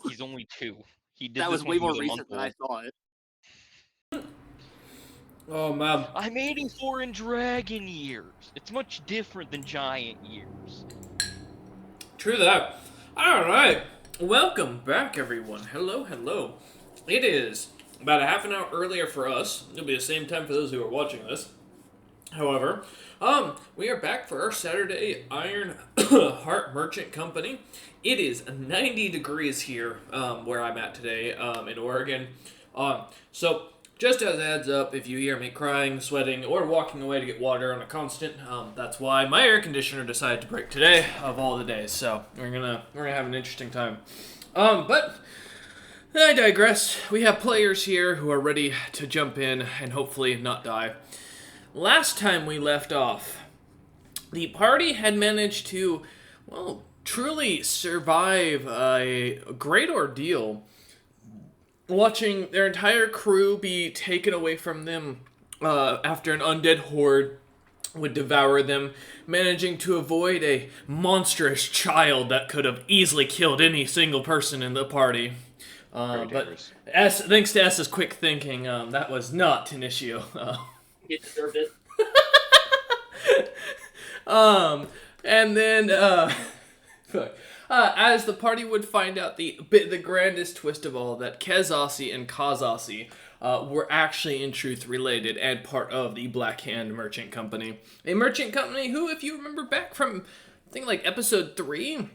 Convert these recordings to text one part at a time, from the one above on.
He's only 2. He did That this was when way he more was a month recent than I old. thought. Oh, man. I'm 84 in dragon years. It's much different than giant years. True that. Alright. Welcome back, everyone. Hello, hello. It is about a half an hour earlier for us. It'll be the same time for those who are watching this. However, we are back for our Saturday Ironheart Merchant Company. It is 90 degrees here, where I'm at today, in Oregon. So, just as a heads up, if you hear me crying, sweating, or walking away to get water on a constant, that's why my air conditioner decided to break today, of all the days. So, we're gonna have an interesting time. But I digress. We have players here who are ready to jump in and hopefully not die. Last time we left off, the party had managed to, well, truly survive a great ordeal, watching their entire crew be taken away from them after an undead horde would devour them, managing to avoid a monstrous child that could have easily killed any single person in the party. But thanks to S's quick thinking, that was not an issue. He deserved it. And then, as the party would find out, the grandest twist of all, that Kezasi and Kazasi were actually in truth related and part of the Black Hand Merchant Company. A merchant company who, if you remember back from, I think, like episode 3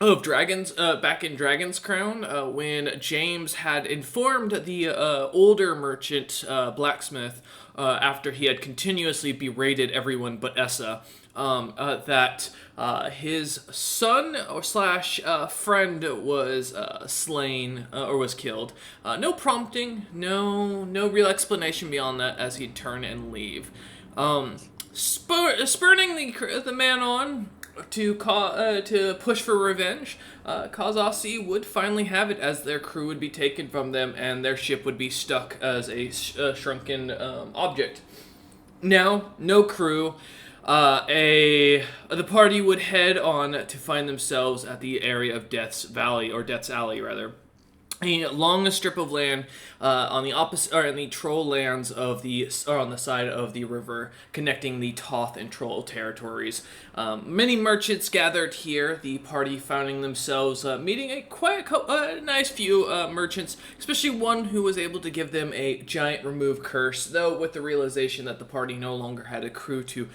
of Dragons, back in Dragon's Crown, when James had informed the older merchant blacksmith, after he had continuously berated everyone but Essa, that his son or slash friend was slain or was killed. No prompting, no real explanation beyond that, as he'd turn and leave. Spurning the man on to push for revenge, Kazasi would finally have it, as their crew would be taken from them and their ship would be stuck as a shrunken object. Now, no crew. The party would head on to find themselves at the area of Death's Valley, or Death's Alley, rather. A long strip of land on the opposite, or in the troll lands of or on the side of the river, connecting the Toth and Troll territories. Many merchants gathered here. The party finding themselves meeting a nice few merchants, especially one who was able to give them a giant remove curse. Though with the realization that the party no longer had a crew to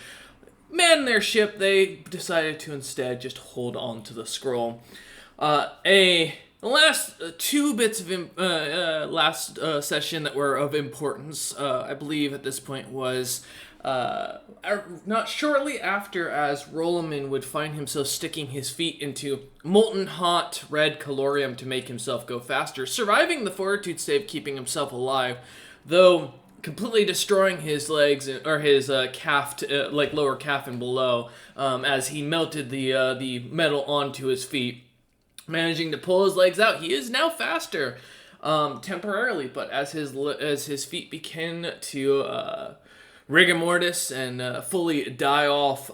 man their ship, they decided to instead just hold on to the scroll. The last two bits of last session that were of importance, I believe at this point, was not shortly after, as Roloman would find himself sticking his feet into molten hot red calorium to make himself go faster, surviving the fortitude save, keeping himself alive, though completely destroying his legs, or his calf, like lower calf and below, as he melted the metal onto his feet. Managing to pull his legs out, he is now faster, temporarily. But as his feet begin to rigor mortis and fully die off,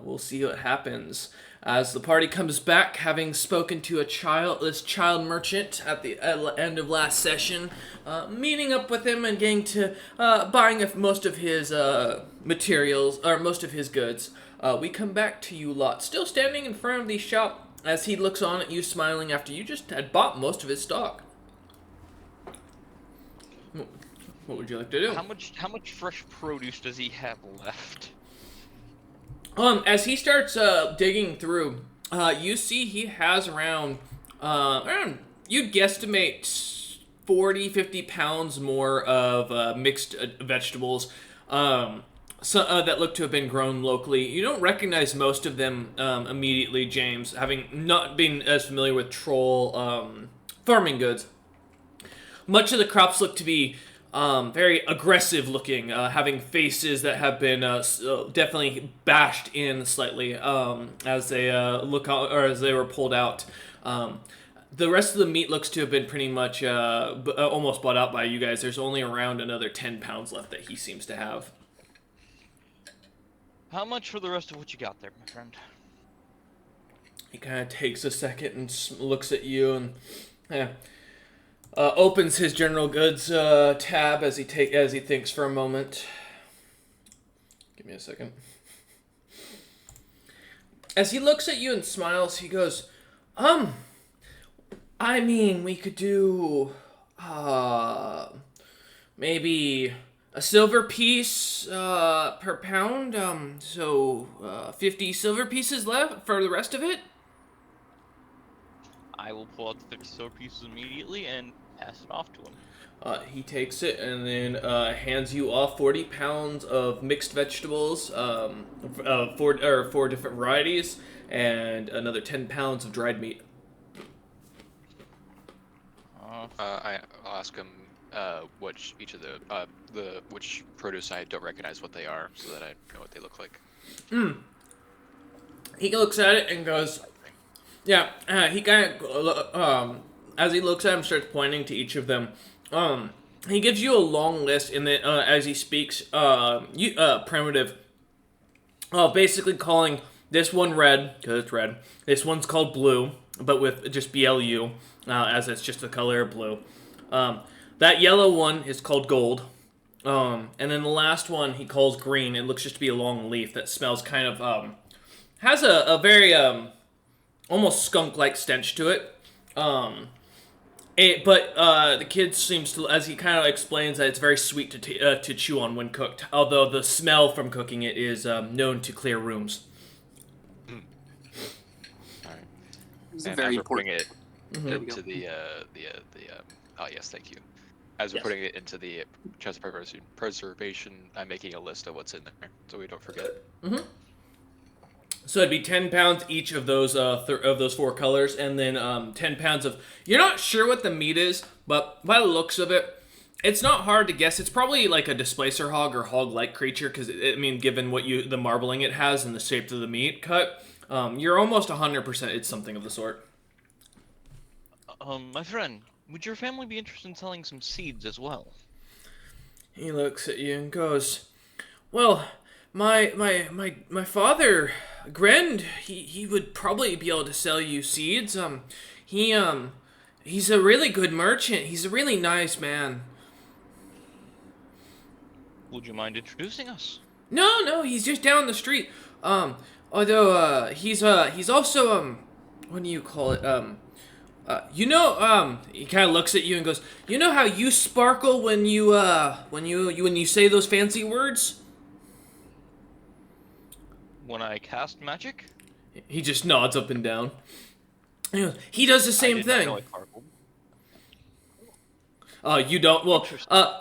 we'll see what happens as the party comes back, having spoken to this child merchant at the end of last session, meeting up with him and getting to buying most of his materials, or most of his goods. We come back to you lot, still standing in front of the shop, as he looks on at you smiling after you just had bought most of his stock. What would you like to do? How much fresh produce does he have left? As he starts digging through, you see he has around you'd guesstimate 40-50 pounds more of mixed vegetables, that look to have been grown locally. You don't recognize most of them immediately, James, having not been as familiar with troll farming goods. Much of the crops look to be very aggressive looking, having faces that have been definitely bashed in slightly as they as they were pulled out. The rest of the meat looks to have been pretty much almost bought out by you guys. There's only around another 10 pounds left that he seems to have. How much for the rest of what you got there, my friend? He kind of takes a second and looks at you and opens his general goods tab as he thinks for a moment. Give me a second. As he looks at you and smiles, he goes, I mean, we could do, maybe a silver piece, per pound, so, 50 silver pieces left for the rest of it? I will pull out the 50 silver pieces immediately and pass it off to him. He takes it and then hands you off 40 pounds of mixed vegetables, four different varieties, and another 10 pounds of dried meat. I'll ask him which each of which produce I don't recognize what they are, so that I know what they look like. He looks at it and goes, yeah. He kind of as he looks at him, starts pointing to each of them. He gives you a long list, and then as he speaks, primitive, basically calling this one red because it's red. This one's called blue, but with just BLU, as it's just the color of blue. That yellow one is called gold, and then the last one he calls green. It looks just to be a long leaf that smells kind of has a very almost skunk-like stench to it. But the kid seems to, as he kind of explains, that it's very sweet to chew on when cooked. Although the smell from cooking it is known to clear rooms. All right. It's And very as we're putting important. it into oh yes, thank you. As we're Yes. putting it into the chest of preservation, I'm making a list of what's in there so we don't forget. So it'd be 10 pounds each of those of those four colors, and then 10 pounds of. You're not sure what the meat is, but by the looks of it, it's not hard to guess. It's probably like a displacer hog or hog-like creature, because I mean, given the marbling it has and the shape of the meat cut, you're almost 100% it's something of the sort. My friend, would your family be interested in selling some seeds as well? He looks at you and goes, "Well, my father, Grend, he would probably be able to sell you seeds. He's a really good merchant. He's a really nice man." Would you mind introducing us? No, he's just down the street. Although he's also what do you call it? He kind of looks at you and goes, "You know how you sparkle when you say those fancy words?" When I cast magic? He just nods up and down. He does the same I did not thing. know I sparkled. You don't. Well,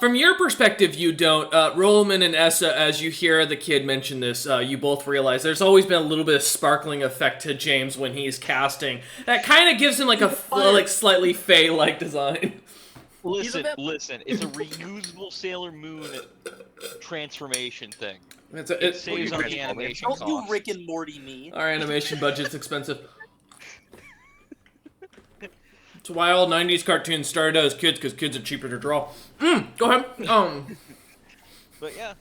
from your perspective, you don't. Roman and Essa, as you hear the kid mention this, you both realize there's always been a little bit of sparkling effect to James when he's casting. That kind of gives him like a slightly Fey-like design. Listen, it's a reusable Sailor Moon transformation thing. It saves on the animation Don't you costs. Rick and Morty me. Our animation budget's expensive. It's why all 90s cartoons started out as kids, because kids are cheaper to draw. Go ahead. But yeah,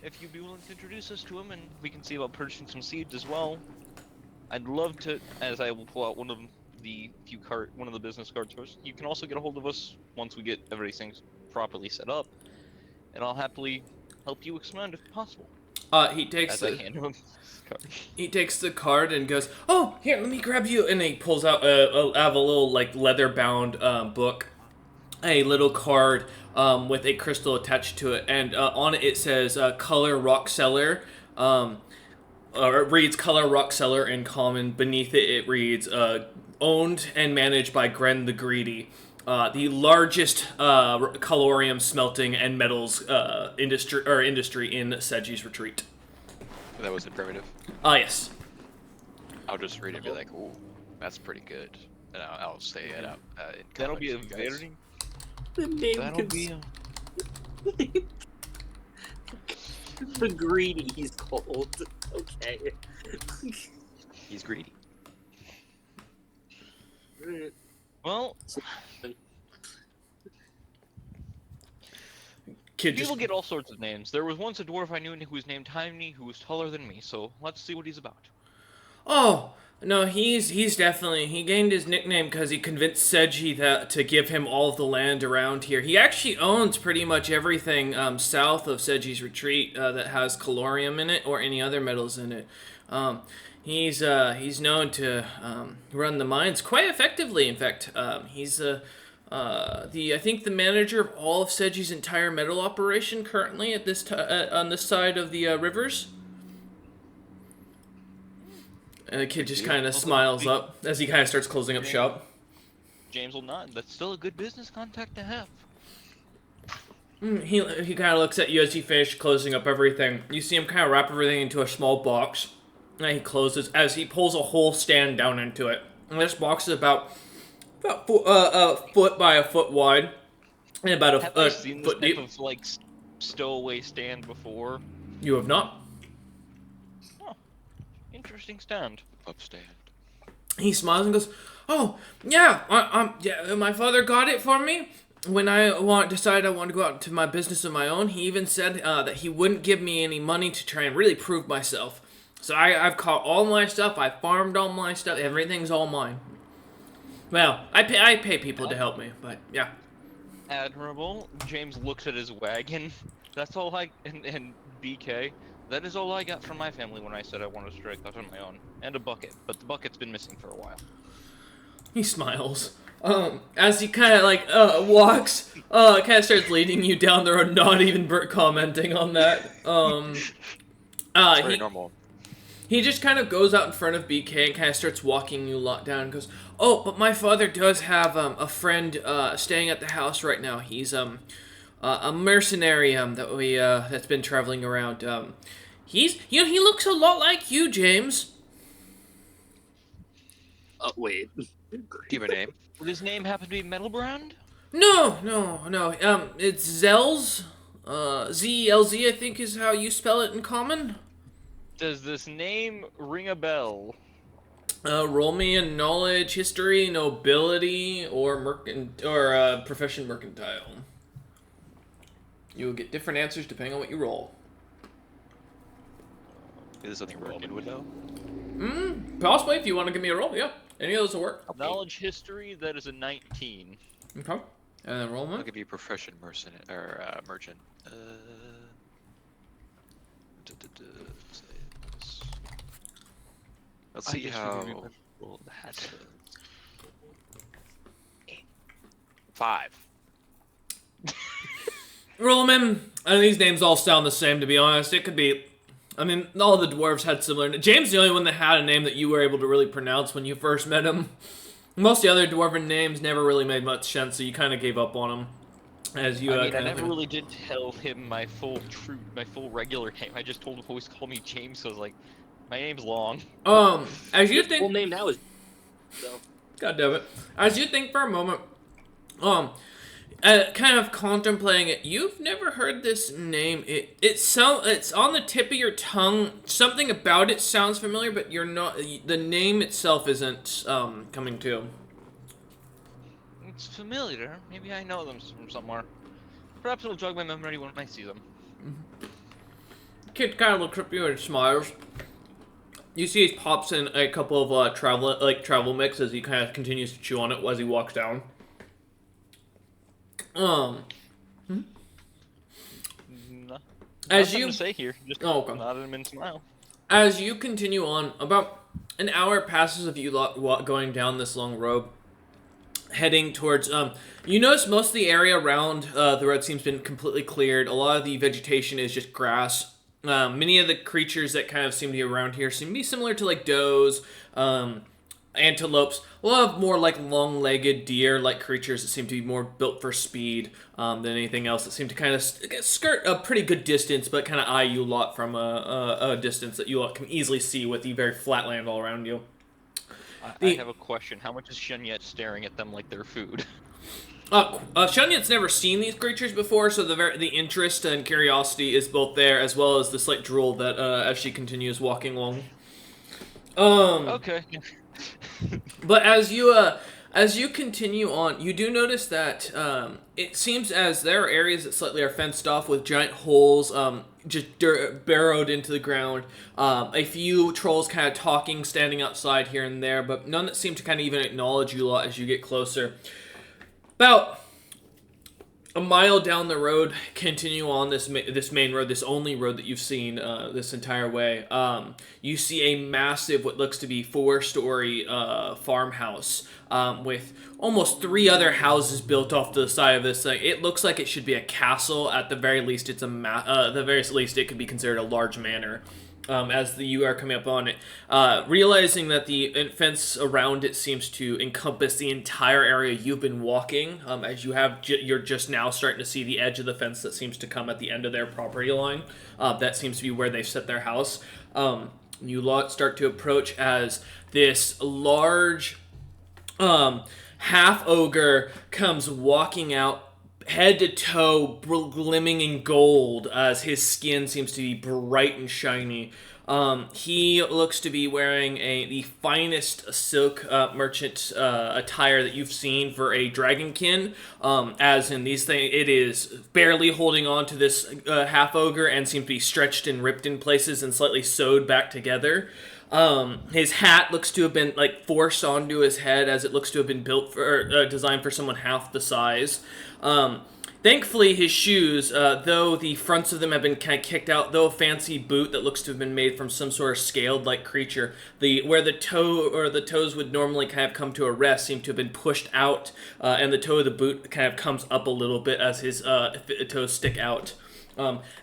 if you'd be willing to introduce us to him, and we can see about purchasing some seeds as well. I'd love to, as I will pull out one of the business cards first. You can also get a hold of us once we get everything properly set up, and I'll happily help you expand if possible. He takes As I hand him this card. He takes the card and goes, "Oh, here, let me grab you." And he pulls out a little like leather-bound book, a little card with a crystal attached to it, and on it says "Color Rock Cellar." Or it reads "Color Rock Cellar" in common. Beneath it reads "Owned and managed by Gren the Greedy." The largest colorium smelting and metals industry in Seji's Retreat. That was in primitive. Yes. I'll just read it and be like, "Ooh, that's pretty good," and I'll say it out. In That'll be a comments, you guys. very. The name That'll be a. The greedy he's called. Okay. He's greedy. Well, Kid people just get all sorts of names. There was once a dwarf I knew who was named Tiny, who was taller than me. So let's see what he's about. Oh, No, he's definitely he gained his nickname because he convinced Seiji that to give him all of the land around here. He actually owns pretty much everything south of Seiji's retreat that has calorium in it or any other metals in it. He's known to run the mines quite effectively. In fact, he's I think the manager of all of Seiji's entire metal operation currently at this on this side of the rivers. And the kid just kind of smiles up as he kind of starts closing up shop. James will nod. That's still a good business contact to have. He kind of looks at you as he finishes closing up everything. You see him kind of wrap everything into a small box. And he closes as he pulls a whole stand down into it. And this box is about a foot by a foot wide. And about Have a I seen this foot type deep. of like stowaway stand before? You have not? Interesting stand. Upstand. He smiles and goes, "Oh, yeah, yeah, my father got it for me. When I decided I wanted to go out to my business of my own, he even said that he wouldn't give me any money to try and really prove myself. So I've caught all my stuff, I farmed all my stuff, everything's all mine. Well, I pay people to help me, but yeah." Admirable. James looks at his wagon. That's all and BK. That is all I got from my family when I said I wanted to strike out on my own. And a bucket, but the bucket's been missing for a while. He smiles. As he kind of like walks, kind of starts leading you down the road, not even commenting on that. It's very normal. He just kind of goes out in front of BK and kind of starts walking you lot down and goes, "Oh, but my father does have a friend staying at the house right now. He's a mercenary that's been traveling around. He looks a lot like you, James." Oh, wait. Do you have a name? Would his name happen to be Metalbrand? No. It's Zelz. Z-E-L-Z, I think is how you spell it in common. Does this name ring a bell? Roll me in knowledge, history, nobility, or profession mercantile. You will get different answers depending on what you roll. Is this something Roman would know? Possibly, if you want to give me a roll, yeah. Any of those will work. Knowledge history, that is a 19. Okay. And then roll I'll one. give you profession merchant. Let's see how. 5. Roll them in. And these names all sound the same, to be honest. It could be... I mean, all the dwarves had similar... James the only one that had a name that you were able to really pronounce when you first met him. Most of the other dwarven names never really made much sense, so you kind of gave up on them. As you, I never really did tell him my full regular name. I just told him to always call me James, so I was like, my name's long. As you His think... full name now is... So. God damn it. As you think for a moment, kind of contemplating it, you've never heard this name. It's on the tip of your tongue. Something about it sounds familiar, but you're not. The name itself isn't coming to. It's familiar. Maybe I know them from somewhere. Perhaps it'll jog my memory when I see them. Kid kind of looks up at you and smiles. You see he pops in a couple of travel mix as he kind of continues to chew on it as he walks down. As you to say here, just okay. nod at him and smile. As you continue on, about an hour passes of you lot going down this long road, heading towards. You notice most of the area around the road seems to have been completely cleared. A lot of the vegetation is just grass. Many of the creatures that kind of seem to be around here seem to be similar to like does, antelopes. A lot of more like long-legged deer-like creatures that seem to be more built for speed than anything else. That seem to kind of skirt a pretty good distance, but kind of eye you a lot from a distance that you lot can easily see with the very flat land all around you. I have a question. How much is Shenyet staring at them like they're food? Shenyet's never seen these creatures before, so the interest and curiosity is both there, as well as the slight drool that as she continues walking along. Okay. But as you As you continue on, you do notice that it seems as there are areas that slightly are fenced off with giant holes just burrowed into the ground. A few trolls kind of talking, standing outside here and there, but none that seem to kind of even acknowledge you lot as you get closer. About a mile down the road, continue on this main road, this only road that you've seen this entire way. You see a massive, what looks to be 4-story farmhouse with almost 3 other houses built off to the side of this thing. It looks like it should be a castle. At the very least, it's the very least, it could be considered a large manor. As you are coming up on it, realizing that the fence around it seems to encompass the entire area you've been walking, as you're just now starting to see the edge of the fence that seems to come at the end of their property line. That seems to be where they've set their house. You lot start to approach as this large half ogre comes walking out, head to toe glimmering in gold, as his skin seems to be bright and shiny. He looks to be wearing the finest silk merchant attire that you've seen for a dragonkin. As in these things, it is barely holding on to this half ogre and seems to be stretched and ripped in places and slightly sewed back together. His hat looks to have been forced onto his head, as it looks to have been built for designed for someone half the size. Thankfully, his shoes, though the fronts of them have been kind of kicked out, though a fancy boot that looks to have been made from some sort of scaled-like creature, where the toes would normally kind of come to a rest, seem to have been pushed out, and the toe of the boot kind of comes up a little bit as his toes stick out.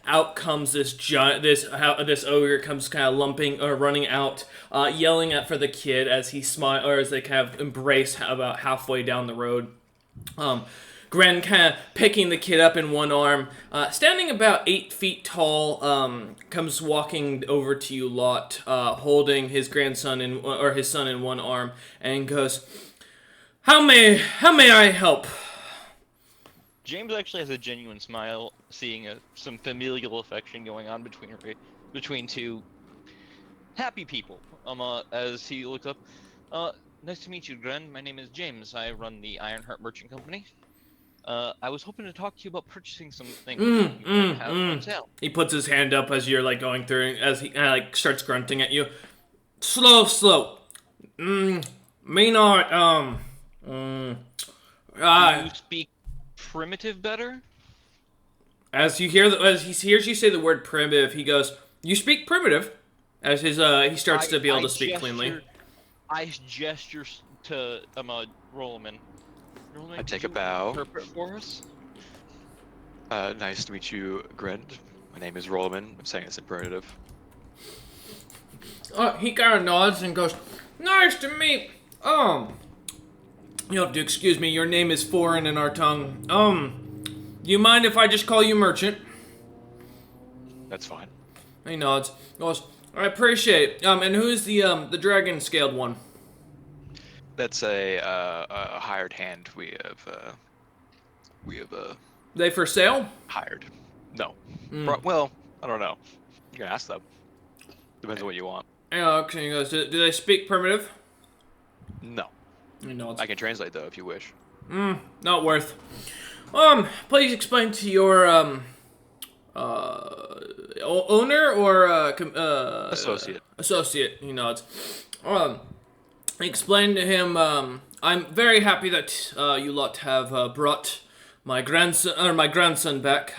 Out comes this ogre comes kind of running out, yelling for the kid as he as they kind of embrace about halfway down the road. Gren kind of picking the kid up in one arm, standing about 8 feet tall, comes walking over to you lot, holding his grandson or his son in one arm, and goes, How may I help?" James actually has a genuine smile, seeing some familial affection going on between two happy people. As he looks up, nice to meet you, Gren. My name is James. I run the Ironheart Merchant Company. I was hoping to talk to you about purchasing some things you might have on sale. He puts his hand up as you're going through, as he kind of starts grunting at you. Slow. May not, Do you speak primitive better? As he hears you say the word primitive, he goes, "You speak primitive," as he starts to be able to speak cleanly. I gesture to Rollerman. I take a bow. Interpret for us. Nice to meet you, Gren. My name is Rollman. I'm saying it's imperative. He kind of nods and goes, "Nice to meet. You'll have to excuse me. Your name is foreign in our tongue. Do you mind if I just call you Merchant?" That's fine. He nods. Goes, "I appreciate it. And who's the dragon scaled one?" That's a hired hand. We have They for sale? hired. No. Well, I don't know. You can ask them. Depends on what you want. Yeah, okay. He goes, do they speak primitive? No. He nods. I can translate though if you wish. Not worth. Please explain to your owner or Associate. Associate. He nods. Explain to him. I'm very happy that you lot have brought my grandson back.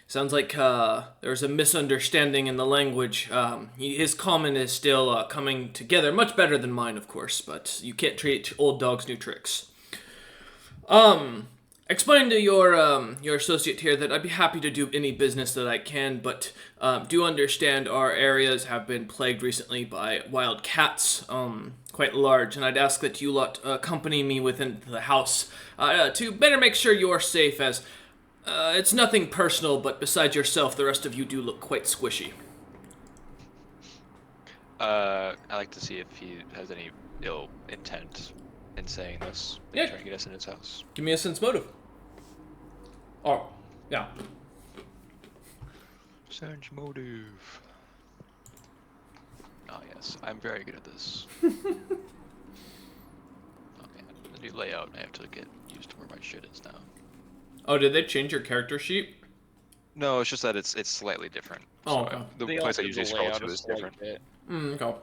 Sounds like there's a misunderstanding in the language. His comment is still coming together, much better than mine, of course. But you can't treat old dogs new tricks. Explain to your associate here that I'd be happy to do any business that I can, but do understand our areas have been plagued recently by wild cats, quite large, and I'd ask that you lot accompany me within the house to better make sure you're safe, as it's nothing personal, but besides yourself, the rest of you do look quite squishy. I like to see if he has any ill intent in saying this. Yeah. Trying to get us in his house. Give me a sense motive. Oh, yeah. Sense motive. Oh yes, I'm very good at this. Okay, new layout. I have to get used to where my shit is now. Oh, did they change your character sheet? No, it's just that it's slightly different. Oh, So okay. the They place I altered usually the scroll layout to a is slight different. bit. Okay.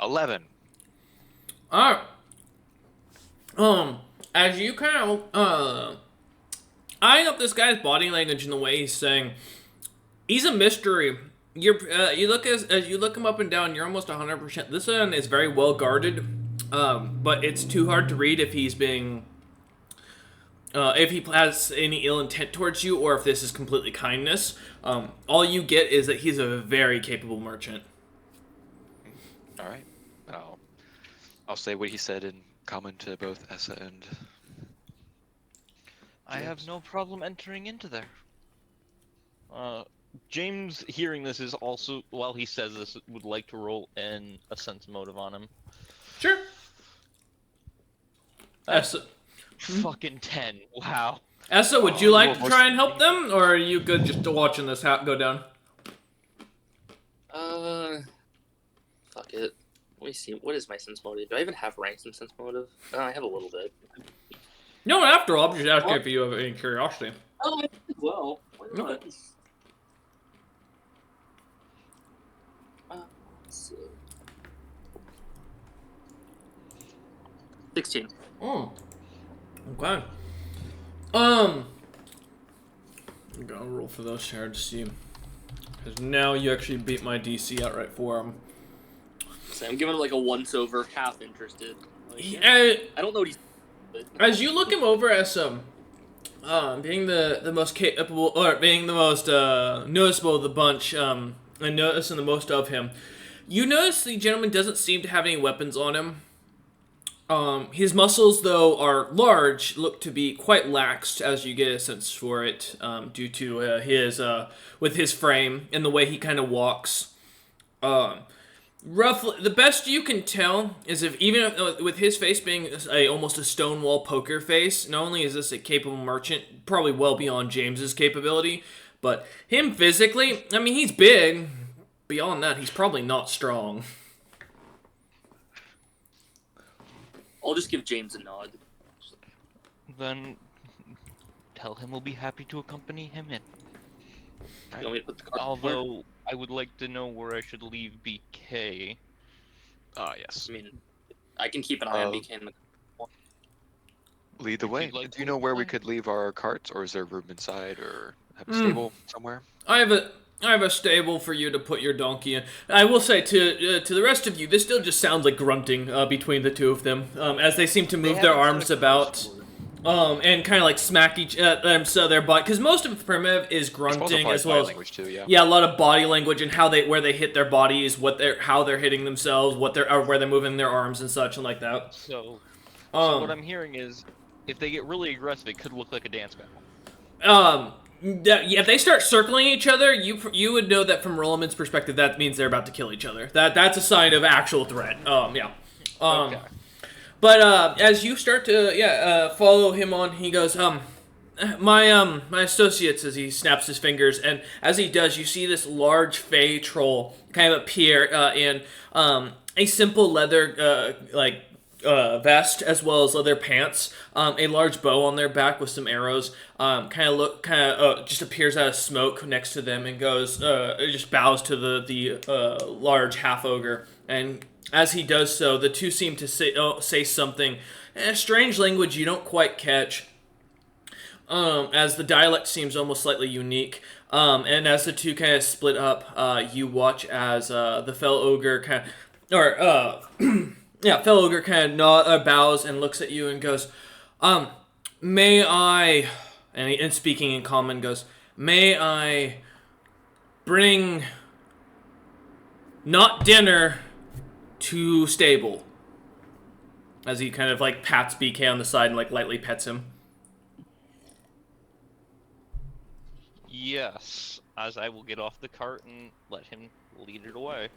11. Alright. As you kind of, eyeing up this guy's body language and the way he's saying, he's a mystery. You look as you look him up and down, you're almost 100%. This one is very well guarded, but it's too hard to read if he's being, if he has any ill intent towards you, or if this is completely kindness. All you get is that he's a very capable merchant. All right. I'll say what he said in common to both Essa and. I have no problem entering into there. James, hearing this, is also, while he says this, would like to roll in a sense motive on him. Sure. That's Essa, fucking 10. Wow. Essa, would you like to well, try and help them, or are you good just watching this go down? Fuck it. Let me see. What is my sense motive? Do I even have ranks in sense motive? I have a little bit. No, after all, I'm just asking if you have any curiosity. Oh, I did well. Why not? Okay. Let's see. 16. Oh. Okay. I'm gonna roll for those here to see. Because now you actually beat my DC outright for him. So I'm giving him like a once-over, half interested. Like, I don't know what he's... As you look him over as being the most capable, or being the most noticeable of the bunch, and noticing the most of him, you notice the gentleman doesn't seem to have any weapons on him. His muscles, though, are large, look to be quite laxed, as you get a sense for it, due to with his frame and the way he kind of walks. Roughly, the best you can tell is if even with his face being almost a stonewall poker face, not only is this a capable merchant, probably well beyond James's capability, but him physically, I mean, he's big. Beyond that, he's probably not strong. I'll just give James a nod. Then tell him we'll be happy to accompany him in. You want me to put the card Although, I would like to know where I should leave BK. Yes. I mean, I can keep an eye on BK in the... Lead the If way. you'd like Do to you know lead where the we way. could leave our carts, or is there room inside, or have a stable somewhere? I have a stable for you to put your donkey in. I will say to the rest of you, this still just sounds like grunting between the two of them, as they seem to move their arms about, and kind of like smack so their body, because most of primitive is grunting as well as language too, yeah. yeah, a lot of body language and where they hit their bodies, how they're hitting themselves, where they're moving their arms and such and like that. So what I'm hearing is, if they get really aggressive, it could look like a dance battle. If they start circling each other, you would know that from Rolliman's perspective, that means they're about to kill each other. That's a sign of actual threat. Yeah. Okay. But as you start to follow him on, he goes, my associates, as he snaps his fingers, and as he does, you see this large fey troll kind of appear in a simple leather vest as well as leather pants, a large bow on their back with some arrows, just appears out of smoke next to them and goes, just bows to the large half ogre, and as he does so, the two seem to say something, a strange language you don't quite catch, as the dialect seems almost slightly unique. And as the two kind of split up, you watch as the fell ogre fellow ogre kind of bows and looks at you and goes, may I, and speaking in common goes, may I bring not dinner to stable? As he kind of like pats BK on the side and like lightly pets him. Yes, as I will get off the cart and let him lead it away.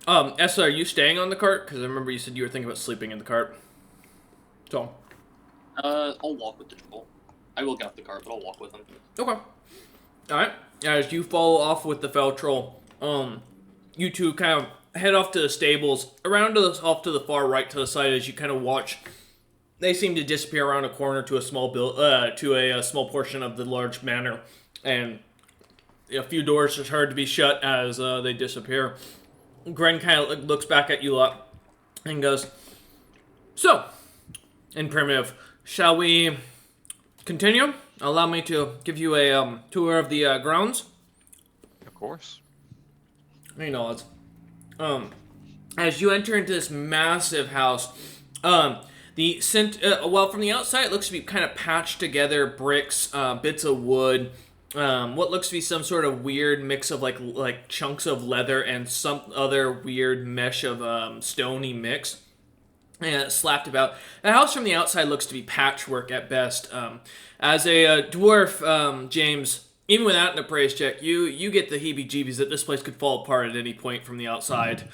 Essa, are you staying on the cart? Because I remember you said you were thinking about sleeping in the cart. So. I'll walk with the troll. I will get off the cart, but I'll walk with him. Okay. Alright. As you follow off with the fell troll, you two kind of head off to the stables, off to the far right to the side as you kind of watch. They seem to disappear around a corner to a small small portion of the large manor, and a few doors are hard to be shut as they disappear. Gren kind of looks back at you lot and goes, "So, in primitive, shall we continue? Allow me to give you a tour of the grounds." Of course. He nods. As you enter into this massive house, from the outside it looks to be kind of patched together bricks, bits of wood, what looks to be some sort of weird mix of like chunks of leather and some other weird mesh of stony mix. And slapped about. The house from the outside looks to be patchwork at best. As a dwarf, James, even without an appraise check, you get the heebie-jeebies that this place could fall apart at any point from the outside.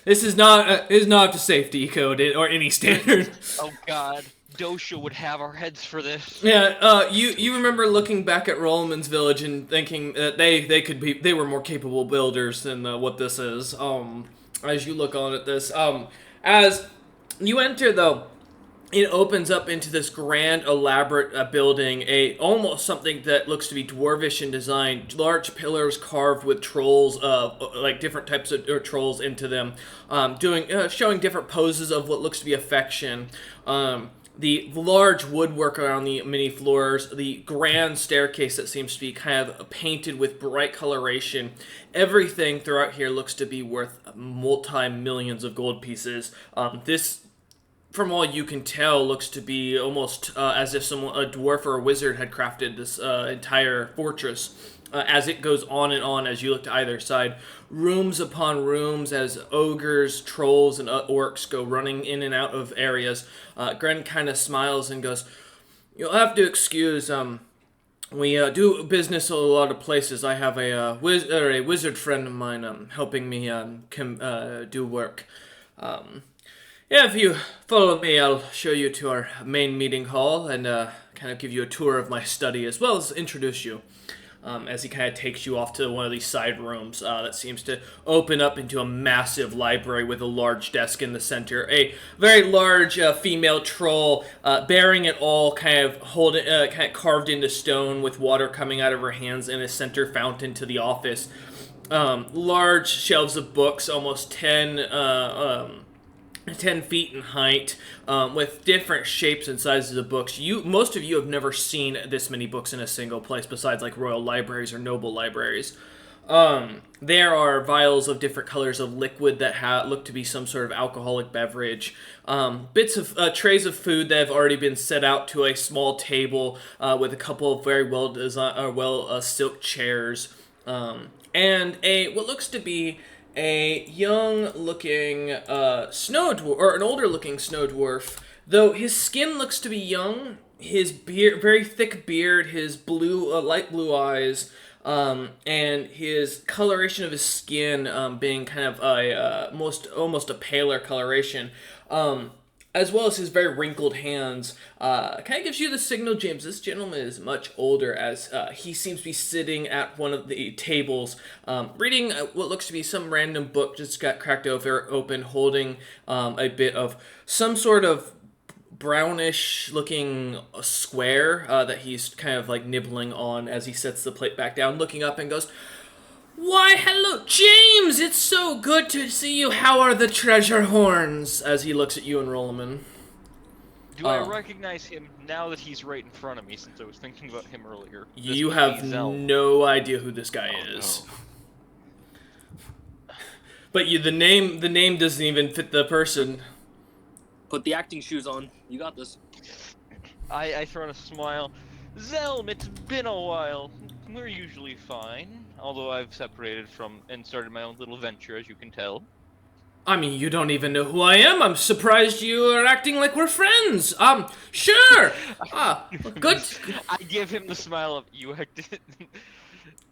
This is not up to safety code or any standard. Oh God, Dosha would have our heads for this. Yeah, you remember looking back at Rollman's village and thinking that they were more capable builders than what this is. As you look on at this, as you enter, though, it opens up into this grand, elaborate building, almost something that looks to be dwarvish in design. Large pillars carved with trolls, like different types of trolls into them, showing different poses of what looks to be affection. The large woodwork around the many floors, the grand staircase that seems to be kind of painted with bright coloration. Everything throughout here looks to be worth multi-millions of gold pieces. This, from all you can tell, looks to be almost as if a dwarf or a wizard had crafted this entire fortress. As it goes on and on as you look to either side, rooms upon rooms as ogres, trolls, and orcs go running in and out of areas. Gren kind of smiles and goes, "You'll have to excuse, we do business a lot of places. I have a wizard friend of mine helping me do work. Yeah, if you follow me, I'll show you to our main meeting hall and kind of give you a tour of my study as well as introduce you." As he kind of takes you off to one of these side rooms that seems to open up into a massive library with a large desk in the center. A very large female troll bearing it all, kind of carved into stone with water coming out of her hands in a center fountain to the office. Large shelves of books, almost 10 feet in height, with different shapes and sizes of books. Most of you have never seen this many books in a single place, besides like royal libraries or noble libraries. There are vials of different colors of liquid that look to be some sort of alcoholic beverage. Bits of trays of food that have already been set out to a small table with a couple of very well silk chairs, and what looks to be a young-looking snow dwarf, or an older-looking snow dwarf. Though his skin looks to be young, his beard, very thick beard, his light blue eyes, and his coloration of his skin being kind of almost a paler coloration, as well as his very wrinkled hands, kind of gives you the signal, James, this gentleman is much older, as he seems to be sitting at one of the tables, reading what looks to be some random book, just got cracked open, holding a bit of some sort of brownish-looking square that he's kind of like nibbling on as he sets the plate back down, looking up and goes, "Why, hello, James! It's so good to see you. How are the treasure horns?" As he looks at you and Rolliman. Do I recognize him now that he's right in front of me, since I was thinking about him earlier? You have no idea who this guy is. No. But the name doesn't even fit the person. Put the acting shoes on. You got this. I throw in a smile. Zelm, it's been a while. We're usually fine, although I've separated from and started my own little venture, as you can tell. I mean, you don't even know who I am. I'm surprised you are acting like we're friends. Sure. Good. I give him the smile of, you acted.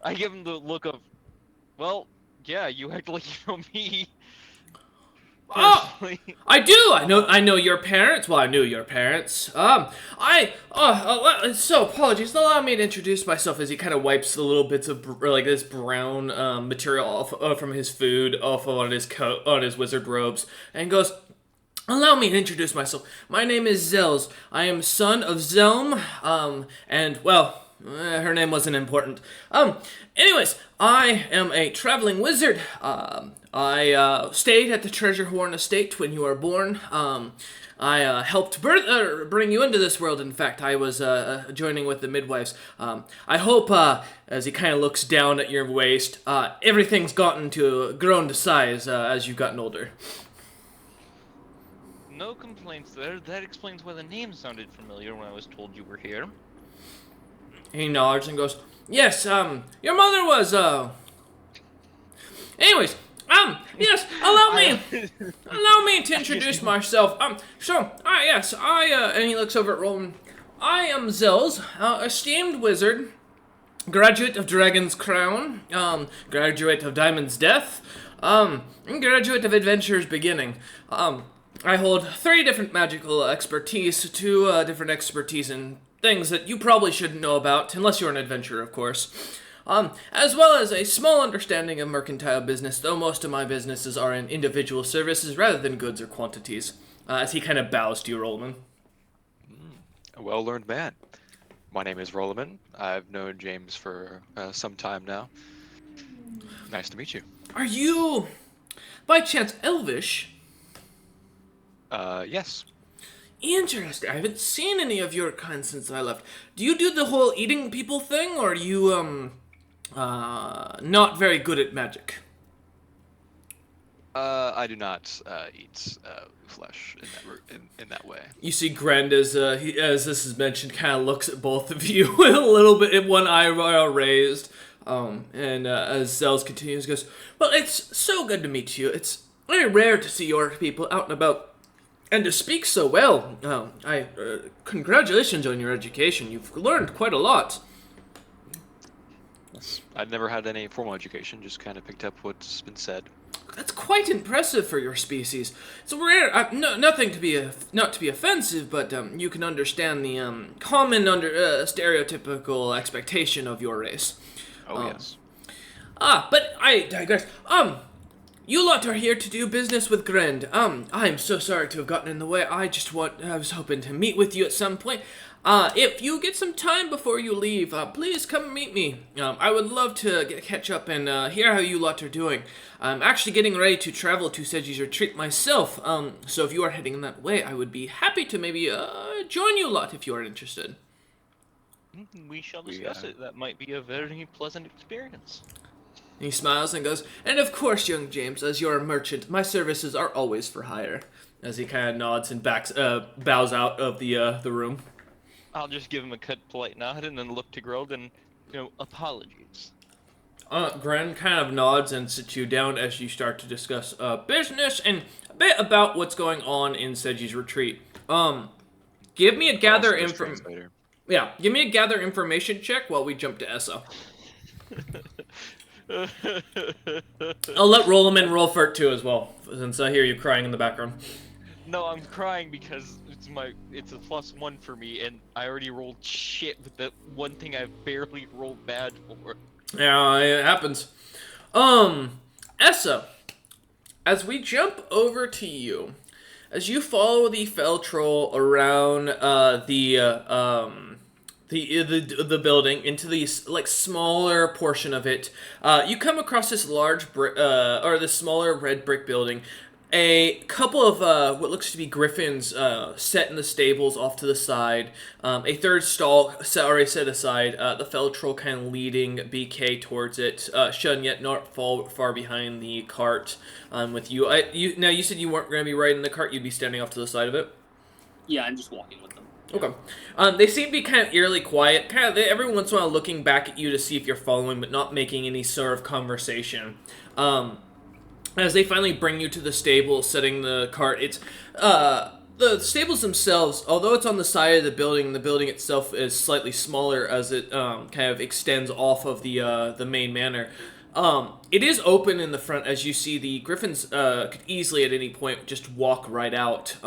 I give him the look of, well, yeah, you act like you know me. Oh, personally. I do. I know your parents. Well, I knew your parents. So apologies. Allow me to introduce myself as he kind of wipes the little bits of like this brown material off from his food off on his coat, on his wizard robes, and goes, "Allow me to introduce myself. My name is Zelz. I am son of Zelm. And well, her name wasn't important. Anyways, I am a traveling wizard. I stayed at the Treasure Horn Estate when you were born. I helped bring you into this world. In fact, I was joining with the midwives. I hope, as he kind of looks down at your waist, everything's grown to size as you've gotten older." No complaints there. That explains why the name sounded familiar when I was told you were here. He nods and goes, "Yes, your mother was, Anyways, yes, allow me to introduce myself. And he looks over at Roland. I am Zills, esteemed wizard, graduate of Dragon's Crown, graduate of Diamond's Death, and graduate of Adventure's Beginning. I hold 3 different magical expertise, 2 different expertise in things that you probably shouldn't know about, unless you're an adventurer, of course. As well as a small understanding of mercantile business, though most of my businesses are in individual services rather than goods or quantities. As he kind of bows to you, Rollman. A well-learned man. My name is Rolliman. I've known James for some time now. Nice to meet you. Are you, by chance, Elvish? Yes. Interesting. I haven't seen any of your kind since I left. Do you do the whole eating people thing, or are you, not very good at magic? I do not eat flesh in that way. You see Grend, as this is mentioned, kind of looks at both of you with a little bit, one eyebrow raised. And as Zells continues, goes, "Well, it's so good to meet you. It's very rare to see your people out and about. And to speak so well, congratulations on your education. You've learned quite a lot." I've never had any formal education, just kind of picked up what's been said. That's quite impressive for your species. It's rare, nothing to be not to be offensive, but you can understand the common stereotypical expectation of your race. Oh, yes. But I digress. You lot are here to do business with Grend. I'm so sorry to have gotten in the way. I was hoping to meet with you at some point. If you get some time before you leave, please come meet me. I would love to catch up and hear how you lot are doing. I'm actually getting ready to travel to Seji's retreat myself. So if you are heading that way, I would be happy to maybe join you lot if you are interested. We shall discuss it. That might be a very pleasant experience. He smiles and goes, "And of course, young James, as your merchant, my services are always for hire." As he kind of nods and bows out of the room. I'll just give him a polite nod and then look to Greld and, apologies. Gren kind of nods and sits you down as you start to discuss business and a bit about what's going on in Seji's retreat. Give me a gather information. Yeah, give me a gather information check while we jump to Essa. I'll let Rolliman roll for it too as well, since I hear you crying in the background. No, I'm crying because it's a +1 for me, and I already rolled shit with the one thing I've barely rolled bad for. Yeah, it happens. Essa, as we jump over to you, as you follow the fell troll around the building into the smaller portion of it, you come across this large this smaller red brick building. A couple of what looks to be griffins set in the stables off to the side. A third stall already set aside. The fell troll kind of leading BK towards it. Shun yet not fall far behind the cart with you. Now you said you weren't going to be riding the cart. You'd be standing off to the side of it. Yeah, I'm just walking with them. Okay. They seem to be kind of eerily quiet. Every once in a while looking back at you to see if you're following, but not making any sort of conversation. As they finally bring you to the stable, setting the cart, it's, the stables themselves, although it's on the side of the building itself is slightly smaller as it, kind of extends off of the main manor. It is open in the front, as you see. The griffins could easily at any point just walk right out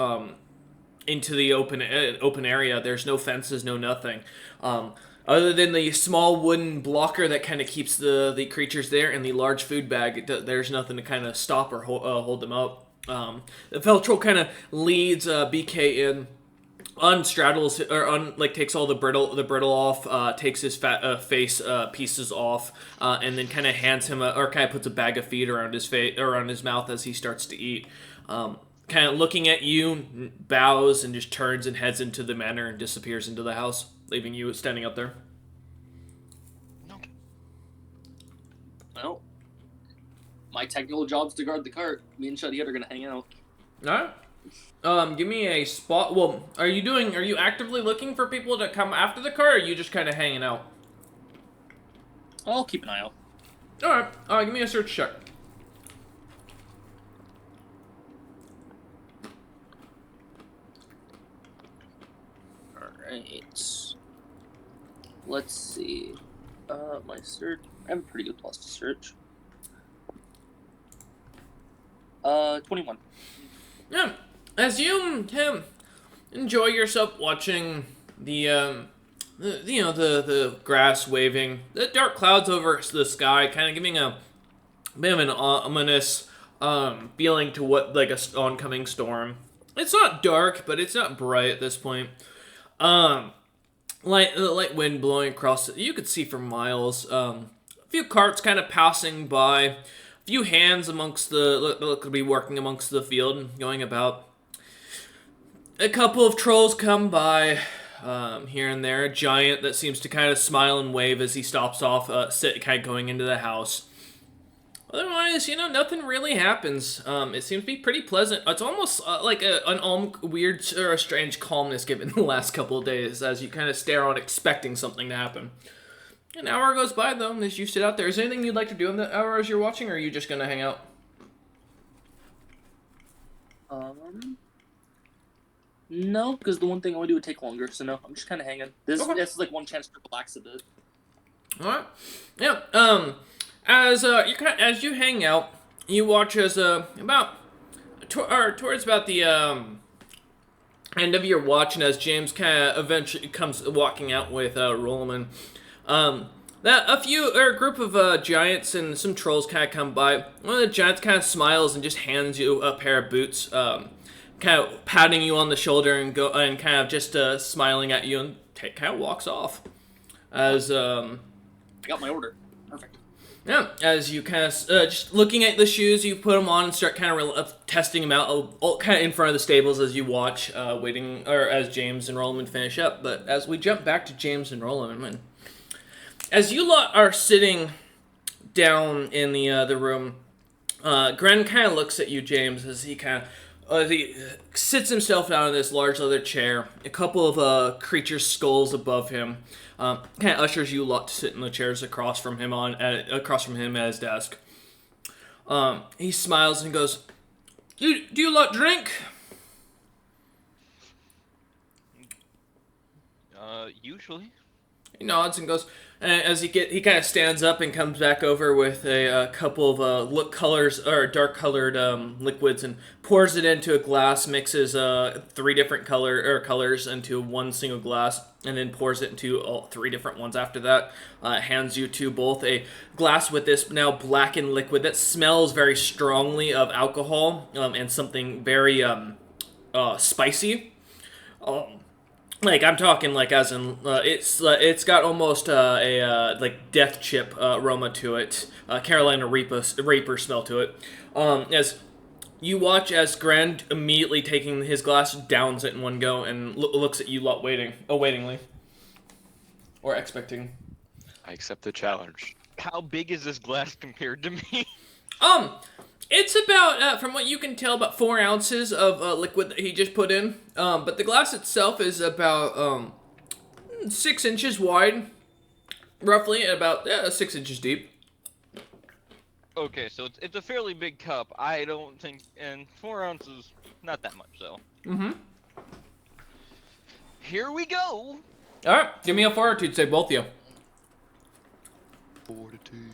into the open area. There's no fences, no nothing. Other than the small wooden blocker that kind of keeps the creatures there, and the large food bag, there's nothing to kind of stop or hold them up. The Feltrol kind of leads BK in, unstraddles or takes all the brittle off, takes his fat face pieces off, and then kind of hands him or kind of puts a bag of feed around his face, around his mouth as he starts to eat. Kind of looking at you, bows and just turns and heads into the manor and disappears into the house, leaving you standing up there. No. Well, my technical job's to guard the cart. Me and Shuddy are gonna hang out. All right. Give me a spot. Well, are you actively looking for people to come after the car, or are you just kind of hanging out? I'll keep an eye out. All right. Give me a search check. Alright. Let's see. My search. I have a pretty good plus to search. 21. Yeah. As you enjoy yourself watching the grass waving, the dark clouds over the sky, kind of giving a bit of an ominous feeling to what like a oncoming storm. It's not dark, but it's not bright at this point. Light wind blowing across. You could see for miles. A few carts kind of passing by. A few hands amongst could be working amongst the field and going about. A couple of trolls come by here and there. A giant that seems to kind of smile and wave as he stops off, kind of going into the house. Otherwise, nothing really happens. It seems to be pretty pleasant. It's almost like an weird or a strange calmness given the last couple of days as you kind of stare on expecting something to happen. An hour goes by, though, as you sit out there. Is there anything you'd like to do in the hour as you're watching, or are you just going to hang out? No, because the one thing I want to do would take longer, so no, I'm just kind of hanging. This is like one chance to relax a bit. Alright. Yeah, as you hang out, you watch as towards about the end of your watch, and as James kind of eventually comes walking out with Rollerman, that a group of giants and some trolls kind of come by. One of the giants kind of smiles and just hands you a pair of boots, kind of patting you on the shoulder and kind of just smiling at you, and kind of walks off. As I got my order. Perfect. Yeah, as you kind of just looking at the shoes, you put them on and start kind of testing them out, kind of in front of the stables as you watch, waiting, or as James and Roland finish up. But as we jump back to James and Roland, as you lot are sitting down in the room, Gren kind of looks at you, James, as he kind of he sits himself down in this large leather chair. A couple of creatures' skulls above him. Kind of ushers you lot to sit in the chairs across from him at his desk. He smiles and goes, "Do you lot drink?" Usually. He nods and goes, as he kind of stands up and comes back over with a couple of dark colored liquids and pours it into a glass, mixes 3 different colors into one single glass, and then pours it into all 3 different ones after that. Hands you to both a glass with this now blackened liquid that smells very strongly of alcohol and something very spicy. Like, I'm talking, like, as in, it's got almost a death chip aroma to it, Carolina Reaper smell to it. As you watch as Grand immediately taking his glass, downs it in one go, and looks at you lot awaitingly. Or expecting. I accept the challenge. How big is this glass compared to me? It's about, from what you can tell, about 4 ounces of liquid that he just put in. But the glass itself is about 6 inches wide, roughly, and about 6 inches deep. Okay, so it's a fairly big cup. I don't think, and 4 ounces, not that much, though. Mm-hmm. Here we go. All right, give me a fortitude save, both of you. Fortitude.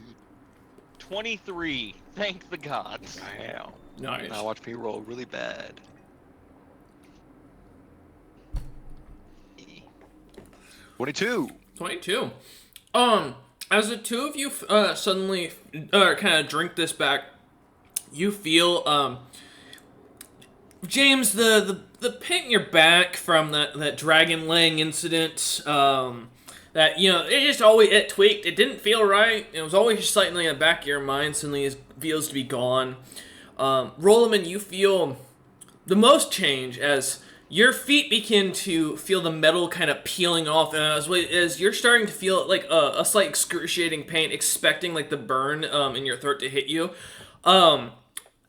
23. Thank the gods. Wow. Nice. Now watch me roll really bad. 22. 22. As the two of you suddenly kind of drink this back, you feel James, the pain in your back from that dragon laying incident. That it tweaked. It didn't feel right. It was always just slightly in the back of your mind. Suddenly, it feels to be gone. Rolaman, you feel the most change as your feet begin to feel the metal kind of peeling off, as you're starting to feel like a slight excruciating pain, expecting like the burn in your throat to hit you.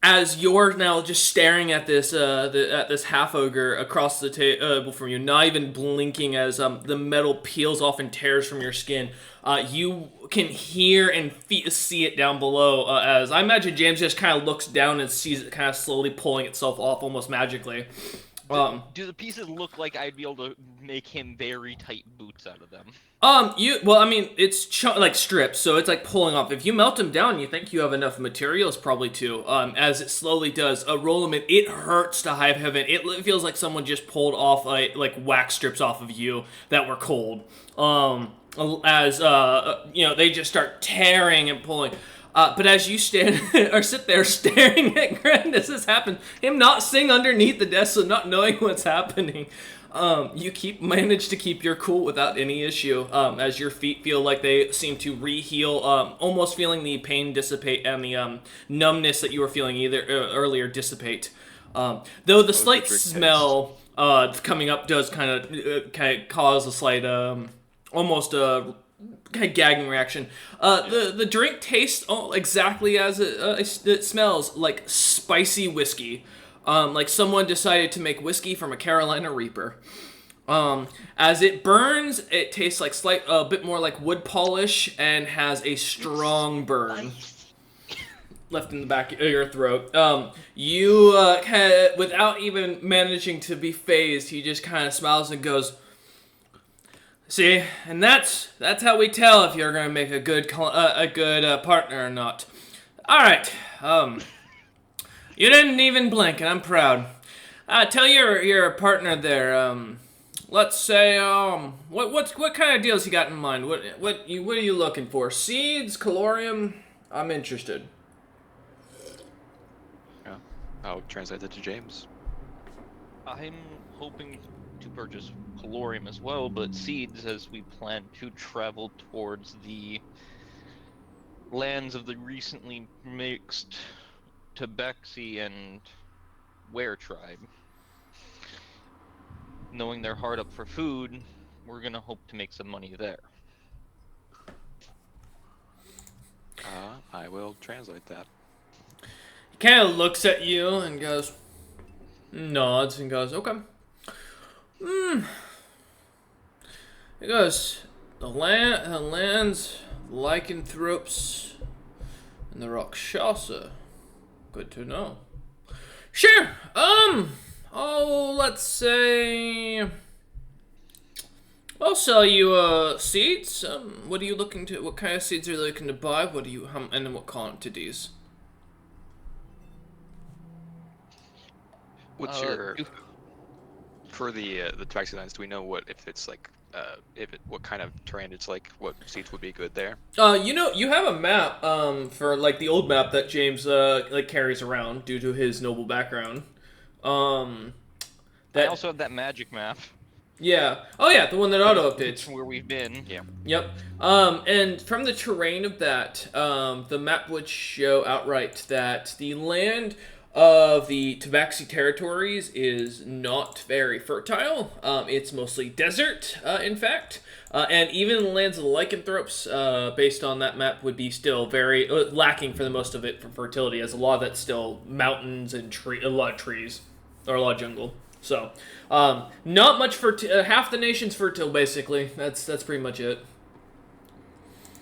As you're now just staring at this at this half ogre across the table from you, not even blinking as the metal peels off and tears from your skin, you can hear and see it down below. As I imagine James just kind of looks down and sees it kind of slowly pulling itself off, almost magically. Do the pieces look like I'd be able to make him very tight boots out of them? It's like strips, so it's like pulling off. If you melt them down, you think you have enough materials probably to. As it slowly does, roll them in. It hurts to high heaven. It feels like someone just pulled off like wax strips off of you that were cold. They just start tearing and pulling. But as you stand or sit there staring at Grant as this happens, him not sitting underneath the desk, so not knowing what's happening, you manage to keep your cool without any issue. As your feet feel like they seem to re-heal, almost feeling the pain dissipate and the numbness that you were feeling earlier dissipate. Though the slight smell coming up does kind of cause a slight almost kind of gagging reaction. The drink tastes exactly as it smells, like spicy whiskey. Like someone decided to make whiskey from a Carolina Reaper. As it burns, it tastes like a bit more like wood polish and has a strong burn left in the back of your throat. You without even managing to be phased, he just kind of smiles and goes, "See, and that's how we tell if you're gonna make a good partner or not. All right, you didn't even blink, and I'm proud. Tell your partner there. Let's say what kind of deals you got in mind? What are you looking for? Seeds, calorium? I'm interested." Yeah, I'll translate that to James. I'm hoping to purchase calorium as well, but seeds, as we plan to travel towards the lands of the recently mixed Tabaxi and Were tribe. Knowing they're hard up for food, we're gonna hope to make some money there. I will translate that. He kind of looks at you and nods and goes, "Okay." He goes, the lands, the lycanthropes, and the Rakshasa. Good to know. Sure. Let's say I'll sell you seeds. What are you looking to? What kind of seeds are you looking to buy? And what quantities? What's for the Tabaxi lands? Do we know what if it's like what kind of terrain it's like? What seeds would be good there? You have a map for like the old map that James carries around due to his noble background. I also have that magic map. Yeah. Oh yeah, the one that auto updates. Where we've been. Yeah. Yep. And from the terrain of that, the map would show outright that the land of the Tabaxi territories is not very fertile. It's mostly desert, in fact. And even the lands of the lycanthropes, based on that map, would be still very lacking for the most of it for fertility, as a lot of that's still mountains and a lot of trees, or a lot of jungle. So, not much for half the nation's fertile, basically. That's pretty much it.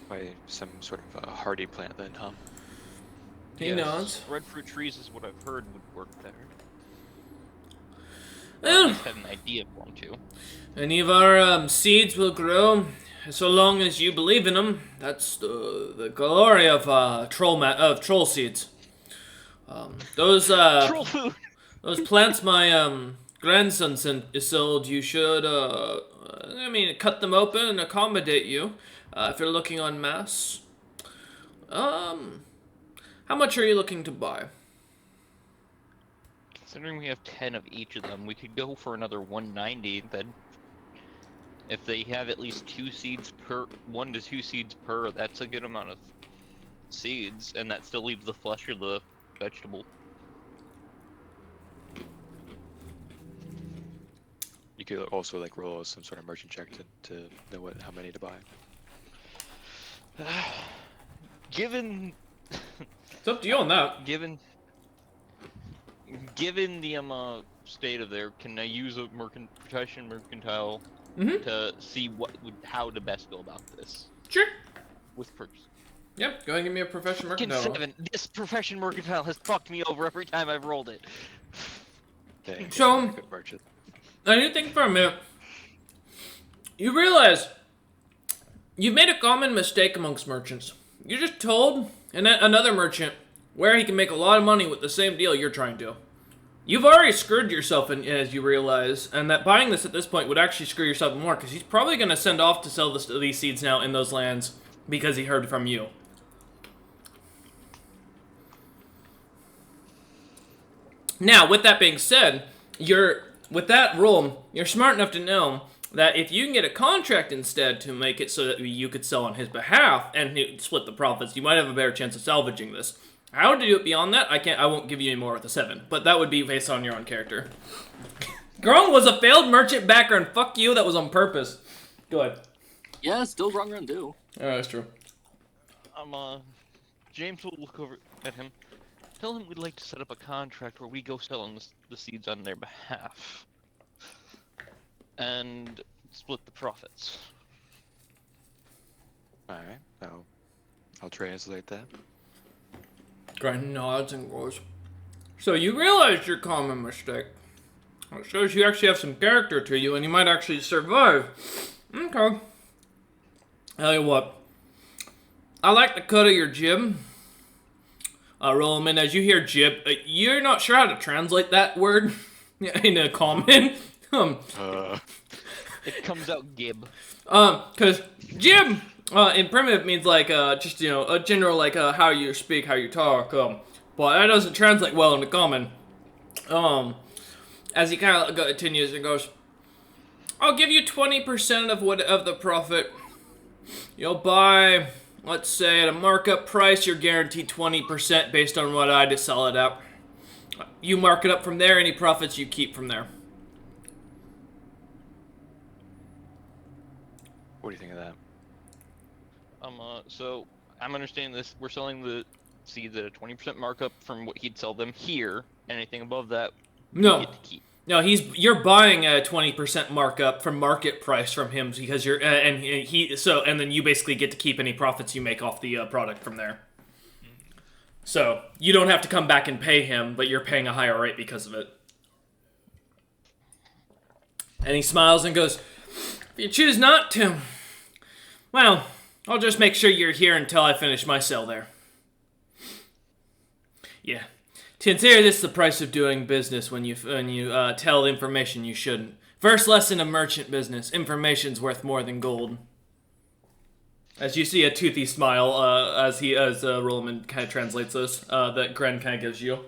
By some sort of hardy plant, then, huh? He nods. Breadfruit trees is what I've heard would work better. Well, I just had an idea for them too. any of our seeds will grow So long as you believe in them, that's the glory of troll seeds. Those Troll food. those plants my grandson sold. You should cut them open and accommodate you if you're looking en masse. How much are you looking to buy? Considering we have 10 of each of them, we could go for another 190. Then, if they have at least 2 seeds per, 1 to 2 seeds per, that's a good amount of seeds, and that still leaves the flesh of the vegetable. You could also like roll some sort of merchant check to know how many to buy. Given It's up to you on that. given the state of there, can I use a profession mercantile to see how to best go about this Sure. with purchase? Yep. Go ahead and give me a profession mercantile. 7. This profession mercantile has fucked me over every time I've rolled it. Dang, So- good merchant. I do think for a minute. You realize you've made a common mistake amongst merchants. You just told another merchant where he can make a lot of money with the same deal you're trying to. You've already screwed yourself, as you realize, and that buying this at this point would actually screw yourself more, because he's probably going to send off to sell these seeds now in those lands because he heard from you. Now, with that being said, with that roll, you're smart enough to know that if you can get a contract instead to make it so that you could sell on his behalf and split the profits, you might have a better chance of salvaging this. How to do it beyond that, I won't give you any more with a 7, but that would be based on your own character. Grung was a failed merchant background. Fuck you, that was on purpose. Go ahead. Yeah, still wrong run do. Oh, that's true. James will look over at him. Tell him we'd like to set up a contract where we go selling the seeds on their behalf. And split the profits. Alright, I'll translate that. Grant nods and goes, so you realize your common mistake. It shows you actually have some character to you and you might actually survive. Okay. Tell you what. I like the cut of your jib. Rollman, as you hear jib, you're not sure how to translate that word in a common. It comes out gib. Cause jib, in primitive means like, just, a general, like, how you speak, how you talk, but that doesn't translate well into common. As he kind of continues and goes, I'll give you 20% of the profit. You'll buy, let's say, at a markup price, you're guaranteed 20% based on what I just sell it at. You mark it up from there, any profits you keep from there. What do you think of that? So I'm understanding this. We're selling the seeds at a 20% markup from what he'd sell them here. Anything above that, No. we get to keep. No, you're buying a 20% markup from market price from him because you're and then you basically get to keep any profits you make off the product from there. So you don't have to come back and pay him, but you're paying a higher rate because of it. And he smiles and goes, if you choose not to, well, I'll just make sure you're here until I finish my sale there. Yeah. Consider this the price of doing business when you tell information you shouldn't. First lesson of merchant business: information's worth more than gold. As you see a toothy smile as Rollman kind of translates this, that Gren kind of gives you.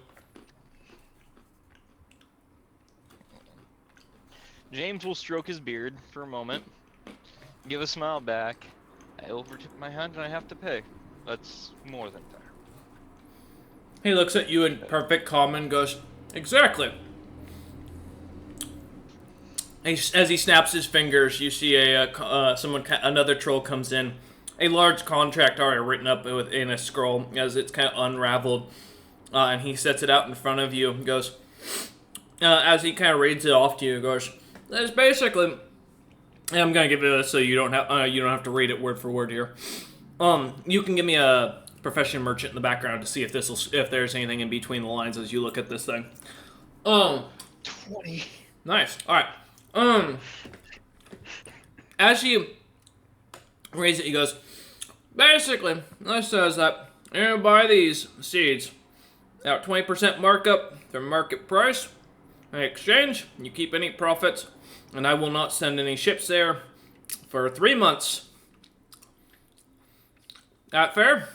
James will stroke his beard for a moment, give a smile back. I overtip my hand and I have to pay. That's more than fair. He looks at you in perfect calm and goes, exactly. As he snaps his fingers, you see another troll comes in. A large contract already written up in a scroll as it's kind of unraveled. And he sets it out in front of you and goes, as he kind of reads it off to you, goes, that's basically, I'm going to give it so you don't have to read it word for word here. You can give me a profession merchant in the background to see if there's anything in between the lines as you look at this thing. 20. Nice. All right. As you raise it. He goes, basically, this says that you buy these seeds at 20% markup from market price. In exchange, you keep any profits, and I will not send any ships there for 3 months. That fair?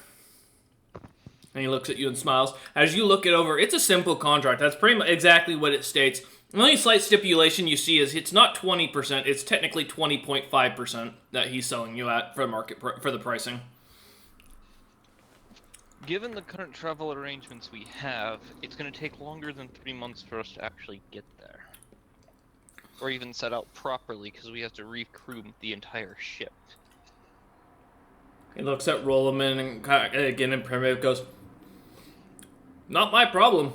And he looks at you and smiles. As you look it over, it's a simple contract. That's pretty much exactly what it states. The only slight stipulation you see is it's not 20%, it's technically 20.5% that he's selling you at for the pricing. Given the current travel arrangements we have, it's going to take longer than 3 months for us to actually get there. Or even set out properly, because we have to recrew the entire ship. He looks at Rollerman and again in primitive goes, not my problem.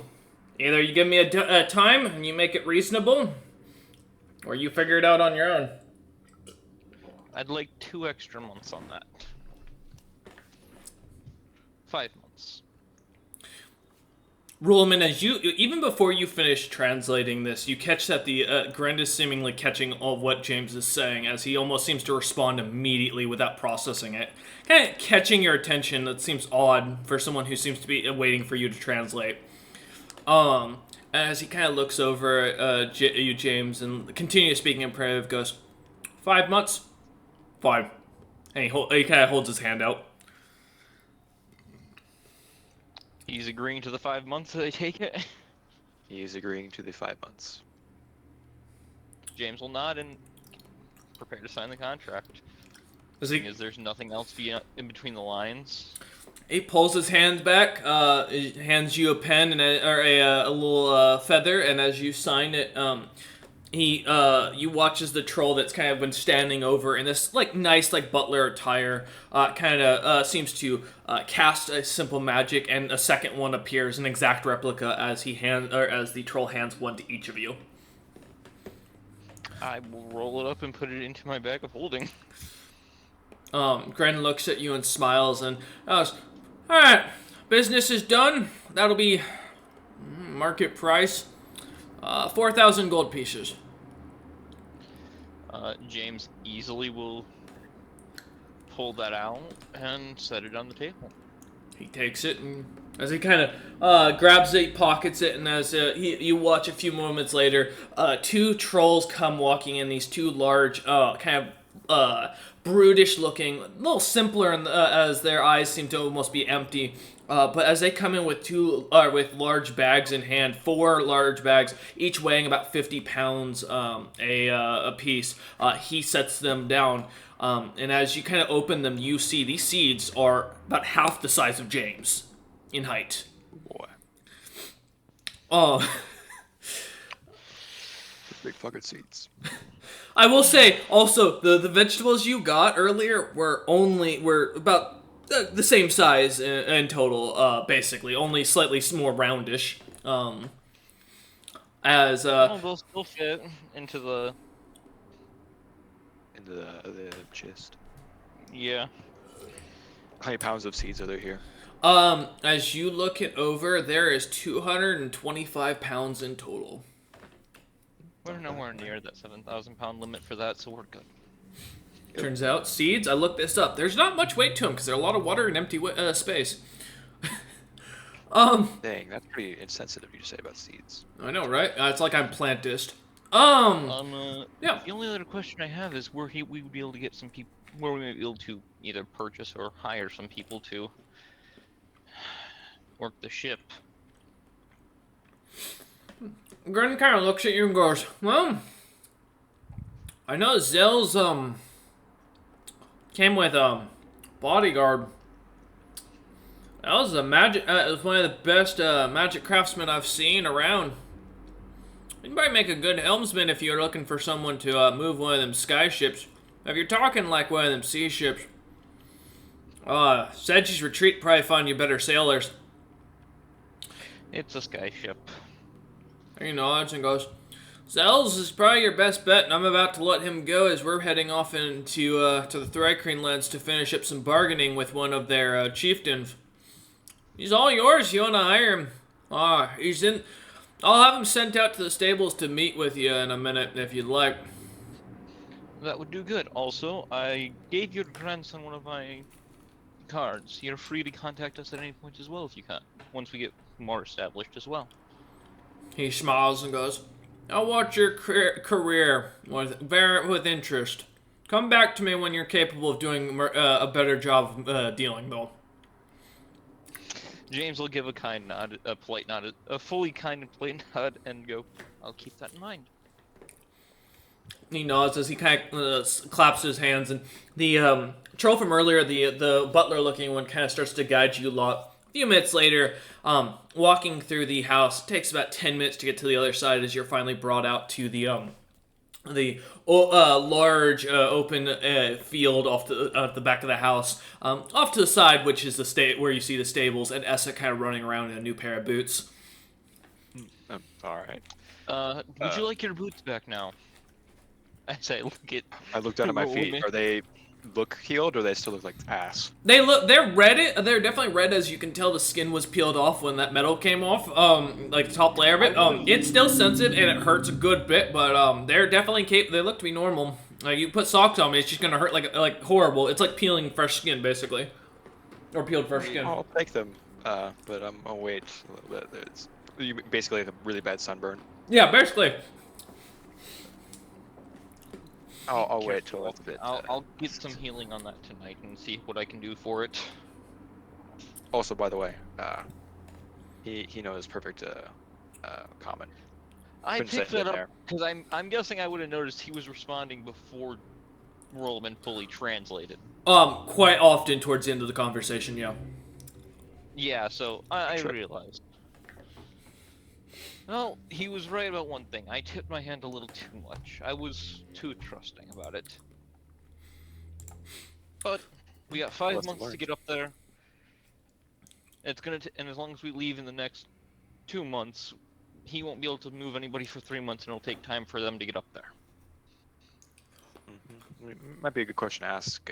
Either you give me a time and you make it reasonable, or you figure it out on your own. I'd like 2 extra months on that. 5 months. Rollerman, as you even before you finish translating this, you catch that the Grend is seemingly catching all of what James is saying, as he almost seems to respond immediately without processing it. Kind of catching your attention. That seems odd for someone who seems to be waiting for you to translate. As he kind of looks over at you, James, and continues speaking imperative, goes, 5 months? Fine. And he kind of holds his hand out. He's agreeing to the 5 months, I take it? He's agreeing to the 5 months. James will nod and prepare to sign the contract. Because there's nothing else in between the lines. He pulls his hand back, hands you a pen and a little feather, and as you sign it, you watch as the troll that's kind of been standing over in this nice butler attire kind of seems to cast a simple magic, and a second one appears, an exact replica, as the troll hands one to each of you. I will roll it up and put it into my bag of holding. Gren looks at you and smiles and goes, alright, business is done. That'll be market price, 4,000 gold pieces. James easily will pull that out and set it on the table. He takes it, and as he kind of grabs it, pockets it, and as you watch a few moments later, 2 trolls come walking in, these 2 large, kind of brutish looking, a little simpler as their eyes seem to almost be empty. But as they come in with with large bags in hand, 4 large bags, each weighing about 50 pounds a piece, he sets them down. And as you kind of open them, you see these seeds are about half the size of James in height. Boy. Oh. Big fucking seeds. I will say, also, the vegetables you got earlier were about the same size in total, basically, only slightly more roundish. They'll still fit into the chest. Yeah. How many pounds of seeds are there here? As you look it over, there is 225 pounds in total. We're nowhere near that 7,000 pound limit for that, so we're good. Turns out, seeds, I looked this up, there's not much weight to them because there's a lot of water and empty space. Dang, that's pretty insensitive of you to say about seeds. I know, right? It's like I'm plantist. Yeah. The only other question I have is where we would be able to get some people, where we might be able to either purchase or hire some people to work the ship. Gren kind of looks at you and goes, well, I know Zell's, came with a bodyguard. That was one of the best magic craftsmen I've seen around. You might make a good helmsman if you're looking for someone to move one of them sky ships. If you're talking like one of them sea ships, Sedge's Retreat probably find you better sailors. It's a sky ship. He nods and goes, Zell's is probably your best bet, and I'm about to let him go as we're heading off into to the Thrycreen lands to finish up some bargaining with one of their chieftains. He's all yours. You want to hire him? He's in. I'll have him sent out to the stables to meet with you in a minute if you'd like. That would do good. Also, I gave your grandson one of my cards. You're free to contact us at any point as well if you can. Once we get more established as well. He smiles and goes, I'll watch your career with interest. Come back to me when you're capable of doing a better job of dealing, though. James will give a kind nod, a polite nod, a fully kind and polite nod, and go, I'll keep that in mind. He nods as he kind of claps his hands, and the troll from earlier, the butler-looking one, kind of starts to guide you a lot. A few minutes later, walking through the house, it takes about 10 minutes to get to the other side as you're finally brought out to the large open field off the back of the house. Off to the side, which is the where you see the stables, and Essa kind of running around in a new pair of boots. All right. Would you like your boots back now? As I look at... I look down at my Roll feet. me. Are they look healed, or they still look like ass? They're red. They're definitely red, as you can tell the skin was peeled off when that metal came off. Like the top layer of it. It's still sensitive and it hurts a good bit, but they're definitely they look to be normal. Like you put socks on me, it's just gonna hurt like horrible. It's like peeling fresh skin, basically, or peeled fresh skin. I'll take them, but I'll wait a little bit. It's basically a really bad sunburn. Yeah, basically. I'll wait till it's a bit. I'll get some healing on that tonight and see what I can do for it. Also, by the way, he knows perfect common. I Couldn't say picked it that up there. because I'm guessing I would have noticed he was responding before Rollman fully translated. Quite often towards the end of the conversation, yeah. Yeah, so I Sure. realized. Well, he was right about one thing. I tipped my hand a little too much. I was too trusting about it. But we got 5 Lesson months to learned. get up there. It's gonna and as long as we leave in the next 2 months, he won't be able to move anybody for 3 months, and it'll take time for them to get up there. Might be a good question to ask,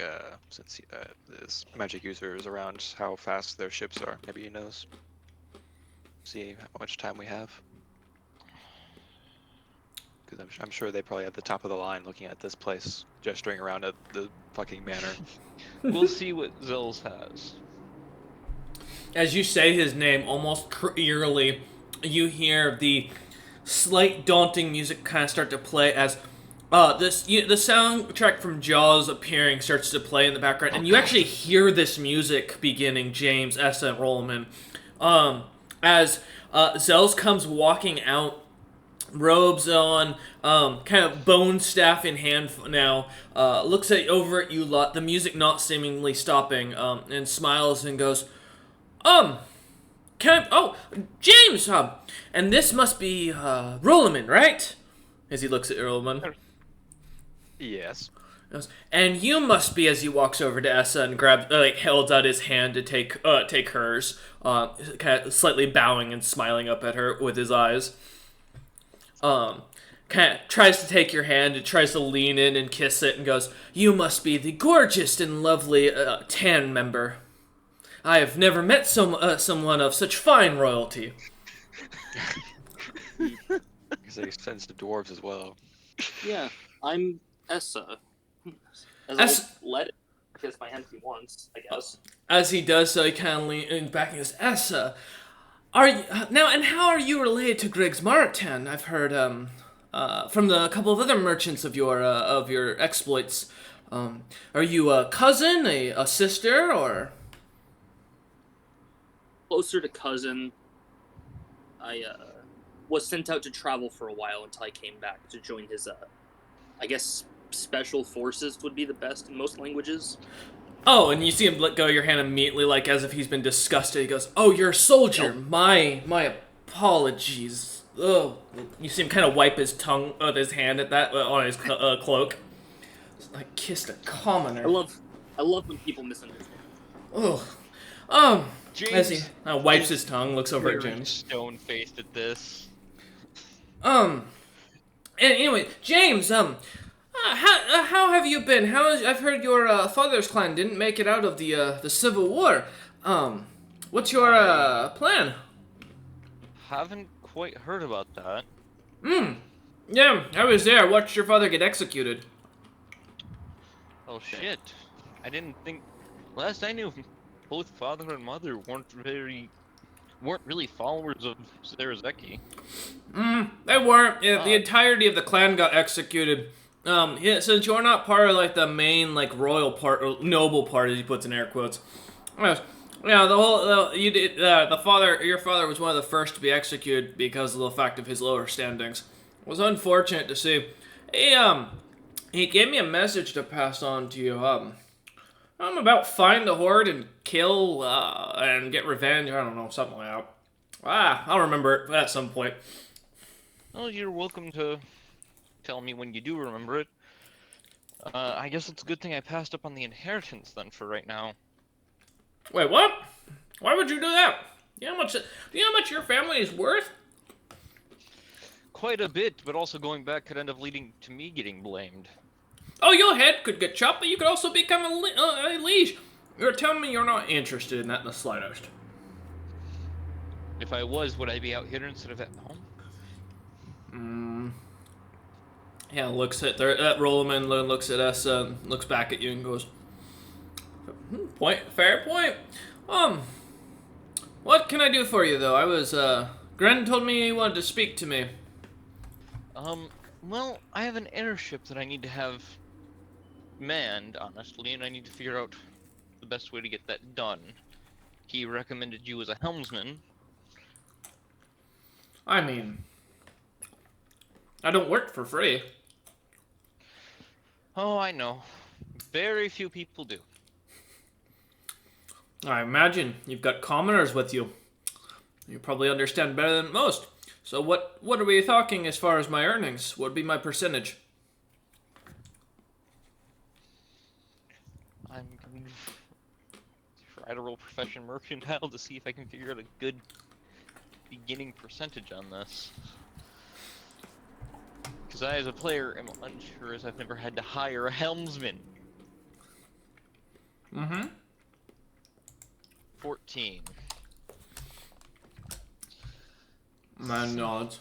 since this magic user is around, how fast their ships are. Maybe he knows. See how much time we have. Because I'm sure they probably at the top of the line looking at this place, gesturing around at the fucking manor. We'll see what Zels has. As you say his name, almost eerily, you hear the slight daunting music kind of start to play as the soundtrack from Jaws appearing starts to play in the background, and you actually hear this music beginning, James, Essa, and Rollman, as Zels comes walking out, robes on, kind of bone staff in hand now, looks over at you lot, the music not seemingly stopping, and smiles and goes, James, and this must be, Rolliman, right? As he looks at Rolliman. Yes. And you must be, as he walks over to Essa and holds out his hand to take hers, kind of slightly bowing and smiling up at her with his eyes. Kind of tries to take your hand and tries to lean in and kiss it and goes, you must be the gorgeous and lovely Tan member. I have never met someone of such fine royalty. Because they sends to dwarves as well. Yeah, I'm Essa. As I'll let it kiss my hand if he wants, I guess. As he does so, he kind of leans back and goes, Essa, are you, now, and how are you related to Griggs Martin? I've heard from a couple of other merchants of your exploits. Are you a cousin, a sister, or? Closer to cousin. I was sent out to travel for a while until I came back to join his, I guess special forces would be the best in most languages. Oh, and you see him let go of your hand immediately, like as if he's been disgusted. He goes, "Oh, you're a soldier. Yep. My apologies." Oh, you see him kind of wipe his tongue with his hand at that on his cloak. I kissed a commoner. I love when people misunderstand. Oh, James as he wipes his tongue, looks over at very James. stone-faced at this. And anyway, James, how have you been? I've heard your father's clan didn't make it out of the Civil War. What's your plan? Haven't quite heard about that. Yeah, I was there. I watched your father get executed. Oh shit! I didn't think. Last I knew, both father and mother weren't really followers of Zarazeki. They weren't. Yeah, the entirety of the clan got executed. Yeah, since you're not part of like the main like royal part, or noble part, as he puts in air quotes. Yes. Yeah, your father was one of the first to be executed because of the fact of his lower standings. It was unfortunate to see. He gave me a message to pass on to you. I'm about find the horde and kill, and get revenge. I don't know, something like that. I'll remember it at some point. Well, you're welcome to tell me when you do remember it. I guess it's a good thing I passed up on the inheritance then for right now. Wait, what? Why would you do that? Do you know how much your family is worth? Quite a bit, but also going back could end up leading to me getting blamed. Oh, your head could get chopped, but you could also become a liege. You're telling me you're not interested in that in the slightest. If I was, would I be out here instead of at home? Yeah, looks at Rollerman, looks at us, looks back at you and goes, fair point. What can I do for you, though? Gren told me he wanted to speak to me. Well, I have an airship that I need to have manned, honestly, and I need to figure out the best way to get that done. He recommended you as a helmsman. I mean, I don't work for free. Oh, I know. Very few people do. I imagine you've got commoners with you. You probably understand better than most. So what are we talking as far as my earnings? What would be my percentage? I'm going to try to roll profession mercantile to see if I can figure out a good beginning percentage on this. Because I, as a player, am unsure as I've never had to hire a helmsman. 14. Man nods.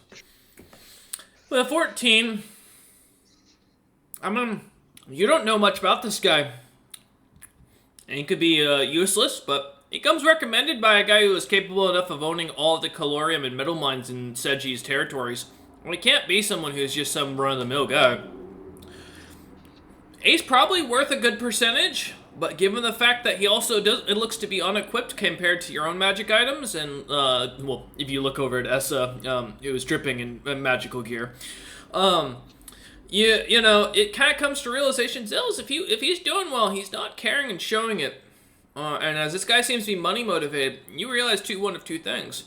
With a 14, you don't know much about this guy. And he could be useless, but he comes recommended by a guy who is capable enough of owning all of the calorium and metal mines in Seji's territories. Well, he can't be someone who's just some run-of-the-mill guy. He's probably worth a good percentage, but given the fact that he also it looks to be unequipped compared to your own magic items, and, well, if you look over at Essa, it was dripping in magical gear. You know, it kind of comes to realization, Zills, if he's doing well, he's not caring and showing it. And as this guy seems to be money motivated, you realize one of two things.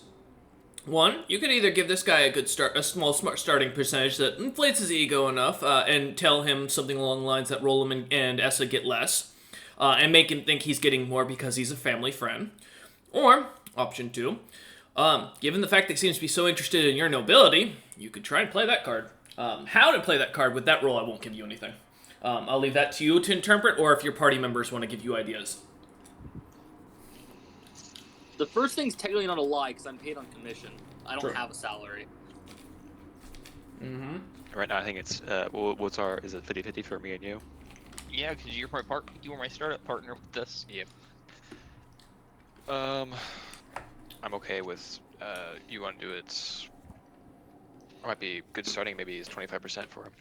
One, you could either give this guy a small smart starting percentage that inflates his ego enough, and tell him something along the lines that Rollum and Essa get less, and make him think he's getting more because he's a family friend. Or, option two, given the fact that he seems to be so interested in your nobility, you could try and play that card. How to play that card with that roll, I won't give you anything. I'll leave that to you to interpret, or if your party members want to give you ideas. The first thing's technically not a lie, because I'm paid on commission. I don't True. have a salary. Right now, I think it's, is it 50-50 for me and you? Yeah, because you were my startup partner with this. Yep. I'm okay with, you want to do it, might be good starting, maybe it's 25% for him.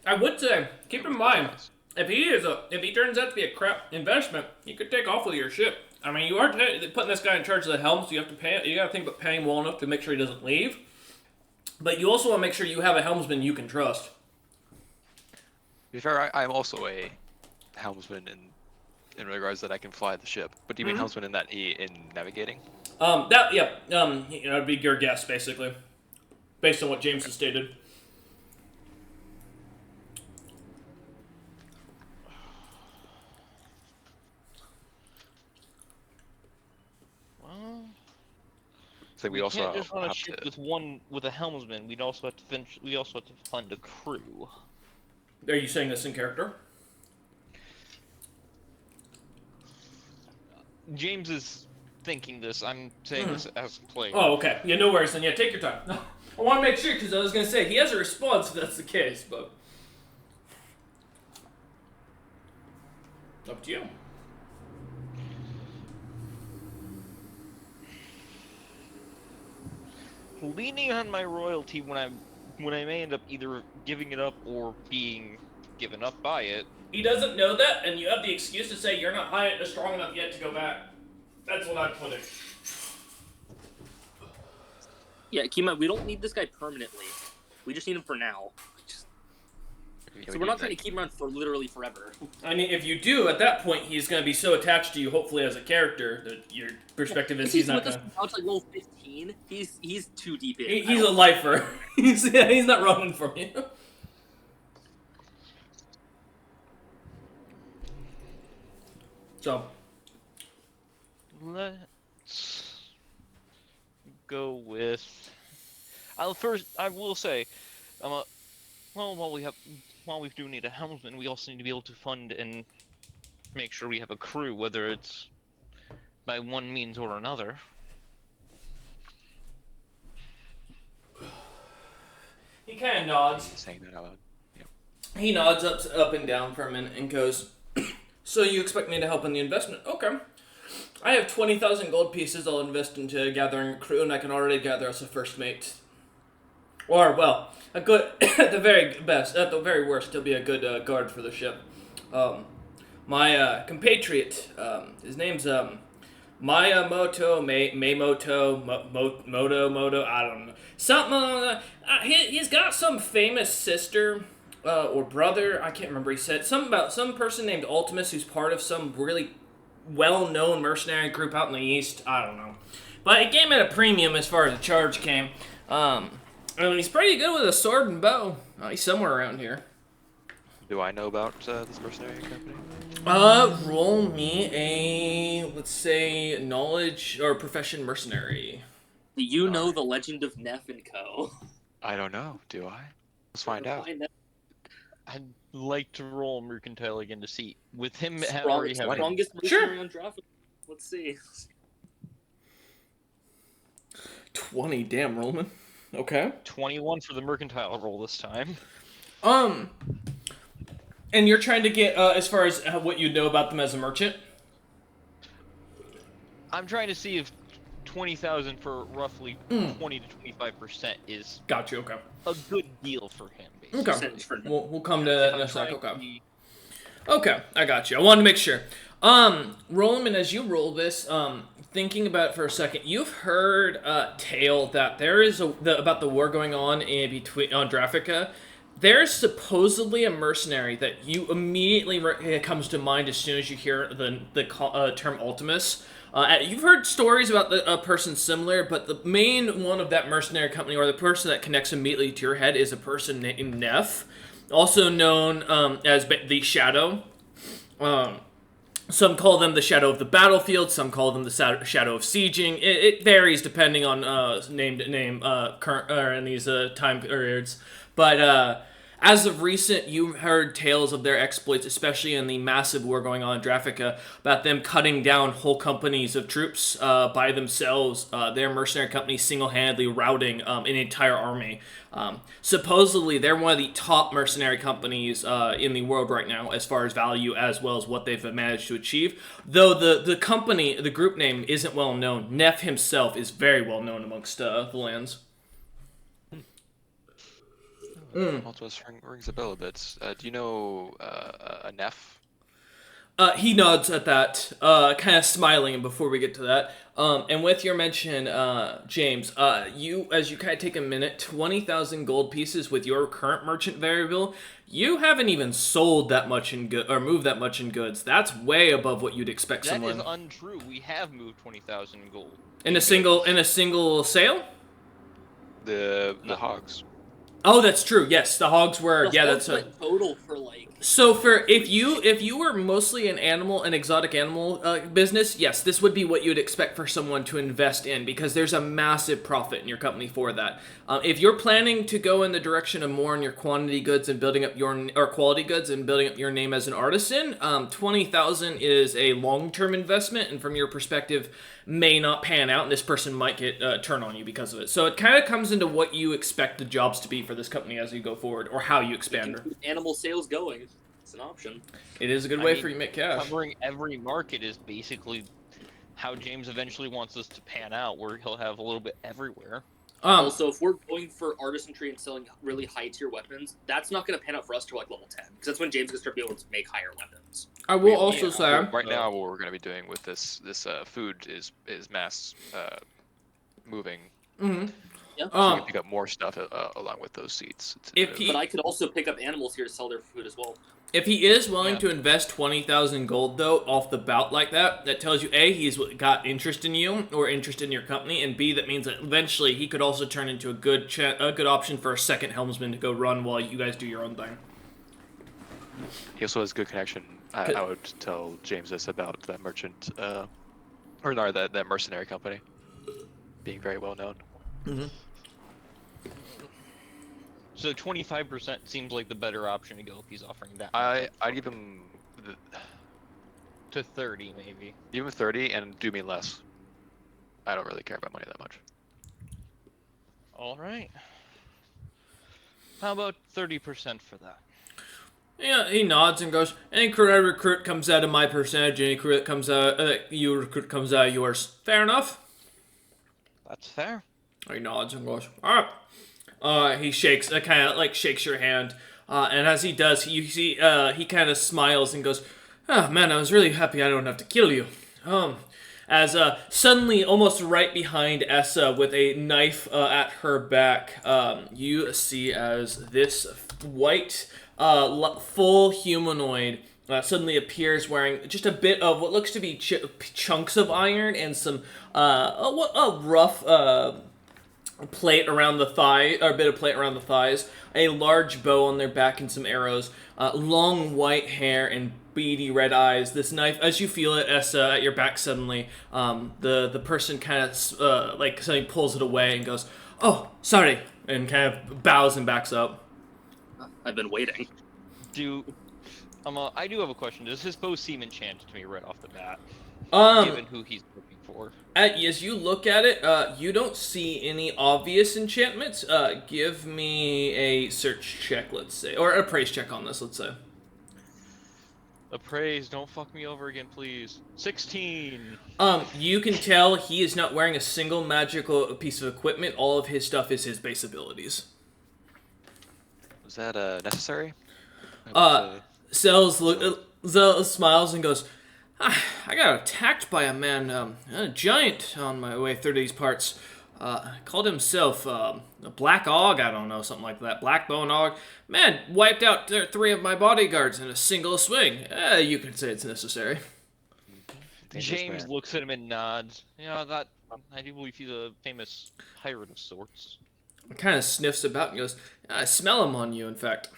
I would say, keep in mind, if he turns out to be a crap investment, you could take off with your ship. I mean, you are putting this guy in charge of the helm, so you have to pay. You got to think about paying well enough to make sure he doesn't leave. But you also want to make sure you have a helmsman you can trust. To be fair, I'm also a helmsman in regards that I can fly the ship. But do you mean helmsman in that in navigating? It'd be your guess basically, based on what James has stated. So we also can't just run a have ship to... with a helmsman. We'd also have to fund a crew. Are you saying this in character? James is thinking this. I'm saying this as a player. Oh, okay. Yeah, no worries. Then take your time. I want to make sure because I was gonna say he has a response if that's the case, but Up to you. Leaning on my royalty when I may end up either giving it up or being given up by it. He doesn't know that, and you have the excuse to say you're not high strong enough yet to go back. That's what I'm putting. Yeah, keep in mind, we don't need this guy permanently. We just need him for now. So we're not trying to keep him around for literally forever. I mean, if you do, at that point, he's going to be so attached to you, hopefully as a character, that your perspective is he's not going to... If he's like level 15, he's too deep in. He's a lifer. he's not running from you. So... Let's go with... I will say, while we do need a helmsman, we also need to be able to fund and make sure we have a crew, whether it's by one means or another. He kind of nods. Saying that out loud. Yep. He nods up and down for a minute and goes, "So you expect me to help in the investment? Okay. I have 20,000 gold pieces I'll invest into gathering a crew, and I can already gather us a first mate. Or, well, a good, at the very best, at the very worst, he'll be a good guard for the ship. My compatriot, his name's Mayamoto, Moto, I don't know. Something, he's got some famous sister, or brother, I can't remember, he said. Something about some person named Ultimus who's part of some really well-known mercenary group out in the east. I don't know. But it came at a premium as far as the charge came. I mean, he's pretty good with a sword and bow. He's somewhere around here. Do I know about this mercenary company? Roll me a, let's say, knowledge or profession mercenary. Do you know the legend of Neff and Co? I don't know. Do I? Let's find out. I'd like to roll Mercantile again to see. With him Strongest mercenary on draft. Let's see. 20, damn, Rollman. Okay. 21 for the Mercantile roll this time. And you're trying to get, as far as what you know about them as a merchant? I'm trying to see if 20,000 for roughly 20 to 25% is Got you, okay. a good deal for him, basically. Okay. We'll come to that in a sec, okay. Okay, I got you. I wanted to make sure. Rollman, as you roll this, thinking about it for a second, you've heard a tale that there is about the war going on on Draffica. There's supposedly a mercenary that you immediately comes to mind as soon as you hear the term Ultimus. You've heard stories about a person similar, but the main one of that mercenary company, or the person that connects immediately to your head, is a person named Neff, also known as the Shadow. Some call them the Shadow of the Battlefield. Some call them the Shadow of Sieging. It varies depending on current in these time periods. But as of recent, you've heard tales of their exploits, especially in the massive war going on in Draffica, about them cutting down whole companies of troops by themselves, their mercenary companies single-handedly routing an entire army. Supposedly, they're one of the top mercenary companies in the world right now, as far as value, as well as what they've managed to achieve. Though the group name isn't well known, Neff himself is very well known amongst the lands. Ultimus rings a bell a bit. Do you know a Neff? He nods at that, kind of smiling before we get to that. And with your mention, James, as you kind of take a minute, 20,000 gold pieces with your current merchant variable, you haven't even sold that much in or moved that much in goods. That's way above what you'd expect someone. That is untrue. We have moved 20,000 gold. In a single sale? The hogs. Oh, that's true. Yes, the hogs were. Yeah, that's a total for like. So for if you were mostly an exotic animal business, yes, this would be what you'd expect for someone to invest in, because there's a massive profit in your company for that. If you're planning to go in the direction of more in your quantity goods and building up quality goods and building up your name as an artisan, 20,000 is a long-term investment, and from your perspective, may not pan out, and this person might get turn on you because of it. So it kind of comes into what you expect the jobs to be for this company as you go forward, or how you expand her. Animal sales going. It's an option. It is a good I way mean, for you to make cash. Covering every market is basically how James eventually wants us to pan out, where he'll have a little bit everywhere. Also, if we're going for artistry and selling really high tier weapons, that's not going to pan out for us till like level 10, because that's when James is going to start being able to make higher weapons. I will Yeah. also say, Right now, what we're going to be doing with this food is mass moving. mhm. Yeah. So you can pick up more stuff along with those seeds. But I could also pick up animals here to sell their food as well. If he is willing Yeah. to invest 20,000 gold, though, off the bat like that, that tells you, A, he's got interest in you, or interest in your company, and B, that means that eventually he could also turn into a good option for a second helmsman to go run while you guys do your own thing. He also has good connection. I would tell James this about that merchant, or no, that mercenary company being very well known. Mm-hmm. So 25% seems like the better option to go if he's offering that. I'd give him To 30, maybe. give him 30 and do me less. I don't really care about money that much. All right. How about 30% for that? Yeah, he nods and goes, any crew I recruit comes out of my percentage, any crew that comes out, you recruit comes out of yours. Fair enough? That's fair. He nods and goes, alright. He shakes, kind of like shakes your hand, and as he does, you see, he kind of smiles and goes, oh man, I was really happy I don't have to kill you. As suddenly, almost right behind Essa, with a knife at her back, you see as this white, full humanoid suddenly appears wearing just a bit of what looks to be chunks of iron and some a rough plate around the thigh, or a bit of plate around the thighs, a large bow on their back and some arrows, long white hair and beady red eyes. This knife, as you feel it, Essa, at your back suddenly, the person kind of like suddenly pulls it away and goes, "Oh, sorry," and kind of bows and backs up. I've been waiting. I do have a question. Does his bow seem enchanted to me right off the bat, Um, given who he's looking for? As you look at it, you don't see any obvious enchantments. Give me a search check, let's say, or a praise check on this, let's say. Appraise, don't fuck me over again, please. 16! You can tell he is not wearing a single magical piece of equipment. All of his stuff is his base abilities. Was that necessary? Zell smiles and goes, I got attacked by a man, a giant on my way through these parts. Called himself a Black Og, I don't know, something like that. Black Bone Og. Man, wiped out 3 of my bodyguards in a single swing. You could say it's necessary. James looks at him and nods. Yeah, that I do believe he's a famous pirate of sorts. Kind of sniffs about and goes, I smell him on you, in fact.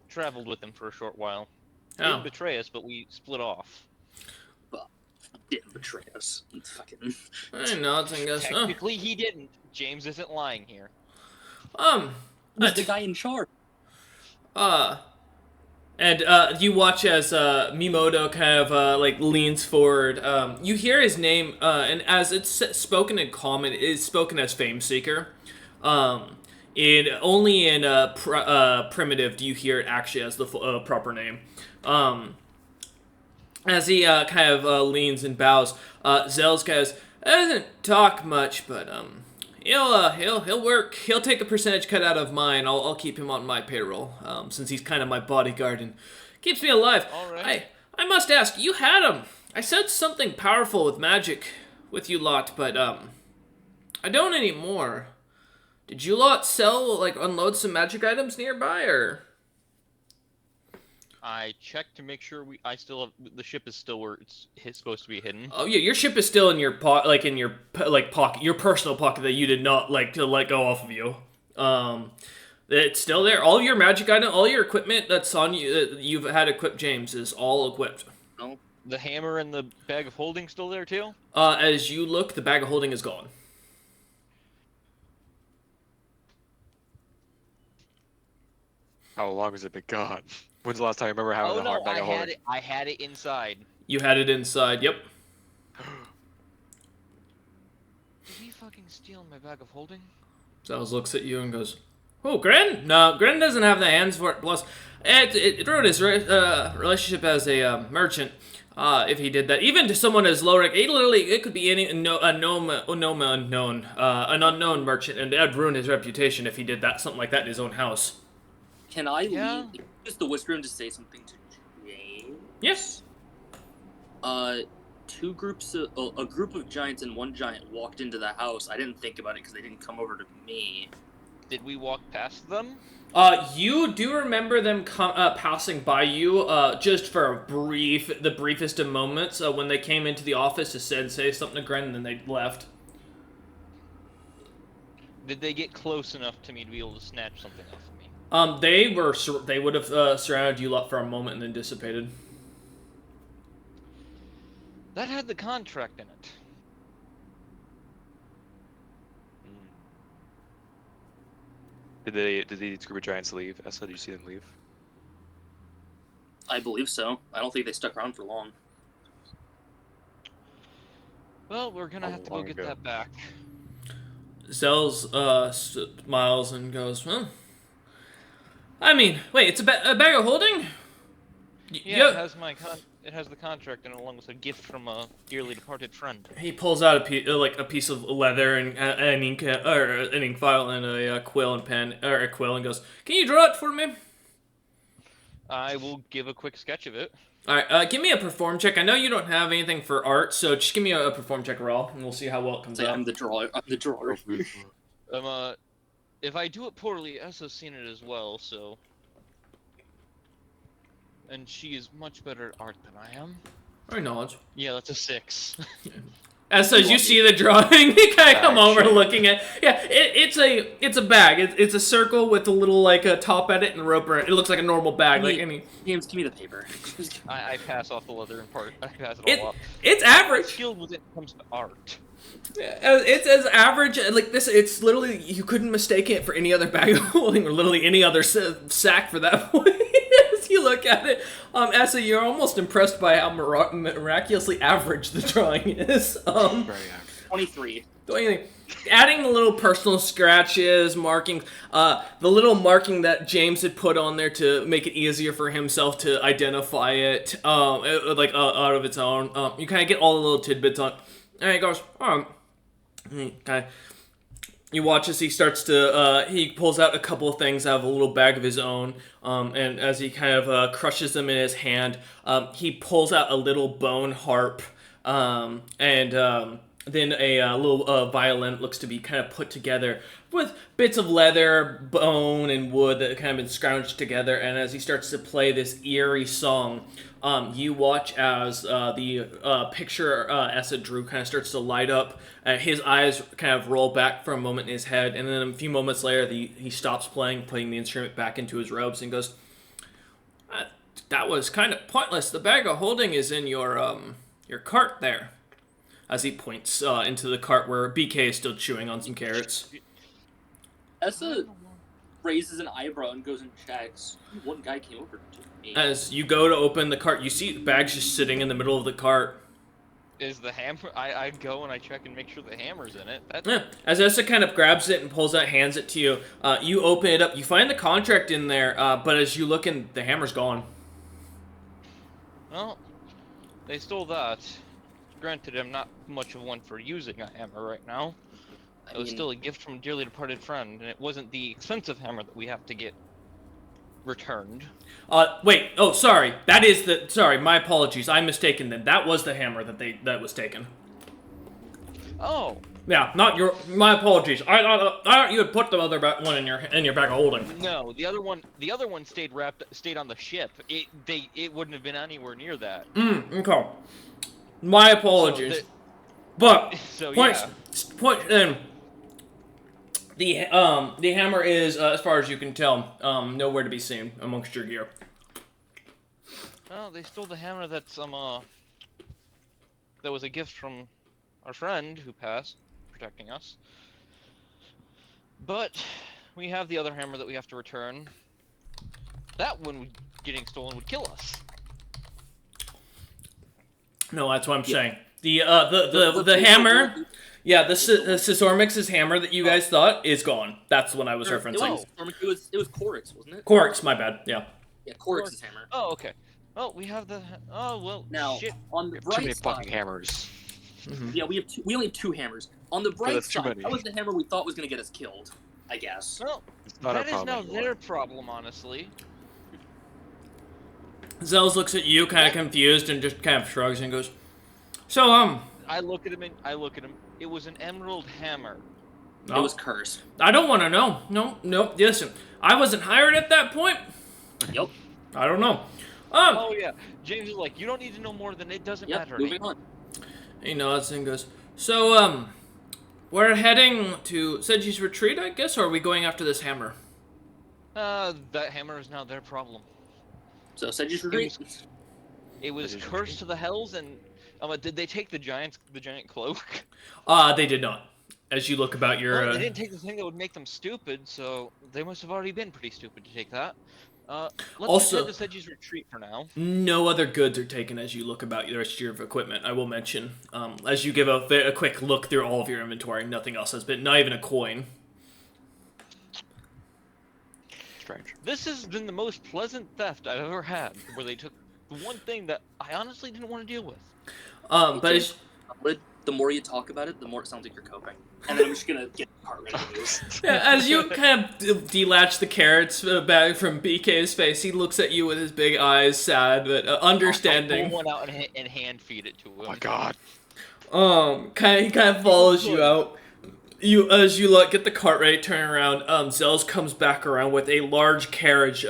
Traveled with him for a short while. He Oh. didn't betray us, but we split off. Didn't betray us. Fucking. He nods and goes, oh. Technically, he didn't. James isn't lying here. Who's the guy in charge? And you watch as Mimoto kind of like leans forward. You hear his name, and as it's spoken in common, it is spoken as Fame Seeker. Only in primitive do you hear it actually as the proper name. As he kind of leans and bows, Zell's goes, doesn't talk much, but he'll work. He'll take a percentage cut out of mine. I'll keep him on my payroll, since he's kind of my bodyguard and keeps me alive. All right. I must ask, you had him. I said something powerful with magic with you lot, but I don't anymore. Did you lot unload some magic items nearby, or? I checked to make sure the ship is still where it's supposed to be hidden. Oh yeah, your ship is still in your pocket, your personal pocket that you did not like to let go off of you. It's still there. All your magic item, all your equipment that's on you that you've had equipped, James, is all equipped. No, the hammer and the bag of holding still there too. As you look, the bag of holding is gone. How long has it been gone? When's the last time you remember having a hard bag of holding? I had it inside. You had it inside, yep. Did he fucking steal my bag of holding? Zales looks at you and goes, Oh, Gren? No, Gren doesn't have the hands for it. Plus, it ruined his relationship as a merchant. If he did that, even to someone as low rank, it could be an unknown merchant, and that'd ruin his reputation if he did that something like that in his own house. Can I Yeah. leave just the whisper and just say something to James? Yes. Two groups of a group of giants and one giant walked into the house. I didn't think about it because they didn't come over to me. Did we walk past them? You do remember them passing by you, just for the briefest of moments, when they came into the office to say something to Gren, and then they left. Did they get close enough to me to be able to snatch something off of me? They would have surrounded you lot for a moment and then dissipated. That had the contract in it. Did these group of giants leave? Essa, did you see them leave? I believe so. I don't think they stuck around for long. Well, we're gonna How have to go long get ago? that back. Zell's smiles and goes, well, I mean, wait, it's a bag of holding? Yeah, it has it has the contract in it along with a gift from a dearly departed friend. He pulls out a piece of leather and an ink file and a quill and pen, or a quill, and goes, "Can you draw it for me?" I will give a quick sketch of it. All right, give me a perform check. I know you don't have anything for art, so just give me a perform check roll, and we'll see how well it comes Say, out. I'm the drawer. If I do it poorly, Essa's seen it as well, so. And she is much better at art than I am. Very knowledge. Yeah, that's a 6. As you see the drawing, you kind of come over looking at. Yeah, it's a bag. It's a circle with a little a top at it and a rope around it. It looks like a normal bag, like any. James, give me the paper. I pass off the leather and part. I pass it all up. It's average. Skilled when it comes to art. It's as average like this. It's literally you couldn't mistake it for any other bag of holding or literally any other sack for that point. As you look at it, Essa, you're almost impressed by how miraculously average the drawing is. Very average. 23. Adding the little personal scratches, marking, the little marking that James had put on there to make it easier for himself to identify it, out of its own. You kind of get all the little tidbits on. And he goes, okay. You watch as he starts to, he pulls out a couple of things out of a little bag of his own, and as he kind of crushes them in his hand, he pulls out a little bone harp, and then a little violin looks to be kind of put together with bits of leather, bone, and wood that have kind of been scrounged together, and as he starts to play this eerie song, you watch as the picture Essa drew kind of starts to light up. His eyes kind of roll back for a moment in his head, and then a few moments later, he stops playing, putting the instrument back into his robes, and goes, "That was kind of pointless. The bag of holding is in your cart there." As he points into the cart where BK is still chewing on some carrots. Essa raises an eyebrow and goes and checks. One guy came over to me. As you go to open the cart, you see the bag's just sitting in the middle of the cart. Is the hammer? I go and I check and make sure the hammer's in it. Yeah. As Essa kind of grabs it and pulls out, hands it to you, you open it up. You find the contract in there, but as you look in, the hammer's gone. Well, they stole that. Granted, I'm not much of one for using a hammer right now. It was still a gift from a dearly departed friend, and it wasn't the expensive hammer that we have to get returned. Wait. Oh, sorry. Sorry, my apologies. I'm mistaken then. That was the hammer that was taken. Oh. Yeah, not your. My apologies. I thought you had put the other one in your bag of holding. No, the other one stayed on the ship. It wouldn't have been anywhere near that. Okay. My apologies. But the hammer is, as far as you can tell, nowhere to be seen amongst your gear. Well, they stole the hammer that was a gift from our friend who passed, protecting us. But we have the other hammer that we have to return. That one getting stolen would kill us. No, that's what I'm saying. The hammer. Yeah, the Sisormix's hammer that you guys thought is gone. That's the one I was It referencing. was Corix, wasn't it? Corix, my bad. Yeah. Yeah, Corix's hammer. Oh, okay. Oh, we have the. Oh well. Now, shit. on the We have too bright many side, fucking hammers. yeah, we only have 2 hammers. On the bright that's too side, many. that was the hammer we thought was gonna get us killed. I guess. Well, It's not our that is problem now anymore. their problem, honestly. Zels looks at you, kind of confused, and just kind of shrugs and goes, "So, I look at him and I look at him. It was an emerald hammer. It was cursed. I don't want to know. No. Listen, I wasn't hired at that point. Yep. I don't know. Oh yeah. James is like, you don't need to know more than it doesn't Yep. matter. Moving on. He nods and goes, "So, we're heading to Seji's retreat, I guess, or are we going after this hammer?" That hammer is now their problem. So Seji's retreat. It was Seji's cursed retreat. to the hells, and did they take the giant cloak? They did not. As you look about your, Well, they didn't take the thing that would make them stupid, so they must have already been pretty stupid to take that. Let's Also- just head to Seji's retreat for now. no other goods are taken as you look about the rest of your equipment. I will mention, as you give a quick look through all of your inventory, nothing else has been, not even a coin. Strange. This has been the most pleasant theft I've ever had, where they took the one thing that I honestly didn't want to deal with. But as, The more you talk about it, the more it sounds like you're coping. And then I'm just gonna get the cart ready to move. yeah, as you kind of delatch the carrots bag from BK's face, he looks at you with his big eyes, sad but I'll understanding. pull one out and hand feed it to him. Oh my god. He kind of follows you out. As you get the cart ready, turn around. Zels comes back around with a large carriage.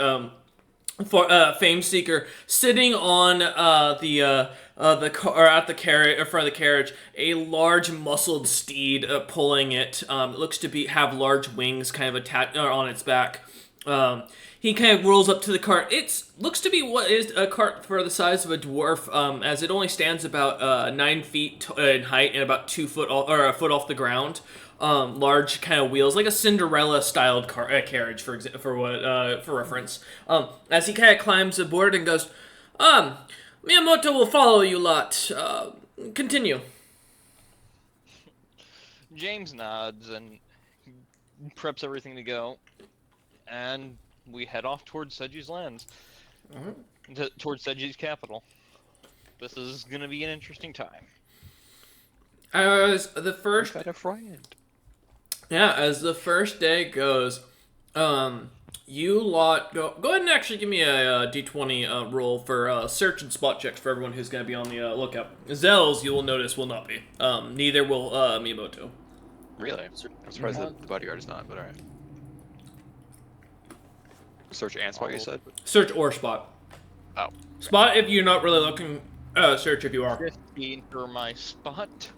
For Fame Seeker sitting on the car, or at the carriage, in front of the carriage, a large muscled steed pulling it. It looks to have large wings, kind of attached on its back. He kind of rolls up to the cart. It looks to be what is a cart for the size of a dwarf, as it only stands about 9 feet in height and about 2 foot or a foot off the ground. Large kind of wheels, like a Cinderella-styled carriage, for reference. As he kind of climbs aboard and goes, Miyamoto will follow you lot. Continue. James nods and preps everything to go, and we head off towards Seji's lands, towards Seji's capital. This is gonna be an interesting time. As the first, Got a friend. as the first day goes, you lot go ahead and actually give me a d20 roll for search and spot checks for everyone who's going to be on the lookout. Zels, you will notice, will not be. Neither will Miyamoto. Really? I'm surprised the bodyguard is not, but alright. Search and spot, you said? Search or spot. Oh. Spot if you're not really looking. Search if you are. 15 for my spot.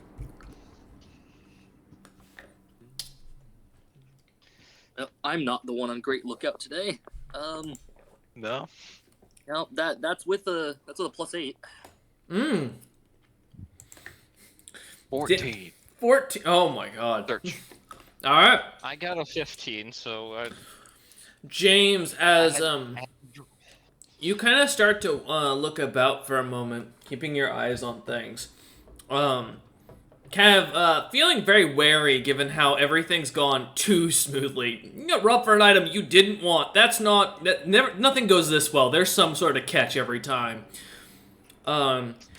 Well, I'm not the one on great lookout today. No? No, that's with a +8. 14. 14. Oh my god. Search. All right, I got a 15, so James. As you kind of start to look about for a moment, keeping your eyes on things. Kind of feeling very wary given how everything's gone too smoothly. You got robbed for an item you didn't want. Nothing goes this well. There's some sort of catch every time.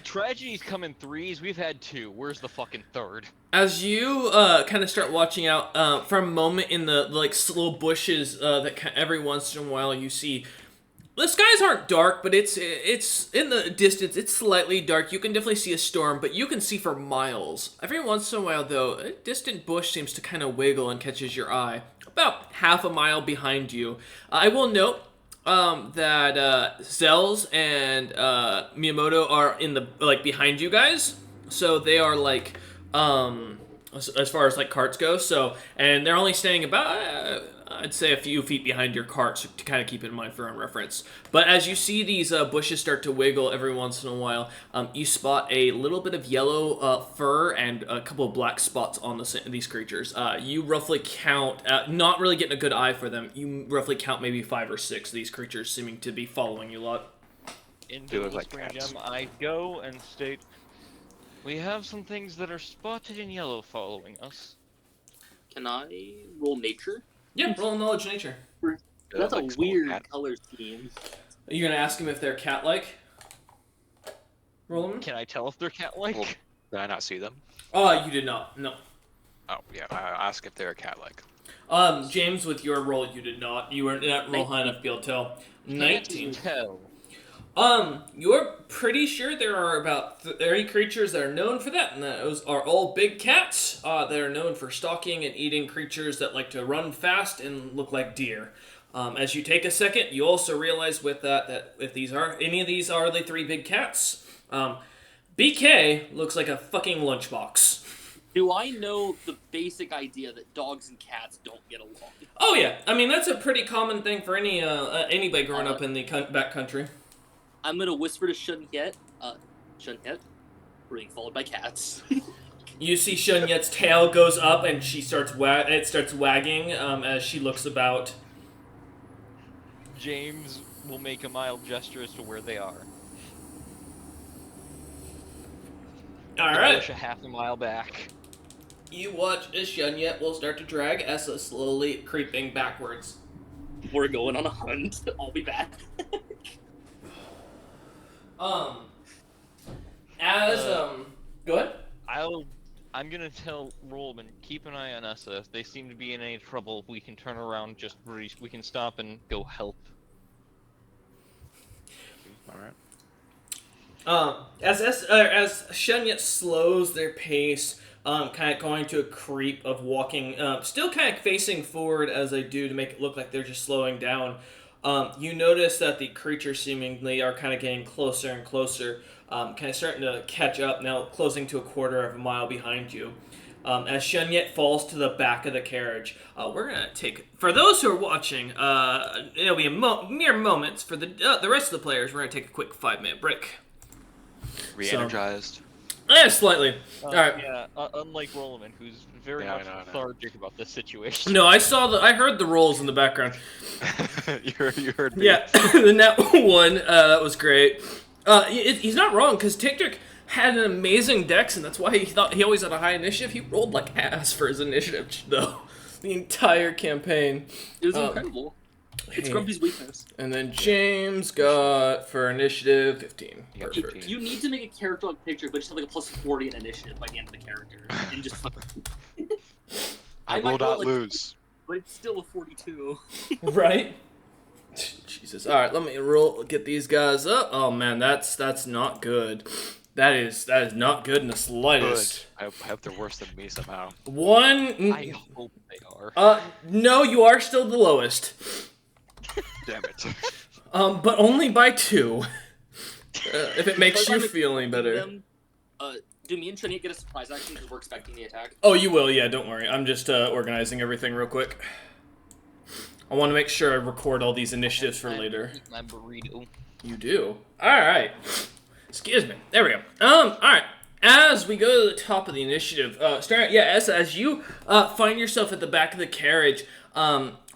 Tragedies come in threes. We've had 2. Where's the fucking third? As you kind of start watching out for a moment in the slow bushes that every once in a while you see. The skies aren't dark, but it's in the distance. It's slightly dark. You can definitely see a storm, but you can see for miles. Every once in a while, though, a distant bush seems to kind of wiggle and catches your eye. About half a mile behind you. I will note that Zels and Miyamoto are in the behind you guys, so they are as far as carts go. So, and they're only staying about I'd say a few feet behind your cart, so to kind of keep it in mind for reference. But as you see these bushes start to wiggle every once in a while, you spot a little bit of yellow fur and a couple of black spots on these creatures. You roughly count, not really getting a good eye for them, you roughly count maybe 5 or 6 of these creatures seeming to be following you lot. Into look the like spring cats. gem, I go and state, We have some things that are spotted in yellow following us. Can I roll nature? Yeah, roll knowledge nature. That's a like small weird cat. color scheme. Are you gonna ask him if they're cat-like? Roll them. Can I tell if they're cat-like? Well, did I not see them? Oh, you did not. No. Oh, yeah. I ask if they're cat-like. James, with your roll, you did not. You were not roll high enough to be able to tell. 19. Can't tell. You're pretty sure there are about 30 creatures that are known for that, and those are all big cats that are known for stalking and eating creatures that like to run fast and look like deer. As you take a second, you also realize with that if any of these are the 3 big cats, BK looks like a fucking lunchbox. Do I know the basic idea that dogs and cats don't get along? Oh yeah, I mean that's a pretty common thing for anybody growing up in the back country. I'm gonna whisper to Shunyet, Shunyet, being followed by cats. You see Shunyet's tail goes up and she starts wagging as she looks about. James will make a mild gesture as to where they are. Alright. Push a half a mile back. You watch as Shunyet will start to drag Essa slowly creeping backwards. We're going on a hunt. I'll be back. Go ahead. I'm gonna tell Rollman, keep an eye on Essa. If they seem to be in any trouble, we can turn around we can stop and go help. Alright. As Shunyet slows their pace, kind of going to a creep of walking, still kind of facing forward as they do to make it look like they're just slowing down. You notice that the creatures seemingly are kind of getting closer and closer, kind of starting to catch up now, closing to a quarter of a mile behind you. As Shunyet falls to the back of the carriage, we're gonna take. For those who are watching, it'll be mere moments. For the rest of the players, we're gonna take a quick 5-minute break. Re-energized. Slightly. All right. Yeah, unlike Rollman, who's very much lethargic about this situation. No, I heard the rolls in the background. You heard me. Yeah, the net one was great. He's not wrong because Tiktik had an amazing dex, and that's why he thought he always had a high initiative. He rolled like ass for his initiative though, the entire campaign. It was incredible. It's Grumpy's weakness. And then James got for initiative 15. You got Perfect. 15. You need to make a character like picture, but just have like a plus 40 in initiative by the end of the character, and just. I will might roll, not like, lose. But it's still a 42. Right? Jesus. All right, let me get these guys up. Oh man, that's not good. That is not good in the slightest. Good. I hope they're worse than me somehow. I hope they are. No, you are still the lowest. Damn it. But only by 2. If it makes you feel any better. Do me and Trini get a surprise action because we're expecting the attack? Oh, you will, yeah, don't worry. I'm just organizing everything real quick. I want to make sure I record all these initiatives for later. My burrito. You do? Alright. Excuse me. There we go. Alright. As we go to the top of the initiative, as you find yourself at the back of the carriage,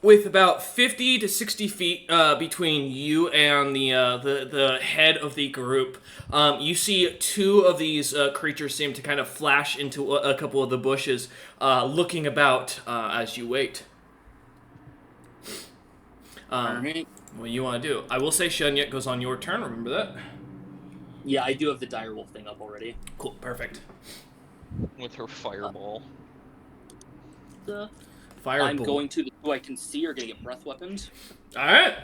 with about 50 to 60 feet between you and the head of the group, you see 2 of these creatures seem to kind of flash into a couple of the bushes, looking about as you wait. Alright. What do you want to do? I will say Shunyet goes on your turn, remember that? Yeah, I do have the direwolf thing up already. Cool, perfect. With her fireball. Fireball. I'm going to the who I can see are going to get breath weapons. Alright.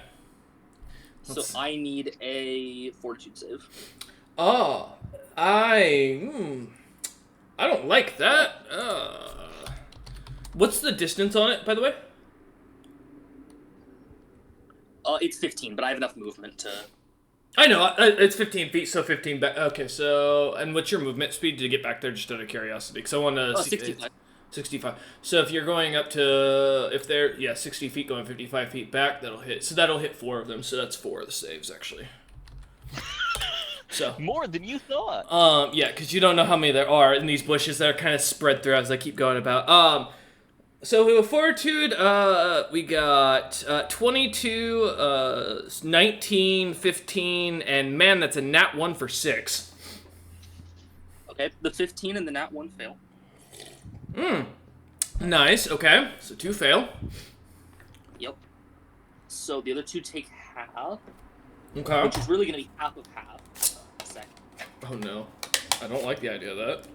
So I need a fortitude save. Oh, I don't like that. What's the distance on it, by the way? It's 15, but I have enough movement to... I know, it's 15 feet, so 15 back. Okay, so, and what's your movement speed to get back there, just out of curiosity? Because I want to see... 65. 65. So if you're going up to, 60 feet going 55 feet back, that'll hit. So that'll hit 4 of them, so that's 4 of the saves, actually. So more than you thought. Yeah, because you don't know how many there are in these bushes that are kind of spread through as I keep going about. So with fortitude, we got 22, 19, 15, and man, that's a nat 1 for 6. Okay, the 15 and the nat 1 fail. Nice. Okay, so 2 fail. Yep. So the other 2 take half, Okay. which is really going to be half of half. Second. Oh no, I don't like the idea of that.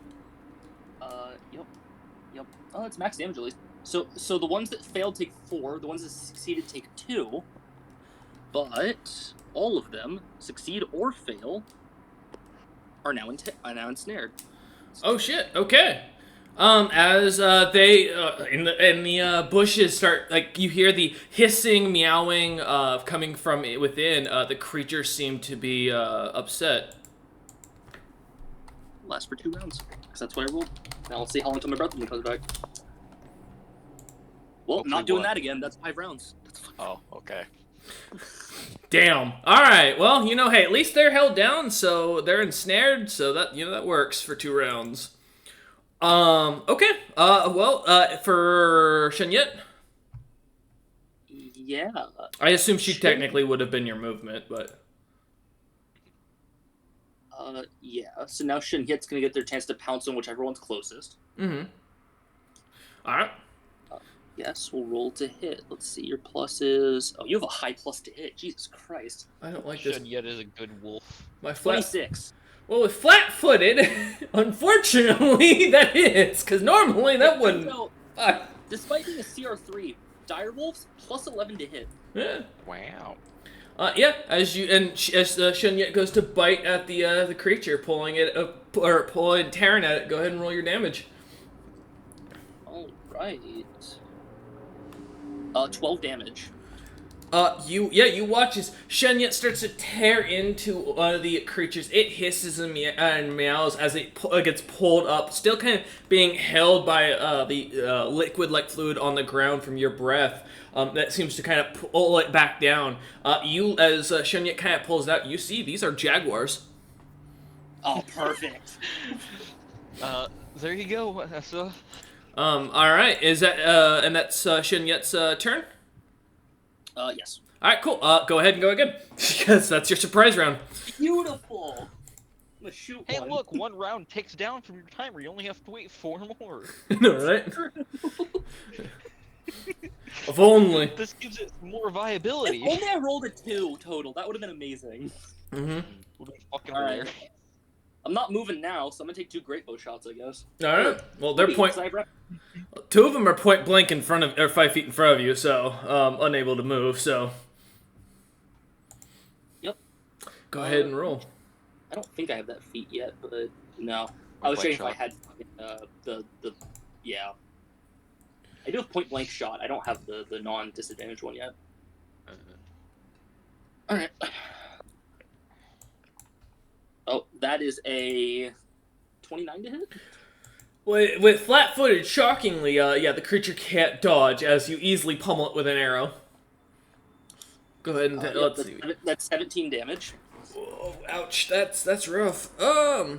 Yep. Oh, it's max damage at least. So the ones that failed take 4. The ones that succeeded take 2. But all of them, succeed or fail, are now ensnared. Oh shit. Okay. As they in the bushes start, like, you hear the hissing, meowing coming from within. The creatures seem to be upset. Last for 2 rounds, because that's what I rolled. Now let's see how long till my breath comes back. Well, Hopefully not doing one. that again. That's 5 rounds. Oh, okay. Damn. All right. Well, hey, at least they're held down, so they're ensnared. So that that works for 2 rounds. Okay. For Shenyet, Yeah. I assume she Sure. technically would have been your movement, but Yeah. So now Shinhit's gonna get their chance to pounce on whichever one's closest. All right. Yes, we'll roll to hit. Let's see. Your plus is. Oh, you have a high plus to hit. Jesus Christ. I don't like this. Shenyet is a good wolf. My flat. 26. Well, with flat-footed, unfortunately, that hits, because normally that wouldn't. So, despite being a CR3, direwolves plus 11 to hit. Yeah. Wow. Yeah. As Shenyet goes to bite at the creature, pulling it tearing at it. Go ahead and roll your damage. All right. 12 damage. You watch as Shenyet starts to tear into one of the creatures. It hisses and meows as it gets pulled up, still kind of being held by the liquid-like fluid on the ground from your breath. That seems to kind of pull it back down. As Shenyet kind of pulls out, you see these are jaguars. Oh, perfect. There you go. So, All right, is that and that's Shenyet's turn? Yes. All right, cool. Go ahead and go again, because that's your surprise round. Beautiful. I'm gonna shoot hey, one. look, 1 round ticks down from your timer. You only have to wait 4 more. No, right? If only. This gives it more If viability. only I rolled a 2 total. That would have been amazing. Mm-hmm. Would've been fucking All rare. right. I'm not moving now, so I'm gonna take 2 great bow shots, I guess. All right. Well, they're point. 2 of them are point blank in front of, or 5 feet in front of you, so unable to move. So. Yep. Go ahead and roll. I don't think I have that feat yet, but no. I was Point checking if I had yeah. I do have point blank shot. I don't have the non disadvantaged one yet. All right. Oh, that is a 29 to hit. With flat-footed, shockingly, the creature can't dodge as you easily pummel it with an arrow. Go ahead and let's see. That's 17 damage. Whoa, ouch! That's rough. I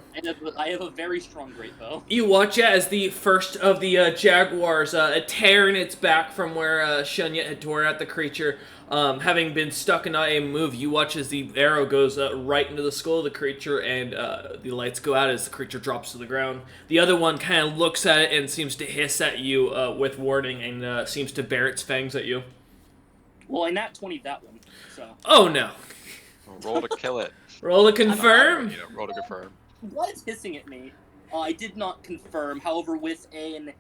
have a very strong great bow. You watch as the first of the jaguars tearing its back from where Shenyet had tore at the creature, having been stuck and not able to move. You watch as the arrow goes right into the skull of the creature, and the lights go out as the creature drops to the ground. The other one kind of looks at it and seems to hiss at you with warning, and seems to bare its fangs at you. Well, I nat 20 that one. So. Oh no! Roll to kill it. Roll to confirm. Roll to confirm. What is hissing at me? I did not confirm. However, with an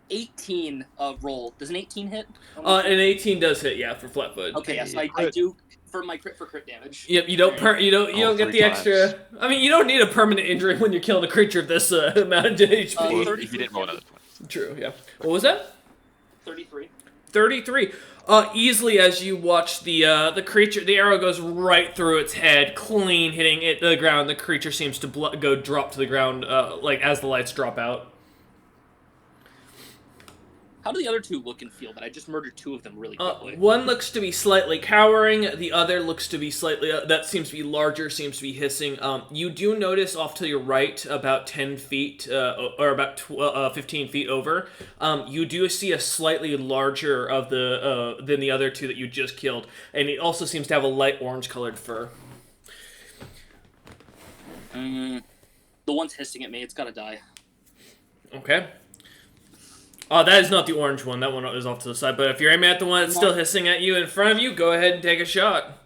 18 roll, does an 18 hit? An 18 does hit, yeah, for flat-foot. Okay, yes, I do confirm my crit for crit damage. Yep, you don't get 3 the extra. I mean, you don't need a permanent injury when you're killing a creature of this amount of HP. Well, if you didn't roll another 20. True, yeah. What was that? 33. 33. Easily as you watch the creature, the arrow goes right through its head, clean, hitting it the ground. The creature seems to drop to the ground, like as the lights drop out. How do the other 2 look and feel? But I just murdered 2 of them really quickly. One looks to be slightly cowering. The other looks to be slightly... that seems to be larger, seems to be hissing. You do notice off to your right, about 10 feet, or about 15 feet over, you do see a slightly larger of the than the other 2 that you just killed. And it also seems to have a light orange-colored fur. The The one's hissing at me. It's gotta die. Okay. That is not the orange one. That one is off to the side. But if you're aiming at the one that's still hissing at you in front of you, go ahead and take a shot.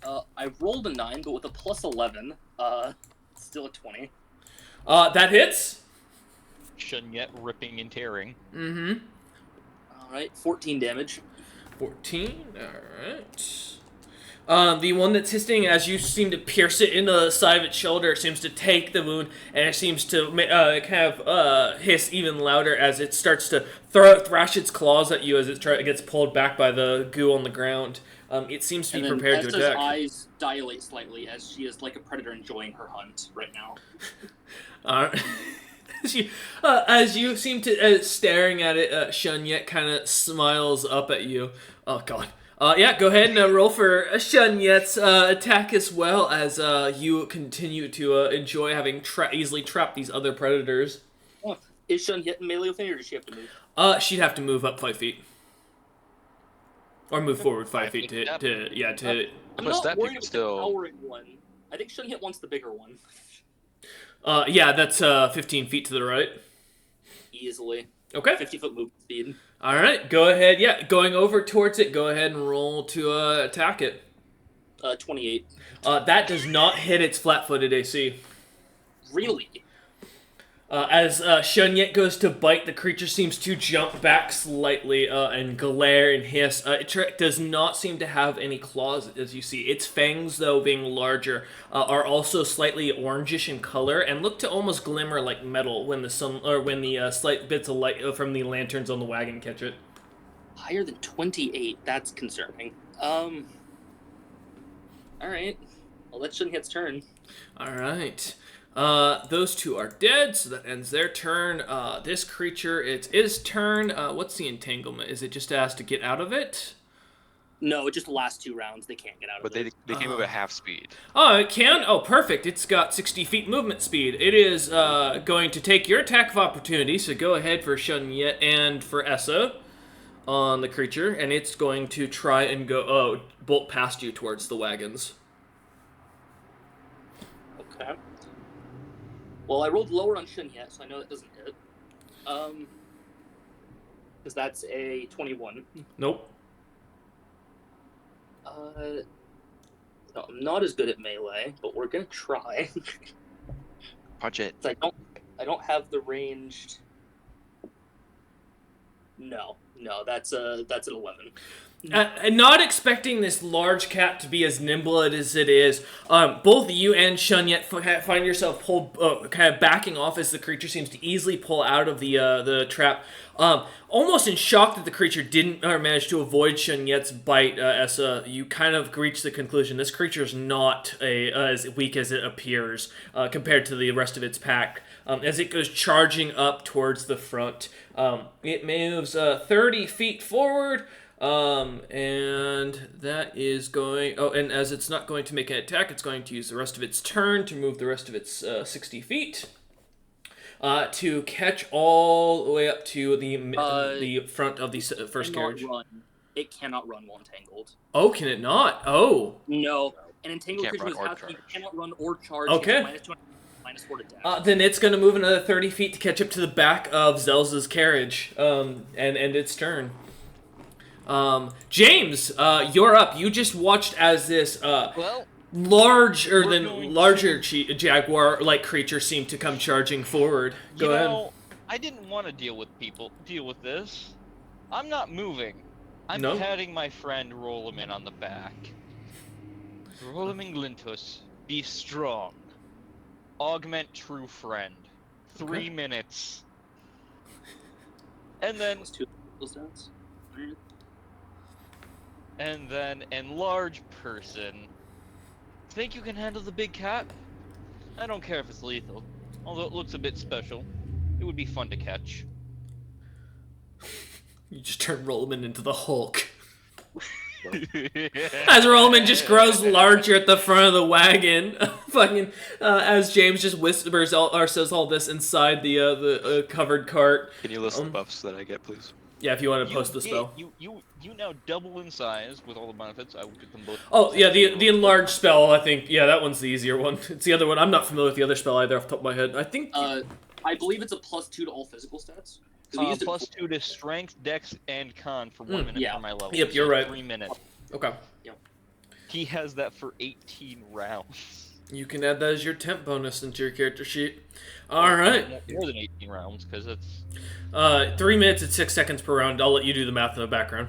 I rolled a 9, but with a plus 11, still a 20. That hits. Shunyet ripping and tearing. Mm-hmm. Alright, 14 damage. 14. Alright. The one that's hissing, as you seem to pierce it into the side of its shoulder, seems to take the wound, and it seems to hiss even louder as it starts to thrash its claws at you as it gets pulled back by the goo on the ground. It seems to be prepared to Essa's attack. eyes dilate slightly as she is like a predator enjoying her hunt right now. As you seem to staring at it, Shunyet kind of smiles up at you. Oh god. Yeah, go ahead and roll for Shunyet's attack as well as you continue to enjoy having easily trapped these other predators. Oh, is Shunyet in melee with me, or does she have to move? She'd have to move up 5 feet. Or move forward 5 feet to I'm Plus not that worried you about can still- the powering one. I think Shunyet wants the bigger one. Yeah, that's 15 feet to the right. Easily. Okay. 50-foot movement speed. Alright, go ahead. Yeah, going over towards it, go ahead and roll to attack it. 28. That does not hit its flat-footed AC. Really? As Shunyet goes to bite, the creature seems to jump back slightly and glare and hiss. It does not seem to have any claws, as you see. Its fangs, though, being larger, are also slightly orangish in color and look to almost glimmer like metal when the sun or when the slight bits of light from the lanterns on the wagon catch it. Higher than 28. That's concerning. Alright. I'll let Shunyet's turn. Alright. Those two are dead, so that ends their turn. This creature, it's its turn. What's the entanglement? Is it just has to get out of it? No, just the last 2 rounds. They can't get out of But it. they can move at half speed. Oh, it can? Oh, perfect. It's got 60 feet movement speed. It is going to take your attack of opportunity, so go ahead for Shunyet and for Essa on the creature, and it's going to try and go, bolt past you towards the wagons. Okay. Well, I rolled lower on Shunyet, so I know that doesn't hit. Because that's a 21. Nope. No, I'm not as good at melee, but we're gonna try. Punch it. I don't have the ranged. No, that's an 11. Not expecting this large cat to be as nimble as it is, both you and Shunyet find yourself pulled, kind of backing off as the creature seems to easily pull out of the trap. Almost in shock that the creature didn't manage to avoid Shunyet's bite, Essa, you kind of reach the conclusion this creature is not as weak as it appears compared to the rest of its pack. As it goes charging up towards the front, it moves 30 feet forward. And that is going... Oh, and as it's not going to make an attack, it's going to use the rest of its turn to move the rest of its 60 feet. To catch all the way up to the front of the first carriage. It cannot run while entangled. Oh, can it not? Oh. No. An entangled Can't creature run or you charge. cannot run or charge. Okay. Minus 2, minus 4 to dash. Then it's going to move another 30 feet to catch up to the back of Zelza's carriage, and end its turn. James, you're up. You just watched as this larger jaguar-like creature seemed to come charging forward. Go ahead. I didn't want to deal with this. I'm not moving. I'm No? patting my friend Rolamin on the back. Rolamin Glintus, be strong. Augment true friend. 3 minutes. And then Plus 2 stats. Alright. And then enlarge person. Think you can handle the big cat? I don't care if it's lethal. Although it looks a bit special. It would be fun to catch. You just turn Rollman into the Hulk. As Rollman just grows larger at the front of the wagon, as James just whispers or says all this inside the covered cart. Can you list the buffs that I get, please? Yeah, if you want to post the get- spell. You now double in size with all the benefits. I will get them both. Oh, yeah, the separately. enlarged spell, I think. Yeah, that one's the easier one. It's the other one. I'm not familiar with the other spell either off the top of my head. I think... I believe it's a +2 to all physical stats. 'Cause we used it Plus before. 2 to strength, dex, and con for 1 minute yeah. for my level. Yep, you're right. 3 minutes. Okay. He has that for 18 rounds. You can add that as your temp bonus into your character sheet. Alright. More than 18 rounds, because it's... 3 minutes and 6 seconds per round. I'll let you do the math in the background.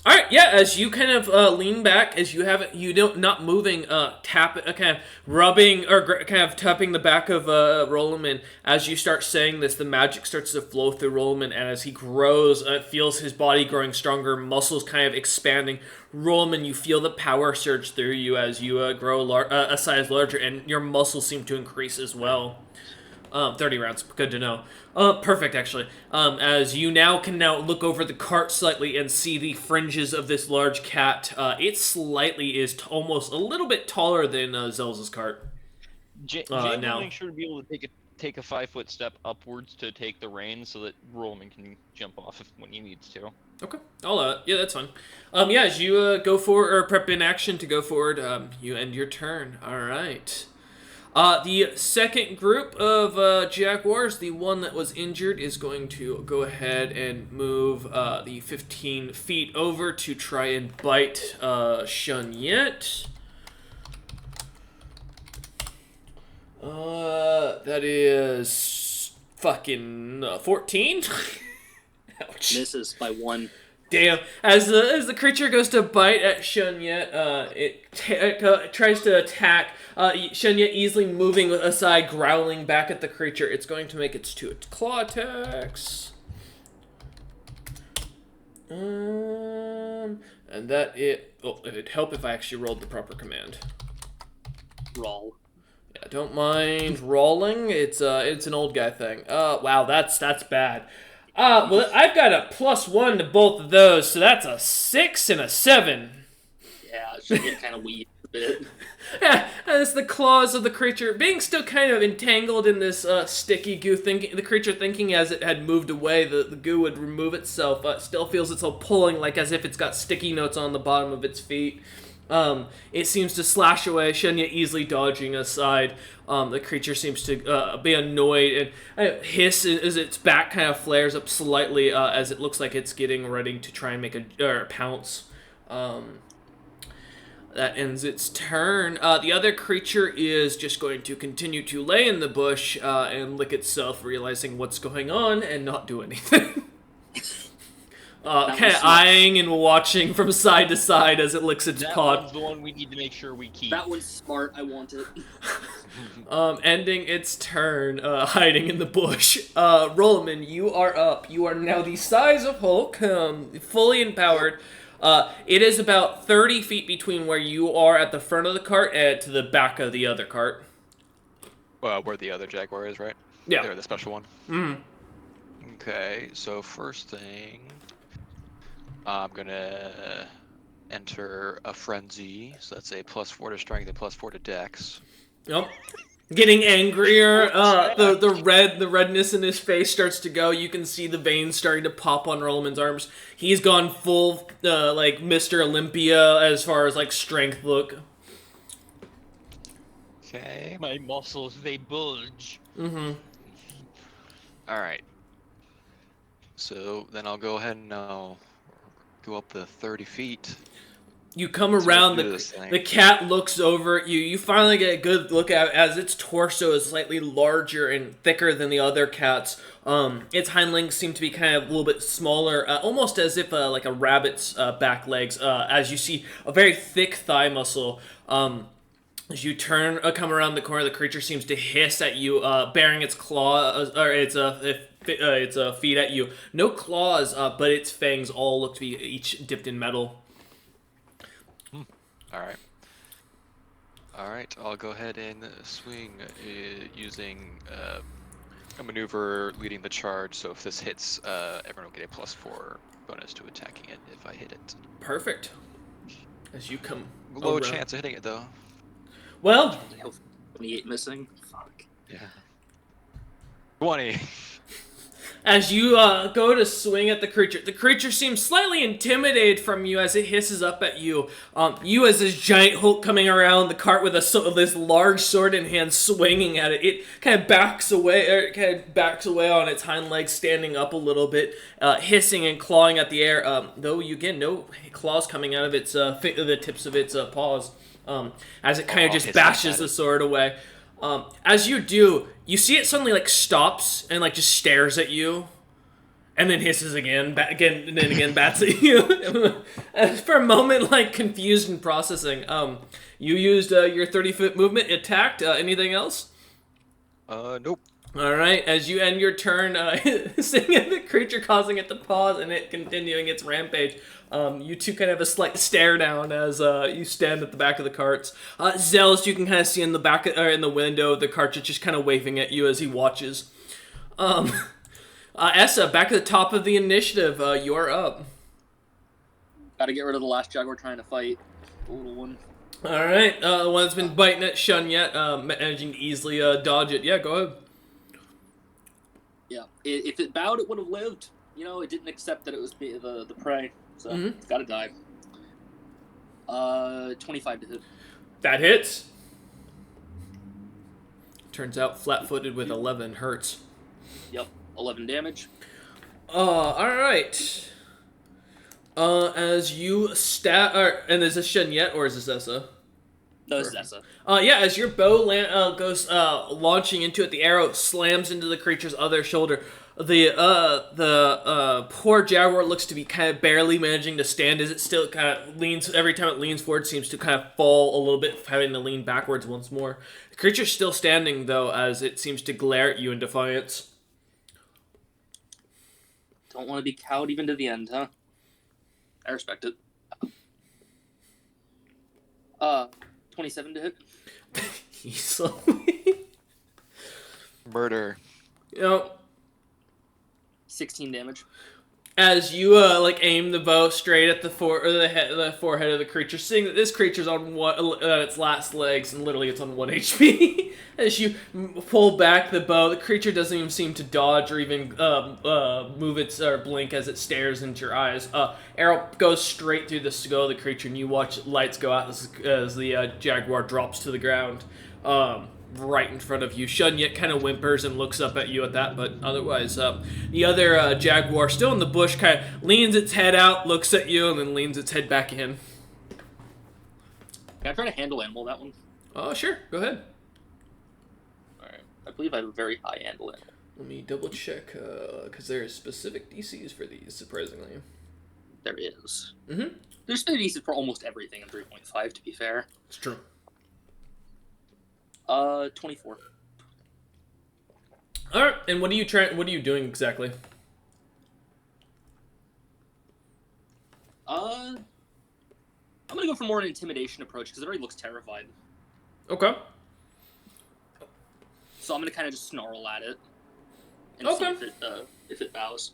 Alright, yeah, as you kind of lean back, as not moving, kind of rubbing, or kind of tapping the back of Roloman, as you start saying this, the magic starts to flow through Roloman, and as he grows, feels his body growing stronger, muscles kind of expanding. Roloman, you feel the power surge through you as you grow a size larger, and your muscles seem to increase as well. 30 rounds, good to know. Perfect, actually. As you can look over the cart slightly and see the fringes of this large cat. It slightly is almost a little bit taller than Zelza's cart. James now. will make sure to be able to take a 5-foot step upwards to take the reins so that Roman can jump off when he needs to. Okay, yeah, that's fine. Yeah, as you go forward, or prep in action to go forward, you end your turn. All right. The second group of jaguars, the one that was injured, is going to go ahead and move the 15 feet over to try and bite Shunyet. That is fucking 14. Ouch. Misses by 1. Damn. As the creature goes to bite at Shunyet, it tries to attack. Shunyet easily moving aside, growling back at the creature. It's going to make its 2 claw attacks. And that it'd help if I actually rolled the proper command. Roll. Yeah, don't mind rolling. It's an old guy thing. Wow, that's bad. Well, I've got a +1 to both of those, so that's a 6 and a 7. Yeah, it should get kind of weird a bit. Yeah, as the claws of the creature being still kind of entangled in this sticky goo, the creature thinking as it had moved away, the goo would remove itself. Still feels itself pulling, like as if it's got sticky notes on the bottom of its feet. It seems to slash away, Shenya easily dodging aside. The creature seems to be annoyed and hiss as its back kind of flares up slightly as it looks like it's getting ready to try and make a pounce. That ends its turn. The other creature is just going to continue to lay in the bush and lick itself, realizing what's going on and not do anything. Kind of eyeing and watching from side to side as it licks its paw. That one's the one we need to make sure we keep. That one's smart. I want it. Ending its turn, hiding in the bush. Roloman, you are up. You are now the size of Hulk, fully empowered. It is about 30 feet between where you are at the front of the cart and to the back of the other cart. Where the other jaguar is, right? Yeah. They're the special one. Mm-hmm. Okay, so first thing, I'm gonna enter a frenzy. So that's a +4 to strength and +4 to dex. Yep. Getting angrier, the redness in his face starts to go. You can see the veins starting to pop on Roloman's arms. He's gone full, like Mr. Olympia as far as like strength look. Okay. My muscles, they bulge. Mm-hmm. All right. So then I'll go ahead and I'll go up the 30 feet. You come around, the cat looks over at you. You finally get a good look at it as its torso is slightly larger and thicker than the other cat's. Its hind legs seem to be kind of a little bit smaller, almost as if like a rabbit's back legs, as you see a very thick thigh muscle. As you come around the corner, the creature seems to hiss at you, bearing its claw, or its feet at you. No claws, but its fangs all look to be each dipped in metal. All right, I'll go ahead and swing using a maneuver leading the charge. So if this hits, everyone will get a +4 bonus to attacking it if I hit it. Perfect. As you come Low around. chance of hitting it though. Well, 28 missing. Fuck. Yeah. 20. As you go to swing at the creature seems slightly intimidated from you as it hisses up at you. You as this giant Hulk coming around the cart with this large sword in hand, swinging at it. It kind of backs away, on its hind legs, standing up a little bit, hissing and clawing at the air. Though you get no claws coming out of its the tips of its paws. As it kind of just bashes the sword away. As you do, you see it suddenly like stops and like just stares at you, and then hisses again, and then again bats at you. For a moment, like confused and processing. You used your 30-foot movement, attacked. Anything else? Nope. All right. As you end your turn, seeing the creature causing it to pause and it continuing its rampage. You two kind of have a slight stare down as you stand at the back of the carts. Zealous, you can kind of see in the back or in the window the cartridge just kind of waving at you as he watches. Essa, back at the top of the initiative, you're up. Gotta get rid of the last Jaguar trying to fight. The little one. All right, the one that's been biting at Shunyet, managing to easily dodge it. Yeah, go ahead. Yeah, if it bowed, it would have lived. You know, it didn't accept that it was the prey, so it's gotta die. 25 to hit. That hits. Turns out flat-footed with 11 hurts. Yep, 11 damage. Alright. As you and is this Shunyet or is this Essa? No, this is Essa. Yeah, as your bow goes launching into it, the arrow slams into the creature's other shoulder. The poor jaguar looks to be kind of barely managing to stand as it still kind of leans. Every time it leans forward, seems to kind of fall a little bit, having to lean backwards once more. The creature's still standing, though, as it seems to glare at you in defiance. Don't want to be cowed even to the end, huh? I respect it. 27 to hit. Easily. Murder. You know, 16 damage. as you aim the bow straight at the forehead of the creature, seeing that this creature's on its last legs and literally it's on 1 HP. As you pull back the bow, the creature doesn't even seem to dodge or even move its or blink as it stares into your eyes. Arrow goes straight through the skull of the creature, and you watch lights go out as the jaguar drops to the ground. Right in front of you. Shunyet kind of whimpers and looks up at you at that, but otherwise, the other jaguar, still in the bush, kind of leans its head out, looks at you, and then leans its head back in. Can I try to handle animal that one? Oh, sure. Go ahead. Alright. I believe I have a very high handle animal. Let me double check, because there are specific DCs for these, surprisingly. There is. Mm-hmm. There's been DCs for almost everything in 3.5, to be fair. It's true. 24. All right, and what are you doing exactly? I'm gonna go for more an intimidation approach because it already looks terrified. Okay. So I'm gonna kind of just snarl at it and Okay. see if it bows.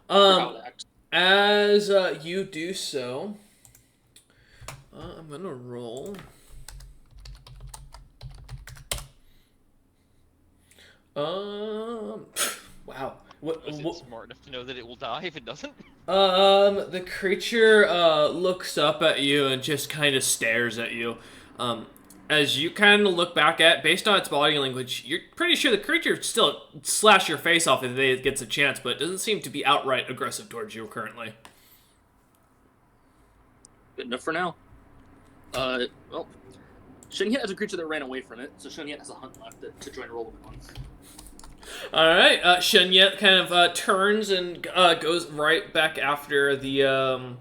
Or how it acts. As you do so, I'm gonna roll. Wow. Is it smart enough to know that it will die if it doesn't? The creature looks up at you and just kind of stares at you. As you kind of look back at, based on its body language, you're pretty sure the creature would still slash your face off if it gets a chance, but it doesn't seem to be outright aggressive towards you currently. Good enough for now. Well, Shunyet has a creature that ran away from it, so Shunyet has a hunt left to join roll with one. All right, Shunyet kind of turns and goes right back after the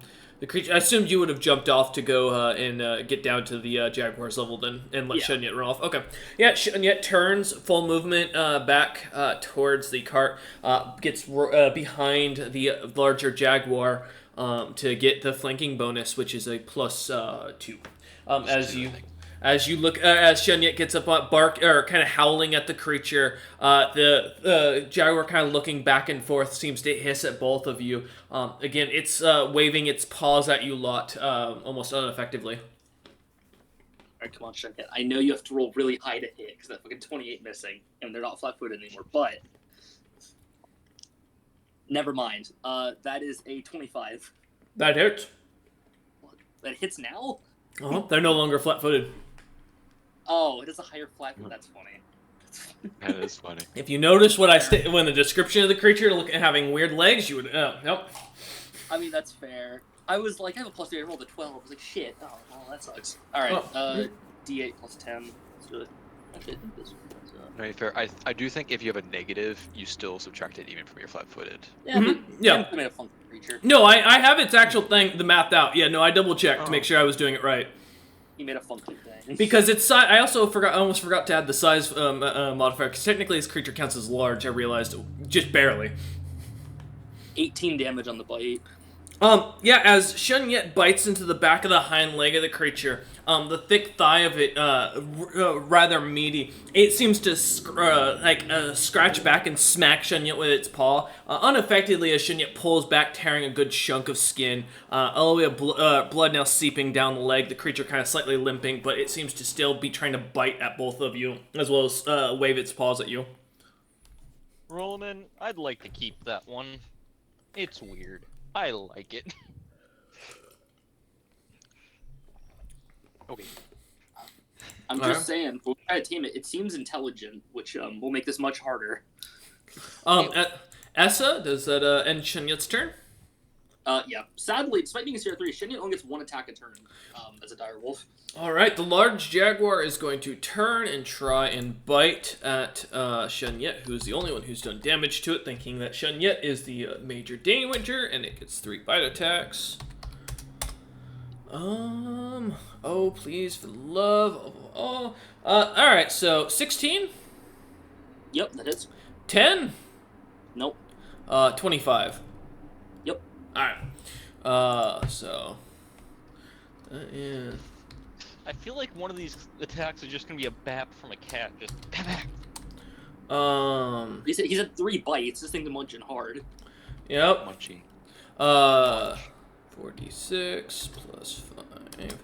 creature. I assumed you would have jumped off to go and get down to the Jaguar's level then and let Shunyet run off. Okay. Yeah, Shunyet turns, full movement back towards the cart, gets behind the larger Jaguar to get the flanking bonus, which is a +2. As you look, as Shunyet gets up, kind of howling at the creature, the jaguar kind of looking back and forth seems to hiss at both of you. Again, it's waving its paws at you lot, almost ineffectively. Alright, come on, Shunyet. I know you have to roll really high to hit because that fucking 28 missing, and they're not flat-footed anymore, but Never mind. That is a 25. That hits. That hits now? They're no longer flat-footed. Oh, it is a higher flat. That's funny. That is funny. If you notice what when the description of the creature having weird legs, you would nope. I mean, that's fair. I was like, I have a plus 3, I rolled a 12. I was like, shit. Oh, well, that sucks. Alright, D8 plus 10. So, actually, I think this To be fair, I do think if you have a negative, you still subtract it even from your flat-footed. Yeah, but yeah. I made a funky creature. No, I have its actual thing, the mapped out. Yeah, no, I double-checked to make sure I was doing it right. He made a funky thing. Because it's size. I almost forgot to add the size modifier, because technically this creature counts as large, I realized. Just barely. 18 damage on the bite. Yeah, as Shun Yet bites into the back of the hind leg of the creature, the thick thigh of it, rather meaty, it seems to scratch back and smack Shun Yet with its paw, unaffectedly as Shun Yet pulls back, tearing a good chunk of skin, all the way blood now seeping down the leg, the creature kind of slightly limping, but it seems to still be trying to bite at both of you, as well as wave its paws at you. Rollman, I'd like to keep that one. It's weird. I like it. Okay. I'm just saying, we'll try to tame it. It seems intelligent, which will make this much harder. Essa, does that end Shun Yet's turn? Yeah. Sadly, despite being a Sierra 3, Shin Yet only gets 1 attack a turn as a dire wolf. Alright, the large jaguar is going to turn and try and bite at Shun Yet, who's the only one who's done damage to it, thinking that Shun Yet is the major damager, and it gets 3 bite attacks. Oh, please, for the love of all. Alright, so 16? Yep, that hits. 10? Nope. 25. Yep. Alright. So. Yeah. I feel like one of these attacks is just gonna be a bap from a cat, just bap. He's had 3 bites. This thing's munching hard. Yep. Munchy. 46 plus 5.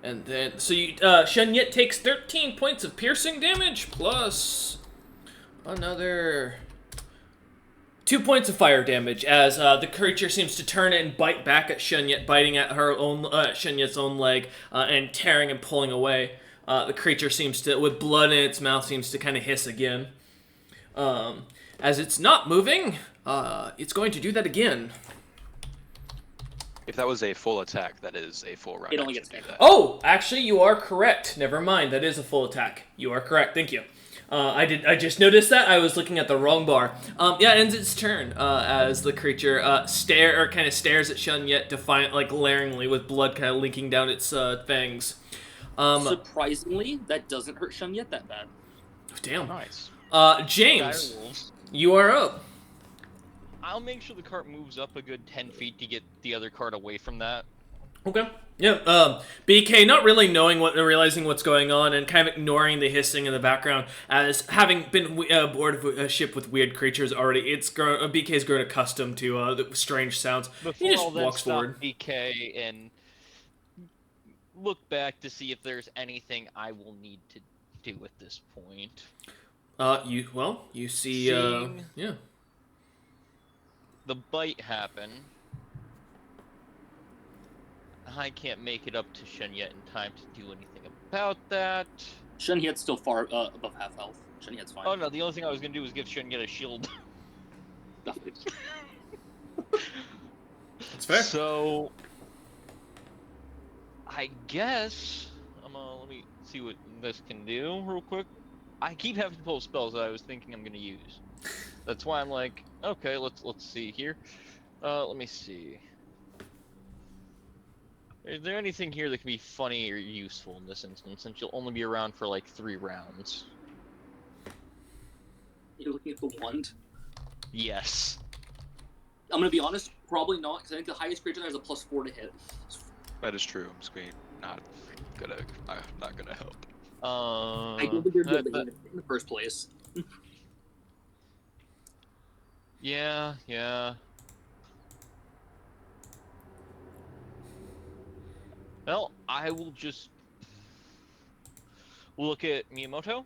And then, so you, Shun Yet takes 13 points of piercing damage plus another 2 points of fire damage as the creature seems to turn and bite back at Shun Yet, biting at her own Shun Yet's own leg and tearing and pulling away. The creature seems to, with blood in its mouth, seems to kind of hiss again. As it's not moving, it's going to do that again. If that was a full attack, that is a full round. It only action gets to do that. Oh, actually, you are correct. Never mind, that is a full attack. You are correct. Thank you. I just noticed that. I was looking at the wrong bar. Yeah, it ends its turn as the creature stares at Shun Yet defiant, like glaringly, with blood kind of leaking down its fangs. Surprisingly, that doesn't hurt Shun Yet that bad. Damn. Nice. James, Direwolves. you are up. I'll make sure the cart moves up a good 10 feet to get the other cart away from that. Okay. Yeah. BK, not really realizing what's going on, and kind of ignoring the hissing in the background, as having been aboard a ship with weird creatures already, BK's grown accustomed to the strange sounds. Before He just I'll then walks stop forward. BK and look back to see if there's anything I will need to do at this point. You see, Seeing- yeah. The bite happen. I can't make it up to Shun Yet in time to do anything about that. Shun Yet's still far above half health. Shun Yet's fine. Oh no, the only thing I was gonna do was give Shun Yet a shield. That's fair. So, I guess let me see what this can do real quick. I keep having to pull spells that I was thinking I'm gonna use. That's why I'm like, okay, let's see here. Let me see. Is there anything here that can be funny or useful in this instance, since you'll only be around for like 3 rounds? You're looking at the wand? Yes. I'm gonna be honest, probably not, because I think the highest creature there has a +4 to hit. That is true. I'm just not gonna help. I don't think you're good in the first place. Yeah. Well, I will just look at Miyamoto.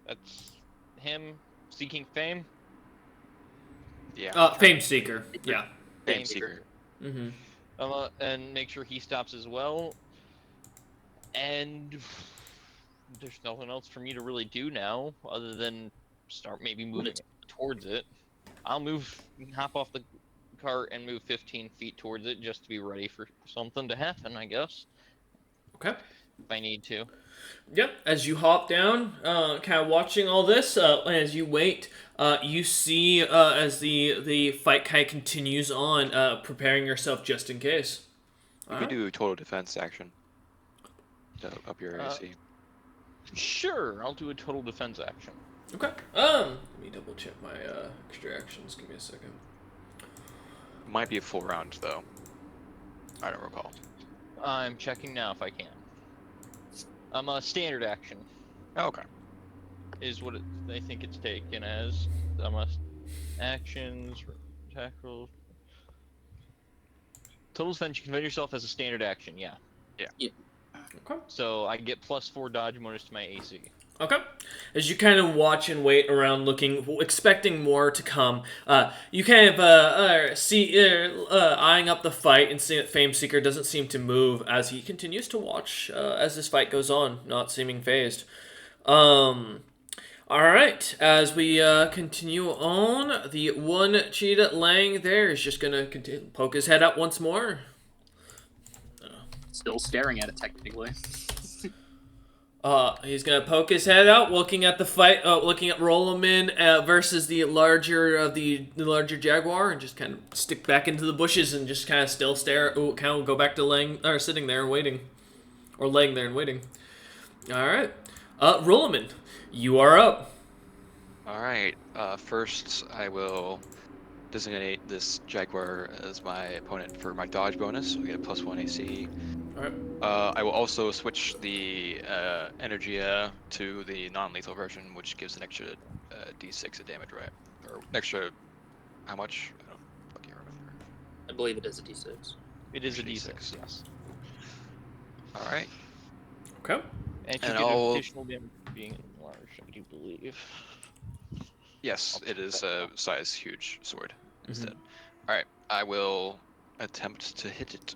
That's him seeking fame. Yeah. Fame Seeker. Yeah. Fame Seeker. Mm-hmm. And make sure he stops as well. And there's nothing else for me to really do now other than start maybe moving towards it. I'll hop off the cart and move 15 feet towards it just to be ready for something to happen, I guess. Okay. If I need to. Yep. As you hop down, kind of watching all this, as you wait, you see as the fight kind of continues on, preparing yourself just in case. You could do total defense action to up your AC. Sure, I'll do a total defense action. Okay. Let me double check my extra actions. Give me a second. Might be a full round though. I don't recall. I'm checking now if I can. A standard action Oh, okay. is what they think it's taken as. Actions, tackles. Total defense, you can defend yourself as a standard action, yeah. Okay. So I get +4 dodge bonus to my AC. Okay. As you kind of watch and wait around, looking, expecting more to come, you kind of see eyeing up the fight and see that Fame Seeker doesn't seem to move as he continues to watch as this fight goes on, not seeming phased. All right. As we continue on, the one cheetah laying there is just gonna poke his head up once more. Still staring at it, technically. He's gonna poke his head out, looking at the fight, looking at Rolomin versus the larger jaguar, and just kind of stick back into the bushes and just kind of still stare. Kind of go back to sitting there and waiting, or laying there and waiting. All right, Rolomin, you are up. All right. First, I will designate this jaguar as my opponent for my dodge bonus. So we get a +1 AC. All right. I will also switch the Energia to the non-lethal version, which gives an extra D6 of damage, right? Or extra, how much? I don't fucking remember. I believe it is a D6. It is a D6. D6, yes. All right. Okay. And you And get I'll- additional damage being enlarged, I do believe. Yes, it is a size huge sword instead. All right. I will attempt to hit it.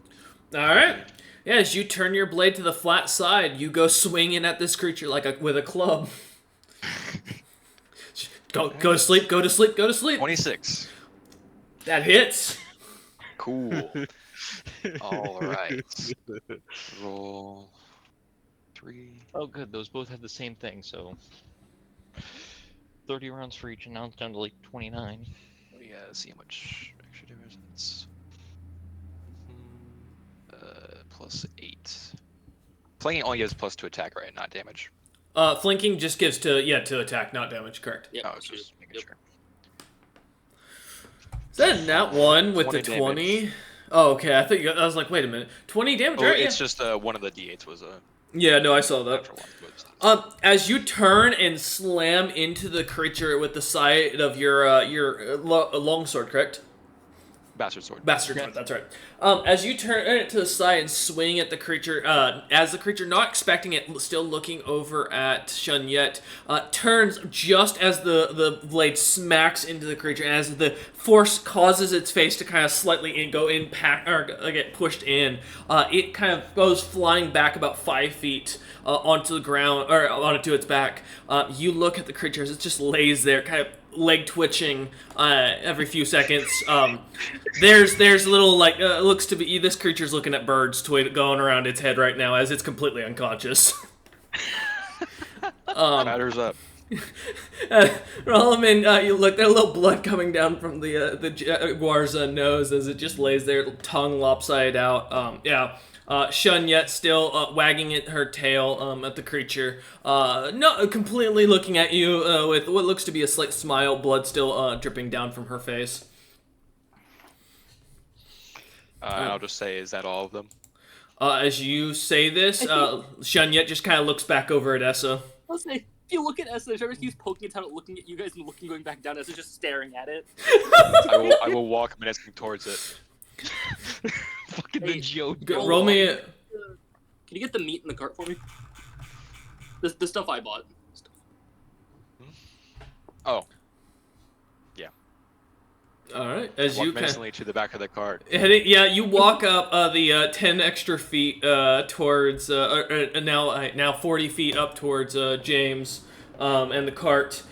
All right. Yeah, as you turn your blade to the flat side, you go swinging at this creature with a club. Go to sleep. Go to sleep. Go to sleep. 26. That hits. Cool. All right. Roll 3. Oh, good. Those both have the same thing, so 30 rounds for each, and now it's down to like 29. Yeah, see how much extra damage that's. +8. Flanking only gives +2 attack, right? Not damage. Flanking just gives to attack, not damage. Correct. Yep, Oh, it's just making sure. Is that not one with the 20 20? damage. Oh, okay. I was like, wait a minute. 20 damage, Oh, right? it's Yeah. just one of the D8s was a. Yeah, no, I saw that. Natural one, but As you turn and slam into the creature with the side of your longsword, correct? Bastard sword. Bastard sword, that's right. As you turn it to the side and swing at the creature, as the creature, not expecting it, still looking over at Shun Yet, turns just as the blade smacks into the creature, and as the force causes its face to kind of slightly get pushed in, it kind of goes flying back about 5 feet onto the ground, or onto its back. You look at the creature as it just lays there, kind of leg twitching every few seconds. There's a little looks to be this creature's looking at birds going around its head right now as it's completely unconscious. Batters up. Rolomin, you look, there's a little blood coming down from the jaguar's nose as it just lays there, tongue lopsided out. Shun Yet still wagging her tail at the creature, not completely looking at you with what looks to be a slight smile, blood still dripping down from her face. I'll just say, is that all of them? As you say this, Shun Yet just kind of looks back over at Essa. I'll say, if you look at Essa, Jarvis keeps poking its head out, looking at you guys, and going back down. Essa's just staring at it. I will walk menacing towards it. Fucking Hey, the joke. Roll me. Can you get the meat in the cart for me? The stuff I bought. Oh. Yeah. All right, as Walk you kind menacingly to the back of the cart. yeah, you walk up the 10 extra feet towards now 40 feet up towards James and the cart.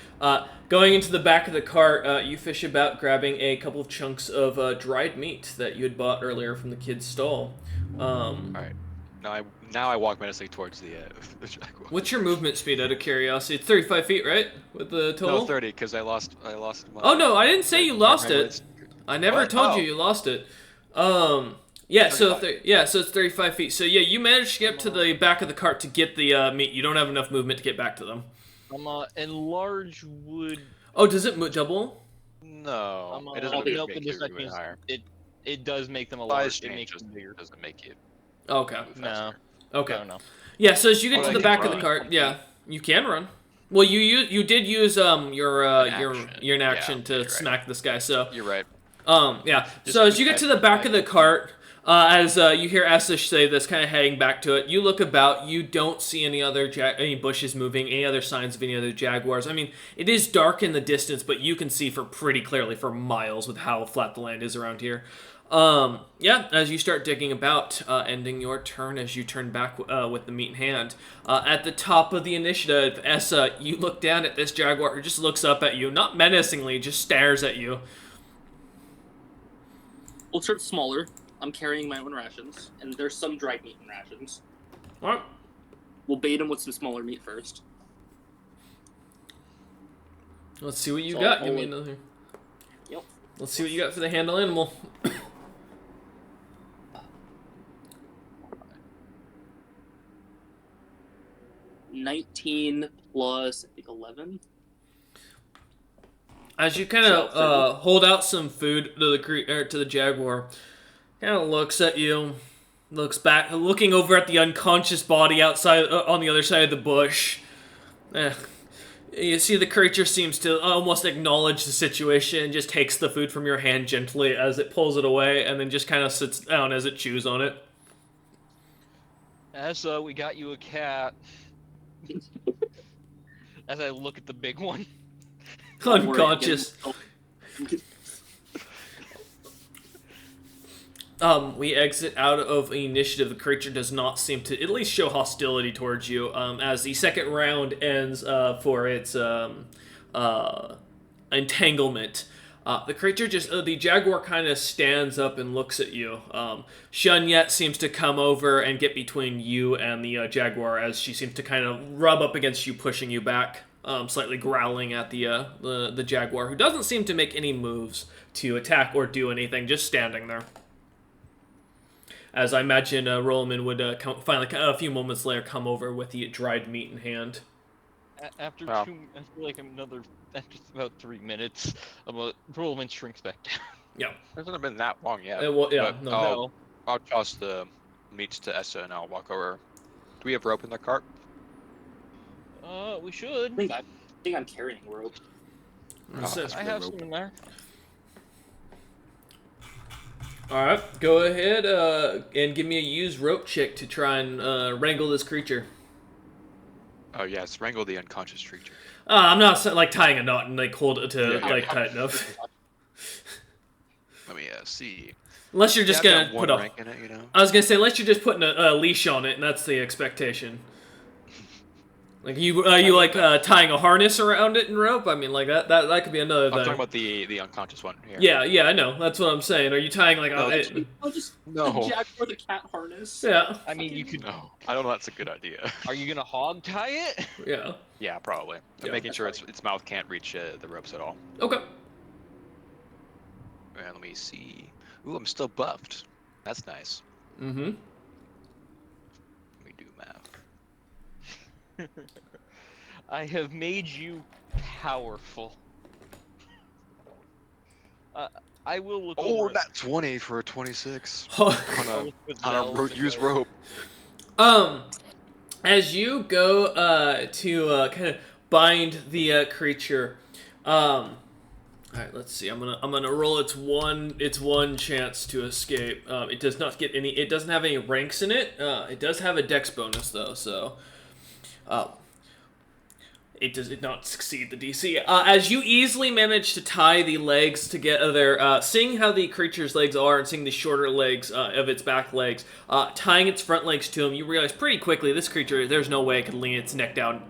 Going into the back of the cart, you fish about, grabbing a couple of chunks of dried meat that you had bought earlier from the kid's stall. All right. Now I walk menacingly towards the jaguar. What's your movement speed, out of curiosity? It's 35 feet, right? With the total? No, 30, because I lost my... Oh, no, I didn't say you lost it. It's- I never What? told you Oh. you lost it. Yeah, so 35. so it's 35 feet. So yeah, you managed to get up to the back of the cart to get the meat. You don't have enough movement to get back to them. Enlarge would. Oh, does it double? No, it I'll doesn't be- Nope, make it you does not even use higher. it does make them a Size large. It change makes them bigger. doesn't make you Okay. move No. faster. Okay. No, no. Yeah, so as you get Oh, to I the can back of the run. cart, yeah, you can run. Well, you did use your action. your action Yeah, to you're right. smack this guy. So You're right. yeah. Just So as you get keep to the back of the cart, as you hear Eslish say this, kind of heading back to it, you look about. You don't see any other any bushes moving, any other signs of any other jaguars. I mean, it is dark in the distance, but you can see for pretty clearly for miles with how flat the land is around here. Yeah, as you start digging about, ending your turn as you turn back with the meat in hand. At the top of the initiative, Essa, you look down at this jaguar who just looks up at you, not menacingly, just stares at you. We'll start smaller. I'm carrying my own rations, and there's some dried meat in rations. What? We'll bait him with some smaller meat first. Let's see what you So got. I'll Give me hold- another. Yep. Let's see what you got for the handle animal. 19 plus, I think, 11. As you kind So, of hold out some food to the jaguar, kind of looks at you, looks back, looking over at the unconscious body outside on the other side of the bush. You see the creature seems to almost acknowledge the situation and just takes the food from your hand gently as it pulls it away, and then just kind of sits down as it chews on it. As we got you a cat. As I look at the big one. Don't worry, Unconscious. We exit out of initiative. The creature does not seem to at least show hostility towards you. As the second round ends for its entanglement, the creature the jaguar kind of stands up and looks at you. Shunyet seems to come over and get between you and the jaguar as she seems to kind of rub up against you, pushing you back, slightly growling at the jaguar, who doesn't seem to make any moves to attack or do anything, just standing there. As I imagine Rollman would finally, a few moments later, come over with the dried meat in hand. After Wow. after about 3 minutes, Rollman shrinks back down. Yeah. It hasn't been that long yet. Yeah, but no. I'll toss the meats to Essa and I'll walk over. Do we have rope in the cart? We should. I think I'm carrying rope. I have some in there. Alright, go ahead and give me a use rope check to try and wrangle this creature. Oh yes, wrangle the unconscious creature. I'm not like tying a knot and like hold it to Yeah. like tight enough. Let me see. Unless you're just Yeah, I've gonna got put one a. rank in it, you know. I was gonna say unless you're just putting a leash on it, and that's the expectation. Like you tying a harness around it and rope. I mean, like that could be another I'm thing. talking about the unconscious one here. Yeah, I know. That's what I'm saying. Are you tying like No, I'll just No. the jaguar the cat harness. Yeah, I mean, you could. No, I don't know. That's a good idea. Are you gonna hog tie it? yeah. Yeah, probably. I'm Yeah. making sure its mouth can't reach the ropes at all. Okay. And let me see. Ooh, I'm still buffed. That's nice. Mm-hmm. Let me do math. I have made you powerful. I will look Oh, over. that 20 for a 26 I'll on look with a Zel use to- rope. As you go to kind of bind the creature, all right, let's see. I'm gonna roll its one chance to escape. It does not get any. It doesn't have any ranks in it. It does have a dex bonus though, so It does not succeed the DC. As you easily manage to tie the legs together, seeing how the creature's legs are and seeing the shorter legs of its back legs, tying its front legs to him, you realize pretty quickly this creature, there's no way it could lean its neck down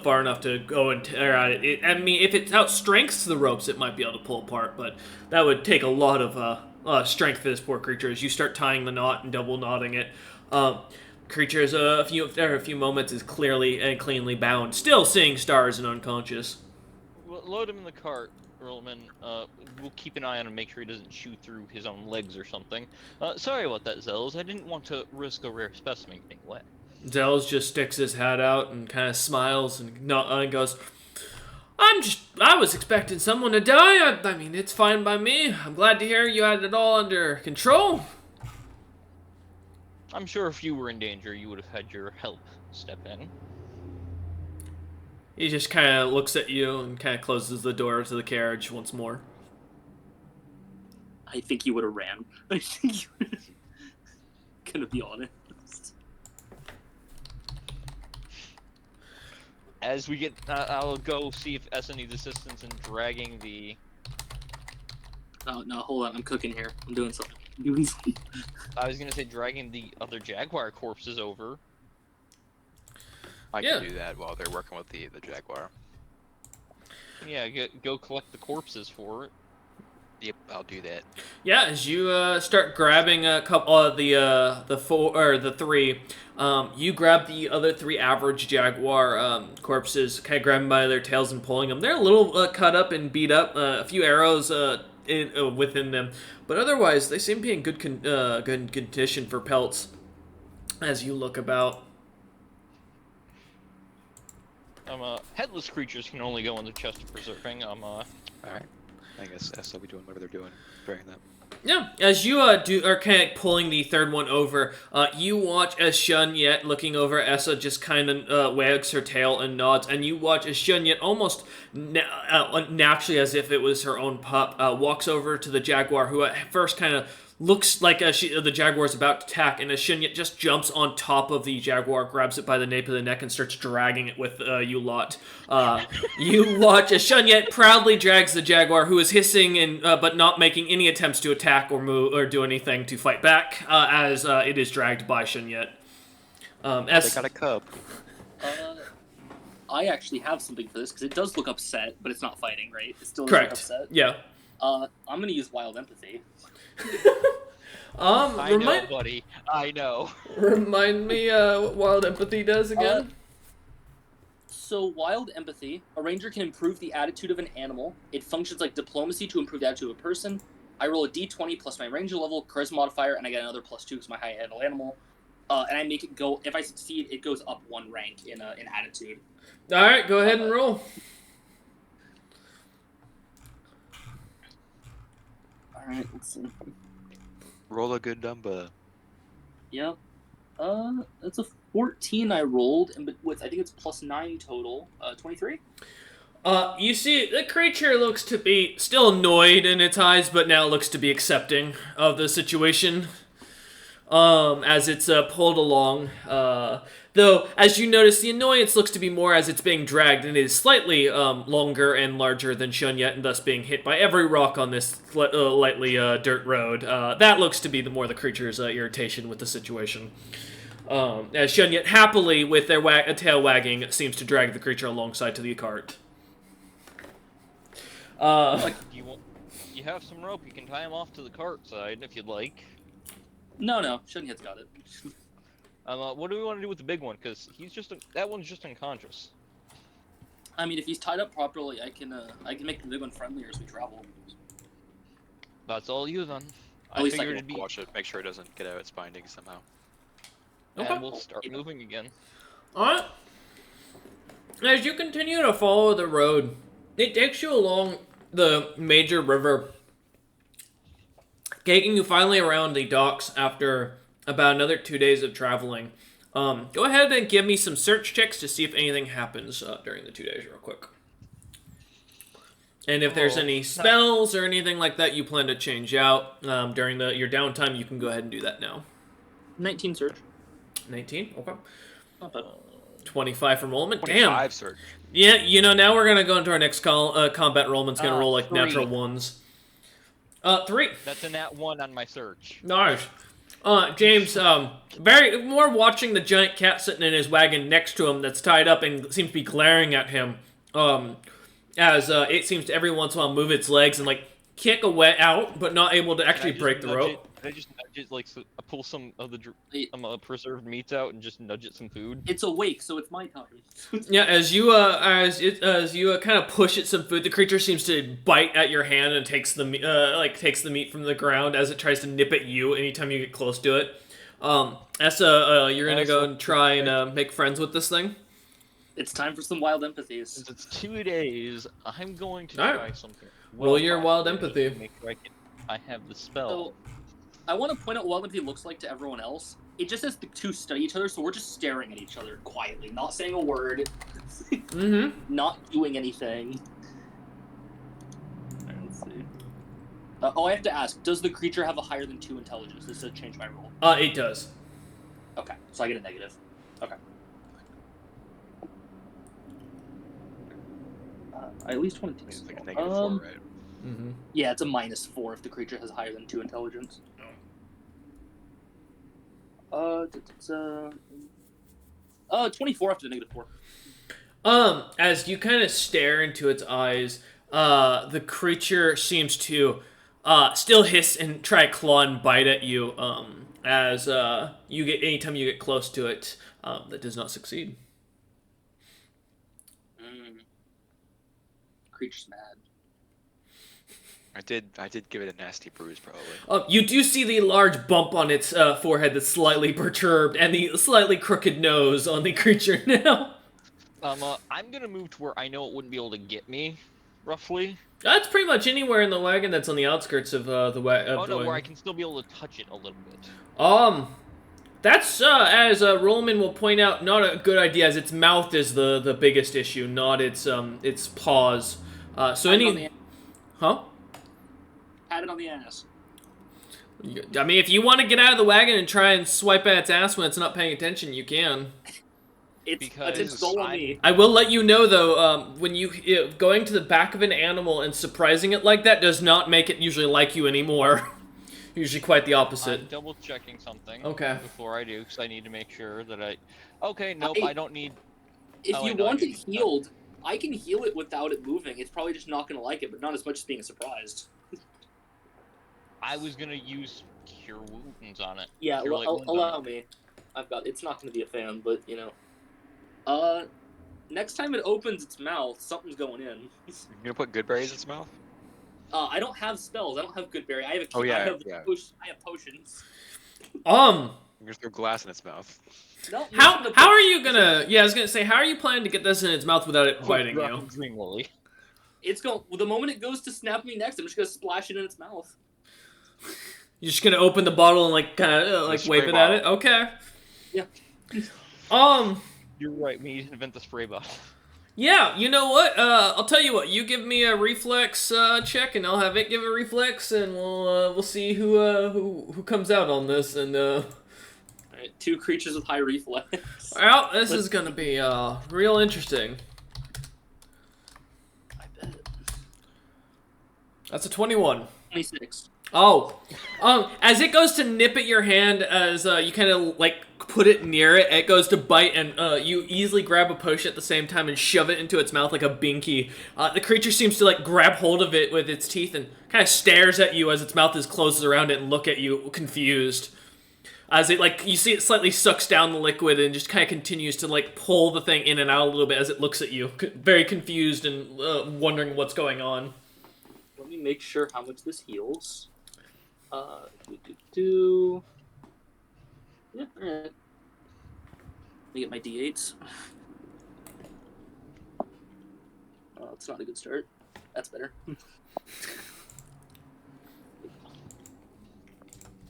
far enough to go and tear at it. I mean, if it outstrengths the ropes, it might be able to pull apart, but that would take a lot of strength for this poor creature as you start tying the knot and double knotting it. Creature's after a few moments is clearly and cleanly bound, still seeing stars and unconscious. Load him in the cart, Earlman. We'll keep an eye on him, make sure he doesn't chew through his own legs or something. Sorry about that, Zells. I didn't want to risk a rare specimen getting wet. Zells just sticks his hat out and kind of smiles and goes, I was expecting someone to die. I mean, it's fine by me. I'm glad to hear you had it all under control. I'm sure if you were in danger, you would have had your help step in. He just kind of looks at you and kind of closes the door to the carriage once more. I think he would have ran. I think he would have... Gonna be honest. As we get... I'll go see if Essa needs assistance in dragging the... Oh, no, hold on. I'm cooking here. I'm doing something. I was gonna say dragging the other jaguar corpses over. I can do that while they're working with the jaguar. Yeah, go collect the corpses for it. Yep, I'll do that. Yeah, as you start grabbing a couple of the four or the three, you grab the other three average jaguar corpses, kind of grab them by their tails and pulling them. They're a little cut up and beat up, a few arrows within them, but otherwise they seem to be in good condition for pelts. As you look about, headless creatures can only go in the chest of preserving. All right. I guess they'll be doing whatever they're doing during that. yeah, as you are kind of pulling the third one over, you watch as Shunyet, looking over Essa, just kind of wags her tail and nods, and you watch as Shunyet, almost naturally as if it was her own pup, walks over to the jaguar, who at first kind of looks like the jaguar is about to attack, and as Shunyet just jumps on top of the jaguar, grabs it by the nape of the neck, and starts dragging it with you lot. You watch as Shunyet proudly drags the jaguar, who is hissing and but not making any attempts to attack or move or do anything to fight back, as it is dragged by Shunyet. They got a cub. I actually have something for this, because it does look upset, but it's not fighting, right? It still does Correct. look upset. Yeah. I'm going to use Wild Empathy. I know, buddy. I know. Remind me what Wild Empathy does again? So, Wild Empathy, a ranger can improve the attitude of an animal. It functions like diplomacy to improve the attitude of a person. I roll a d20 plus my ranger level, charisma modifier, and I get another +2 because my high handle animal. And I make it go, if I succeed, it goes up 1 rank in attitude. Alright, go ahead and roll. Alright, let's see. Roll a good number. Yep. That's a 14 I rolled, and with I think it's +9 total. 23. You see, the creature looks to be still annoyed in its eyes, but now looks to be accepting of the situation. As it's pulled along. Though, as you notice, the annoyance looks to be more as it's being dragged, and it is slightly longer and larger than Shunyet, and thus being hit by every rock on this lightly dirt road. That looks to be the creature's irritation with the situation. As Shunyet happily, with their tail wagging, seems to drag the creature alongside to the cart. You have some rope. You can tie him off to the cart side if you'd like. No, Shunyet's got it. What do we want to do with the big one? Because that one's just unconscious. I mean, if he's tied up properly, I can make the big one friendlier as we travel. That's all you then. At least I figured can it'd be. Watch it. Make sure it doesn't get out its bindings somehow. Okay. And we'll start moving again. Alright. As you continue to follow the road, it takes you along the major river, taking you finally around the docks after about another 2 days of traveling. Go ahead and give me some search checks to see if anything happens during the 2 days real quick. And if there's any spells or anything like that you plan to change out during your downtime, you can go ahead and do that now. 19 search. 19? Okay. Not bad. 25 from Rollman. 25 Damn. surge. Yeah, you know, now we're going to go into our next combat. Rollman's going to roll like 3. natural ones. 3. That's a nat 1 on my search. Nice. James, very more watching the giant cat sitting in his wagon next to him that's tied up and seems to be glaring at him. As it seems to every once in a while move its legs and like kick away out, but not able to actually break the rope. Can I just nudge it, like, so I pull some of the preserved meats out and just nudge it some food? It's awake, so it's my time. Yeah, as you kind of push it some food, the creature seems to bite at your hand and takes the meat from the ground as it tries to nip at you anytime you get close to it. Essa, you're gonna go and try and make friends with this thing. It's time for some wild empathies. Since it's 2 days, I'm going to Alright. try something. Roll your wild possible empathy. to make sure I have the spell. So, I want to point out what empathy looks like to everyone else. It just says the two study each other, so we're just staring at each other quietly, not saying a word, not doing anything. Alright, let's see. I have to ask, does the creature have a higher than 2 intelligence? This does change my roll. It does. Okay, so I get a negative. Okay. I at least want to It's take like a -4, right? Yeah, it's a -4 if the creature has higher than 2 intelligence. It's 24 after the -4. As you kind of stare into its eyes, the creature seems to still hiss and try to claw and bite at you. As anytime you get close to it, that does not succeed. Creature's mad. I did give it a nasty bruise, probably. You do see the large bump on its forehead that's slightly perturbed, and the slightly crooked nose on the creature now. I'm gonna move to where I know it wouldn't be able to get me, roughly. That's pretty much anywhere in the wagon that's on the outskirts of the wagon. Oh no, where I can still be able to touch it a little bit. That's, as Rollman will point out, not a good idea, as its mouth is the biggest issue, not its paws. So any... Huh? Pat it on the ass. I mean, if you want to get out of the wagon and try and swipe at its ass when it's not paying attention, you can. That's its goal on me. I will let you know, though, when going to the back of an animal and surprising it like that does not make it usually like you anymore. Usually quite the opposite. I'm double checking something. Okay. Before I do, because I need to make sure that I... Okay, nope, I don't need... If you want it healed, I can heal it without it moving. It's probably just not going to like it, but not as much as being surprised. I was going to use Cure Wounds on it. Yeah, allow me. me. It's not going to be a fan, but, you know. Next time it opens its mouth, something's going in. You're gonna put good berries in its mouth? I don't have spells. I don't have good berry. I have Oh, yeah, I have yeah. I have potions. You're gonna throw glass in its mouth. No, how are you gonna... Yeah, I was gonna say, how are you planning to get this in its mouth without it biting you? Dream Lily. It's going... Well, the moment it goes to snap me next, I'm just gonna splash it in its mouth. You're just gonna open the bottle and, like, kind of, like, wave it at it? Okay. Yeah. You're right, we need to invent the spray bottle. Yeah, you know what? I'll tell you what. You give me a reflex check, and I'll have it give a reflex, and we'll see who comes out on this. And Alright, 2 creatures with high reflex. Well, this is gonna be real interesting. I bet. That's a 21. 26. Oh, as it goes to nip at your hand, as you kind of like put it near it, it goes to bite, and you easily grab a potion at the same time and shove it into its mouth like a binky. The creature seems to like grab hold of it with its teeth and kind of stares at you as its mouth is closes around it and look at you confused. As it like you see it slightly sucks down the liquid and just kind of continues to like pull the thing in and out a little bit as it looks at you, very confused and wondering what's going on. Let me make sure how much this heals. Yeah, alright. Let me get my d8s. Oh, it's not a good start. That's better.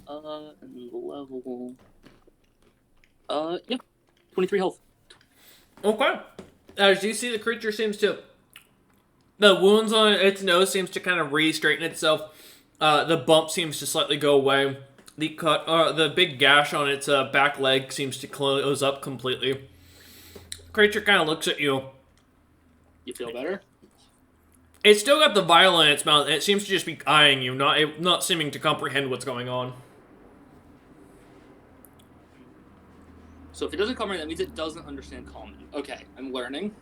And the level... yeah. 23 health. Okay. As you see, the creature seems to... The wounds on its nose seems to kind of re-straighten itself. The bump seems to slightly go away. The big gash on its back leg seems to close up completely. creature kind of looks at you. You feel better? It's still got the vial in its mouth, and it seems to just be eyeing you, not seeming to comprehend what's going on. So if it doesn't comprehend, that means it doesn't understand common. Okay, I'm learning.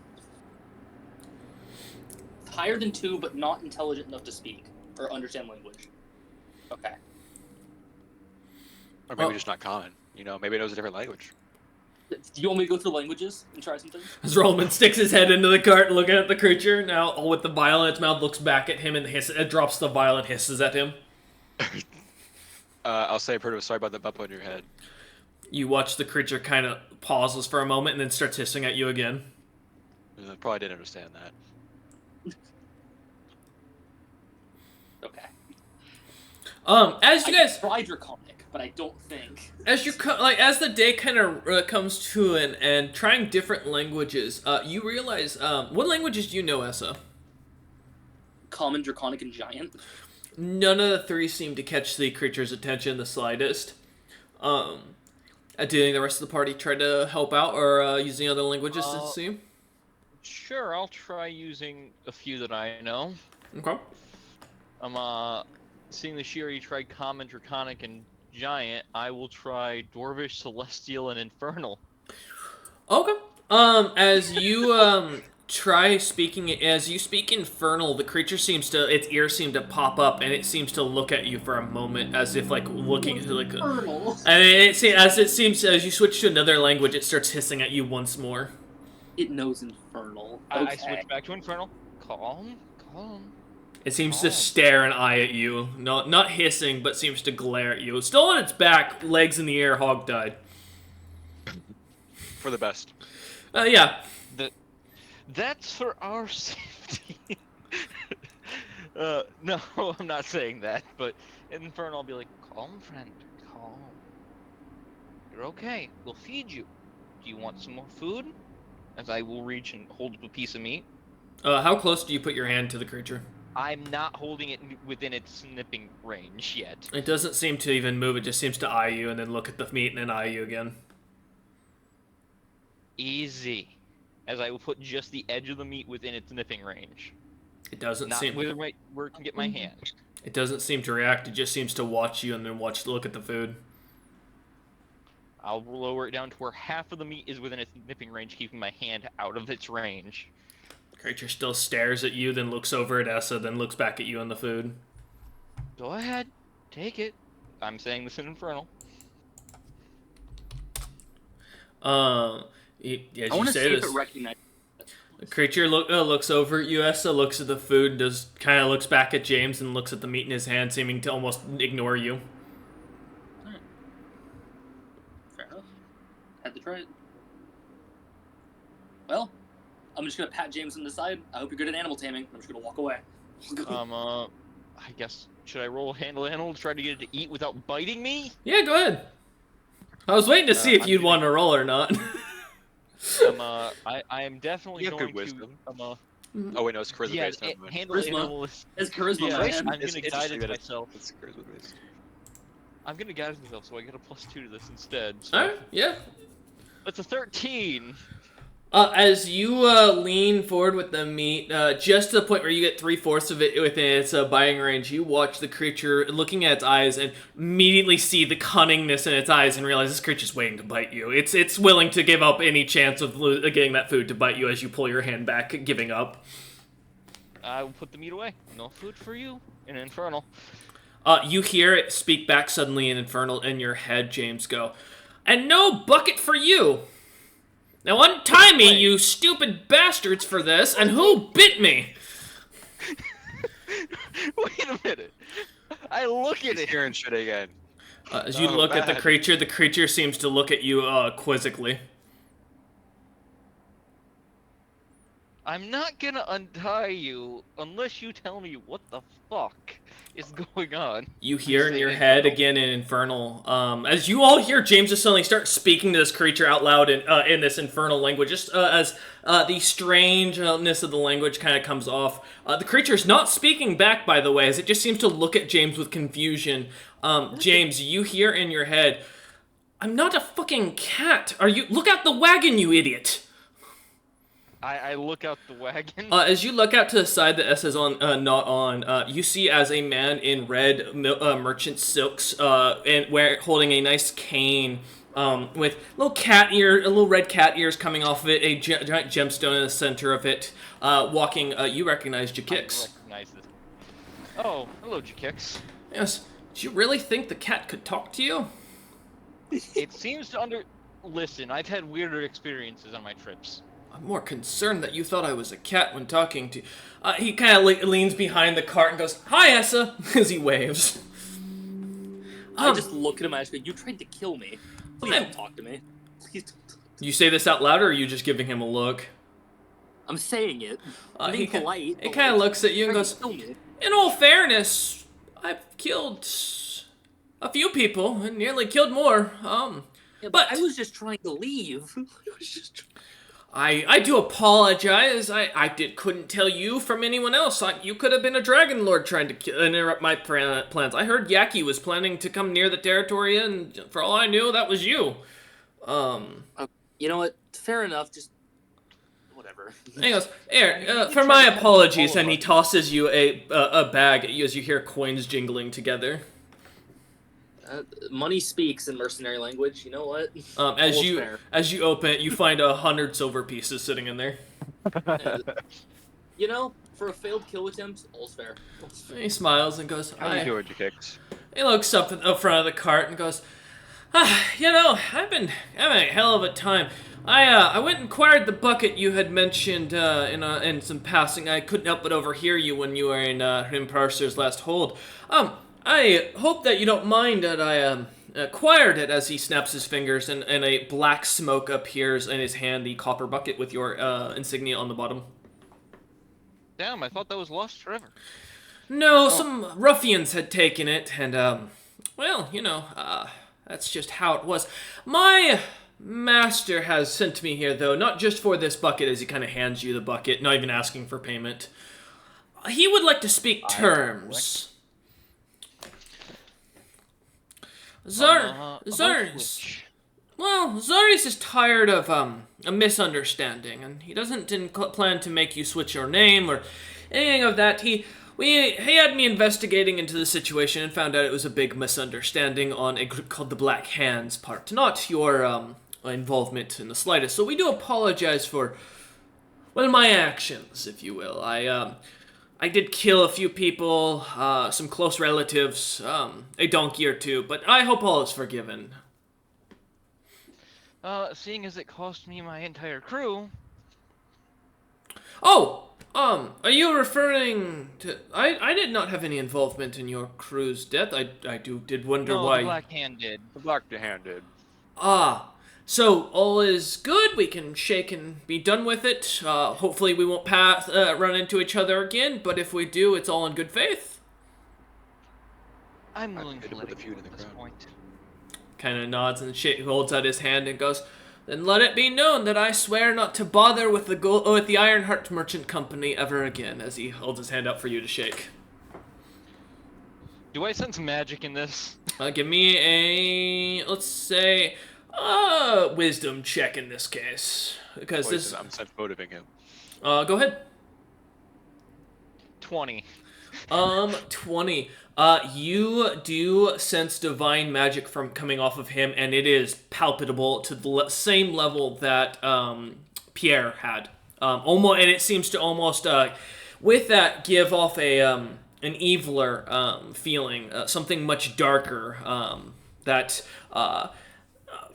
Higher than 2, but not intelligent enough to speak or understand language. Okay. Or maybe just not common. You know, maybe it knows a different language. Do you want me to go through languages and try something? As Rollman sticks his head into the cart, looking at the creature, now all with the vial in its mouth, looks back at him and it drops the vial and hisses at him. I'll say, Perdo, sorry about the bump on your head. You watch the creature kind of pauses for a moment and then starts hissing at you again. I probably didn't understand that. Okay. As you guys tried Draconic, but I don't think. as the day kind of comes to an end, trying different languages, you realize what languages do you know, Essa? Common, Draconic, and Giant. None of the three seem to catch the creature's attention the slightest. Do the rest of the party try to help out or use any other languages to see? Sure, I'll try using a few that I know. Okay. Seeing the Shiri tried Common, Draconic, and Giant, I will try Dwarvish, Celestial, and Infernal. Okay. As you as you speak Infernal, the creature its ears seem to pop up, and it seems to look at you for a moment, as if looking Infernal. And as you switch to another language, it starts hissing at you once more. It knows Infernal. Okay. I switch back to Infernal. Calm. It seems to stare and eye at you, not hissing, but seems to glare at you. Still on its back, legs in the air, hog-tied. For the best. Yeah. That's for our safety. No, I'm not saying that, but in Infernal, I'll be like, calm, friend, calm. You're okay. We'll feed you. Do you want some more food? As I will reach and hold up a piece of meat. How close do you put your hand to the creature? I'm not holding it within its snipping range yet. It doesn't seem to even move. It just seems to eye you and then look at the meat and then eye you again. Easy. As I will put just the edge of the meat within its nipping range. It doesn't Not seem... where it can get my hand. It doesn't seem to react. It just seems to watch you and then look at the food. I'll lower it down to where half of the meat is within its nipping range, keeping my hand out of its range. The creature still stares at you, then looks over at Essa, then looks back at you and the food. Go ahead. Take it. I'm saying this in Infernal. I want to see if it recognizes. The creature looks over at you, Essa, looks at the food, kind of looks back at James and looks at the meat in his hand, seeming to almost ignore you. Alright. Fair enough. Had to try it. Well, I'm just gonna pat James on the side. I hope you're good at animal taming. I'm just gonna walk away. I guess, should I roll handle animal to try to get it to eat without biting me? Yeah, go ahead. I was waiting to see if you'd want to roll or not. I am definitely You have going good wisdom. to. Oh wait, no, it's charisma Yeah, based. Never mind. handle Charisma. animal is. It's charisma, Yeah, man. I'm gonna guide it that myself. It's charisma based. I'm gonna guide it myself, so I get a +2 to this instead. So Alright, yeah. it's a 13. As you lean forward with the meat, just to the point where you get 3/4 of it within its biting range, you watch the creature looking at its eyes and immediately see the cunningness in its eyes and realize this creature's waiting to bite you. It's willing to give up any chance of getting that food to bite you as you pull your hand back, giving up. I will put the meat away. No food for you in Infernal. You hear it speak back suddenly in Infernal in your head, James, go, "And no bucket for you! Now untie me, you stupid bastards, for this, and who bit me?" Wait a minute. I look at He's it. hearing shit again. As you Oh, look at the bad. creature seems to look at you quizzically. I'm not gonna untie you unless you tell me what the fuck is going on. You hear in Say your head Infernal. again in Infernal, as you all hear James just suddenly start speaking to this creature out loud in this Infernal language, just as the strangeness of the language kind of comes off. The creature's not speaking back, by the way, as it just seems to look at James with confusion. James, you hear in your head, "I'm not a fucking cat. Look out the wagon, you idiot." I look out the wagon. As you look out to the side that S is on, not on, you see as a man in red merchant silks, and holding a nice cane, with little red cat ears coming off of it, a giant gemstone in the center of it, walking. You recognize I Jakix. recognize this. Oh, hello, Jakix. Yes. Do you really think the cat could talk to you? It seems to Listen, I've had weirder experiences on my trips. I'm more concerned that you thought I was a cat when talking to. He kind of leans behind the cart and goes, "Hi, Essa," as he waves. I just look at him and I just go, "You tried to kill me. Please I'm- don't talk to me. Please don't." You say this out loud, or are you just giving him a look? I'm saying it. I'm being polite. He kind of looks at you and Tried goes, to kill me. "In all fairness, I've killed a few people and nearly killed more. Yeah, but I was just trying to leave. I was just. I do apologize. I couldn't tell you from anyone else. You could have been a dragon lord trying to interrupt my plans. I heard Yaki was planning to come near the territory, and for all I knew, that was you. You know what? Fair enough. Just whatever. And he goes, "Here, for my apologies," and he tosses you a bag as you hear coins jingling together. Money speaks in mercenary language. You know what? As All's you fair. as you open it, you find 100 silver pieces sitting in there. You know, for a failed kill attempt, all's fair. All's fair. He smiles and goes, How you doing, Jakix? He looks up front of the cart and goes, I've been having a hell of a time. I went and acquired the bucket you had mentioned in some passing. I couldn't help but overhear you when you were in Parser's last hold. I hope that you don't mind that I acquired it. As he snaps his fingers and a black smoke appears in his hand, the copper bucket with your insignia on the bottom. Damn, I thought that was lost forever. No, some ruffians had taken it, and, that's just how it was. My master has sent me here, though, not just for this bucket, as he kind of hands you the bucket, not even asking for payment. He would like to speak terms. Zarius is tired of a misunderstanding, and he didn't plan to make you switch your name or anything of that. He had me investigating into the situation and found out it was a big misunderstanding on a group called the Black Hands part, not your involvement in the slightest. So we do apologize for, well, my actions, if you will. I did kill a few people, some close relatives, a donkey or two, but I hope all is forgiven. Seeing as it cost me my entire crew. Oh, are you referring to... I did not have any involvement in your crew's death. I did wonder No, why... the Black Hand did. The Black Hand did. Ah, so all is good. We can shake and be done with it. Hopefully we won't run into each other again, but if we do, it's all in good faith. I'm willing to put let the it feud go in at the this ground. point. Kind of nods and holds out his hand and goes, "Then let it be known that I swear not to bother with the Ironheart Merchant Company ever again," as he holds his hand up for you to shake. Do I sense magic in this? Give me a, let's say, wisdom check in this case. Because Poison, I'm sense motivating him. go ahead. 20. 20. You do sense divine magic from coming off of him, and it is palpable to the same level that Pierre had. And it seems to almost, with that, give off an eviler feeling, something much darker that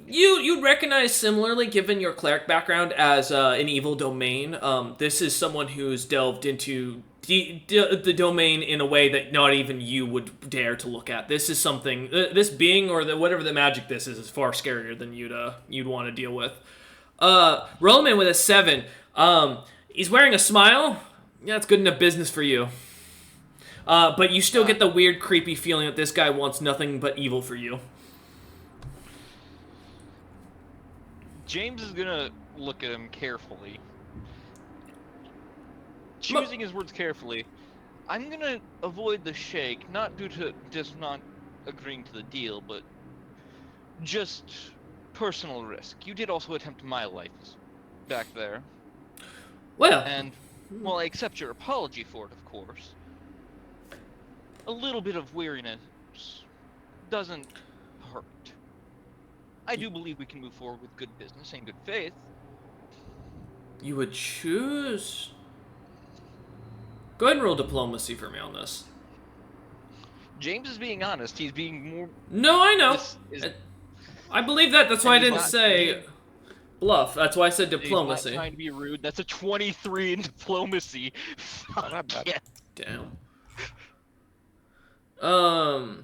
you'd recognize similarly, given your cleric background, as an evil domain. This is someone who's delved into the domain in a way that not even you would dare to look at. This is something, this being or whatever the magic this is far scarier than you'd want to deal with. Roman with a 7. He's wearing a smile. Yeah, it's good enough business for you. But you still get the weird, creepy feeling that this guy wants nothing but evil for you. James is gonna look at him carefully. Choosing his words carefully. I'm gonna avoid the shake, not due to just not agreeing to the deal, but just personal risk. You did also attempt my life back there. Well, And, while I accept your apology for it, of course, a little bit of weariness doesn't hurt. I do believe we can move forward with good business and good faith. you would choose. Go ahead and roll diplomacy for me on this. James is being honest. He's being more. No, I know. This is, I believe that. That's and why I he's didn't not say being- bluff. That's why I said He's not diplomacy. trying to be rude. That's a 23 in diplomacy. Not bad. Yeah. Damn.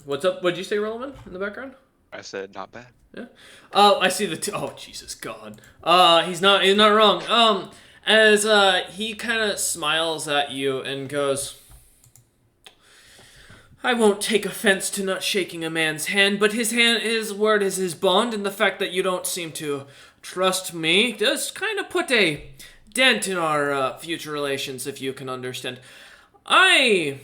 What's up? What'd you say, Roman, in the background? I said not bad. Yeah. Oh, I see the. Oh, Jesus God. He's not wrong. As he kind of smiles at you and goes, I won't take offense to not shaking a man's hand, but his word is his bond, and the fact that you don't seem to trust me does kind of put a dent in our future relations, if you can understand. I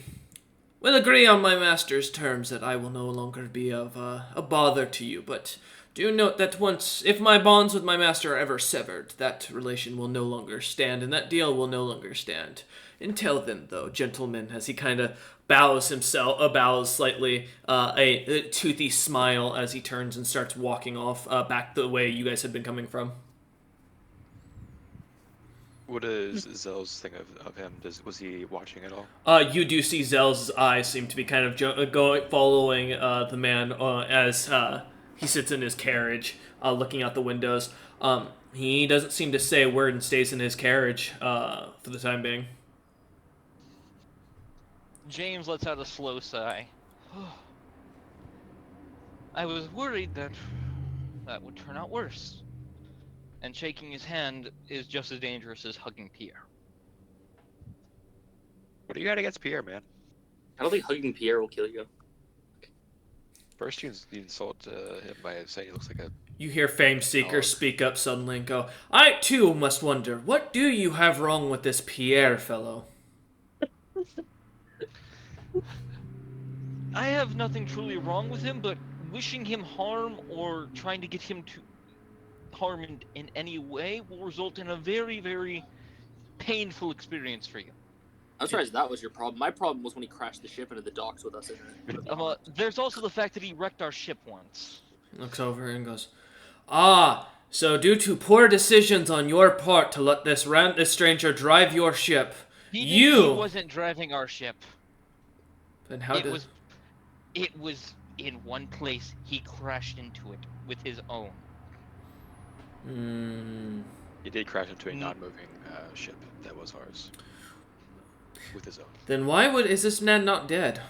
will agree on my master's terms that I will no longer be of a bother to you, but do note that if my bonds with my master are ever severed, that relation will no longer stand, and that deal will no longer stand. Until then, though, gentlemen, as he kind of bows slightly, a toothy smile as he turns and starts walking off back the way you guys had been coming from. What is Zell's thing of him? Was he watching at all? You do see Zell's eyes seem to be kind of following the man as he sits in his carriage, looking out the windows. He doesn't seem to say a word and stays in his carriage for the time being. James lets out a slow sigh. I was worried that would turn out worse. And shaking his hand is just as dangerous as hugging Pierre. What do you got against Pierre, man? I don't think hugging Pierre will kill you. First, you insult him by saying he looks like a. You hear Fame Seeker Dog. speak up suddenly and go, I too must wonder, what do you have wrong with this Pierre fellow? I have nothing truly wrong with him, but wishing him harm or trying to get him to harm in any way will result in a very, very painful experience for you. I'm surprised that was your problem. My problem was when he crashed the ship into the docks with us in it. There's also the fact that he wrecked our ship once. Looks over and goes, so due to poor decisions on your part to let this stranger drive your ship, He wasn't driving our ship. Then how did... It was in one place. He crashed into it with his own. He did crash into a non-moving ship that was ours. With his own. Then is this man not dead?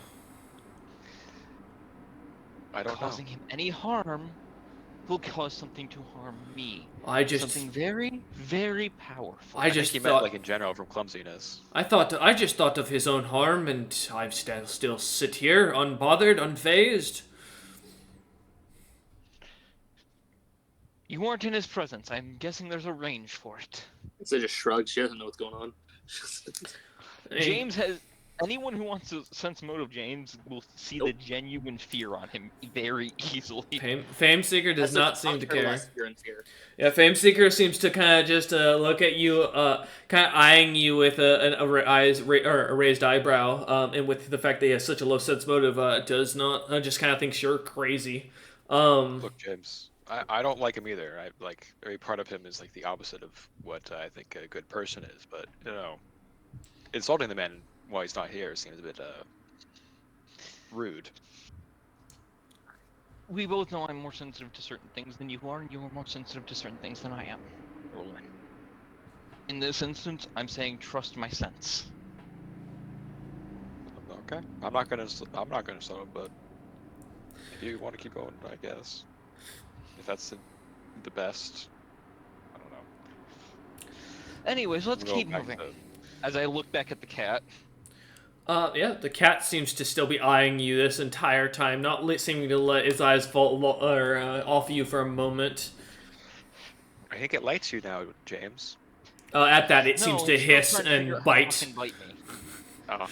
I don't Causing him any harm will cause something to harm me. Something very, very powerful. I think he meant like in general from clumsiness. I just thought of his own harm, and I still sit here, unbothered, unfazed. You weren't in his presence. I'm guessing there's a range for it. So just shrugs. She doesn't know what's going on. James has... Anyone who wants to sense motive James will see the genuine fear on him very easily. Fame Seeker does not seem to care. Fear and fear. Yeah, Fame Seeker seems to kind of just look at you, kind of eyeing you with a raised eyebrow, and with the fact that he has such a low sense motive, does not just kind of thinks you're crazy. Look, James, I don't like him either. I like every part of him is like the opposite of what I think a good person is. But insulting the man while he's not here seems a bit rude. We both know I'm more sensitive to certain things than you are, and you are more sensitive to certain things than I am, Roland. In this instance, I'm saying trust my sense. Okay, I'm not gonna insult him, but if you want to keep going, I guess. If that's the best, I don't know. Anyways, let's We'll keep go back moving. to- As I look back at the cat. Yeah, the cat seems to still be eyeing you this entire time, not seeming to let his eyes fall off you for a moment. I think it likes you now, James. At that, it No, seems to it's still hiss trying to figure and out how to bite. fucking bite me.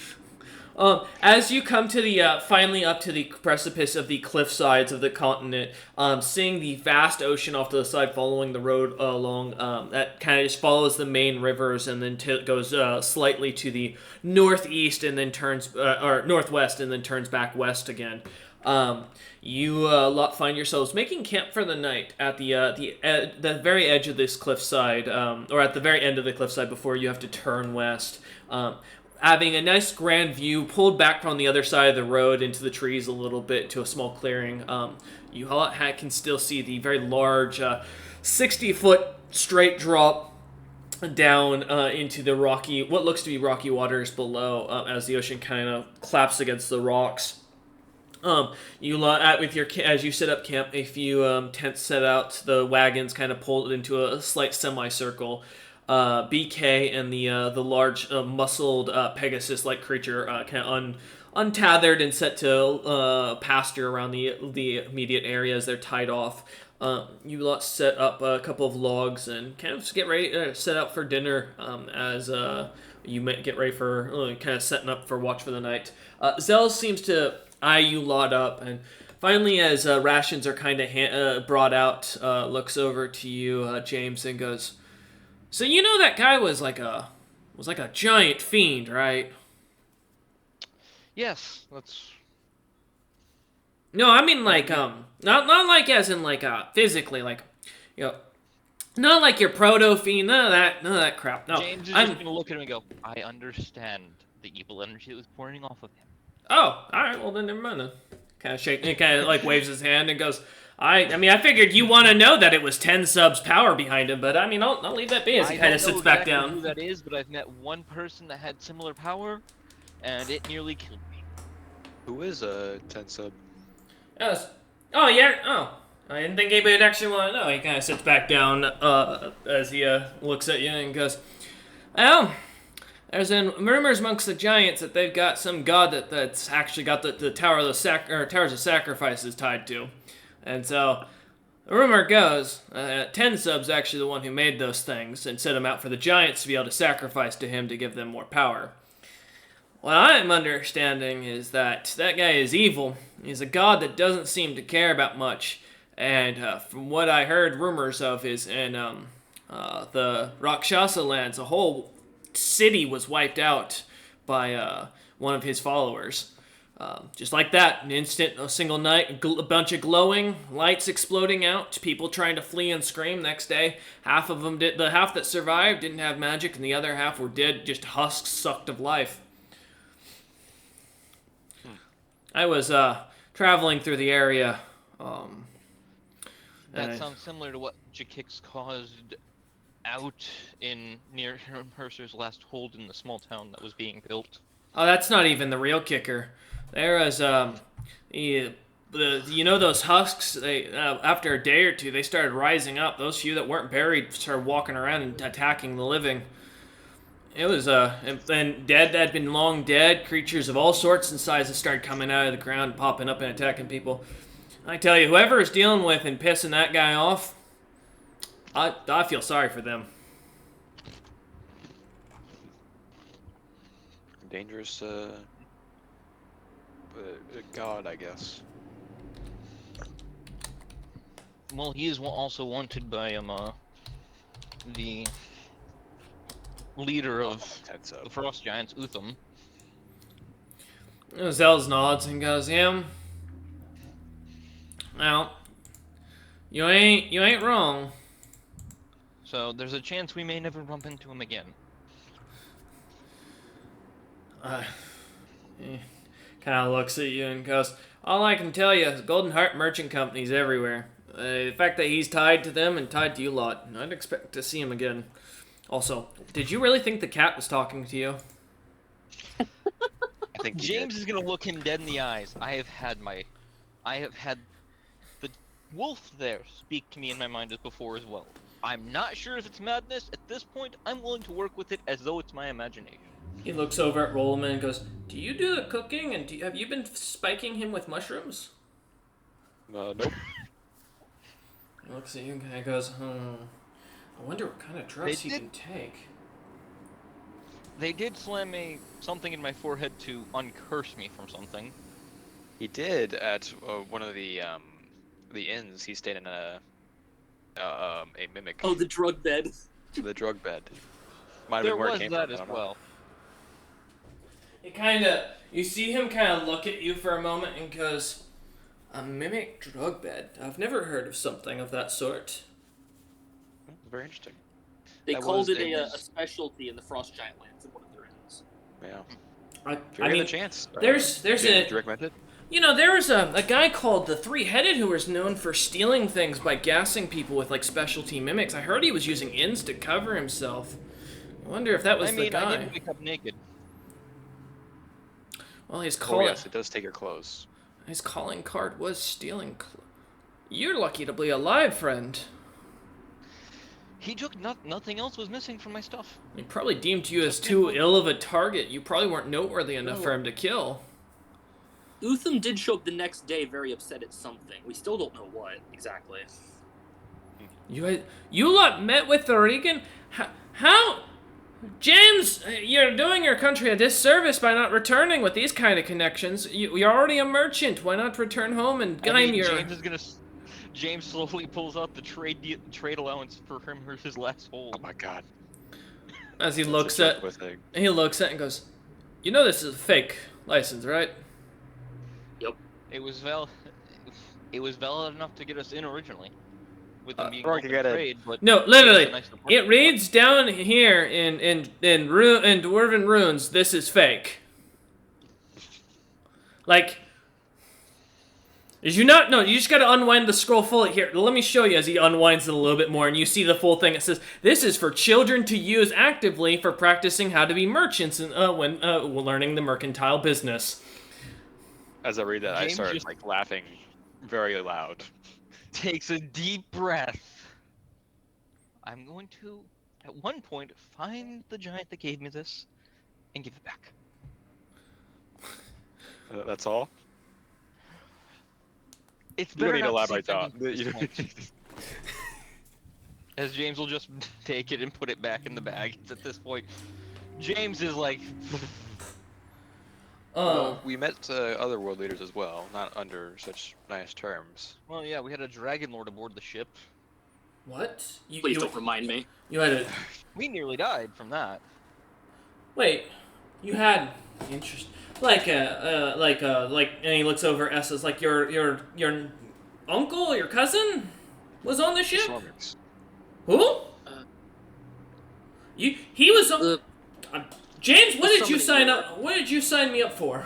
As you come to the finally up to the precipice of the cliff sides of the continent, seeing the vast ocean off to the side, following the road along, that kind of just follows the main rivers and then goes slightly to the northeast and then turns or northwest and then turns back west again. You find yourselves making camp for the night at the very edge of this cliffside, or at the very end of the cliffside before you have to turn west. Having a nice grand view pulled back from the other side of the road into the trees a little bit to a small clearing. You can still see the very large 60-foot straight drop down into the what looks to be rocky waters below as the ocean kind of claps against the rocks. As you set up camp, a few tents set out, the wagons kind of pulled into a slight semicircle. BK and the large muscled Pegasus-like creature kind of untethered and set to pasture around the immediate area as they're tied off. You lot set up a couple of logs and kind of get ready set up for dinner as you get ready for kind of setting up for watch for the night. Zell seems to eye you lot up, and finally, as rations are kind of brought out, looks over to you, James, and goes, "So you know that guy was like a giant fiend, right?" Yes, that's... No, I mean like not like as in like physically, like, you know, not like your proto fiend, none of that crap. No, James is just gonna look at him and go, "I understand the evil energy that was pouring off of him." Oh, all right. Well, then never mind. Then. Kind of like waves his hand and goes, I mean, I figured you want to know that it was 10 subs power behind him, but I mean, I'll leave that be as he kind of sits back down. I don't know exactly who that is, but I've met one person that had similar power, and it nearly killed me. Who is a 10 sub? Yes. Oh, yeah. Oh, I didn't think anybody would actually want to know. He kind of sits back down as he looks at you and goes, "Well, there's rumors amongst the giants that they've got some god that's actually got the Towers of Sacrifices tied to. And so, the rumor goes, 10 sub's actually the one who made those things and set them out for the giants to be able to sacrifice to him to give them more power. What I'm understanding is that guy is evil. He's a god that doesn't seem to care about much. And from what I heard rumors of is in the Rakshasa lands, a whole city was wiped out by one of his followers. Just like that, an instant, a single night, a bunch of glowing lights exploding out, people trying to flee and scream. Next day, half of them did. The half that survived didn't have magic, and the other half were dead, just husks sucked of life. I was traveling through the area. That sounds similar to what Jakix caused out near Mercer's last hold in the small town that was being built. Oh, that's not even the real kicker. There was you know those husks. They after a day or two, they started rising up. Those few that weren't buried started walking around and attacking the living. It was and dead that had been long dead. Creatures of all sorts and sizes started coming out of the ground, popping up and attacking people. I tell you, whoever is dealing with and pissing that guy off, I feel sorry for them. Dangerous god, I guess. Well, he is also wanted by the leader of the Frost Giants, Utham. Zell's nods and goes, "Yeah. Well, you ain't wrong." So there's a chance we may never bump into him again. He kind of looks at you and goes, "All I can tell you is Golden Heart Merchant Company's everywhere. The fact that he's tied to them and tied to you lot, I'd expect to see him again. Also, did you really think the cat was talking to you?" I think James is gonna look him dead in the eyes. I have had the wolf there speak to me in my mind as before as well. I'm not sure if it's madness. At this point, I'm willing to work with it as though it's my imagination. He looks over at Rollerman and goes, "Do you do the cooking, and have you been spiking him with mushrooms?" Nope. He looks at you and kind of goes, I wonder what kind of drugs he can take. They did slam something in my forehead to uncurse me from something. He did at one of the inns. He stayed in a mimic. Oh, the drug bed. The drug bed. Might have There been where it was came that from. I as don't know. well. You see him kind of look at you for a moment and goes, "A mimic drug bed? I've never heard of something of that sort." Very interesting. They That called was- it it a was- specialty in the Frost Giant lands in one of their inns. Yeah. I If you get mean, a chance. there's do you a recommend it? there was a guy called the Three-Headed who was known for stealing things by gassing people with like specialty mimics. I heard he was using inns to cover himself. I wonder if that was I mean, the I guy. didn't wake up naked. Well, his Oh calling yes, it does take your clothes. his calling card was stealing. You're lucky to be alive, friend. He took nothing else was missing from my stuff. He probably deemed you as too ill of a target. You probably weren't noteworthy enough for him to kill. Utham did show up the next day very upset at something. We still don't know what exactly. You lot met with the Regan? How? James, you're doing your country a disservice by not returning with these kind of connections. You're already a merchant. Why not return home and gain your... James slowly pulls out the trade allowance for him or his last hold. Oh my god. As he That's looks a at... circular thing. He looks at it and goes, "You know this is a fake license, right?" Yep. It was valid enough to get us in originally. With them being or I open could get a- trade, but No, it was literally. a nice It apartment. reads down here in Dwarven runes, this is fake. Like... Did you not? No, you just gotta unwind the scroll fully. Here, let me show you as he unwinds it a little bit more, and you see the full thing. It says, "This is for children to use actively for practicing how to be merchants and when learning the mercantile business." As I read that, I James start just- like laughing very loud. Takes a deep breath. I'm going to, at one point, find the giant that gave me this and give it back. That's all. It's You don't better need to not to elaborate, say Dot. thank you at this point. As James will just take it and put it back in the bag. It's at this point, James is like, Well, we met other world leaders as well, not under such nice terms. well, yeah, we had a dragon lord aboard the ship. What? Please don't remind me. You had a... We nearly died from that. Wait, you had... Interesting. And he looks over Essa's, like, your uncle, your cousin was on the ship? Stormings. Who? He was on... The James, what did you somebody- sign up... What did you sign me up for?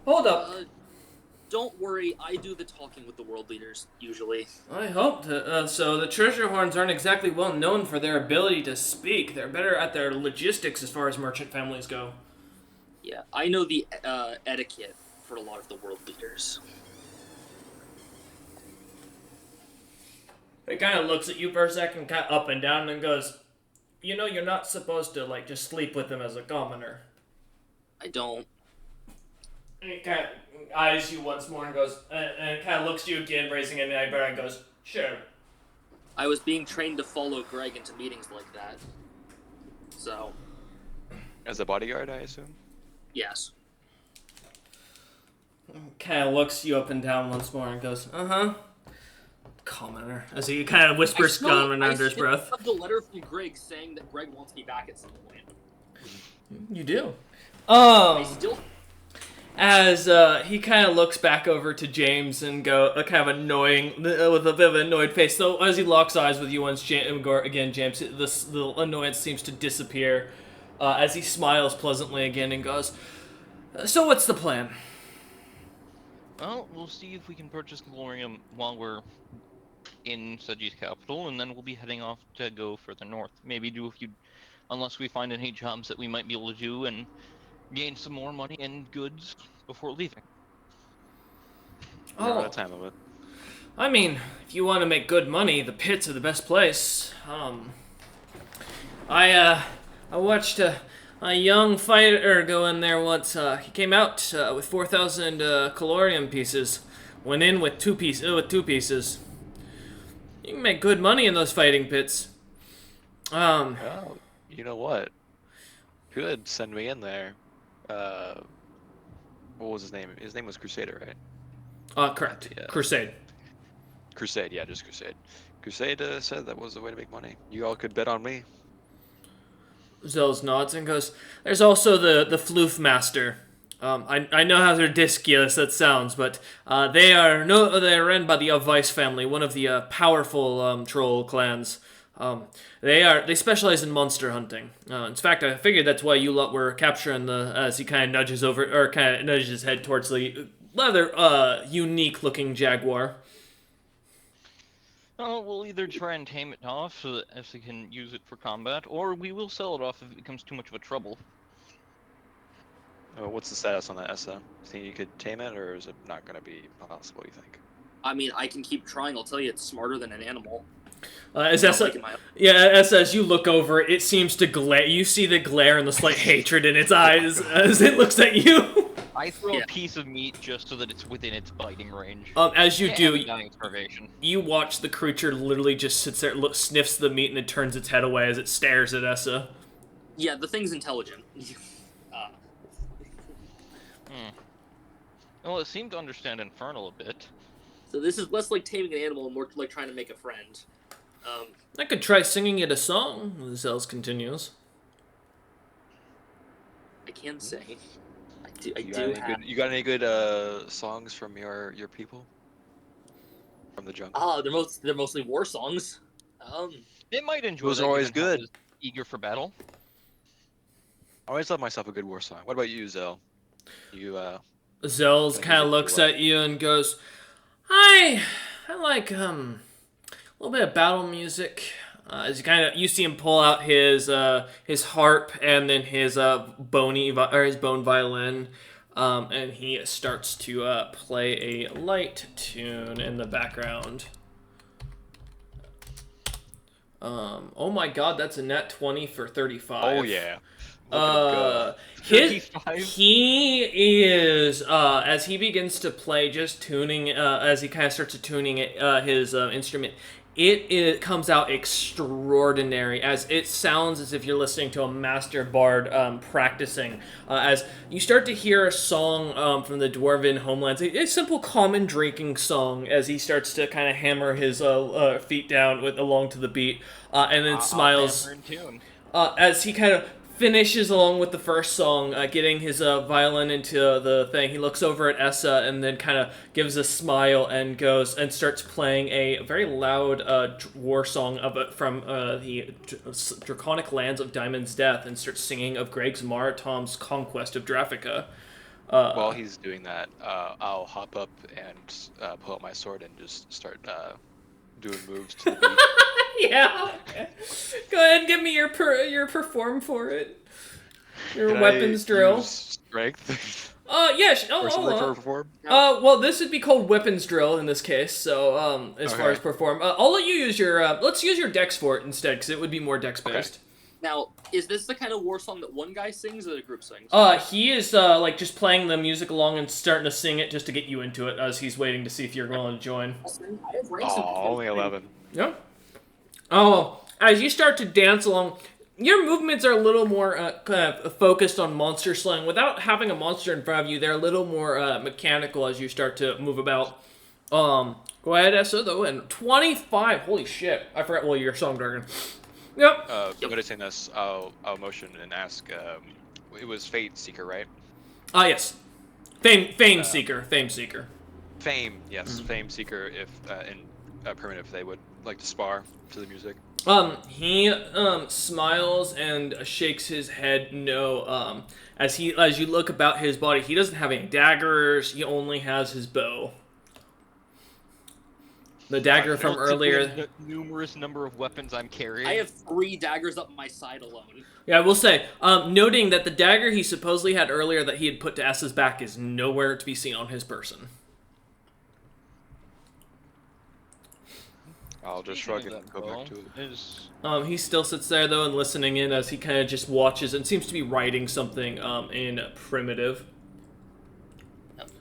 Hold up. don't worry, I do the talking with the world leaders usually. I hope to. So the treasure horns aren't exactly well known for their ability to speak. They're better at their logistics as far as merchant families go. Yeah, I know the etiquette for a lot of the world leaders. He kind of looks at you for a second, kind of up and down, and goes, "You know, you're not supposed to like just sleep with them as a commoner." I don't. And he kind of eyes you once more and goes, and kind of looks at you again, raising an eyebrow, and goes, "Sure." I was being trained to follow Greg into meetings like that. So, As a bodyguard, I assume? yes. Kind of looks you up and down once more and goes, "Uh-huh." Commoner. As he kind of whispers commoner under his breath. I still have the letter from Greg saying that Greg wants me back at some point. You do. I still... As he kind of looks back over to James and go kind of annoying with a bit of an annoyed face. So as he locks eyes with you once again, James, the annoyance seems to disappear as he smiles pleasantly again and goes, "So what's the plan?" Well, we'll see if we can purchase Glorium while we're in Seji's capital, and then we'll be heading off to go further north. Maybe do a few, unless we find any jobs that we might be able to do and gain some more money and goods before leaving. We're out of time of it. I mean, if you want to make good money, the pits are the best place. I watched a young fighter go in there once. He came out with 4,000 calorium pieces. Went in with two pieces. You can make good money in those fighting pits. Oh, you know what? could send me in there. What was his name? His name was Crusader, right? Correct. Yeah. Crusade. Crusade, yeah, just Crusade. Crusade said that was the way to make money. You all could bet on me. Zels nods and goes, "There's also the Floof Master. I know how ridiculous that sounds, but they are run by the Vice family, one of the powerful troll clans. They specialize in monster hunting. In fact, I figured that's why you lot were capturing as he kind of nudges his head towards the rather unique looking jaguar. Oh, we'll either try and tame it off so that Essa can use it for combat, or we will sell it off if it becomes too much of a trouble. What's the status on that Essa? Think you could tame it, or is it not going to be possible, you think? I mean, I can keep trying. I'll tell you, it's smarter than an animal. As you look over, it seems to glare. You see the glare and the slight hatred in its eyes as it looks at you. I throw a piece of meat just so that it's within its biting range. As you do, dying starvation. You watch the creature literally just sits there, sniffs the meat, and then turns its head away as it stares at Essa. Yeah, the thing's intelligent. Well, it seemed to understand Infernal a bit. So this is less like taming an animal and more like trying to make a friend. I could try singing it a song, Zels continues. I can sing. You got any good songs from your people? From the jungle? They're mostly war songs. It might enjoy Those that are always given how good. it is eager for battle. I always love myself a good war song. What about you, Zell? Zels kind of looks at you and goes, I like a little bit of battle music. As you see him pull out his harp and then his his bone violin, and he starts to play a light tune in the background. Oh my God, that's a net 20 for 35. Oh yeah. He is as he begins to play, just tuning as he kind of starts to tuning his instrument. It comes out extraordinary, as it sounds as if you're listening to a master bard practicing. As you start to hear a song from the dwarven homelands, a simple common drinking song, as he starts to kind of hammer his feet down along to the beat, and then smiles as he kind of finishes along with the first song, getting his violin into the thing. He looks over at Essa and then kind of gives a smile and goes and starts playing a very loud war song from the draconic lands of Diamond's Death, and starts singing of Greg's Maritom's conquest of Draffica. While he's doing that, I'll hop up and pull out my sword and just start doing moves to the beat. Yeah. Okay. Go ahead and give me your perform for it. Your Can weapons I drill. use strength. Yes. Or something for perform. Well, this would be called weapons drill in this case. So, as far as perform, I'll let you use your. Let's use your dex for it instead, because it would be more dex based. Okay. Now, is this the kind of war song that one guy sings or the group sings? He is like just playing the music along and starting to sing it just to get you into it, as he's waiting to see if you're willing to join. I have ranks of Only 11. Yeah. Oh, as you start to dance along, your movements are a little more kind of focused on monster slaying. Without having a monster in front of you, they're a little more mechanical as you start to move about. Go ahead, Essa, though, and 25. Holy shit. I forgot, well, you're a song dragon. Yep. Noticing this, I'll motion and ask, it was Fate Seeker, right? Yes. Fame Seeker. Fame Seeker. Fame, yes. Mm-hmm. Fame Seeker, if, in primitive, they would like to spar to the music. He smiles and shakes his head no. As you look about his body, he doesn't have any daggers. He only has his bow. The dagger from earlier. The numerous number of weapons I'm carrying. I have 3 daggers up my side alone. Yeah, I will say, noting that the dagger he supposedly had earlier that he had put to S's back is nowhere to be seen on his person. I'll just shrug and go back to it. He still sits there, though, and listening in as he kind of just watches and seems to be writing something in primitive.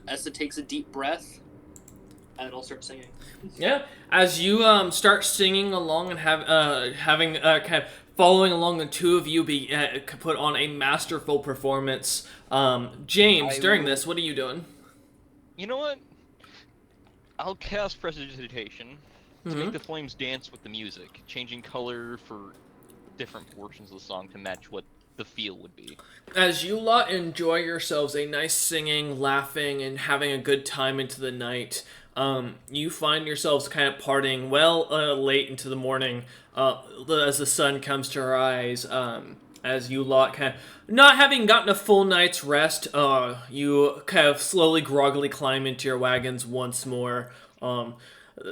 Essa takes a deep breath. And I'll start singing. Yeah, as you start singing along and having kind of following along, the two of you be put on a masterful performance. James, I during will. this, what are you doing? You know what? I'll cast Prestidigitation to make Mm-hmm. the flames dance with the music, changing color for different portions of the song to match what the feel would be. As you lot enjoy yourselves, a nice singing, laughing, and having a good time into the night, you find yourselves kind of partying well late into the morning as the sun comes to rise. As you lot kind of not having gotten a full night's rest, you kind of slowly, groggily climb into your wagons once more.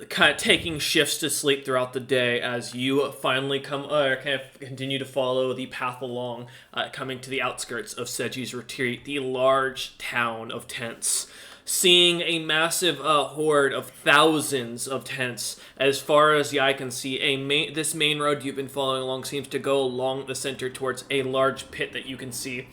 Kind of taking shifts to sleep throughout the day as you finally kind of continue to follow the path along, coming to the outskirts of Seji's Retreat, the large town of tents. Seeing a massive horde of thousands of tents as far as the eye can see. This main road you've been following along seems to go along the center towards a large pit that you can see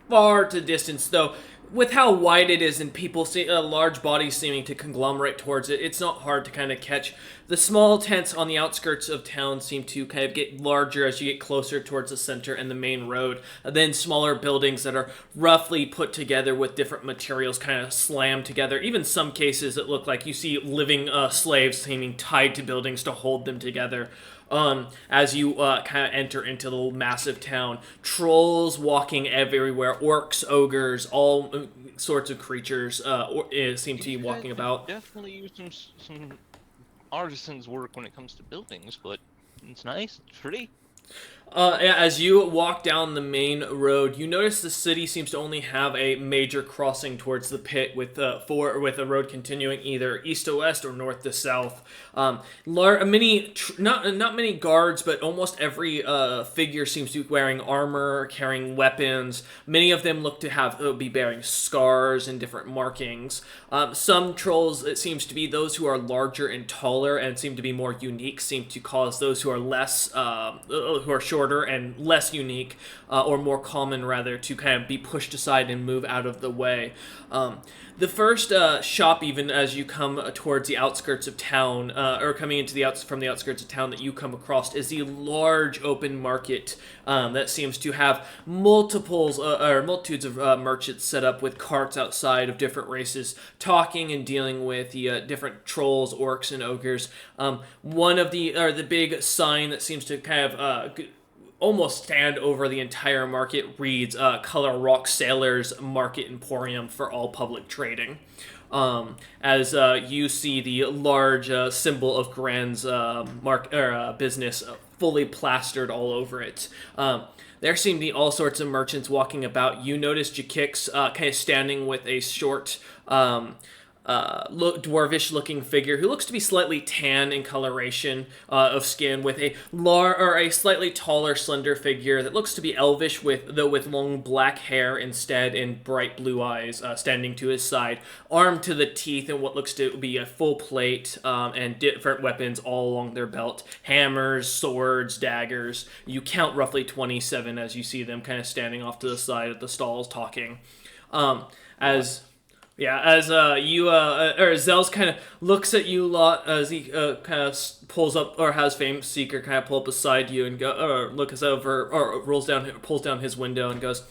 far to distance, though. With how wide it is and people see large bodies seeming to conglomerate towards it, it's not hard to kind of catch. The small tents on the outskirts of town seem to kind of get larger as you get closer towards the center and the main road. And then smaller buildings that are roughly put together with different materials kind of slammed together. Even some cases that look like you see living slaves seeming tied to buildings to hold them together. As you kind of enter into the massive town. Trolls walking everywhere, orcs, ogres, all sorts of creatures seem to be You guys walking could about. definitely use some artisans' work when it comes to buildings, but it's nice, it's pretty. As you walk down the main road, you notice the city seems to only have a major crossing towards the pit, with with a road continuing either east to west or north to south. Not many guards, but almost every figure seems to be wearing armor, carrying weapons. Many of them look to be bearing scars and different markings. Some trolls, it seems to be those who are larger and taller and seem to be more unique, seem to cause those who are who are shorter and less unique, or more common rather, to kind of be pushed aside and move out of the way. The first shop, even as you come towards the outskirts of town, or coming into from the outskirts of town that you come across, is the large open market that seems to have multitudes of merchants set up with carts outside of different races, talking and dealing with the different trolls, orcs, and ogres. One of the big sign that seems to kind of almost stand over the entire market reads Color Rock Sailors Market Emporium for all public trading. As you see the large symbol of Gran's business fully plastered all over it. There seem to be all sorts of merchants walking about. You notice Jakix kind of standing with a short, dwarvish-looking figure who looks to be slightly tan in coloration of skin, with a slightly taller, slender figure that looks to be elvish, with long black hair instead and bright blue eyes, standing to his side, armed to the teeth in what looks to be a full plate, and different weapons all along their belt: hammers, swords, daggers. You count roughly 27 as you see them kind of standing off to the side of the stalls talking. As Zell's kind of looks at you lot as he kind of pulls up, or has Fame Seeker kind of pull up beside you and go, or looks over, or pulls down his window and goes,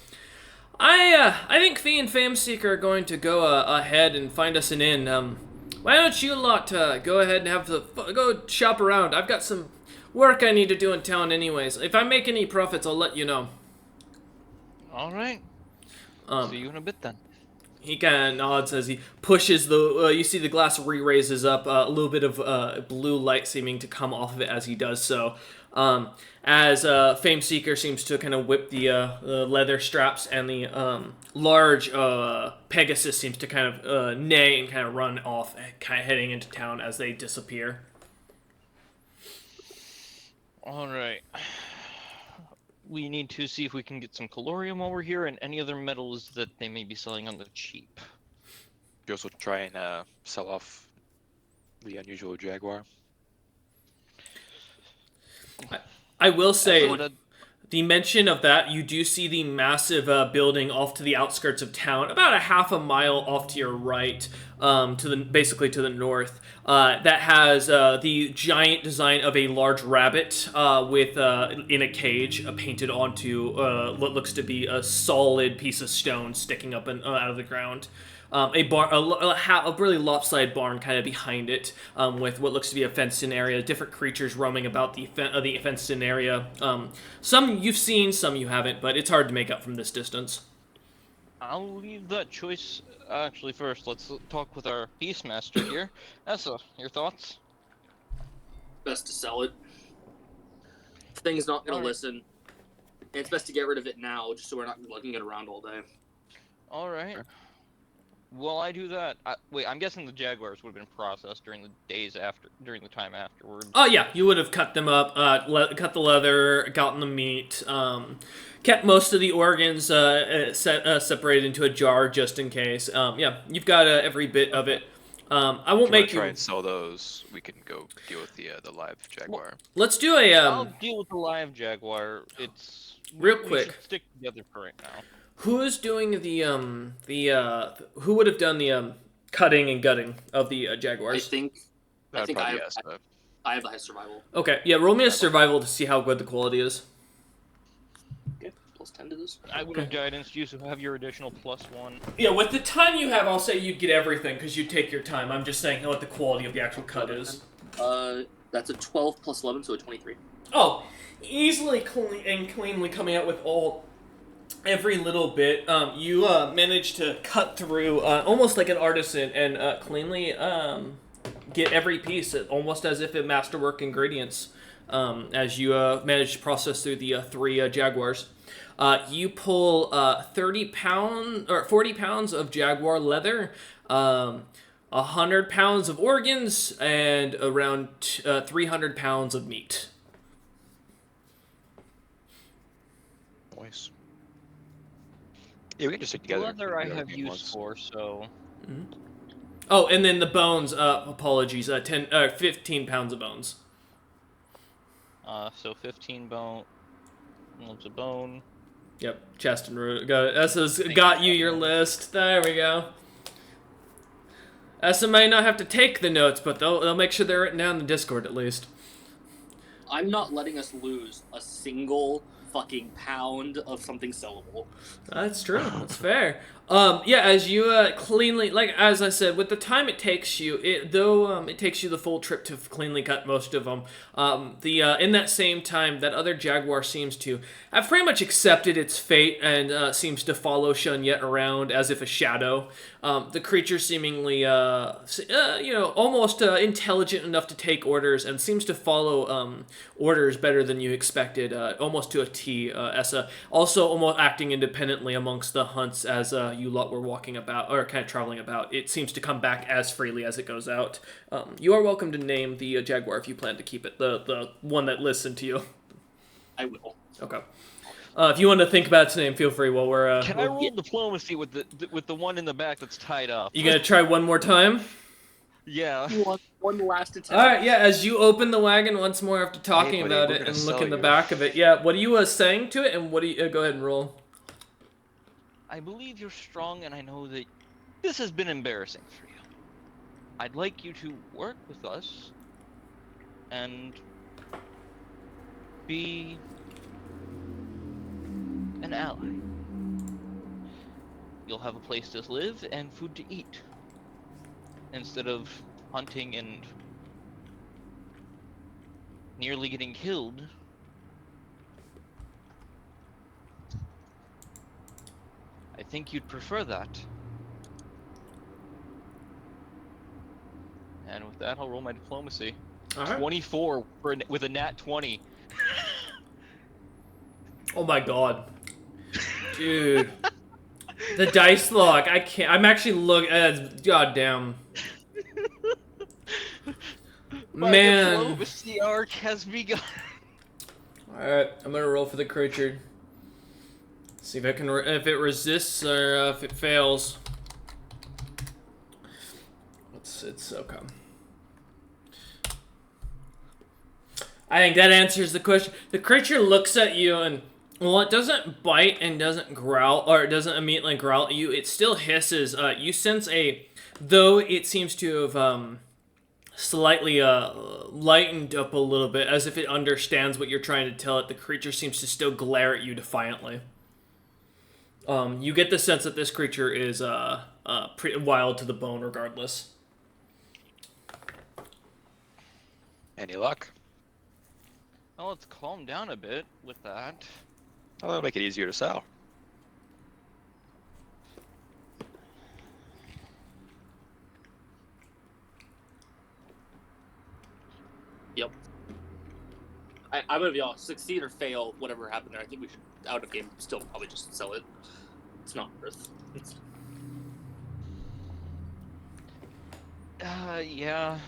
I think Fee and Fame Seeker are going to go ahead and find us an inn. Why don't you lot go ahead and go shop around? I've got some work I need to do in town anyways. If I make any profits, I'll let you know. All right. See you in a bit then. He kind of nods as he pushes you see the glass re-raises up, a little bit of blue light seeming to come off of it as he does so. As Fame Seeker seems to kind of whip the leather straps, and the large Pegasus seems to kind of neigh and kind of run off, kind of heading into town as they disappear. All right. We need to see if we can get some calorium while we're here, and any other metals that they may be selling on the cheap. You also try and sell off the unusual jaguar. I will say, the mention of that, you do see the massive building off to the outskirts of town, about a half a mile off to your right, basically to the north. That has the giant design of a large rabbit with in a cage painted onto what looks to be a solid piece of stone sticking up out of the ground. A really lopsided barn kind of behind it, with what looks to be a fenced-in area. Different creatures roaming about the fenced-in area. Some you've seen, some you haven't, but it's hard to make out from this distance. I'll leave that choice actually first. Let's talk with our Beastmaster here. Essa, your thoughts? Best to sell it. Thing's not gonna Alright. listen. And it's best to get rid of it now, just so we're not lugging it around all day. All right. While I do that, wait, I'm guessing the Jaguars would have been processed during the time afterwards. Oh yeah, you would have cut them up, cut the leather, gotten the meat, kept most of the organs separated into a jar just in case. Yeah, you've got every bit of it. I won't make you try and sell those. We can go deal with the live Jaguar. Let's do a I'll deal with the live Jaguar. It's real we quick. should stick together for right now. Who's doing who would have done the cutting and gutting of the I Jaguars? think That'd I probably have, Essa. I have the high survival. Okay, yeah, roll me a survival to see how good the quality is. Okay, plus 10 to this. I would have guidance you, so have your additional +1. Yeah, with the time you have, I'll say you'd get everything because you take your time. I'm just saying what the quality of the actual cut is. That's a 12 plus 11, so a 23. Oh, easily cleanly coming out with every little bit. You managed to cut through almost like an artisan and cleanly get every piece, almost as if it masterwork ingredients. As you manage to process through the 3 Jaguars. You pull 40 pounds of Jaguar leather, 100 pounds of organs, and around 300 pounds of meat. Nice. Yeah, we can just stick together. Leather I We can have go use once. for, so Oh, and then the bones. Apologies. 15 pounds of bones. so 15 bone. Loads of bone. Yep, chest and root. Got it. Essa's got you your list. There we go. Essa may not have to take the notes, but they'll make sure they're written down in the Discord at least. I'm not letting us lose a single fucking pound of something sellable. That's true. That's fair. Yeah, as you cleanly, like as I said, with the time it takes you, it takes you the full trip to cleanly cut most of them. In that same time, that other Jaguar seems to have pretty much accepted its fate and seems to follow Shunyet around as if a shadow. The creature seemingly, almost intelligent enough to take orders and seems to follow orders better than you expected, almost to a T. Essa also almost acting independently amongst the hunts as you lot were walking about, or kind of traveling about. It seems to come back as freely as it goes out. You are welcome to name the Jaguar if you plan to keep it, the one that listened to you. I will. Okay. If you want to think about its name, feel free while we're... Can I roll diplomacy with the one in the back that's tied up? You gonna try one more time? Yeah. One last attempt. Alright, yeah, as you open the wagon once more after talking buddy, about we're it gonna and sell look in the you. back of it. Yeah, what are you saying to it, and what do you... go ahead and roll. I believe you're strong, and I know that this has been embarrassing for you. I'd like you to work with us and be an ally. You'll have a place to live and food to eat, instead of hunting and nearly getting killed. I think you'd prefer that. And with that, I'll roll my diplomacy. Alright. 24 with a nat 20. Oh my god. Dude. The dice log, I can't... I'm actually looking... goddamn. My Man. diplomacy arc has begun. Alright, I'm gonna roll for the creature. See if I can... if it resists or if it fails. It's okay. I think that answers the question. The creature looks at you and Well, it doesn't bite and doesn't growl, or it doesn't immediately growl at you. It still hisses. You sense though it seems to have slightly lightened up a little bit, as if it understands what you're trying to tell it. The creature seems to still glare at you defiantly. You get the sense that this creature is pretty wild to the bone, regardless. Any luck? Well, let's calm down a bit with that. Oh, that'll make it easier to sell. Yep. I'm gonna be honest. Succeed or fail, whatever happened there, I think we should out of game still probably just sell it. It's not worth. Yeah.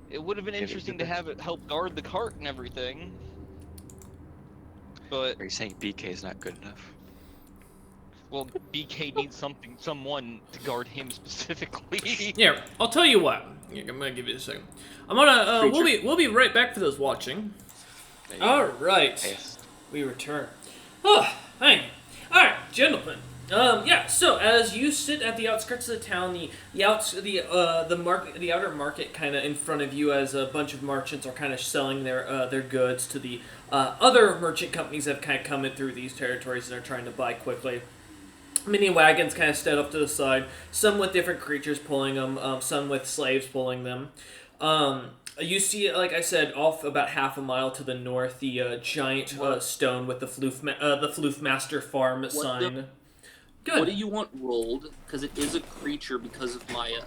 It would have been interesting to have it help guard the cart and everything. But Are you saying BK is not good enough? well, BK needs someone to guard him specifically. Yeah, I'll tell you what. I'm gonna give you a second. I'm gonna. We'll be right back for those watching. All right, Yes. we return. Oh, hey. All right, gentlemen. Yeah. So as you sit at the outskirts of the town, the outer market kind of in front of you, as a bunch of merchants are kind of selling their goods to the other merchant companies that have kind of come in through these territories and are trying to buy quickly. Many wagons kind of stand up to the side, some with different creatures pulling them, some with slaves pulling them. You see, like I said, off about half a mile to the north, the giant stone with the Floof Master Farm sign. Good. What do you want rolled? Because it is a creature because of my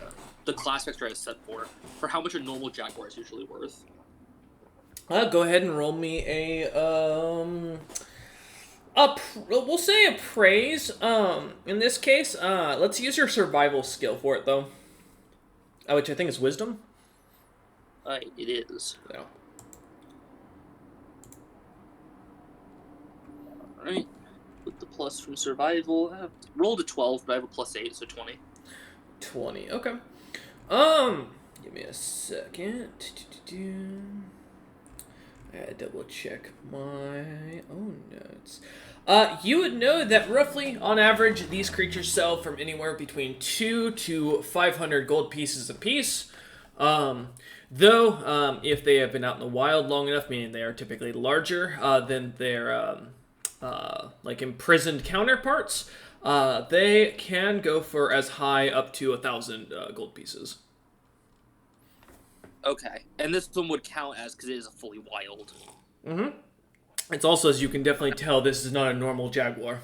the class vector I set for how much a normal jaguar is usually worth. Go ahead and roll me we'll say a praise. In this case, let's use your survival skill for it though, which I think is wisdom. It is. Yeah. Alright. With the plus from survival, rolled a 12, but I have a plus 8, so 20. 20. Okay. Give me a second. I gotta double check my own notes. You would know that roughly, on average, these creatures sell from anywhere between 2 to 500 gold pieces apiece. Though, if they have been out in the wild long enough, meaning they are typically larger than their like imprisoned counterparts, they can go for as high up to 1,000 gold pieces. Okay, and this one would count as because it is a fully wild. Mm-hmm. It's also, as you can definitely tell, this is not a normal jaguar.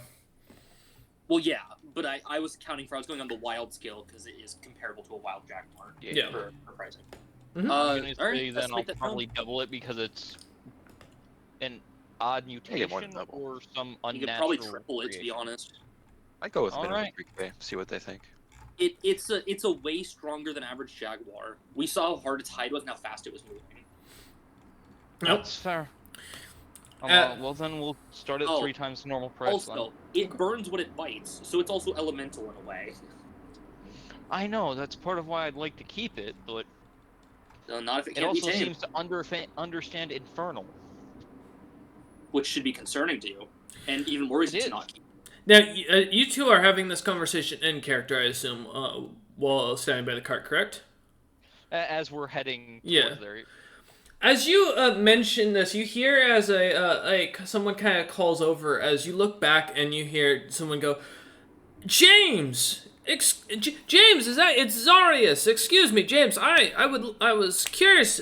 Well, yeah, but I was counting for, I was going on the wild scale because it is comparable to a wild jaguar. Yeah. For pricing. Mm-hmm. Honestly, Alright, then let's I'll make that probably double it because it's an odd mutation more than double. or some You unnatural. could probably triple it, to be creation. honest. I'd go with All minimum right. 3K, see what they think. It's a way stronger than average jaguar. We saw how hard its hide was and how fast it was moving. Nope. That's fair. Well, then we'll start at 3 times the normal price. Also, it burns what it bites, so it's also elemental in a way. I know that's part of why I'd like to keep it, but Not if it it can't be also tamed, seems to understand infernal. which should be concerning to you, and even worries It you to is. not keep. Now, you two are having this conversation in character, I assume, while standing by the cart, correct? As we're heading Yeah. towards there. As you mention this, you hear as someone kind of calls over. As you look back and you hear someone go, "James, James, it's Zarius? Excuse me, James. I was curious.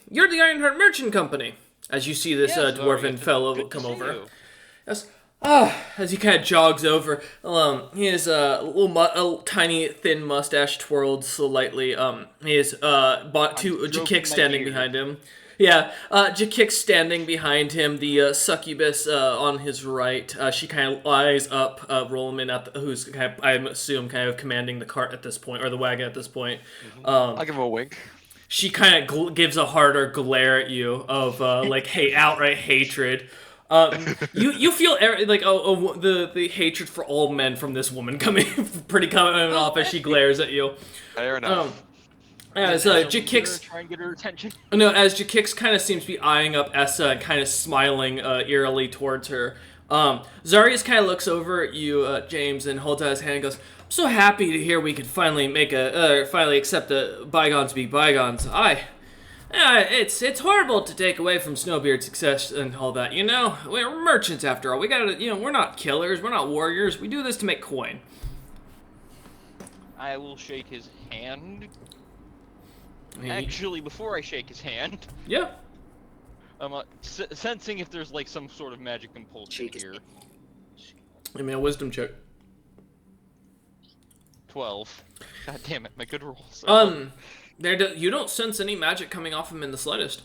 You're the Ironheart Merchant Company." As you see this Yes, dwarven Zarius, fellow good to come see over. you. Yes. As he kind of jogs over, he has a tiny thin mustache twirled slightly. He has bought two stroking Jakik my standing beard. behind him. Yeah, Jakik standing behind him. The succubus on his right. She kind of eyes up Rollman who's kind of, I assume, kind of commanding the cart at this point, or the wagon at this point. I'll give him a wink. She kind of gives a harder glare at you of outright hatred. You feel the hatred for all men from this woman coming off as she glares at you. Fair enough. As Someone's gonna Jakix, try and get her attention. no, as Jakix kind of seems to be eyeing up Essa and kind of smiling eerily towards her. Zarius kind of looks over at you, James, and holds out his hand and goes, "I'm so happy to hear we could finally finally accept the bygones be bygones. It's horrible to take away from Snowbeard's success and all that. You know, we're merchants after all. We gotta, we're not killers. We're not warriors. We do this to make coin." I will shake his hand. He- Actually, before I shake his hand, Yeah. I'm sensing if there's like some sort of magic compulsion Shake his here. hand. Give me a wisdom check. 12. God damn it, my good rolls. You don't sense any magic coming off him in the slightest.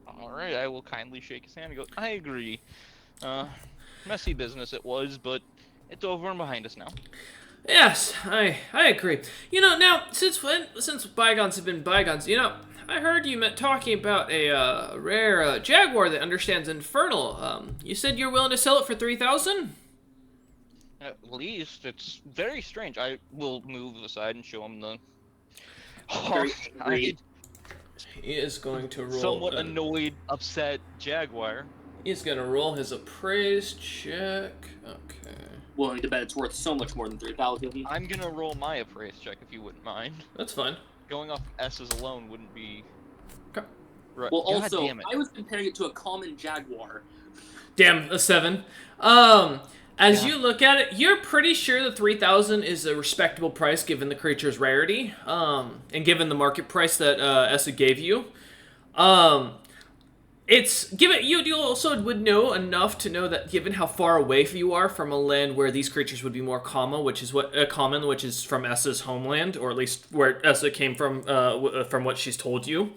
Alright, I will kindly shake his hand and go, I agree. Messy business it was, but it's over and behind us now. Yes, I agree. Now, since bygones have been bygones, I heard you talking about a rare jaguar that understands Infernal. You said you're willing to sell it for 3,000? At least, it's very strange. I will move aside and show him the... Very I- angry. He is going to roll. somewhat annoyed, upset jaguar. He's going to roll his appraised check. Okay. Willing to bet it's worth so much more than 3,000. I'm gonna roll my appraise check if you wouldn't mind. That's fine. Going off S's alone wouldn't be... Okay. Right. Well, God also, damn it. I was comparing it to a common jaguar. Damn, a 7. As you look at it, you're pretty sure the 3,000 is a respectable price given the creature's rarity, and given the market price that Essa gave you. You also would know enough to know that given how far away you are from a land where these creatures would be more common, which is from Essa's homeland, or at least where Essa came from what she's told you.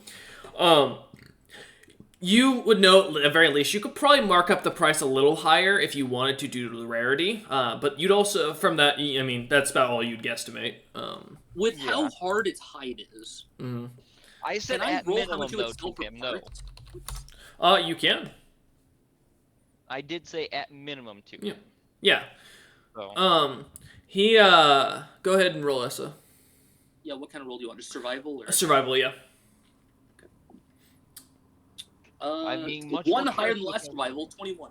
You would know, at the very least, you could probably mark up the price a little higher if you wanted to due to the rarity. But you'd also, from that, that's about all you'd guesstimate. With how hard its hide is. Mm-hmm. I said Can I at roll how minimum, much it though, would sell to for him, no. parts? You can. I did say at minimum, too. Yeah. Yeah. So. Go ahead and roll, Essa. Yeah, what kind of roll do you want? Just survival? Or... Survival, yeah. I'm being much one more higher than careful last with survival, 21.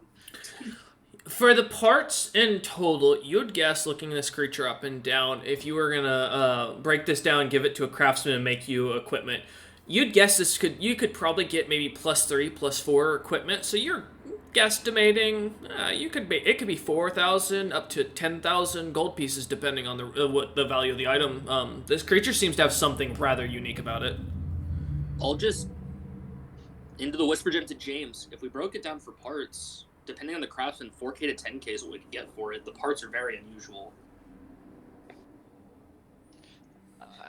For the parts in total, you'd guess, looking this creature up and down, if you were gonna break this down, give it to a craftsman, and make you equipment, you'd guess you could probably get maybe +3, +4 equipment. So you're guesstimating it could be 4,000 up to 10,000 gold pieces, depending on what the value of the item. This creature seems to have something rather unique about it. I'll just into the whisper gem to James. If we broke it down for parts, depending on the craftsman, 4K to 10K is what we could get for it. The parts are very unusual.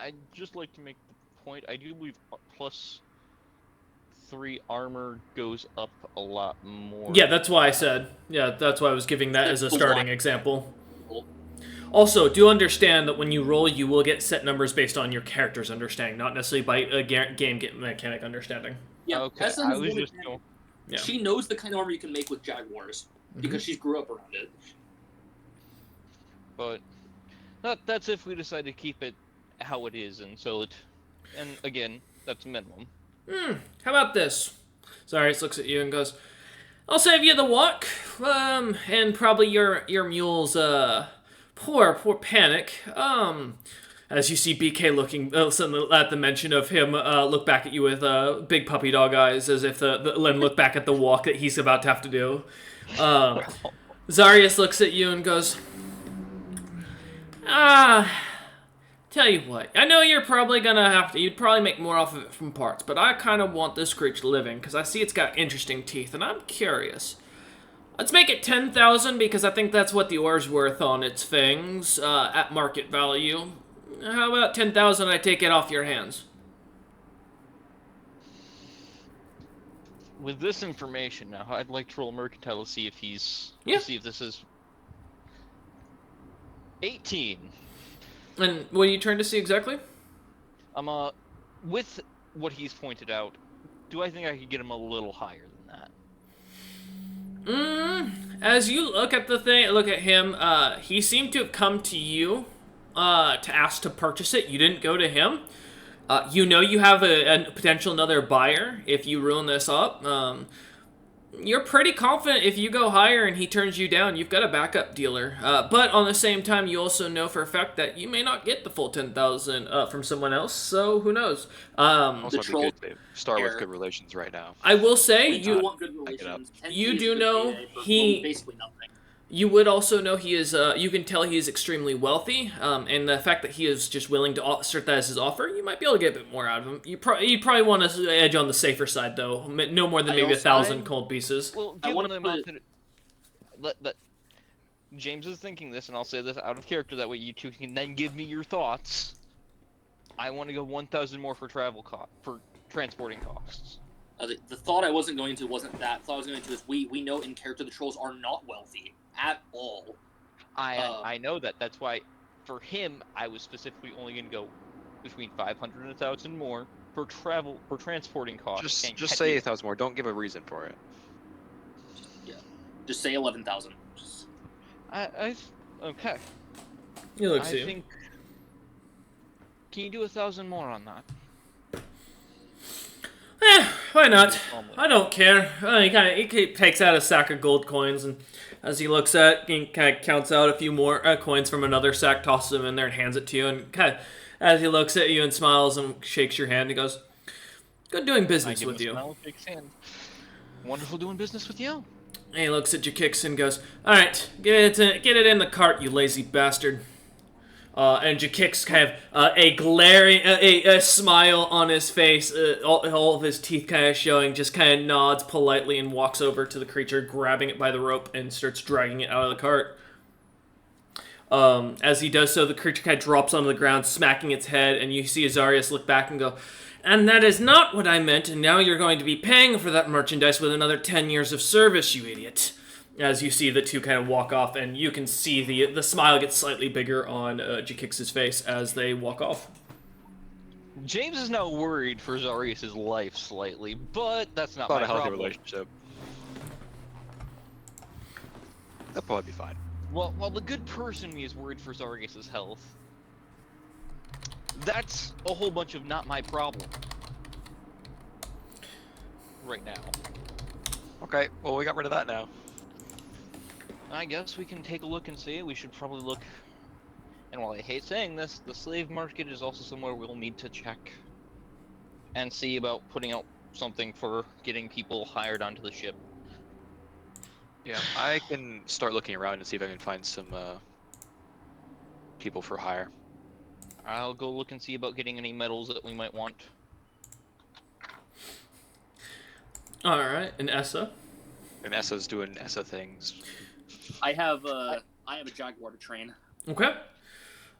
I'd just like to make the point, I do believe +3 armor goes up a lot more. Yeah, that's why I said. Yeah, that's why I was giving that as a starting example. Also, do understand that when you roll, you will get set numbers based on your character's understanding, not necessarily by a game mechanic understanding. Yeah, Okay, Tessa I has was one just... advantage. Yeah. She knows the kind of armor you can make with jaguars because she grew up around it. But that's if we decide to keep it how it is, and again, that's minimum. How about this? Zarius looks at you and goes, "I'll save you the walk, and probably your mule's poor panic. As you see BK looking at the mention of him, look back at you with big puppy dog eyes, as if Len look back at the walk that he's about to have to do. Zarius looks at you and goes, tell you what, I know you're probably you'd probably make more off of it from parts, but I kind of want this creature living, because I see it's got interesting teeth, and I'm curious. Let's make it 10,000, because I think that's what the ore's worth on its fangs, at market value. How about 10,000 I take it off your hands? With this information now, I'd like to roll Mercantile to see if Yeah. to see if this is 18. And what are you trying to see exactly? With what he's pointed out, do I think I could get him a little higher than that? As you look at him, he seemed to have come to you, to ask to purchase it. You didn't go to him. You know you have a potential another buyer if you ruin this up. You're pretty confident if you go higher and he turns you down, you've got a backup dealer. But on the same time, you also know for a fact that you may not get the full 10,000 from someone else. So who knows? Also, The it'd be troll good to start with care. good relations right now. I will say We do you want good back it up. relations. 10K You is a do good know payday for he- basically nothing. you would also know he is. You can tell he is extremely wealthy, and the fact that he is just willing to assert that as his offer, you might be able to get a bit more out of him. You'd probably want to edge on the safer side, though. No more than maybe 1,000 cold pieces. Well, I given wanna the put amount that James is thinking this, and I'll say this out of character, that way you two can then give me your thoughts. I want to go 1,000 more for for transporting costs. The thought I wasn't going to wasn't that. The thought I was going to is we know in character the trolls are not wealthy at all. I know that. That's why, for him, I was specifically only going to go between 500 and 1,000 more for transporting costs. Just say 1,000 more. Don't give a reason for it. Just say 11,000. Okay. He looks I at you. think. Can you do 1,000 more on that? Why not? I don't care. He takes out a sack of gold coins, and as he looks at, he kind of counts out a few more coins from another sack, tosses them in there, and hands it to you. And kind of, as he looks at you and smiles and shakes your hand, he goes, "Good doing business with you." Smile, shakes hand. Wonderful doing business with you. And he looks at Jakix and goes, "All right, get it in the cart, you lazy bastard." And Jakix kind of a glaring a smile on his face, all of his teeth kind of showing, just kind of nods politely and walks over to the creature, grabbing it by the rope and starts dragging it out of the cart. As he does so, the creature kind of drops onto the ground, smacking its head, and you see Azarias look back and go, "And that is not what I meant, and now you're going to be paying for that merchandise with another 10 years of service, you idiot." As you see the two kind of walk off, and you can see the smile gets slightly bigger on Jakix's face as they walk off. James is now worried for Zarius' life slightly, but that's not Not my a healthy problem. relationship. That'll probably be fine. Well, while the good person me is worried for Zarius' health, that's a whole bunch of not my problem. Right now. Okay, well, we got rid of that now. I guess we can take a look and see. We should probably look. And while I hate saying this, the slave market is also somewhere we'll need to check and see about putting out something for getting people hired onto the ship. Yeah, I can start looking around and see if I can find some people for hire. I'll go look and see about getting any metals that we might want. All right, and Essa. And Essa's doing Essa things. I have a jaguar to train. Okay.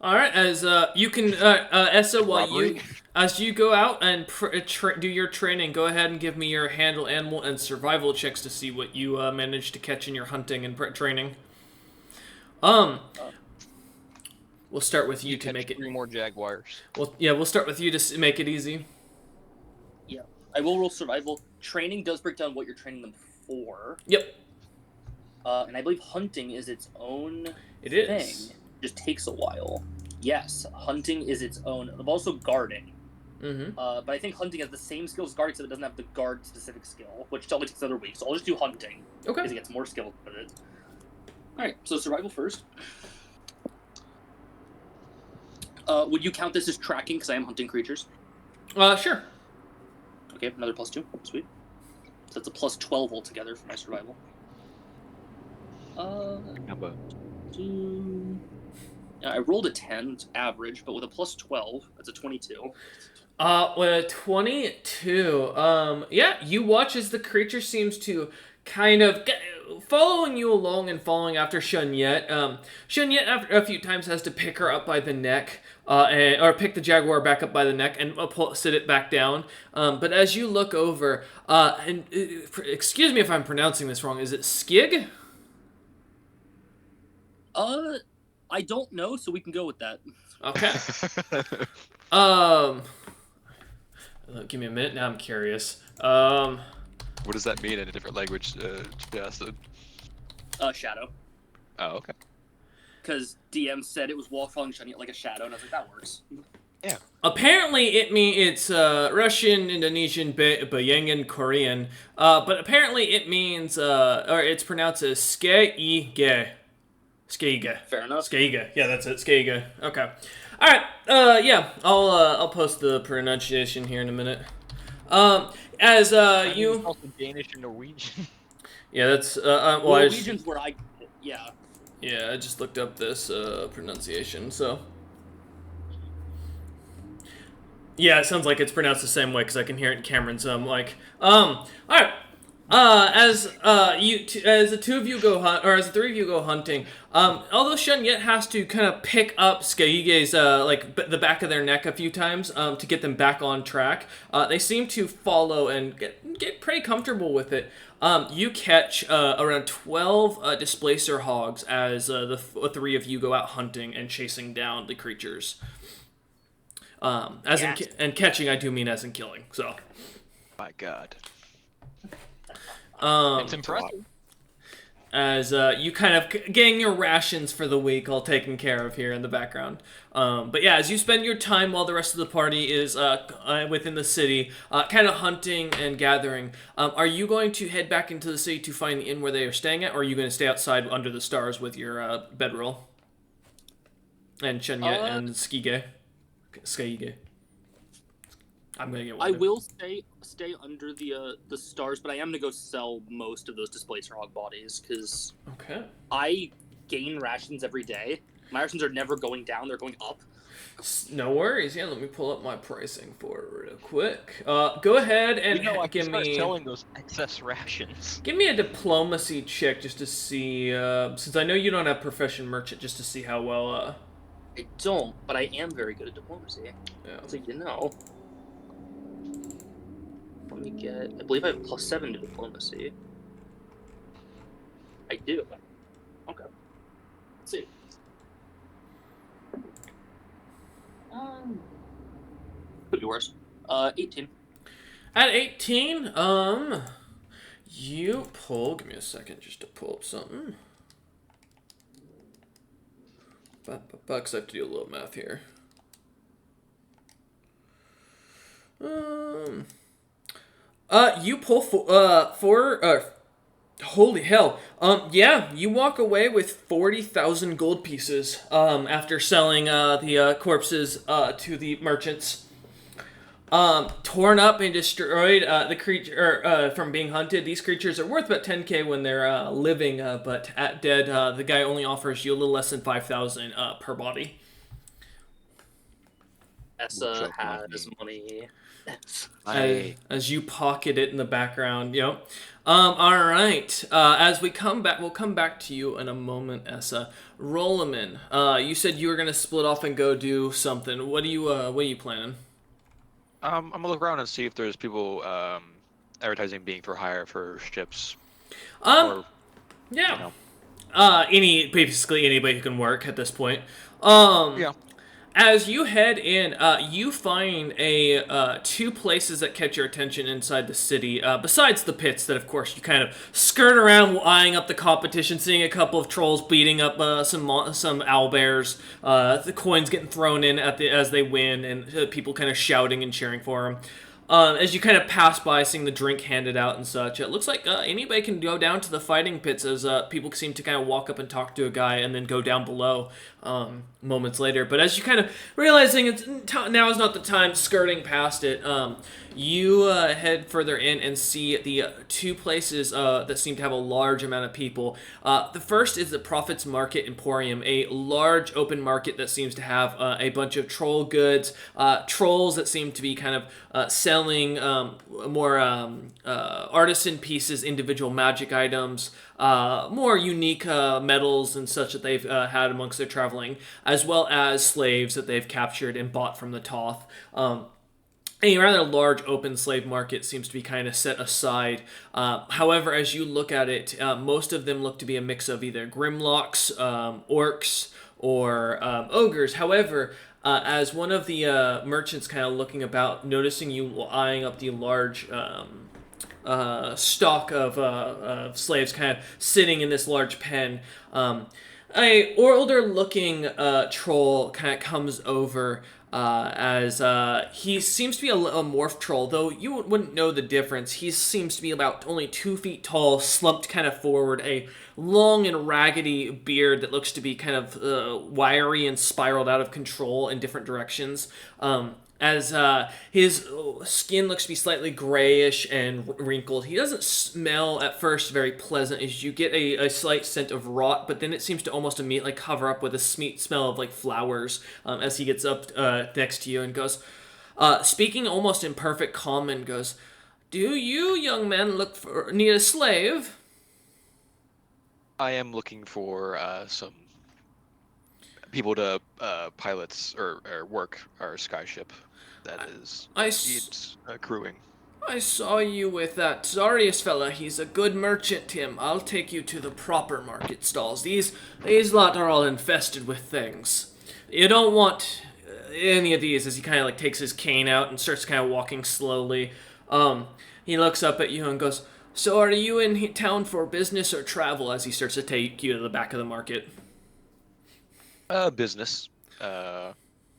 All right, as you can, Essa, Robbery? as you go out and do your training, go ahead and give me your handle animal and survival checks to see what you managed to catch in your hunting and training. We'll start with you to make it. 3 more jaguars. Well, yeah, we'll start with you to make it easy. Yeah, I will roll survival. Training does break down what you're training them for. Yep. And I believe hunting is its own It thing. is. Just takes a while. Yes, hunting is its own. I'm also guarding. Mm-hmm. But I think hunting has the same skills as guarding, so it doesn't have the guard specific skill, which only takes another week. So I'll just do hunting Okay. because it gets more skill with it. All right, so survival first. Would you count this as tracking? Because I am hunting creatures. Sure. Okay, another +2. Sweet. So that's a +12 altogether for my survival. Number. 2. Yeah, I rolled a 10, it's average, but with a +12, that's a 22. With a 22, yeah, you watch as the creature seems to kind of following you along and following after Shunyet. Shunyet, after a few times, has to pick her up by the neck, or pick the jaguar back up by the neck and sit it back down. But as you look over, and excuse me if I'm pronouncing this wrong, is it Skig? I don't know, so we can go with that. Okay. Give me a minute. Now I'm curious. What does that mean in a different language, Justin? Shadow. Oh, okay. because DM said it was wall crawling, shining it like a shadow, and I was like, that works. Apparently, it's Russian, Indonesian, Bayangan, Korean. But apparently, it means or it's pronounced as Skeige. Skeige. Fair enough. Skeige. Yeah, that's it. Skeige. Okay. All right. Yeah. I'll post the pronunciation here in a minute. As you. It's also Danish and Norwegian. Yeah, that's well. Norwegian's where I. Yeah. Yeah, I just looked up this pronunciation. So. Yeah, it sounds like it's pronounced the same way because I can hear it in Cameron's. Like, all right. As the two of you go hunt, or as the three of you go hunting, although Shunyet has to kind of pick up Skaige's the back of their neck a few times to get them back on track, they seem to follow and get pretty comfortable with it. You catch around 12 displacer hogs as the three of you go out hunting and chasing down the creatures. And catching, I do mean as in killing. So, My God. It's impressive. As you kind of getting your rations for the week all taken care of here in the background. But yeah, as you spend your time while the rest of the party is within the city, kind of hunting and gathering, are you going to head back into the city to find the inn where they are staying at, or are you going to stay outside under the stars with your bedroll? And Chunyet and Skige? I'm gonna get one. I will stay under the stars, but I am gonna go sell most of those displacer hog bodies because I gain rations every day. My rations are never going down; they're going up. No worries. Yeah, let me pull up my pricing for it real quick. Go ahead and I give can start me selling those excess rations. give me a diplomacy check just to see. Since I know you don't have profession merchant, just to see how well. I don't, but I am very good at diplomacy. Yeah. So you know. Let me get. I believe I have +7 to diplomacy. I do. Okay. Let's see. Could be worse. 18. At 18, you pull. Give me a second just to pull up something. Because I have to do a little math here. You pull holy hell. Yeah, you walk away with 40,000 gold pieces, after selling, the corpses, to the merchants. Torn up and destroyed, the creature, from being hunted. These creatures are worth about 10k when they're, living, but at dead, the guy only offers you a little less than 5,000, per body. Essa has money. As you pocket it in the background, yep. All right. As we come back, we'll come back to you in a moment, Essa. Rolaman, you said you were gonna split off and go do something. What are you planning? I'm gonna look around and see if there's people advertising being for hire for ships. Yeah. You know. Basically anybody who can work at this point. Yeah. As you head in, you find two places that catch your attention inside the city, besides the pits that, of course, you kind of skirt around, eyeing up the competition, seeing a couple of trolls beating up some owlbears, the coins getting thrown in as they win, and people kind of shouting and cheering for them. As you kind of pass by, seeing the drink handed out and such, it looks like anybody can go down to the fighting pits, as people seem to kind of walk up and talk to a guy and then go down below moments later. But as you kind of realizing now is not the time, skirting past it, you head further in and see the two places that seem to have a large amount of people. The first is the Prophet's Market Emporium, a large open market that seems to have a bunch of troll goods, trolls that seem to be kind of selling more artisan pieces, individual magic items, more unique metals and such that they've had amongst their traveling, as well as slaves that they've captured and bought from the Toth. A rather large open slave market seems to be kind of set aside. However, as you look at it, most of them look to be a mix of either grimlocks, orcs, or ogres. However, as one of the merchants kind of looking about, noticing you eyeing up the large stock of slaves kind of sitting in this large pen, A older-looking troll kind of comes over as he seems to be a morph troll, though you wouldn't know the difference. He seems to be about only 2 feet tall, slumped kind of forward, a long and raggedy beard that looks to be kind of wiry and spiraled out of control in different directions. As his skin looks to be slightly grayish and wrinkled. He doesn't smell at first very pleasant as you get a slight scent of rot, but then it seems to almost immediately cover up with a sweet smell of like flowers as he gets up next to you and goes, speaking almost in perfect calm, and goes, "Do you, young man, need a slave?" I am looking for some people to pilots or work our skyship that needs crewing. I saw you with that Zarius fella. He's a good merchant, Tim. I'll take you to the proper market stalls. These lot are all infested with things. You don't want any of these. As he kind of like takes his cane out and starts kind of walking slowly. He looks up at you and goes, "So are you in town for business or travel?" As he starts to take you to the back of the market. Business.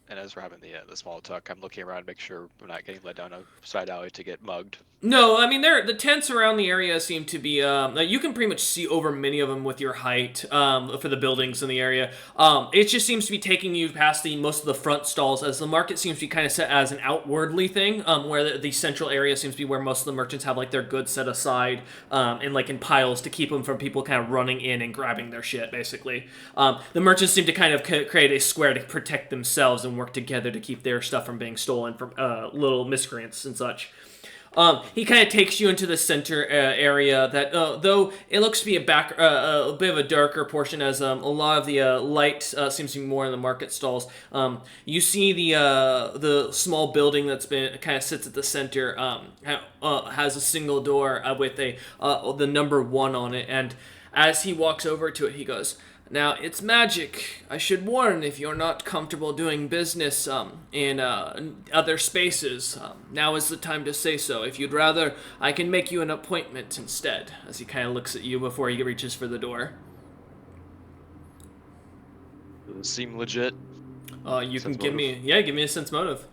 And as we're having the small talk, I'm looking around to make sure we're not getting led down a side alley to get mugged. No, I mean the tents around the area seem to be. You can pretty much see over many of them with your height for the buildings in the area. It just seems to be taking you past most of the front stalls, as the market seems to be kind of set as an outwardly thing, where the central area seems to be where most of the merchants have like their goods set aside and like in piles to keep them from people kind of running in and grabbing their shit. Basically, the merchants seem to kind of create a square to protect themselves and work together to keep their stuff from being stolen from little miscreants and such. He kind of takes you into the center area that, though it looks to be a bit of a darker portion, as a lot of the light seems to be more in the market stalls. You see the small building that's been kind of sits at the center has a single door with the number 1 on it, and as he walks over to it, he goes, "Now, it's magic. I should warn if you're not comfortable doing business in other spaces. Now is the time to say so. If you'd rather, I can make you an appointment instead," as he kind of looks at you before he reaches for the door. Does it seem legit? You can give me a sense motive.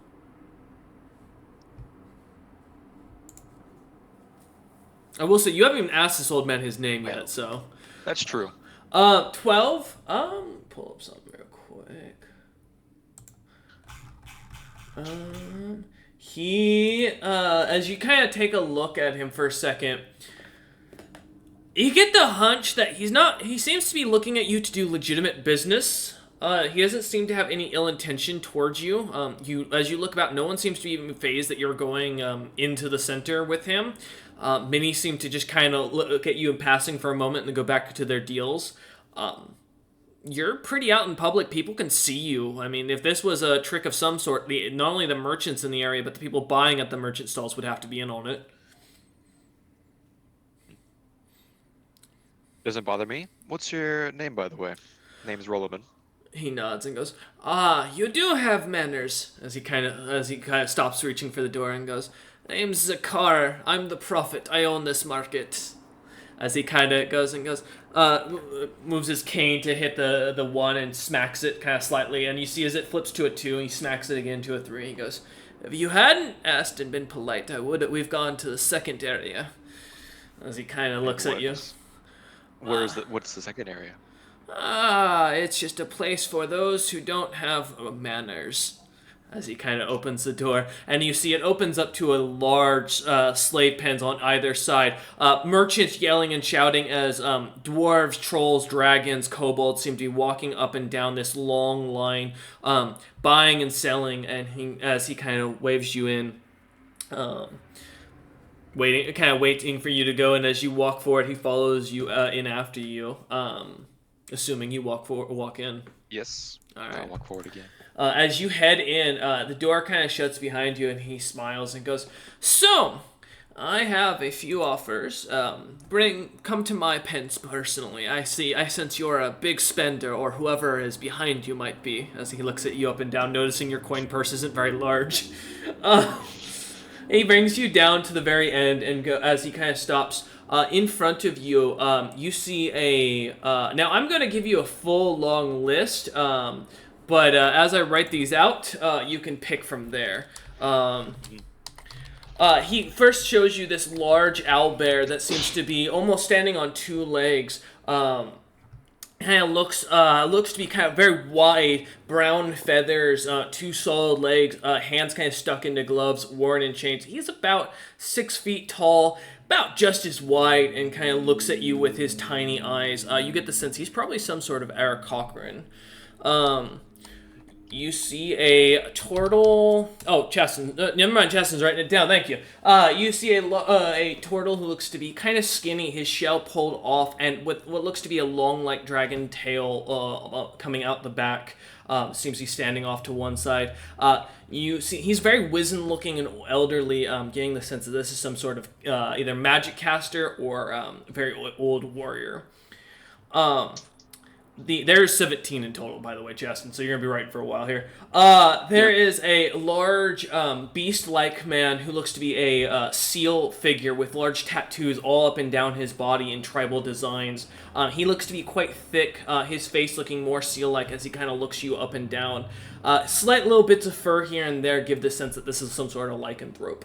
I will say, you haven't even asked this old man his name yet, so... That's true. 12. Pull up something real quick. He, as you kind of take a look at him for a second, you get the hunch that he seems to be looking at you to do legitimate business. He doesn't seem to have any ill intention towards you. As you look about, no one seems to be even phased that you're going into the center with him. Many seem to just kind of look at you in passing for a moment and go back to their deals. You're pretty out in public. People can see you. I mean, if this was a trick of some sort, not only the merchants in the area, but the people buying at the merchant stalls would have to be in on it. Doesn't bother me. What's your name, by the way? Name's Rolliman. He nods and goes, "You do have manners," as he kind of stops reaching for the door and goes, "Name's Zakar. I'm the prophet. I own this market." As he kind of moves his cane to hit the 1 and smacks it kind of slightly, and you see as it flips to a 2, and he smacks it again to a 3. He goes, "If you hadn't asked and been polite, we've gone to the second area." As he kind of looks at you. What's the second area? It's just a place for those who don't have manners. As he kind of opens the door, and you see it opens up to a large slave pens on either side. Merchants yelling and shouting as dwarves, trolls, dragons, kobolds seem to be walking up and down this long line, buying and selling. And as he kind of waves you in, waiting for you to go. And as you walk forward, he follows you in after you. Assuming you walk in. Yes. All right. I'll walk forward again. As you head in, the door kind of shuts behind you, and he smiles and goes, "So, I have a few offers. Come to my pens personally. I sense you're a big spender, or whoever is behind you might be." As he looks at you up and down, noticing your coin purse isn't very large. He brings you down to the very end, and as he kind of stops in front of you, you see a. Now I'm going to give you a full long list, but as I write these out, you can pick from there. He first shows you this large owlbear that seems to be almost standing on two legs. Kind of looks to be kind of very wide, brown feathers, two solid legs, hands kind of stuck into gloves, worn in chains. He's about 6 feet tall, about just as wide, and kind of looks at you with his tiny eyes. You get the sense he's probably some sort of Eric Cochran. You see a turtle. Oh, Cheston. Never mind, Cheston's writing it down. Thank you. You see a turtle who looks to be kind of skinny, his shell pulled off, and with what looks to be a long, like, dragon tail coming out the back. Seems he's standing off to one side. You see he's very wizened looking and elderly, getting the sense that this is some sort of either magic caster or very old warrior. There's 17 in total, by the way, Justin, so you're going to be writing for a while here. There is a large, beast-like man who looks to be a seal figure with large tattoos all up and down his body in tribal designs. He looks to be quite thick, his face looking more seal-like as he kind of looks you up and down. Slight little bits of fur here and there give the sense that this is some sort of lycanthrope.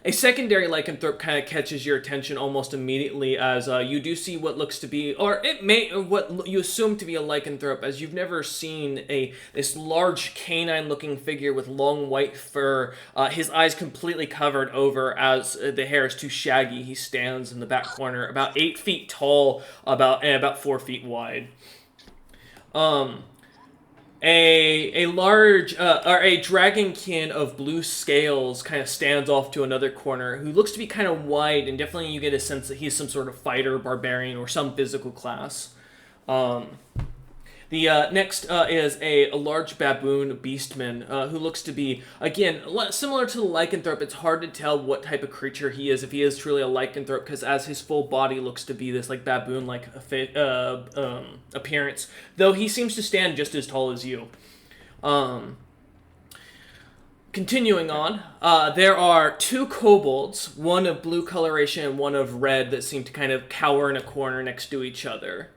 A secondary lycanthrope kind of catches your attention almost immediately as you do see what looks to be, or it may, what you assume to be a lycanthrope, as you've never seen this large canine-looking figure with long white fur, his eyes completely covered over as the hair is too shaggy. He stands in the back corner, about 8 feet tall, about 4 feet wide. A large, or a dragonkin of blue scales kind of stands off to another corner, who looks to be kind of wide, and definitely you get a sense that he's some sort of fighter, barbarian, or some physical class. The next is a large baboon beastman who looks to be, again, similar to the lycanthrope. It's hard to tell what type of creature he is, if he is truly a lycanthrope, because as his full body looks to be this like baboon-like appearance, though he seems to stand just as tall as you. Continuing on, there are 2 kobolds, one of blue coloration and one of red, that seem to kind of cower in a corner next to each other.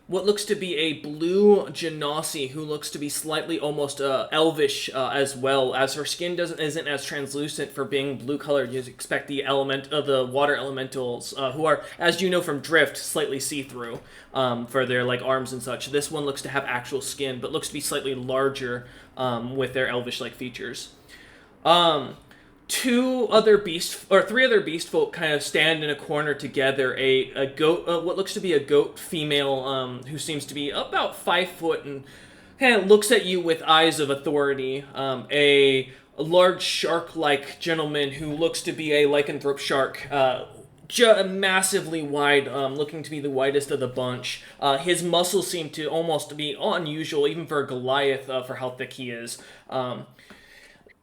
What looks to be a blue genasi who looks to be slightly almost elvish as well, as her skin isn't as translucent for being blue colored. You expect the water elementals who are, as you know from Drift, slightly see-through for their like arms and such. This one looks to have actual skin, but looks to be slightly larger with their elvish-like features. 3 other beast folk kind of stand in a corner together. A goat, what looks to be a goat female, who seems to be about 5 foot and kind of looks at you with eyes of authority. A large shark-like gentleman who looks to be a lycanthrope shark, massively wide, looking to be the widest of the bunch. His muscles seem to almost be unusual, even for a Goliath, for how thick he is.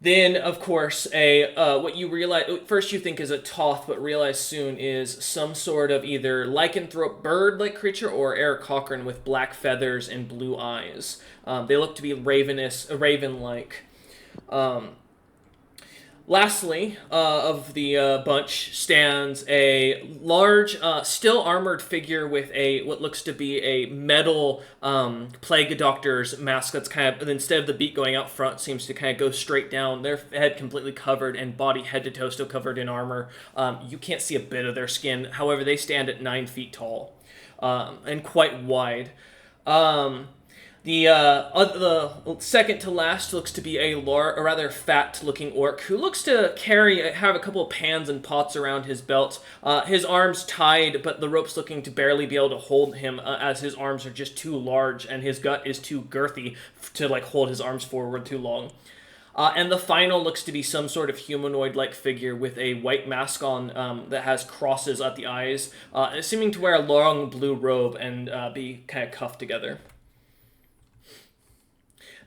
Then, of course, what you realize, first you think is a toth, but realize soon is some sort of either lycanthrope bird-like creature or Eric Cochran with black feathers and blue eyes. They look to be raven-like. Lastly, of the bunch stands a large, still armored figure with what looks to be a metal plague doctor's mask that's kind of, instead of the beak going out front, seems to kind of go straight down. Their head completely covered and body head to toe still covered in armor. You can't see a bit of their skin. However, they stand at 9 feet tall and quite wide. The second to last looks to be a rather fat-looking orc who looks to have a couple of pans and pots around his belt. His arms tied, but the rope's looking to barely be able to hold him, as his arms are just too large and his gut is too girthy to like hold his arms forward too long. And the final looks to be some sort of humanoid-like figure with a white mask on that has crosses at the eyes, seeming to wear a long blue robe and be kind of cuffed together.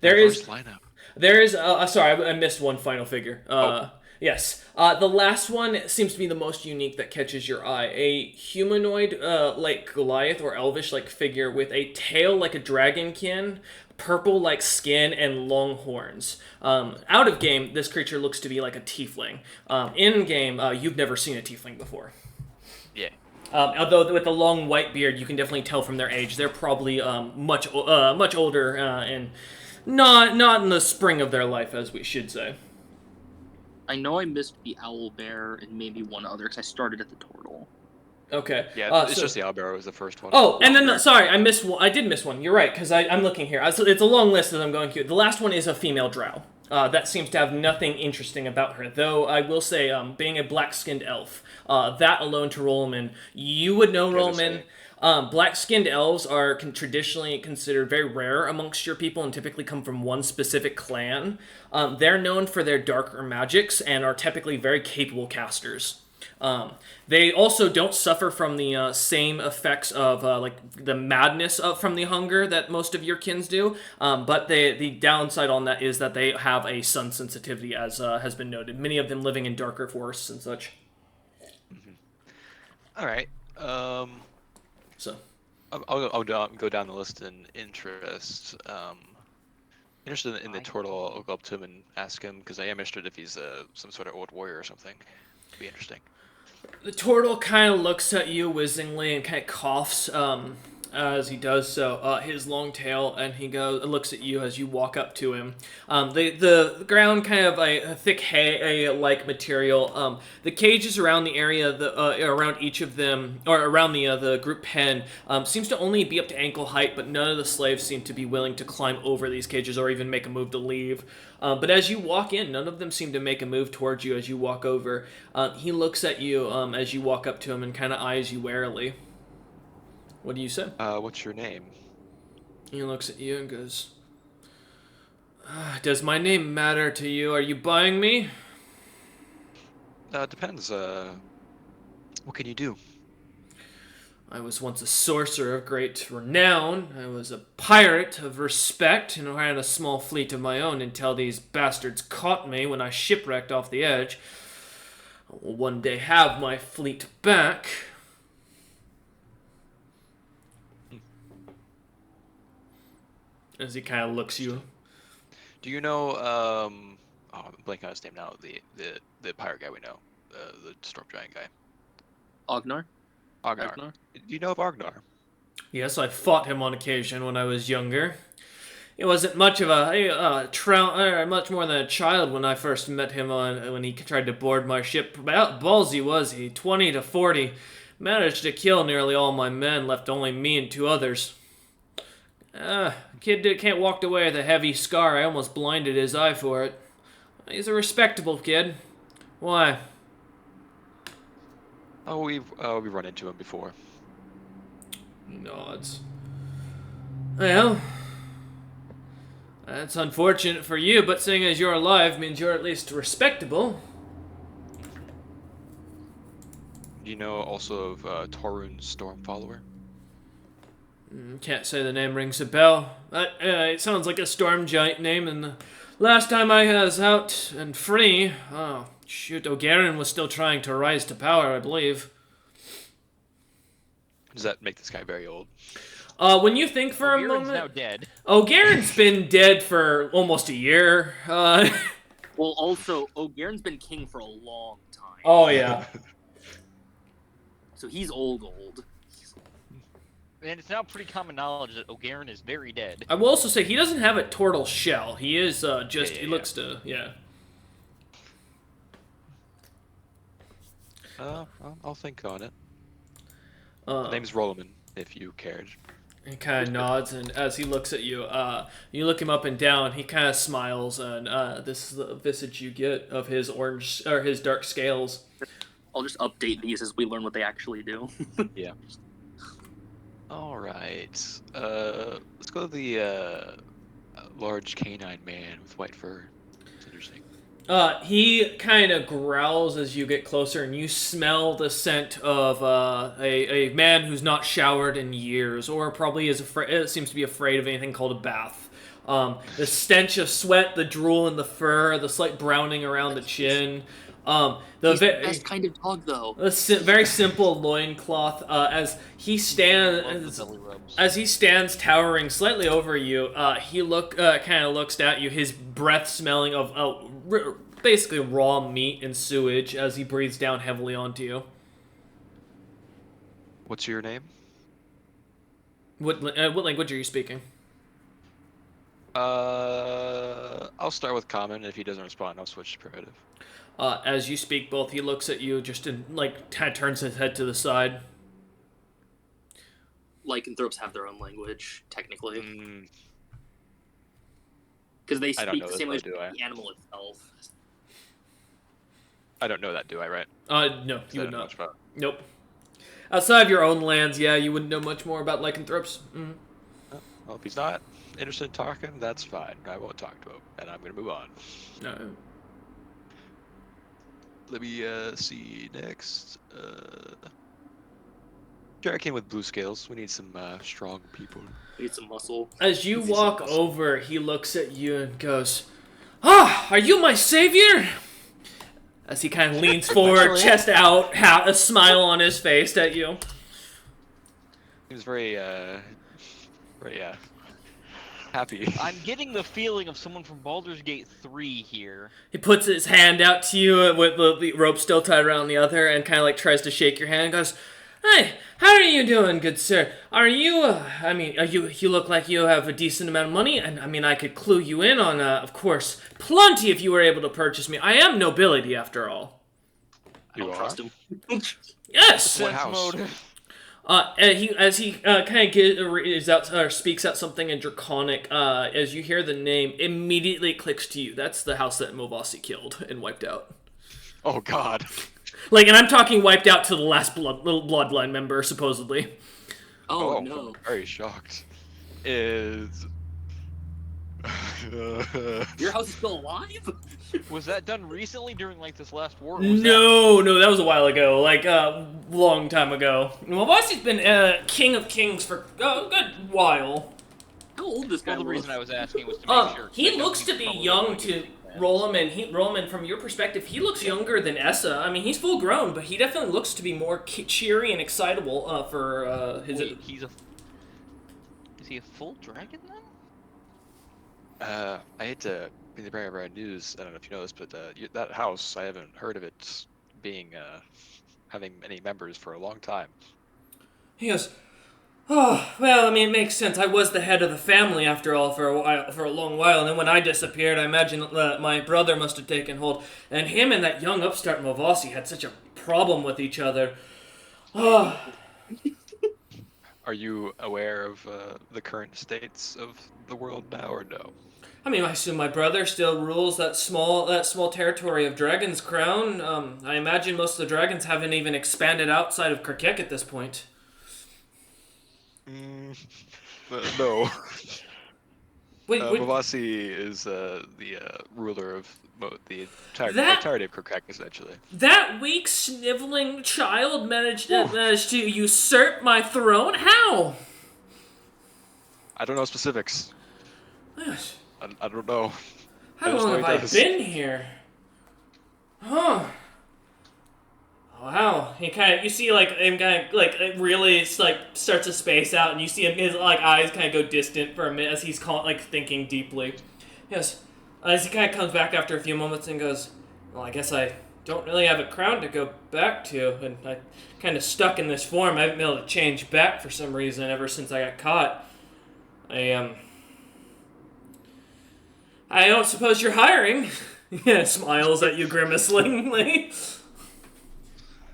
There is. Sorry, I missed one final figure. Yes. The last one seems to be the most unique that catches your eye. A humanoid, like Goliath or elvish-like figure with a tail like a dragonkin, purple-like skin, and long horns. Out of game, this creature looks to be like a tiefling. In game, you've never seen a tiefling before. Yeah. Although with the long white beard, you can definitely tell from their age. They're probably much older and not in the spring of their life, as we should say. I know I missed the owl bear and maybe one other because I started at the turtle. Okay. Yeah, it's just the owlbear was the first one. Oh, and then sorry, I missed one. I did miss one. You're right, because I'm looking here. It's a long list as I'm going through. The last one is a female drow. That seems to have nothing interesting about her, though I will say, being a black-skinned elf, that alone to Rollman, you would know Rollman. Black-skinned elves are traditionally considered very rare amongst your people and typically come from one specific clan. They're known for their darker magics and are typically very capable casters. They also don't suffer from the same effects of like the madness from the hunger that most of your kins do. But the downside on that is that they have a sun sensitivity, as has been noted. Many of them living in darker forests and such. All right. So I'll go down the list in interest. Interested in the turtle. I'll go up to him and ask him because I am interested if he's some sort of old warrior or something. It'd be interesting. The turtle kind of looks at you wizzingly and kind of coughs as he does so. His long tail, and he looks at you as you walk up to him. The ground kind of a thick hay-like material. The cages around the area, around each of them, or around the group pen, seems to only be up to ankle height, but none of the slaves seem to be willing to climb over these cages or even make a move to leave. But as you walk in, none of them seem to make a move towards you as you walk over. He looks at you as you walk up to him and kind of eyes you warily. What do you say? What's your name? He looks at you and goes, does my name matter to you? Are you buying me? Depends. What can you do? I was once a sorcerer of great renown. I was a pirate of respect, and I had a small fleet of my own until these bastards caught me when I shipwrecked off the edge. I will one day have my fleet back. As he kind of looks you. Do you know? Oh, I'm blanking on his name now. The pirate guy we know, the storm giant guy. Ognar? Agnar. Do you know of Agnar? Yes, I fought him on occasion when I was younger. He wasn't much of much more than a child when I first met him when he tried to board my ship. Ballsy was he, 20 to 40. Managed to kill nearly all my men, left only me and 2 others. Kid can't walk away with a heavy scar. I almost blinded his eye for it. He's a respectable kid. Why? Oh, we've run into him before. He nods. Well, that's unfortunate for you, but seeing as you're alive means you're at least respectable. Do you know also of Torun's storm follower? Can't say the name rings a bell. It sounds like a storm giant name, and the last time I was out and free, O'Garen was still trying to rise to power, I believe. Does that make this guy very old? When you think for a moment... now dead. O'Garen's been dead for almost a year. Well, also, O'Garen's been king for a long time. Oh, yeah. So he's old. And it's now pretty common knowledge that O'Garen is very dead. I will also say, he doesn't have a turtle shell. He is he looks to, I'll think on it. His name's Rolliman, if you cared. He kind of nods, and as he looks at you, you look him up and down. He kind of smiles, and this is the visage you get of his his dark scales. I'll just update these as we learn what they actually do. Yeah. All right. Let's go to the large canine man with white fur. It's interesting. He kind of growls as you get closer, and you smell the scent of a man who's not showered in years, or probably seems to be afraid of anything called a bath. The stench of sweat, the drool in the fur, the slight browning around the chin. He's the best kind of dog, though. A very simple loincloth. As he stands, towering slightly over you, he kind of looks at you. His breath smelling of basically raw meat and sewage as he breathes down heavily onto you. What's your name? What language are you speaking? I'll start with common. If he doesn't respond, I'll switch to primitive. As you speak both, he looks at you just turns his head to the side. Lycanthropes have their own language, technically. Because they speak the same language as the animal itself. I don't know that, do I, right? No, you would not. Nope. Outside of your own lands, yeah, you wouldn't know much more about lycanthropes. Mm-hmm. Well, if he's not interested in talking, that's fine. I won't talk to him, and I'm going to move on. No. Let me see next. Dragon with blue scales. We need some strong people. We need some muscle. As you walk over, he looks at you and goes, "Ah, are you my savior?" As he kind of leans forward, chest out, a smile on his face at you. He was very happy. I'm getting the feeling of someone from Baldur's Gate 3 here. He puts his hand out to you with the rope still tied around the other and kind of tries to shake your hand and goes, "Hey, how are you doing, good sir? Are you, you look like you have a decent amount of money, and I could clue you in on, of course, plenty if you were able to purchase me. I am nobility, after all." I don't trust him. Yes! What house? And he kind of speaks out something in Draconic, as you hear the name, immediately it clicks to you. That's the house that Movasi killed and wiped out. Oh, God. And I'm talking wiped out to the last bloodline member, supposedly. Oh no. I'm very shocked. Is... Your house is still alive? Was that done recently during this last war? No, that was a while ago, long time ago. Movasi's been king of kings for a good while. How old this guy Well, the was? reason I was asking was to make sure. He looks to be young to Rollman, from your perspective, he looks younger than Essa. He's full grown, but he definitely looks to be more cheery and excitable for his... Wait, is he a full dragon then? I hate to be the bearer of bad news. I don't know if you know this, but that house, I haven't heard of it being having any members for a long time. He goes, "Oh, well, it makes sense. I was the head of the family after all for a long while, and then when I disappeared, I imagine my brother must have taken hold, and him and that young upstart Movasi had such a problem with each other. Oh." Are you aware of the current states of the world now, or no? I assume my brother still rules that small territory of Dragon's Crown. I imagine most of the dragons haven't even expanded outside of Kirkek at this point. No. Wait. Movasi is the ruler of the entirety of Kirkek, essentially. That weak, sniveling child managed to usurp my throne? How? I don't know specifics. Yes. I don't know. How long have I been here? Huh. Wow. You see him really starts to space out, and you see him, his eyes kind of go distant for a minute as he's thinking deeply. Yes. As he kind of comes back after a few moments and goes, "Well, I guess I don't really have a crown to go back to, and I kind of stuck in this form. I haven't been able to change back for some reason ever since I got caught. I don't suppose you're hiring." Yeah, smiles at you grimacingly.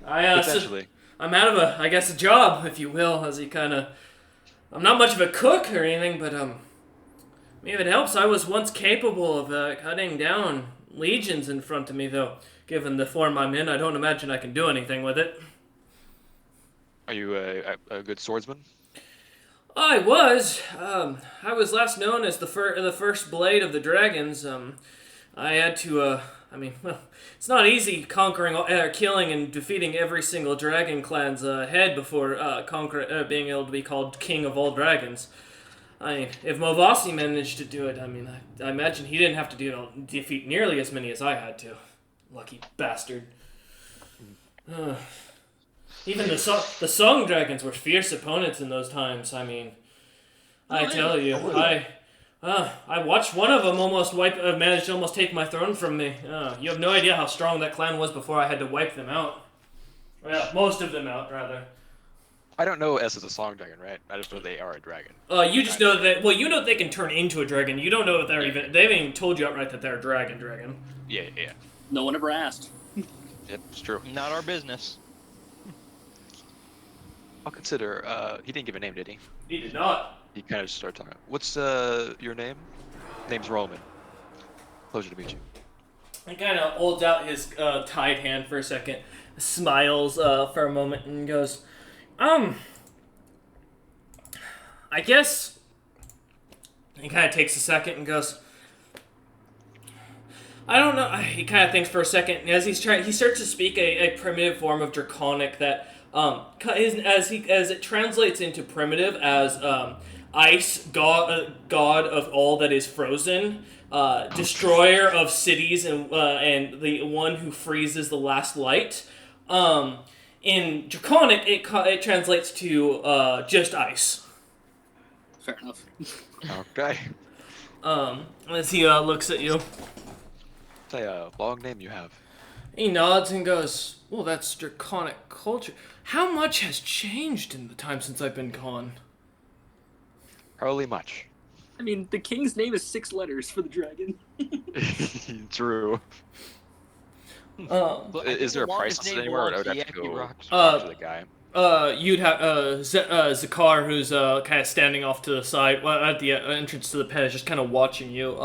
Potentially. I'm out of a job, if you will, as he I'm not much of a cook or anything, but, if it helps, I was once capable of, cutting down legions in front of me, though, given the form I'm in, I don't imagine I can do anything with it. Are you a good swordsman? I was. I was last known as the first blade of the dragons. I had to, it's not easy conquering, killing and defeating every single dragon clan's head before being able to be called king of all dragons. If Movasi managed to do it, I imagine he didn't have to defeat nearly as many as I had to. Lucky bastard. Even the song dragons were fierce opponents in those times. I mean, I tell you, I watched one of them managed to almost take my throne from me. You have no idea how strong that clan was before I had to wipe them out. Well, most of them out, rather. I don't know S is a song dragon, right? I just know they are a dragon. You just know that. Well, you know they can turn into a dragon. You don't know if they're even. They haven't even told you outright that they're a dragon. Yeah. No one ever asked. Yep, it's true. Not our business. I'll consider. He didn't give a name, did he? He did not. He kind of started talking. What's your name? Name's Roman. Pleasure to meet you. He kind of holds out his tied hand for a second, smiles for a moment, and goes, I guess. He kind of takes a second and goes, I don't know. He kind of thinks for a second, and as he starts to speak a primitive form of Draconic that, as it translates into primitive as ice, god of all that is frozen, destroyer of cities, and the one who freezes the last light. In Draconic, it translates to just ice. Fair enough. Okay. As he looks at you, Say a long name you have. he nods and goes, "Well, that's Draconic culture. How much has changed in the time since I've been gone?" Probably much. I mean, the king's name is 6 letters for the dragon. True. Is there a price list anywhere? Or I would have to go talk to the guy. You'd have Zakar, who's kind of standing off to the side, at the entrance to the pen, is just kind of watching you.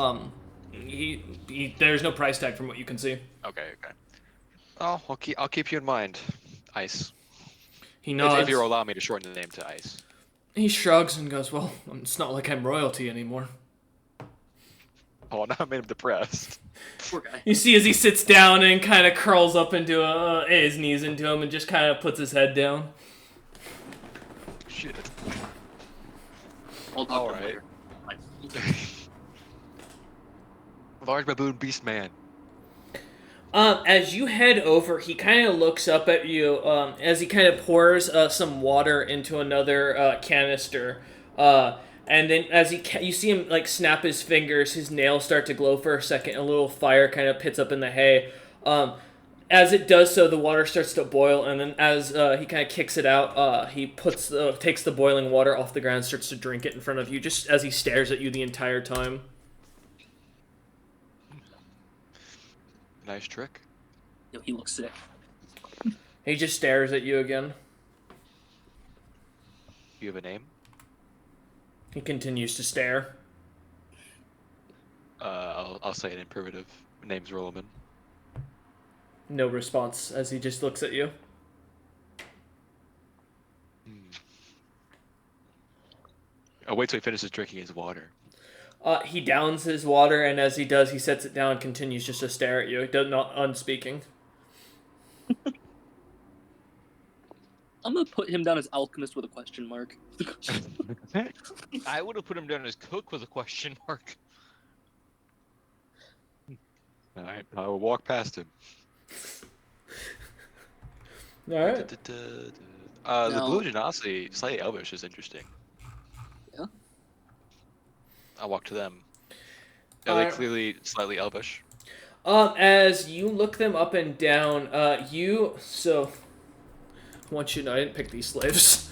There's no price tag from what you can see. Okay. Oh, I'll keep you in mind. Ice. He nods. If you allow me to shorten the name to Ice. He shrugs and goes, "Well, it's not like I'm royalty anymore." Oh, now I made him depressed. Poor guy. You see as he sits down and kind of curls up into his knees into him and just kind of puts his head down. Shit. I'll talk All to him right. later. Large baboon beast man. As you head over, he kind of looks up at you as he kind of pours some water into another canister. And then as you see him like snap his fingers, his nails start to glow for a second. A little fire kind of pits up in the hay. As it does so, the water starts to boil, and then as he kind of kicks it out, he takes the boiling water off the ground and starts to drink it in front of you, just as he stares at you the entire time. Nice trick. Yo, he looks sick. He just stares at you again. You have a name? He continues to stare. I'll say it in primitive. My name's Roman. No response as he just looks at you. I'll wait till he finishes drinking his water. He downs his water, and as he does, he sets it down and continues just to stare at you. He does not unspeaking. I'm gonna put him down as alchemist with a question mark. I would have put him down as cook with a question mark. Alright, I will walk past him. Alright. The No. blue genasi, slightly elvish, is interesting. Yeah? I'll walk to them. Are they clearly slightly elvish? As you look them up and down, I want you to know I didn't pick these slaves.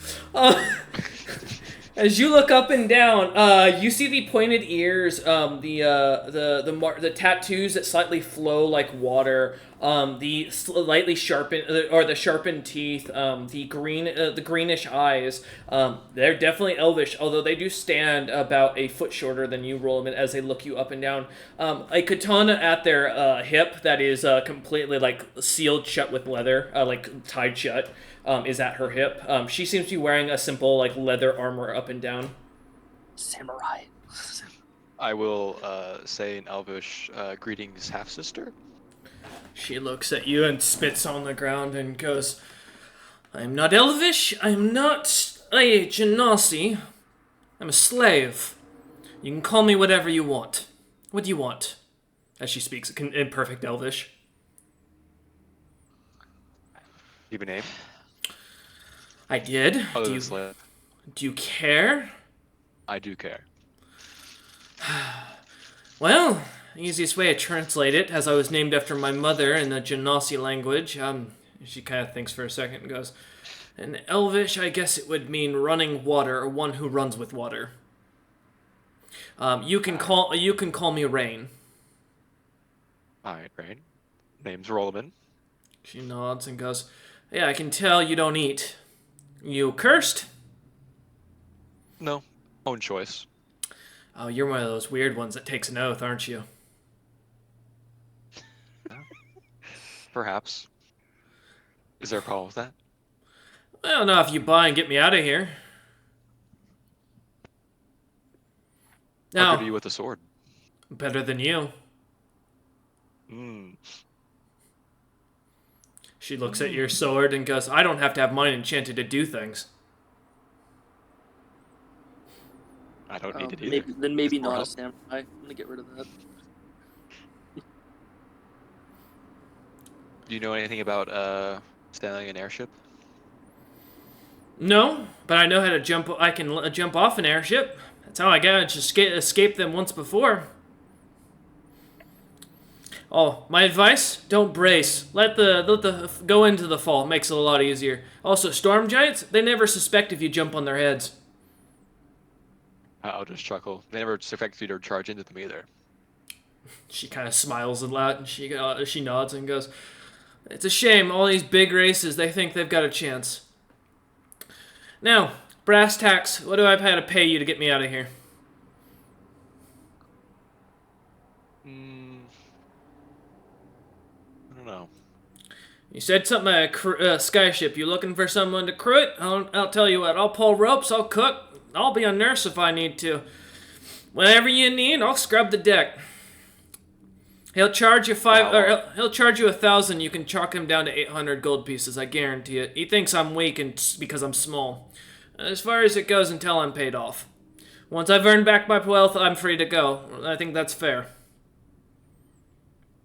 As you look up and down, you see the pointed ears, the tattoos that slightly flow like water, the slightly sharpened or the sharpened teeth, the greenish eyes. They're definitely elvish, although they do stand about a foot shorter than you, Roland, as they look you up and down. A katana at their hip that is completely like sealed shut with leather, like tied shut. Is at her hip. She seems to be wearing a simple like leather armor up and down. Samurai. I will say in elvish, greetings, half-sister. She looks at you and spits on the ground and goes, "I'm not elvish, I'm not a genasi. I'm a slave. You can call me whatever you want. What do you want?" As she speaks in perfect elvish. you have a name? I did. Other Do than you Slip. do you care? I do care. Well, the easiest way to translate it, as I was named after my mother in the Genasi language, she kind of thinks for a second and goes, in Elvish, I guess it would mean running water, or one who runs with water. You can call me Rain. Alright, Rain. Name's Rolliman. She nods and goes, yeah, I can tell you don't eat. You cursed? No, own choice. Oh, you're one of those weird ones that takes an oath, aren't you? Perhaps. Is there a problem with that? Well, no, if you buy and get me out of here. How good are Now, you with a sword? better than you. Hmm. She looks at your sword and goes, I don't have to have mine enchanted to do things. I don't need it either. Maybe It's more not a help. samurai. I'm gonna get rid of that. Do you know anything about sailing an airship? No, but I know how to jump. I can jump off an airship. That's how I got to escape them once before. Oh, my advice: don't brace. Let the go into the fall. It makes it a lot easier. Also, storm giants, they never suspect if you jump on their heads. I'll just chuckle. They never expect you to charge into them either. She kind of smiles a lot, and she nods and goes, "It's a shame. All these big races, they think they've got a chance." Now, brass tacks. What do I have to pay you to get me out of here? I don't know. You said something about a skyship. You looking for someone to crew it? I'll tell you what. I'll pull ropes. I'll cook. I'll be a nurse if I need to. Whatever you need, I'll scrub the deck. He'll charge you he'll charge you 1,000. You can chalk him down to 800 gold pieces. I guarantee it. He thinks I'm weak and because I'm small. As far as it goes until I'm paid off. Once I've earned back my wealth, I'm free to go. I think that's fair.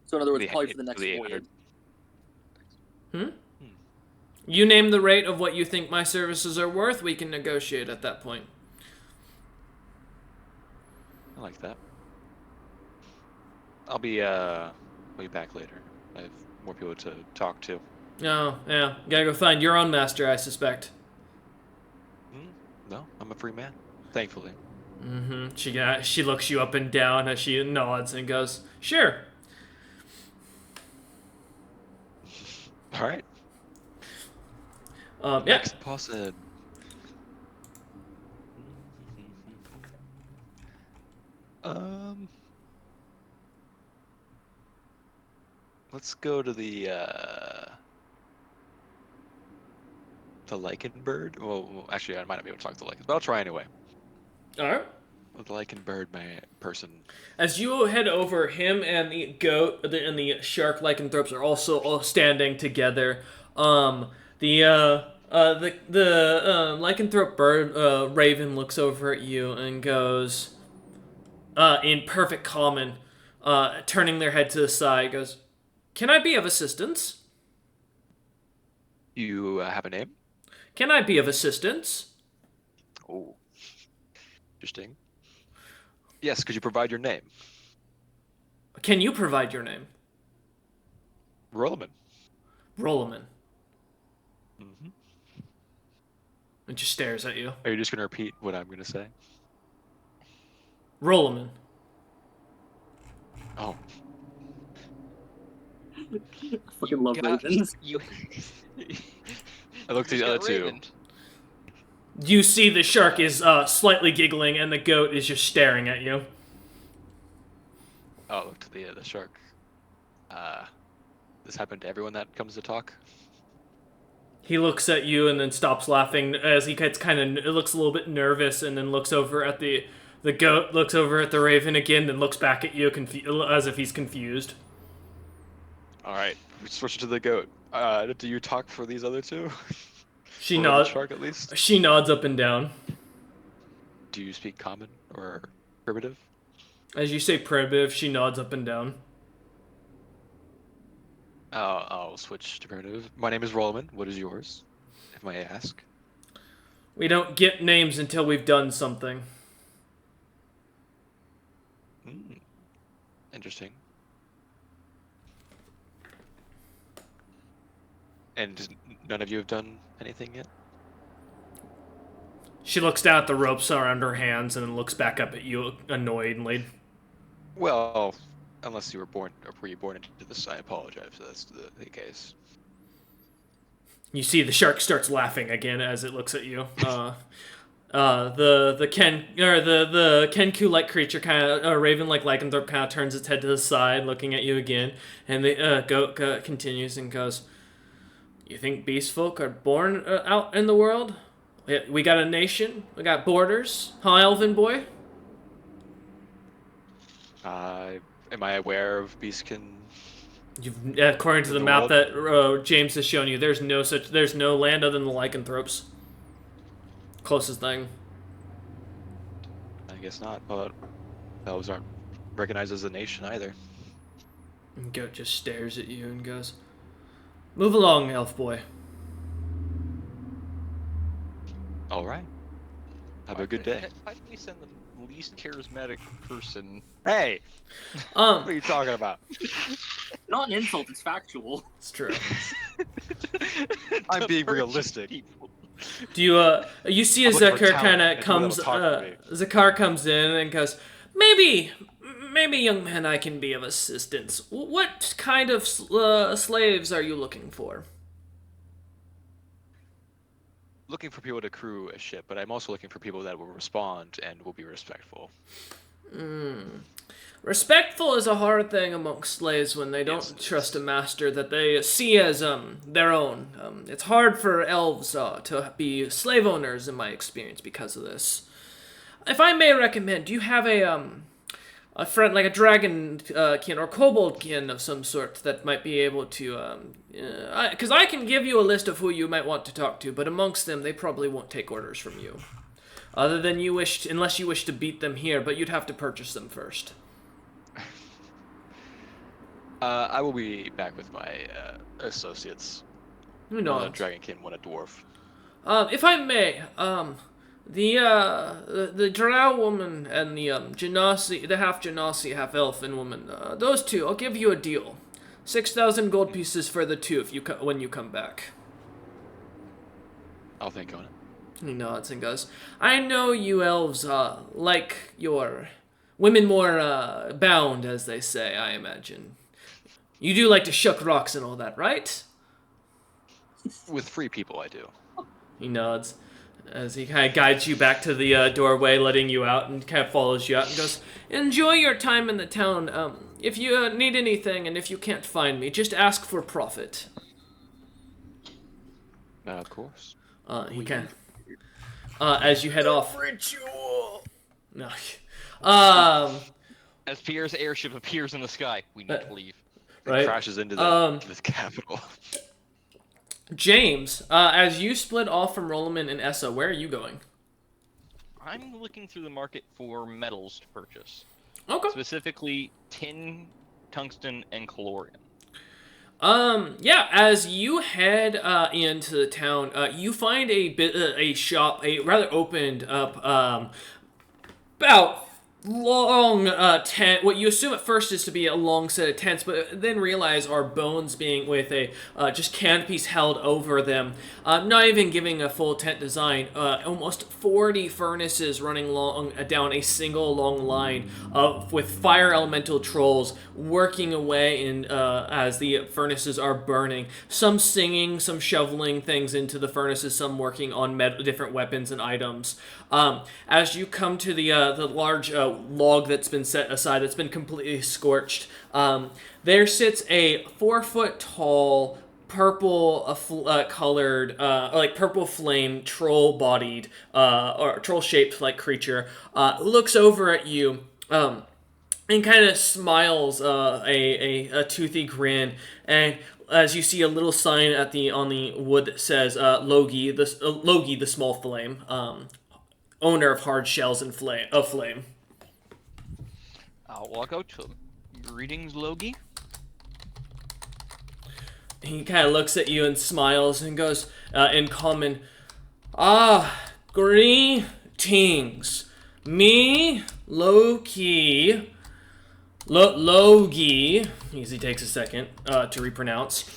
So in other words, The- probably for the next the voyage. 800. You name the rate of what you think my services are worth. We can negotiate at that point. I like that. I'll be back later. I have more people to talk to. Oh, yeah. Gotta go find your own master, I suspect. No, I'm a free man. Thankfully. She looks you up and down as she nods and goes, sure. All right. Yeah. Next person. Let's go to the lichen bird. Well, actually, I might not be able to talk to the lichens, but I'll try anyway. All right. The lichen bird person. As you head over, him and the goat and the shark lycanthropes are also all standing together. The lycanthrope bird raven looks over at you and goes, in perfect common, turning their head to the side, goes, "Can I be of assistance? You have a name? Can I be of assistance?" Oh, interesting. Yes, could you provide your name? Can you provide your name? Rolliman. Rolliman. And just stares at you. Are you just gonna repeat what I'm gonna say? Rolliman. Oh. I fucking love God, ravens. You. I looked at the other two. Raven. You see the shark is slightly giggling and the goat is just staring at you. Oh, look to the shark. This happened to everyone that comes to talk. He looks at you and then stops laughing as he gets it looks a little bit nervous and then looks over at the goat, looks over at the raven again, then looks back at you as if he's confused. All right, we switch to the goat. Do you talk for these other two? She Or nods. the shark at least. She nods up and down. Do you speak common or primitive? As you say primitive, she nods up and down. I'll switch to primitive. My name is Rollman. What is yours, if I may ask? We don't get names until we've done something. Hmm. Interesting. And none of you have done anything yet? She looks down at the ropes around her hands and then looks back up at you annoyedly. Well, unless you were born, or were you born into this? I apologize if that's the case. You see the shark starts laughing again as it looks at you. The Kenku-like creature kind of raven-like lycanthrope kind of turns its head to the side, looking at you again, and the goat continues and goes, "You think beast folk are born out in the world? We got a nation, we got borders, huh, Elven boy?" Am I aware of Beastkin? According to the The map world? that James has shown you, there's no land other than the lycanthropes. Closest thing. I guess not, but elves aren't recognized as a nation either. And goat just stares at you and goes, "Move along, elf boy." All right. Have a good day. Why did we send the least charismatic person? Hey, what are you talking about? Not an insult, it's factual. It's true. I'm To being purchase realistic. Do people. you see I'm as looking for Zakar talent, kind and of people comes, that'll talk to me. Zakar comes in and goes, maybe, young man, I can be of assistance. What kind of slaves are you looking for? Looking for people to crew a ship, but I'm also looking for people that will respond and will be respectful. Respectful is a hard thing amongst slaves when they don't Yes, it trust is. a master that they see as their own. It's hard for elves to be slave owners in my experience because of this. If I may recommend, do you have a friend like a dragon kin or kobold kin of some sort that might be able to because I can give you a list of who you might want to talk to, but amongst them they probably won't take orders from you. Other than unless you wish to beat them here, but you'd have to purchase them first. I will be back with my associates. Who One a knows? dragonkin, one a dwarf. If I may, the drow woman and the genasi, the half genasi, half elfin woman, those two, I'll give you a deal. 6,000 gold pieces for the two if when you come back. I'll think on it. He nods and goes, "I know you elves like your women more bound, as they say, I imagine. You do like to shuck rocks and all that, right?" With free people, I do. He nods as he kind of guides you back to the doorway, letting you out, and kind of follows you out and goes, "Enjoy your time in the town. If you need anything and if you can't find me, just ask for profit." Of course. He kind of, as you head off. Ritual. No. As Pierre's airship appears in the sky, we need to leave. Right. Crashes into the capital. James, as you split off from Rollerman and Essa, where are you going? I'm looking through the market for metals to purchase. Okay. Specifically, tin, tungsten, and calorium. Yeah, as you head into the town, you find a shop, a rather opened up, about long tent. What you assume at first is to be a long set of tents, but then realize are bones being with a just canopies held over them, not even giving a full tent design. Almost 40 furnaces running long down a single long line with fire elemental trolls working away in as the furnaces are burning. Some singing, some shoveling things into the furnaces, some working on different weapons and items. As you come to the large log that's been set aside, that's been completely scorched, there sits a 4-foot tall, purple colored, like purple flame, troll bodied, or troll shaped like creature, looks over at you, and kind of smiles a toothy grin, and as you see a little sign on the wood that says Logi the small flame, owner of hard shells and flame. I'll walk out to him. Greetings, Logi. He kind of looks at you and smiles and goes, in common, greetings. Me, Loki, Logi, he takes a second to repronounce,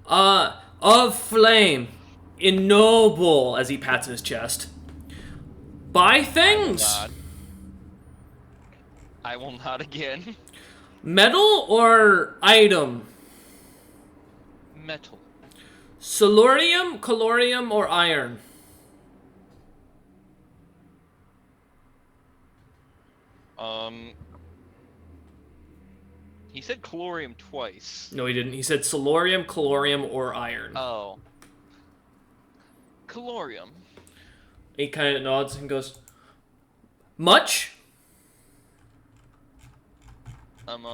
of flame, ennoble, as he pats his chest. Buy things. I will not again. Metal or item? Metal. Solurium, calorium, or iron? He said calorium twice. No, he didn't. He said solurium, calorium, or iron. Oh. Calorium. He kind of nods and goes, much? I'm,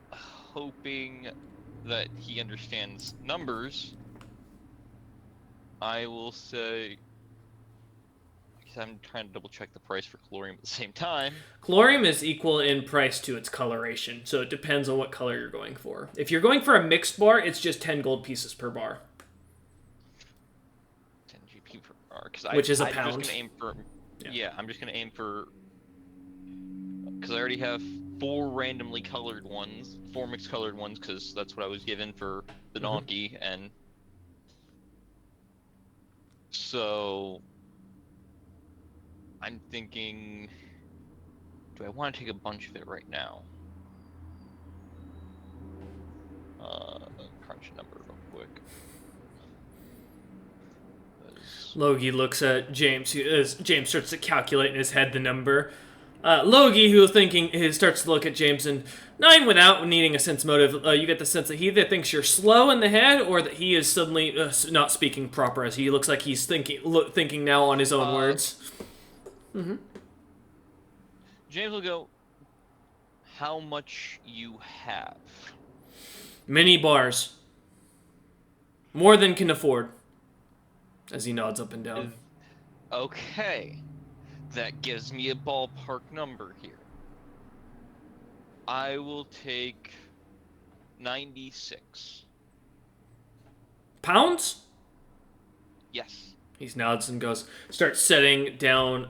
hoping that he understands numbers. I will say... I'm trying to double check the price for calorium at the same time. Calorium is equal in price to its coloration, so it depends on what color you're going for. If you're going for a mixed bar, it's just 10 gold pieces per bar. 10 GP per bar. Which is a I'm pound. just gonna aim for... Yeah, I'm just gonna aim for... Because I already have 4 randomly colored ones. 4 mixed colored ones, because that's what I was given for the donkey, and... So... I'm thinking... Do I want to take a bunch of it right now? Crunch a number real quick. Logie looks at James, as James starts to calculate in his head the number. Logie, who starts to look at James, and not even without needing a sense motive, you get the sense that he either thinks you're slow in the head, or that he is suddenly not speaking proper, as he looks like he's thinking now on his own words. James will go, how much you have? Many bars. More than can afford. As he nods up and down. Okay. That gives me a ballpark number here. I will take 96. Pounds? Yes. He nods and starts setting down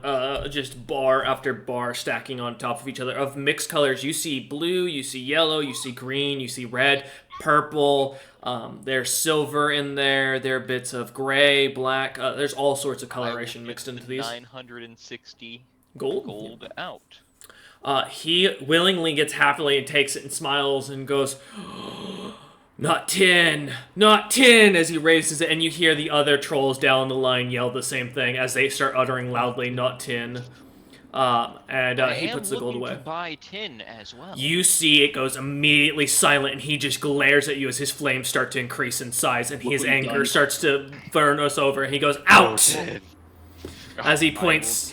just bar after bar, stacking on top of each other of mixed colors. You see blue, you see yellow, you see green, you see red, purple. There's silver in there. There are bits of gray, black. There's all sorts of coloration mixed into these. 960 gold out. He willingly gets happily and takes it and smiles and goes, not 10, not 10, as he raises it, and you hear the other trolls down the line yell the same thing as they start uttering loudly, not 10. He puts the gold away. To buy 10 as well. You see it goes immediately silent, and he just glares at you as his flames start to increase in size, and his anger starts to burn us over, and he goes, out! As he points...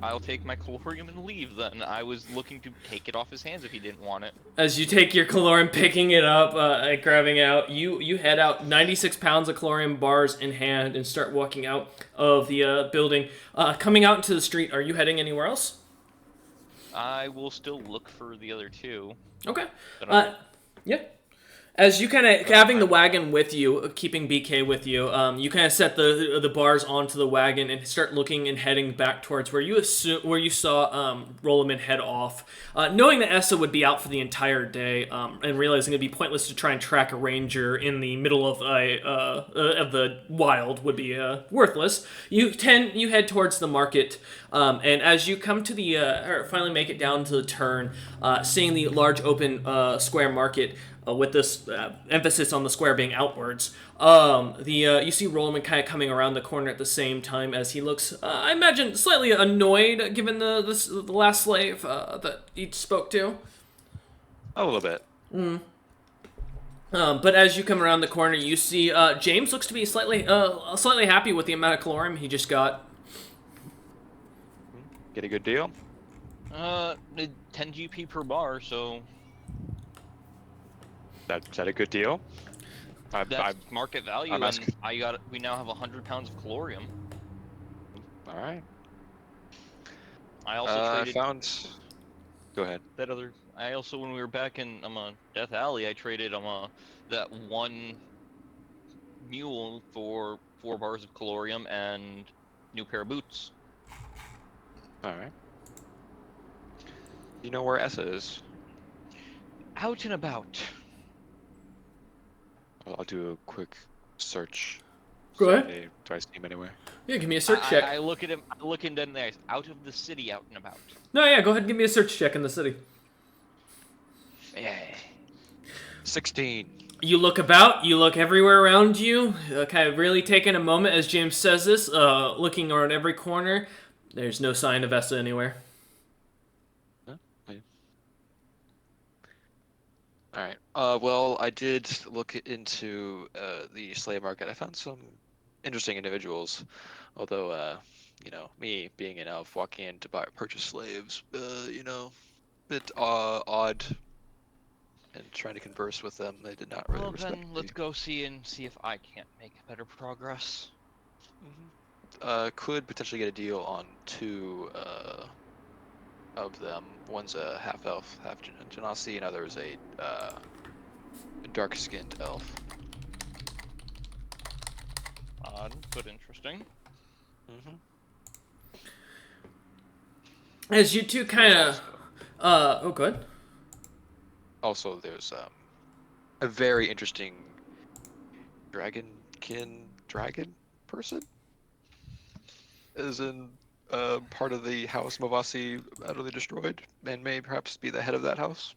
I'll take my calorium and leave then. I was looking to take it off his hands if he didn't want it. As you take your calorium, picking it up, and grabbing it out, you head out, 96 pounds of calorium bars in hand, and start walking out of the building. Coming out into the street, are you heading anywhere else? I will still look for the other 2. Okay. Yeah. As you kind of having the wagon with you, keeping BK with you, you kind of set the bars onto the wagon and start looking and heading back towards where you saw Rollerman head off, knowing that Essa would be out for the entire day, and realizing it'd be pointless to try and track a ranger in the middle of the wild would be worthless. You head towards the market, and as you come to or finally make it down to the turn, seeing the large open square market. With this emphasis on the square being outwards, you see Rollerman kind of coming around the corner at the same time as he looks, I imagine, slightly annoyed given the last slave that he spoke to. A little bit. But as you come around the corner, you see James looks to be slightly happy with the amount of calorium he just got. Get a good deal? 10 GP per bar, so... Is that a good deal? That's market value, and we now have 100 pounds of calorium. All right. I also traded... Go ahead. That other... I also, when we were back in Death Alley, I traded that one mule for 4 bars of calorium and new pair of boots. All right. You know where Essa is? Out and about. I'll do a quick search. Go ahead. Do I see him anywhere? Yeah, give me a search check. I look at him. I look into the eyes. Out of the city, out and about. No, yeah, go ahead and give me a search check in the city. Yeah. 16. You look about, you look everywhere around you, kind of really taking a moment as James says this, looking around every corner. There's no sign of Essa anywhere. Huh? Alright. Well, I did look into the slave market. I found some interesting individuals. Although, me being an elf, walking in to purchase slaves, bit odd. And trying to converse with them, they did not really Well, respect then me. let's go see if I can't make better progress. Could potentially get a deal on 2 of them. One's a half elf, half genasi, and other is a dark-skinned elf. Odd, but interesting. As you two kind of, oh, good. Also, there's a very interesting dragon person, is in part of the house Mavasi utterly destroyed, and may perhaps be the head of that house.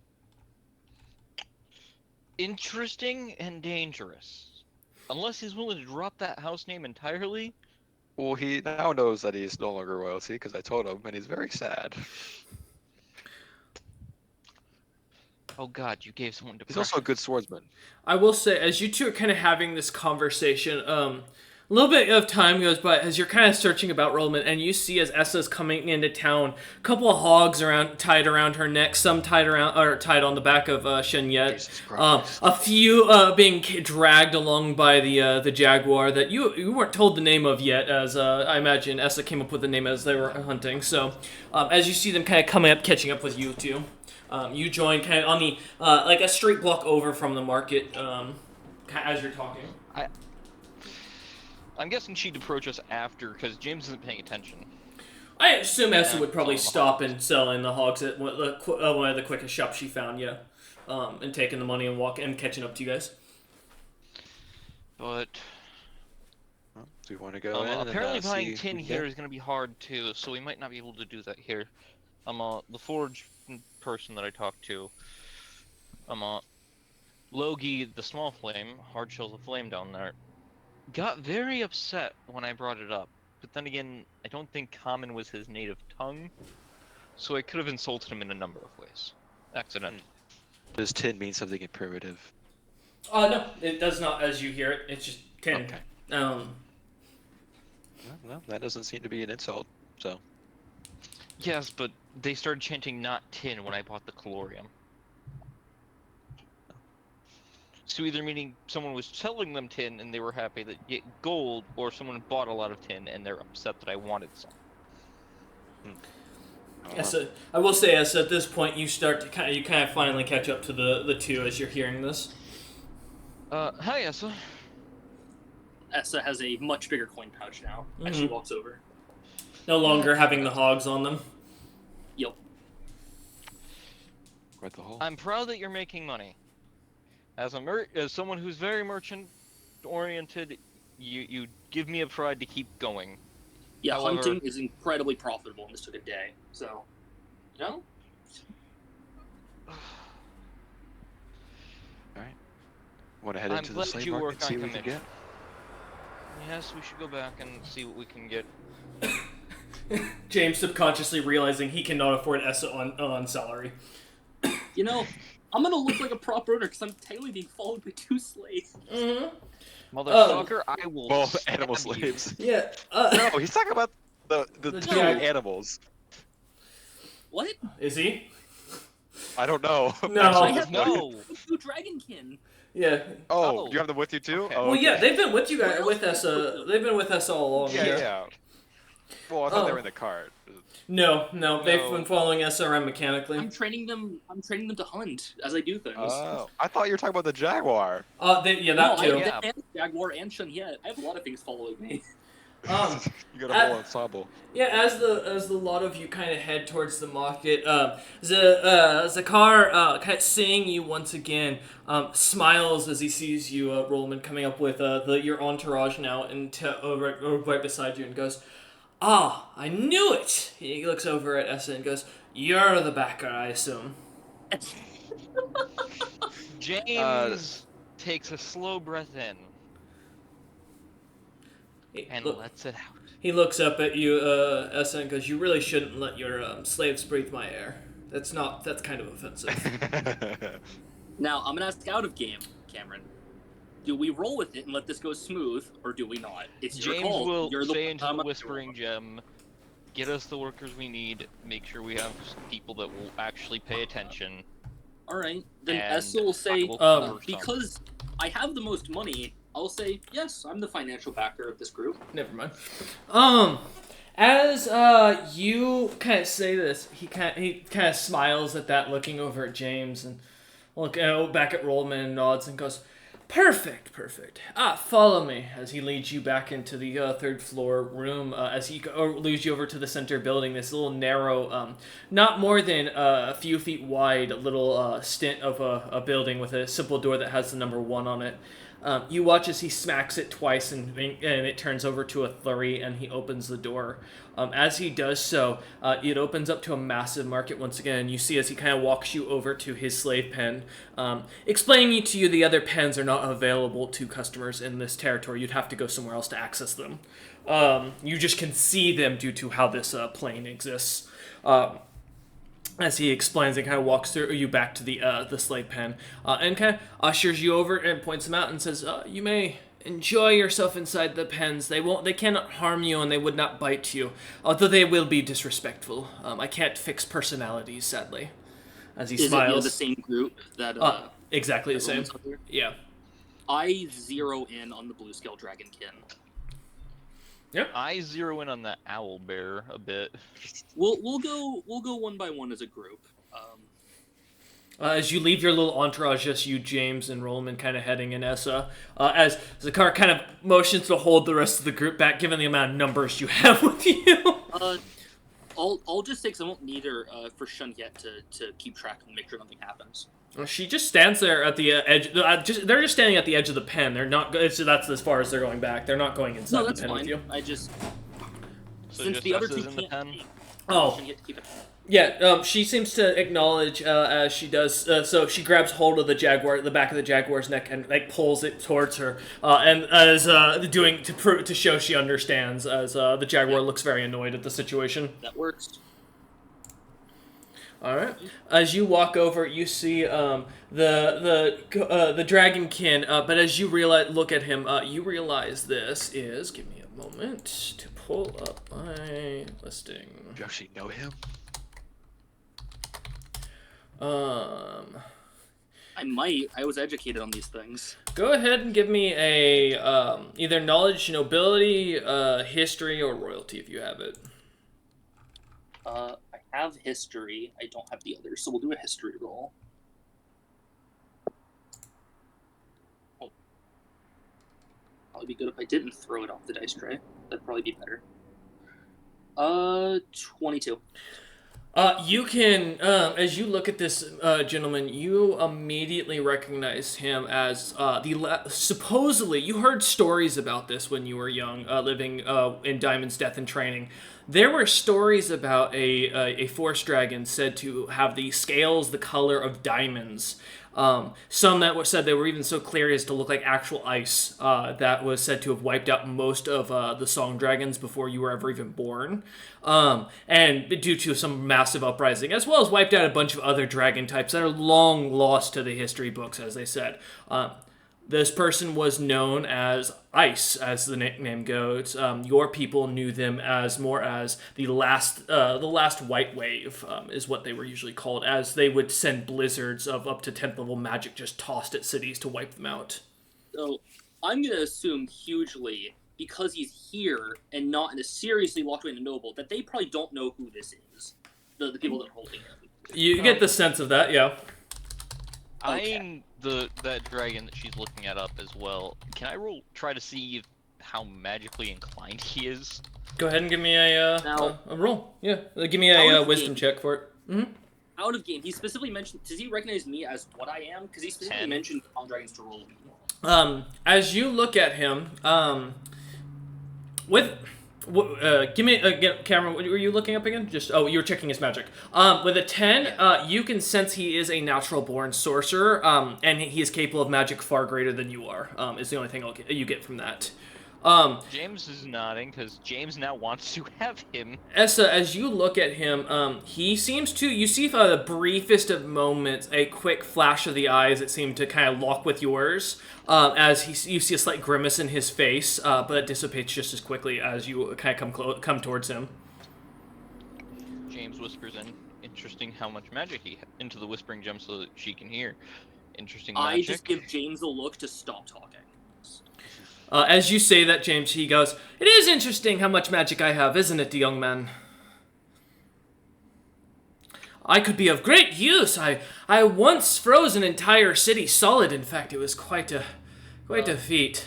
Interesting and dangerous. Unless he's willing to drop that house name entirely. Well, he now knows that he's no longer royalty, because I told him, and he's very sad. Oh God, you gave someone depression. He's also a good swordsman. I will say, as you two are kind of having this conversation, a little bit of time goes by as you're kind of searching about Rollman, and you see as Essa's coming into town, a couple of hogs tied around her neck, some tied on the back of Shenyet, a few being dragged along by the jaguar that you weren't told the name of yet, as I imagine Essa came up with the name as they were hunting. So as you see them kind of coming up, catching up with you two. You join kind of on the, like a straight block over from the market, as you're talking. I'm guessing she'd approach us after, because James isn't paying attention. I assume Essa would probably selling the stop hogs. and selling the hogs at one of the quickest shops she found, yeah. And taking the money and catching up to you guys. But Do we want to go in? apparently and, buying see tin who we here get? is going to be hard too, so we might not be able to do that here. The forge person that I talked to, Logie, the small flame, hard shells of flame down there, got very upset when I brought it up. But then again, I don't think common was his native tongue, so I could have insulted him in a number of ways. Accident. Does tin mean something in primitive? No, it does not as you hear it. It's just 10. Okay. Um, Well, that doesn't seem to be an insult, so. Yes, but they started chanting not tin when I bought the calorium. So either meaning someone was selling them tin and they were happy that get gold, or someone bought a lot of tin and they're upset that I wanted some. Essa, I will say, Essa, at this point, you kind of finally catch up to the two as you're hearing this. Hi, Essa. Essa has a much bigger coin pouch now as she walks over. No longer having the hogs on them. Yep. Quite the hole. I'm proud that you're making money. As someone who's very merchant-oriented, you give me a pride to keep going. Yeah, However- hunting is incredibly profitable, and this took a day. So, you know? Alright. Want to head I'm into the glad slave you market work and see on what we can get? Yes, we should go back and see what we can get. James subconsciously realizing he cannot afford Essa on salary. You know, I'm gonna look like a prop owner because I'm technically being followed by 2 slaves. Motherfucker, I will Both stab animal you. slaves. Yeah. No, he's talking about the The two jag. animals. What? Is he? I don't know. No. I Actually, have No. 2 dragonkin. Yeah. Oh, Oh. you have them with you too? Okay. Oh, Well, okay. yeah, they've been with you guys, Where with else us. They've been with us all along. Yeah. Well, I thought they Oh. were in the cart. No, they've No. been following SRM mechanically. I'm training them to hunt as I do things. Oh, I thought you were talking about the Jaguar. Yeah, No, that too. Yeah. I have Jaguar and Shunyet. I have a lot of things following me. You got a whole ensemble. Yeah, as the lot of you kind of head towards the market, Zakar, kind of seeing you once again, smiles as he sees you, Rollman, coming up with your entourage now and right beside you, and goes, "Ah, I knew it." He looks over at Essa and goes, "You're the backer, I assume." James takes a slow breath in and lets it out. He looks up at you, Essa, and goes, "You really shouldn't let your slaves breathe my air. That's kind of offensive." Now, I'm gonna ask out of game, Cameron. Do we roll with it and let this go smooth, or do we not? It's your James call. will You're say the into the Whispering Gem, get us the workers we need, make sure we have people that will actually pay attention. All right, then And Essa will say, I will cover some. because I have the most money, I'll say, yes, I'm the financial backer of this group. Never mind. As you kind of say this, he kind of smiles at that, looking over at James and back at Rollman and nods and goes, "Perfect. Follow me," as he leads you back into the third floor room. As he leads you over to the center building, this little narrow, not more than a few feet wide, little stint of a building with a simple door that has the number 1 on it. You watch as he smacks it twice and it turns over to a 3, and he opens the door. As he does so, it opens up to a massive market once again. You see as he kind of walks you over to his slave pen, explaining to you the other pens are not available to customers in this territory. You'd have to go somewhere else to access them. You just can see them due to how this plane exists. As he explains and kind of walks through you back to the slave pen, and kind of ushers you over and points them out and says, "You may enjoy yourself inside the pens. They cannot harm you, and they would not bite you, although they will be disrespectful. I can't fix personalities, sadly." As he smiles. Is it the same group that? Exactly the same. Yeah. I zero in on the blue scale dragonkin. Yeah. I zero in on the owl bear a bit. We'll go one by one as a group. As you leave your little entourage, just you, James, and Rollman kind of heading in Essa, as Zakar kind of motions to hold the rest of the group back, given the amount of numbers you have with you. I'll just say, 'cause I won't need her for Shunyet to keep track and make sure nothing happens. She just stands there at the edge. They're just standing at the edge of the pen. They're not. That's as far as they're going back. They're not going inside No, the that's pen fine. with you. I just So since just the other us two is in the can't. pen? Oh. Shunyet to keep it. Yeah, she seems to acknowledge as she does. So she grabs hold of the back of the jaguar's neck, and pulls it towards her, and as doing to show she understands. As the jaguar looks very annoyed at the situation. That works. All right. As you walk over, you see the dragonkin. But as you look at him, you realize this is. Give me a moment to pull up my listing. Do you actually know him? I might. I was educated on these things. Go ahead and give me a either knowledge, nobility, history, or royalty if you have it. I have history. I don't have the others, so we'll do a history roll. Oh. Probably be good if I didn't throw it off the dice tray. That'd probably be better. 22. You can, as you look at this gentleman, you immediately recognize him as supposedly, you heard stories about this when you were young, living in Diamond's Death and Training. There were stories about a forest dragon said to have the scales the color of diamonds. Some that were said they were even so clear as to look like actual ice. That was said to have wiped out most of the song dragons before you were ever even born. And due to some massive uprising, as well as wiped out a bunch of other dragon types that are long lost to the history books, as they said. This person was known as Ice, as the nickname goes. Your people knew them as more as the last white wave, is what they were usually called, as they would send blizzards of up to 10th level magic just tossed at cities to wipe them out. So I'm gonna assume hugely because he's here and not in a seriously locked away in a noble, that they probably don't know who this is. The people that are holding him. You get the sense of that, yeah. Eyeing that dragon that she's looking at up as well. Can I try to see how magically inclined he is? Go ahead and give me a roll. Yeah, give me Out a of wisdom game. check for it. Mm-hmm. Out of game, he specifically mentioned. Does he recognize me as what I am? Because he specifically 10. mentioned Palm Dragons to roll me. As you look at him, give me Cameron. What were you looking up again? You were checking his magic. With a 10, you can sense he is a natural-born sorcerer, and he is capable of magic far greater than you are. Is the only thing you get from that. James is nodding because James now wants to have him. Essa, as you look at him, he seems to. You see for the briefest of moments a quick flash of the eyes that seem to kind of lock with yours. As you see a slight grimace in his face, but it dissipates just as quickly as you kind of come towards him. James whispers in, interesting how much magic into the whispering gem so that she can hear. Interesting magic. I just give James a look to stop talking. As you say that, James, he goes, "It is interesting how much magic I have, isn't it, young man? I could be of great use. I once froze an entire city solid. In fact, it was quite a feat."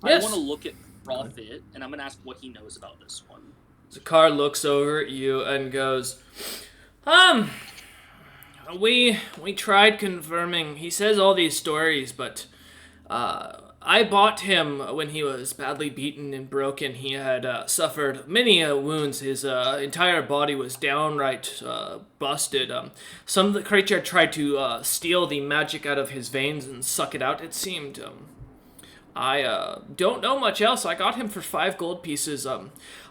Yes. I want to look at Prophet, and I'm going to ask what he knows about this one. Zakar looks over at you and goes, we tried confirming. He says all these stories, but, I bought him when he was badly beaten and broken. He had suffered many wounds. His entire body was downright busted. Some of the creature tried to steal the magic out of his veins and suck it out, it seemed. I don't know much else. I got him for 5 gold pieces.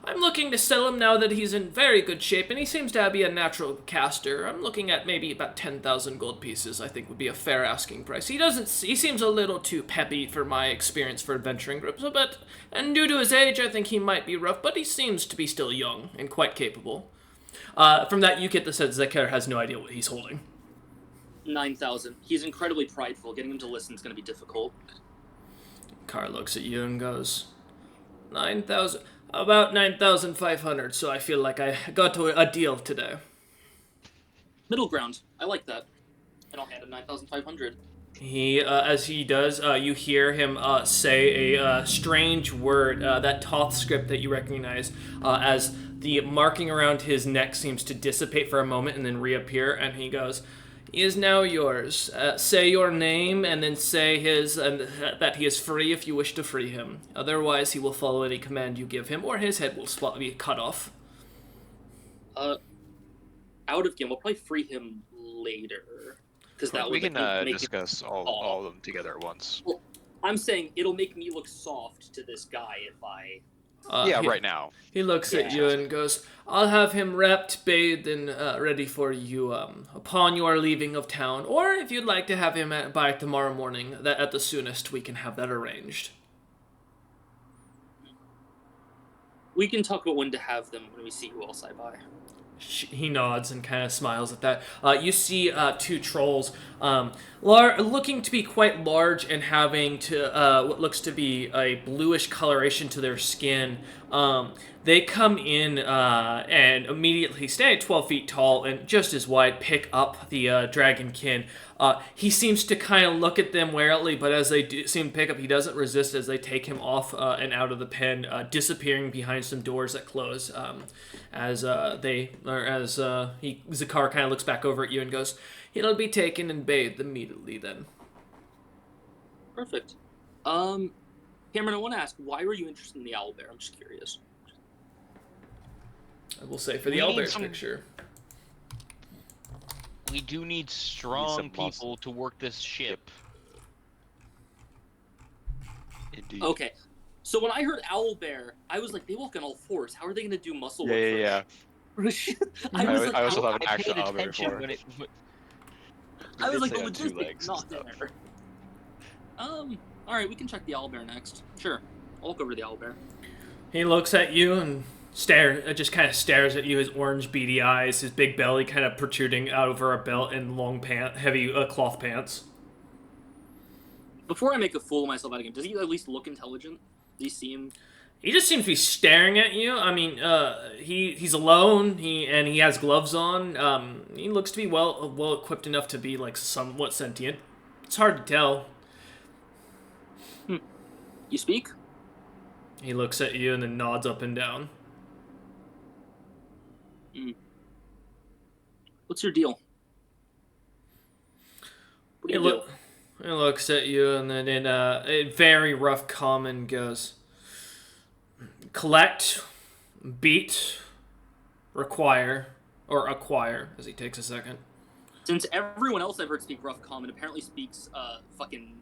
I'm looking to sell him now that he's in very good shape, and he seems to be a natural caster. I'm looking at maybe about 10,000 gold pieces, I think would be a fair asking price. He seems a little too peppy for my experience for adventuring groups, and due to his age, I think he might be rough, but he seems to be still young and quite capable. From that, you get the sense Zakar has no idea what he's holding. 9,000. He's incredibly prideful. Getting him to listen is going to be difficult. Car looks at you and goes, 9,000... About 9,500, so I feel like I got to a deal today. Middle ground. I like that. And I'll hand him 9,500. He, as he does, you hear him say a strange word, that Toth script that you recognize, as the marking around his neck seems to dissipate for a moment and then reappear, and he goes, "He is now yours. Say your name and then say that he is free if you wish to free him. Otherwise, he will follow any command you give him, or his head will be cut off." Out of game, we'll probably free him later, because that we would can make discuss all of them together at once. Well, I'm saying it'll make me look soft to this guy if I. Right now. He looks at you and goes, "I'll have him wrapped, bathed, and ready for you upon your leaving of town. Or if you'd like to have him by tomorrow morning, that at the soonest we can have that arranged." We can talk about when to have them when we see who else I buy. He nods and kind of smiles at that. You see 2 trolls, looking to be quite large and having what looks to be a bluish coloration to their skin. They come in and immediately stand 12 feet tall and just as wide, pick up the dragonkin. He seems to kind of look at them warily, but as they seem to pick up, he doesn't resist as they take him off and out of the pen, disappearing behind some doors that close. Zakar kind of looks back over at you and goes, "He'll be taken and bathed immediately then." Perfect. Cameron, I want to ask, why were you interested in the owlbear? I'm just curious. I will say for the We need owlbear some- picture. We do need strong people to work this ship. Indeed. Okay. So when I heard owlbear, I was like, they walk on all fours. How are they going to do muscle work? Yeah. I also thought of an actual paid owlbear attention before. when I was like, Say the on 2 logistics, legs not and stuff. there. Alright, we can check the owlbear next. Sure. I'll look over the owlbear. He looks at you and just kind of stares at you, his orange beady eyes, his big belly kind of protruding out over a belt and long heavy cloth pants. Before I make a fool of myself out of game, does he at least look intelligent? These seem... He just seems to be staring at you. I mean, he's alone. He has gloves on. He looks to be well equipped enough to be like somewhat sentient. It's hard to tell. You speak? He looks at you and then nods up and down. What's your deal? What do you do? He looks at you and then in a very rough common goes, collect, beat, require, or acquire, as he takes a second. Since everyone else I've heard speak rough common apparently speaks fucking...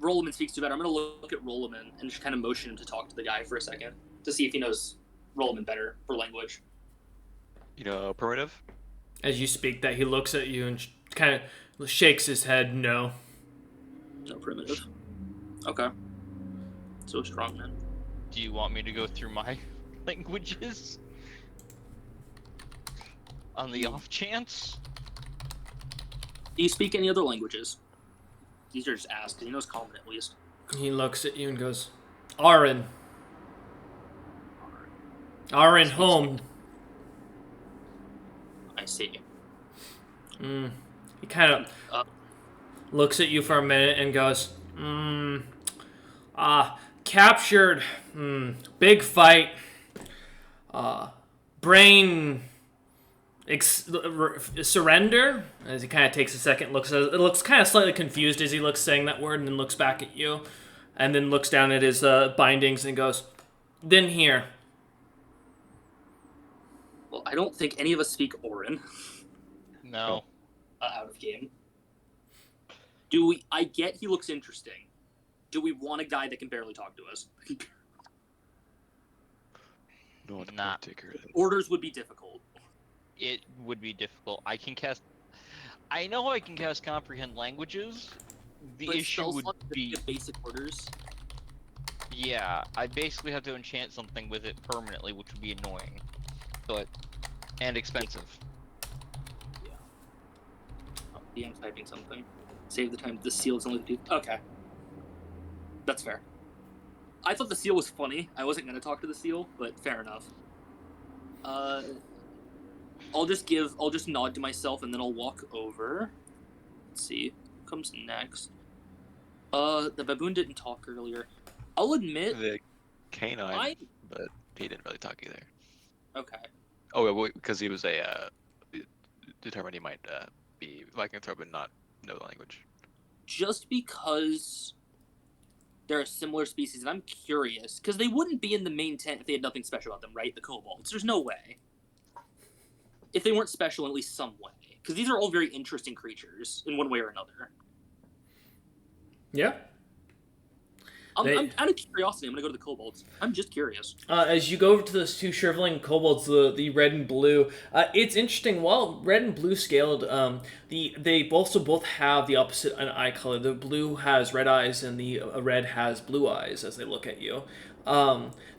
Rolleman speaks too better, I'm gonna look at Rolleman and just kind of motion him to talk to the guy for a second to see if he knows Rolleman better for language. You know, primitive? As you speak that, he looks at you and kind of shakes his head, no. No primitive. Okay. So strong, man. Do you want me to go through my languages? On the off chance? Do you speak any other languages? These are just asked, because he knows common at least. He looks at you and goes, Arin. Arin, home. I see. He kind of looks at you for a minute and goes, captured, big fight, brain surrender. As he kind of takes a second, looks kind of slightly confused as he looks saying that word, and then looks back at you, and then looks down at his bindings and goes, then here. Well, I don't think any of us speak Orin. No. Out of game. Do we? I get he looks interesting. Do we want a guy that can barely talk to us? No, Nah. Orders would be difficult. It would be difficult. I know I can cast comprehend languages. The But issue spell would slots be, give basic orders. yeah, I basically have to enchant something with it permanently, which would be annoying, and expensive. Yeah. Oh, DM's typing something. Save the time. The seal is only... Okay. That's fair. I thought the seal was funny. I wasn't going to talk to the seal, but fair enough. I'll just nod to myself and then I'll walk over. Let's see. Who comes next? The baboon didn't talk earlier. I'll admit... The canine, but he didn't really talk either. Okay. Oh, well, because he was determined he might be lycanthrope and not know the language. Just because they're a similar species, and I'm curious, because they wouldn't be in the main tent if they had nothing special about them, right? The kobolds. There's no way. If they weren't special in at least some way. Because these are all very interesting creatures, in one way or another. Yeah. I'm out of curiosity, I'm going to go to the kobolds. I'm just curious. As you go over to those two shriveling kobolds, the red and blue, it's interesting. While red and blue scaled, they also both have the opposite an eye color. The blue has red eyes, and the red has blue eyes. As they look at you,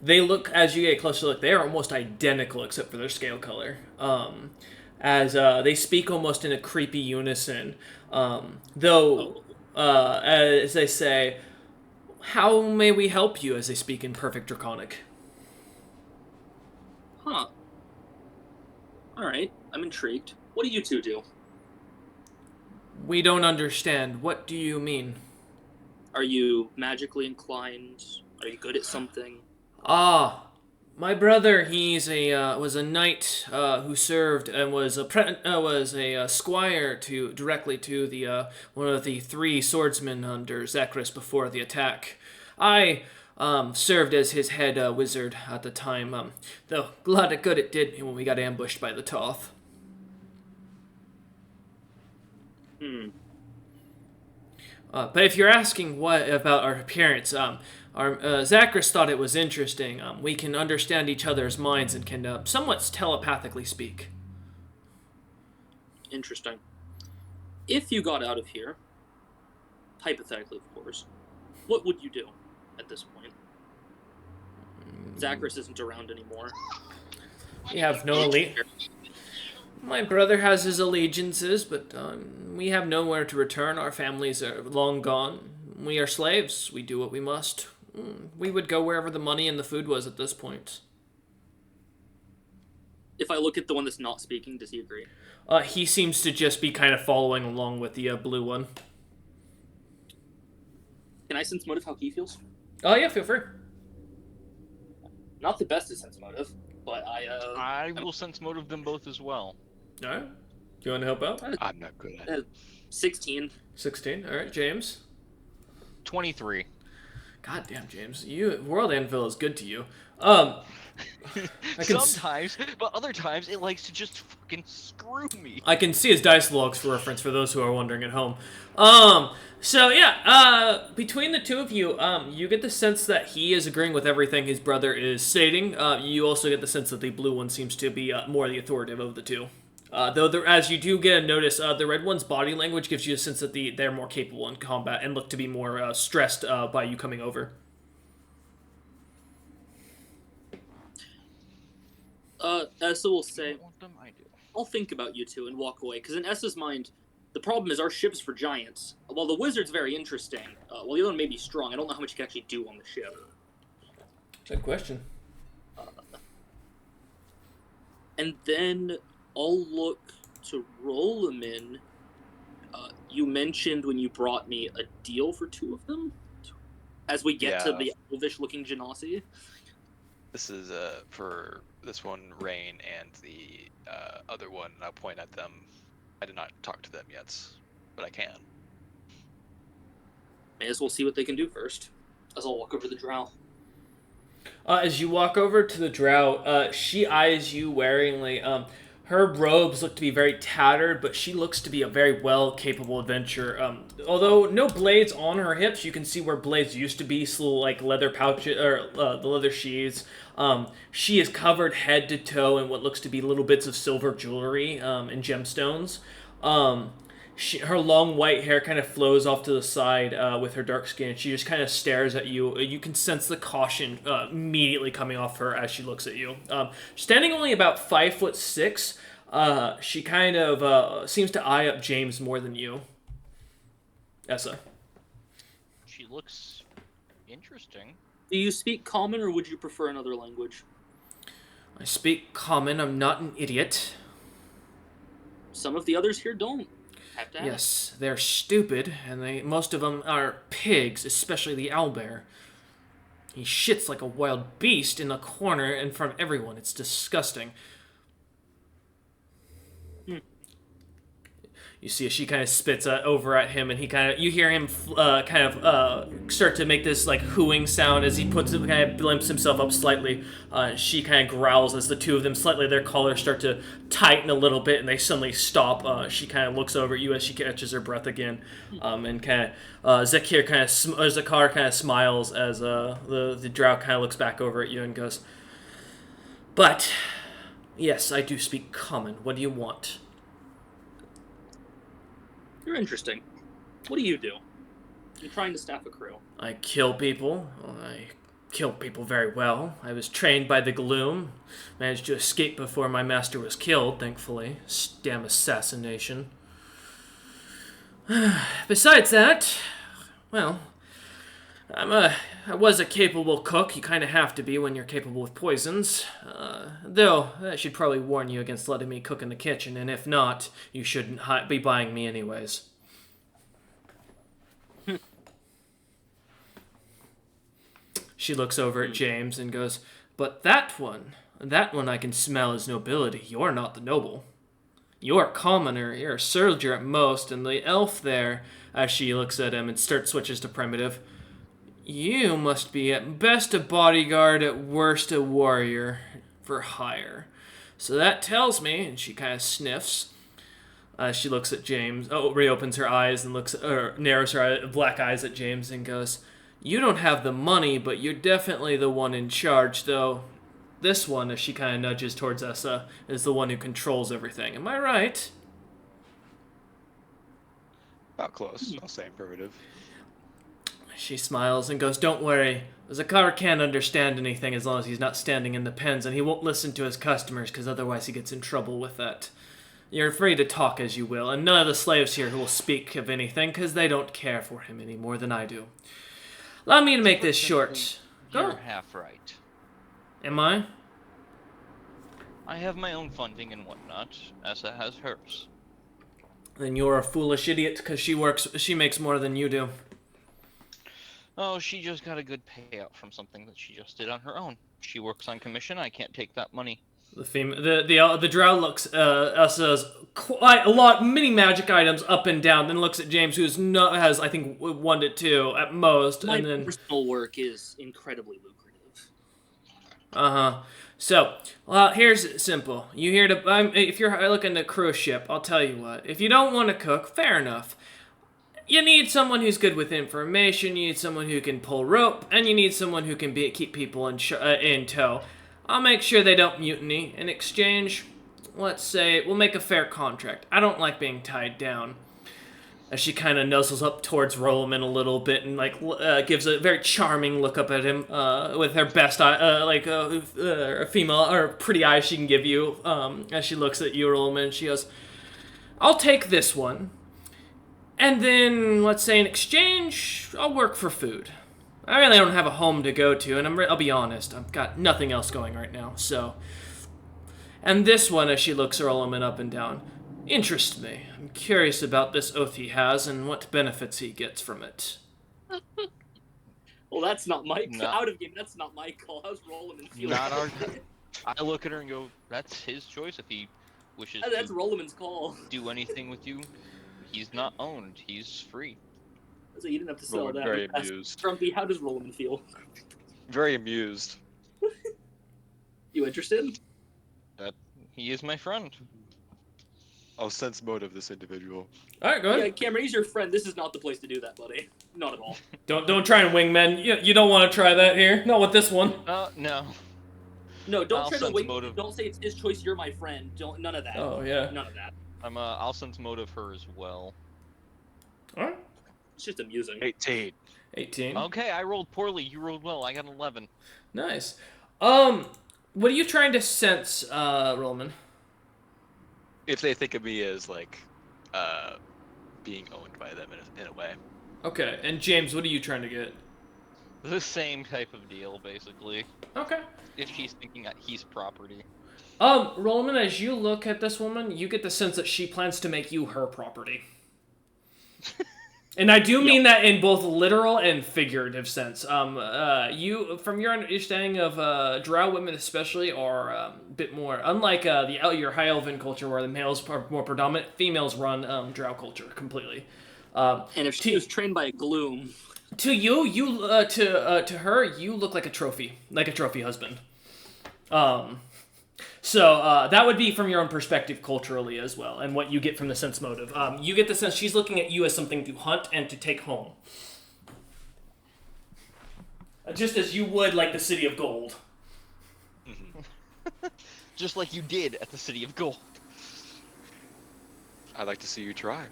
they look as you get closer. Look, they are almost identical except for their scale color. As they speak almost in a creepy unison, though as they say. How may we help you, as they speak in perfect Draconic? Huh. Alright, I'm intrigued. What do you two do? We don't understand. What do you mean? Are you magically inclined? Are you good at something? My brother, was a knight who served and was a squire directly to the one of the three swordsmen under Zekris before the attack. I served as his head wizard at the time. Though a lot of good it did me when we got ambushed by the Toth. But if you're asking what about our appearance, Zekris thought it was interesting. We can understand each other's minds and can somewhat telepathically speak. Interesting. If you got out of here, hypothetically, of course, what would you do at this point? Zekris isn't around anymore. We have no elite. My brother has his allegiances, but we have nowhere to return. Our families are long gone. We are slaves. We do what we must. We would go wherever the money and the food was at this point. If I look at the one that's not speaking, does he agree? He seems to just be kind of following along with the blue one. Can I sense motive how he feels? Oh, yeah, feel free. Not the best at sense motive, but I will sense motive them both as well. All right. Do you want to help out? I'm not good at it. 16. 16. All right, James. 23. God damn, James. World Anvil is good to you. Sometimes, but other times it likes to just fucking screw me. I can see his dice logs for reference for those who are wondering at home. So yeah, between the two of you, you get the sense that he is agreeing with everything his brother is stating. You also get the sense that the blue one seems to be more the authoritative of the two. Though, as you do get a notice, the red one's body language gives you a sense that they're more capable in combat and look to be more stressed by you coming over. Essa will say, I do. I'll think about you two and walk away, because in Essa's mind, the problem is our ship's for giants. While the wizard's very interesting, while the other one may be strong, I don't know how much you can actually do on the ship. Good question. And then I'll look to roll them in. You mentioned when you brought me a deal for two of them? As we get to the elvish-looking Genasi. This is for this one, Rain, and the other one. I'll point at them. I did not talk to them yet, but I can. May as well see what they can do first, as I'll walk over to the drow. As you walk over to the drow, she eyes you waringly. Her robes look to be very tattered, but she looks to be a very well-capable adventurer. Although no blades on her hips, you can see where blades used to be, so like leather pouches, or the leather sheaths. She is covered head to toe in what looks to be little bits of silver jewelry and gemstones. Her long white hair kind of flows off to the side with her dark skin. She just kind of stares at you. You can sense the caution immediately coming off her as she looks at you. Standing only about 5'6", she kind of seems to eye up James more than you. Essa. She looks interesting. Do you speak common, or would you prefer another language? I speak common. I'm not an idiot. Some of the others here don't. Yes, they're stupid, and most of them are pigs, especially the owlbear. He shits like a wild beast in the corner in front of everyone. It's disgusting. You see, she kind of spits over at him, and you hear him start to make this like hooing sound as he kind of blimps himself up slightly. She kind of growls as the two of them their collars start to tighten a little bit, and they suddenly stop. She kind of looks over at you as she catches her breath again, and kind of Zakir Zakar kind of smiles as the drow kind of looks back over at you and goes, "But yes, I do speak common. What do you want?" You're interesting. What do you do? You're trying to staff a crew. I kill people. I kill people very well. I was trained by the Gloom. Managed to escape before my master was killed, thankfully. Damn assassination. Besides that, well, I was a capable cook. You kind of have to be when you're capable with poisons. Though, I should probably warn you against letting me cook in the kitchen, and if not, you shouldn't be buying me anyways. She looks over at James and goes, "But that one I can smell as nobility. You're not the noble. You're a commoner, you're a soldier at most, and the elf there," as she looks at him and switches to primitive, "you must be at best a bodyguard, at worst a warrior for hire. So that tells me," and she kind of sniffs, she looks at James, reopens her eyes and narrows her black eyes at James and goes, "You don't have the money, but you're definitely the one in charge, though. This one," as she kind of nudges towards Essa, "is the one who controls everything. Am I right?" About close. I'll say primitive. She smiles and goes, "Don't worry. Zakar can't understand anything as long as he's not standing in the pens, and he won't listen to his customers, because otherwise he gets in trouble with that. You're free to talk as you will, and none of the slaves here will speak of anything, because they don't care for him any more than I do. Allow me to make this short. You're Go. half right. Am I? I have my own funding and whatnot. Essa has hers. Then you're a foolish idiot because she makes more than you do. Oh, she just got a good payout from something that she just did on her own. She works on commission. I can't take that money. The drow looks us as quite a lot, many magic items up and down. Then looks at James, has I think 1 to 2 at most, My and then personal work is incredibly lucrative. So, here's simple. If you're looking to crew a ship, I'll tell you what. If you don't want to cook, fair enough. You need someone who's good with information. You need someone who can pull rope, and you need someone who can keep people in tow. I'll make sure they don't mutiny. In exchange, let's say we'll make a fair contract. I don't like being tied down. As she kind of nuzzles up towards Rolliman a little bit and gives a very charming look up at him with her best eye, a female or pretty eye she can give you. As she looks at you, Rolliman, she goes, "I'll take this one, and then let's say in exchange, I'll work for food. I really don't have a home to go to, and I'll be honest, I've got nothing else going right now. So, and this one, as she looks Rolliman up and down." Interests me. I'm curious about this oath he has and what benefits he gets from it. Well, that's not my No. out of game. That's not my call. How's Rolliman feeling? Not our. I look at her and go, "That's his choice. If he wishes That's to Rolliman's call. do anything with you, he's not owned. He's free." So you didn't have to sell Rolliman that. very That's- amused. Grumpy, how does Rolliman feel? Very amused. You interested? He is my friend. I'll sense motive this individual. All right, go Yeah, ahead. Cameron, he's your friend. This is not the place to do that, buddy. Not at all. Don't try and wingman. You don't want to try that here. Not with this one. No. No, don't I'll try to sense wing. motive. Don't say it's his choice. You're my friend. Don't. None of that. Oh yeah. None of that. I'll sense motive her as well. All right. It's just amusing. 18. 18. Okay, I rolled poorly. You rolled well. I got an 11. Nice. What are you trying to sense, Rollman? If they think of me as being owned by them in a way. Okay. And James, what are you trying to get? The same type of deal, basically. Okay. If she's thinking that he's property. Rollman, as you look at this woman, you get the sense that she plans to make you her property. And I do mean that in both literal and figurative sense. You, from your understanding of drow women especially, are a bit more, unlike your high elven culture where the males are more predominant, females run drow culture completely. And if she was trained by a gloom, To to her, you look like a trophy husband. So that would be from your own perspective culturally as well, and what you get from the sense motive. You get the sense she's looking at you as something to hunt and to take home. Just as you would like the City of Gold. Just like you did at the City of Gold. I'd like to see you try.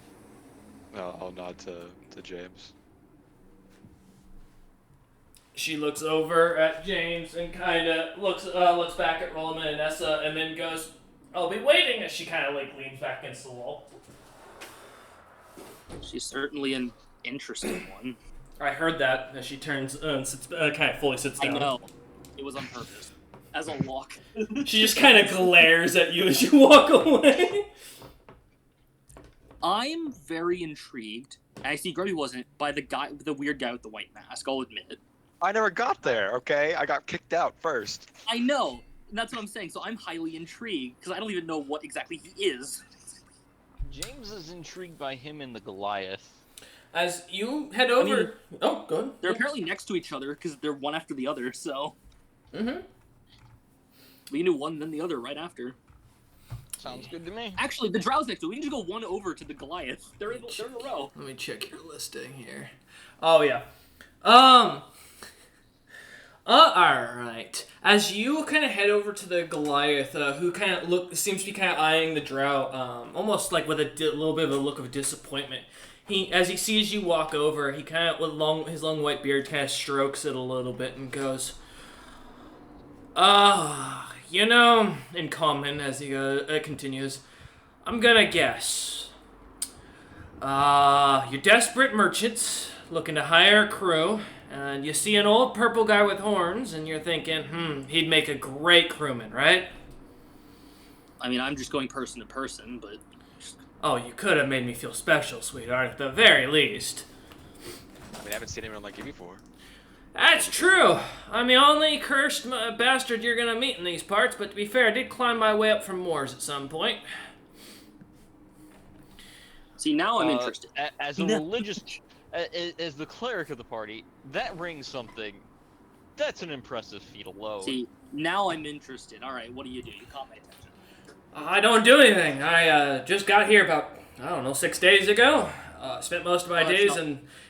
I'll nod to James. She looks over at James and kind of looks back at Rollman and Essa, and then goes, "I'll be waiting," as she kind of leans back against the wall. she's certainly an interesting one. I heard that as she turns and sits, kind of fully sits I down. know. It was on purpose. As a walk. She just kind of glares at you as you walk away. I'm very intrigued. And I see Grumpy wasn't by the weird guy with the white mask. I'll admit it. I never got there, okay? I got kicked out first. I know. And that's what I'm saying. So I'm highly intrigued because I don't even know what exactly he is. James is intrigued by him and the Goliath. As you head over... oh, go ahead. They're apparently next to each other because they're one after the other. So Mm-hmm. we knew one, then the other right after. Sounds good to me. Actually, the Drow's next to it. We can just go one over to the Goliath. They're in a row. Let me check your listing here. Oh, yeah. Alright. As you kind of head over to the Goliath, who kind of seems to be kind of eyeing the Drow, almost like with a little bit of a look of disappointment. As he sees you walk over, he kind of, with his long white beard, kind of strokes it a little bit and goes, in common, as he continues, I'm gonna guess. You're desperate merchants looking to hire a crew, and you see an old purple guy with horns, and you're thinking, he'd make a great crewman, right? I mean, I'm just going person to person, but Oh, you could have made me feel special, sweetheart, at the very least. I mean, I haven't seen anyone like you before. That's true. I'm the only cursed bastard you're gonna meet in these parts, but to be fair, I did climb my way up from moors at some point. see, now I'm interested. As a religious, as the cleric of the party, that rings something. That's an impressive feat alone. See, now I'm interested. All right, what do? You caught my attention. I don't do anything. I just got here about, 6 days ago. Spent most of my days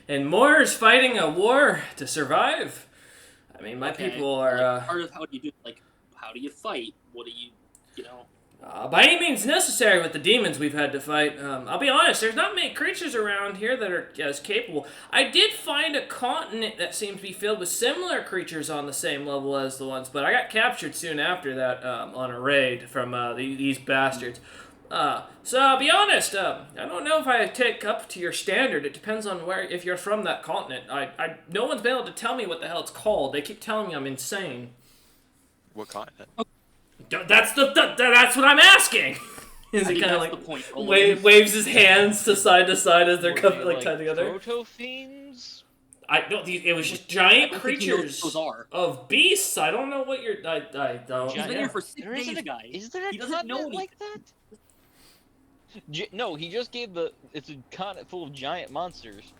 in moors fighting a war to survive. I mean, my people are... part of how do you do, how do you fight? What do you know? By any means necessary with the demons we've had to fight. I'll be honest, there's not many creatures around here that are as capable. I did find a continent that seemed to be filled with similar creatures on the same level as the ones, but I got captured soon after that on a raid from these bastards. So I'll be honest, I don't know if I take up to your standard. It depends on if you're from that continent. No one's been able to tell me what the hell it's called. They keep telling me I'm insane. What continent? That's what I'm asking. Is he kind of like waves his hands to side as they're tied together? Proto-fiends? I don't. It was just giant creatures those are. of beasts. I don't know what you're. I don't. He's been here for 6 There days, isn't guys. Is there a He doesn't know continent like that? No, he just gave it's a continent full of giant monsters.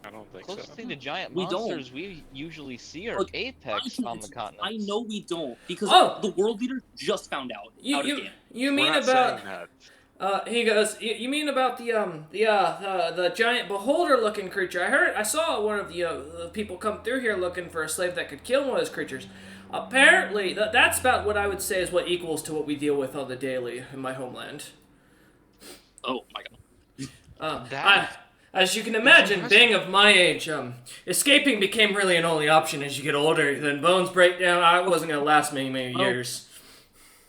I don't think Closest so. thing to giant We don't. monsters we usually see are Look, apex on the continent. I know we don't, because the world leader just found out. You mean We're not about? saying that. He goes. You mean about the giant beholder-looking creature? I saw one of the people come through here looking for a slave that could kill one of those creatures. Apparently, that's about what I would say is what equals to what we deal with on the daily in my homeland. Oh my god. As you can imagine, being of my age, escaping became really an only option as you get older. Then bones break down. I wasn't gonna last many years.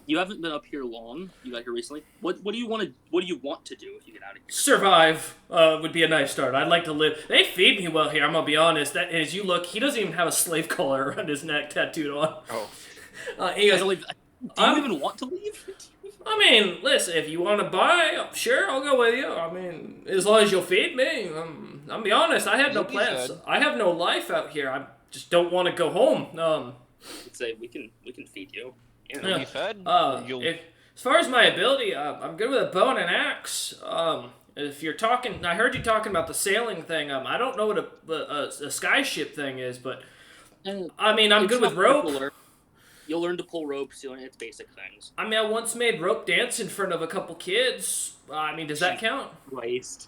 You haven't been up here long. You got here recently. What do you want to do if you get out of here? Survive would be a nice start. I'd like to live. They feed me well here. I'm gonna be honest. That as you look, he doesn't even have a slave collar around his neck tattooed on. Oh. He goes, Do you even want to leave? I mean, listen, if you want to buy, sure, I'll go with you. I mean, as long as you'll feed me. I'll be honest, I have no plans. I have no life out here. I just don't want to go home. I'd say we can feed you. You'll be fed. As far as my ability, I'm good with a bow and an axe. If you're talking, I heard you talking about the sailing thing. I don't know what a skyship thing is, but I mean, I'm good with rope. You'll learn to pull ropes. It's basic things. I mean, I once made rope dance in front of a couple kids. I mean, does that count? Waste.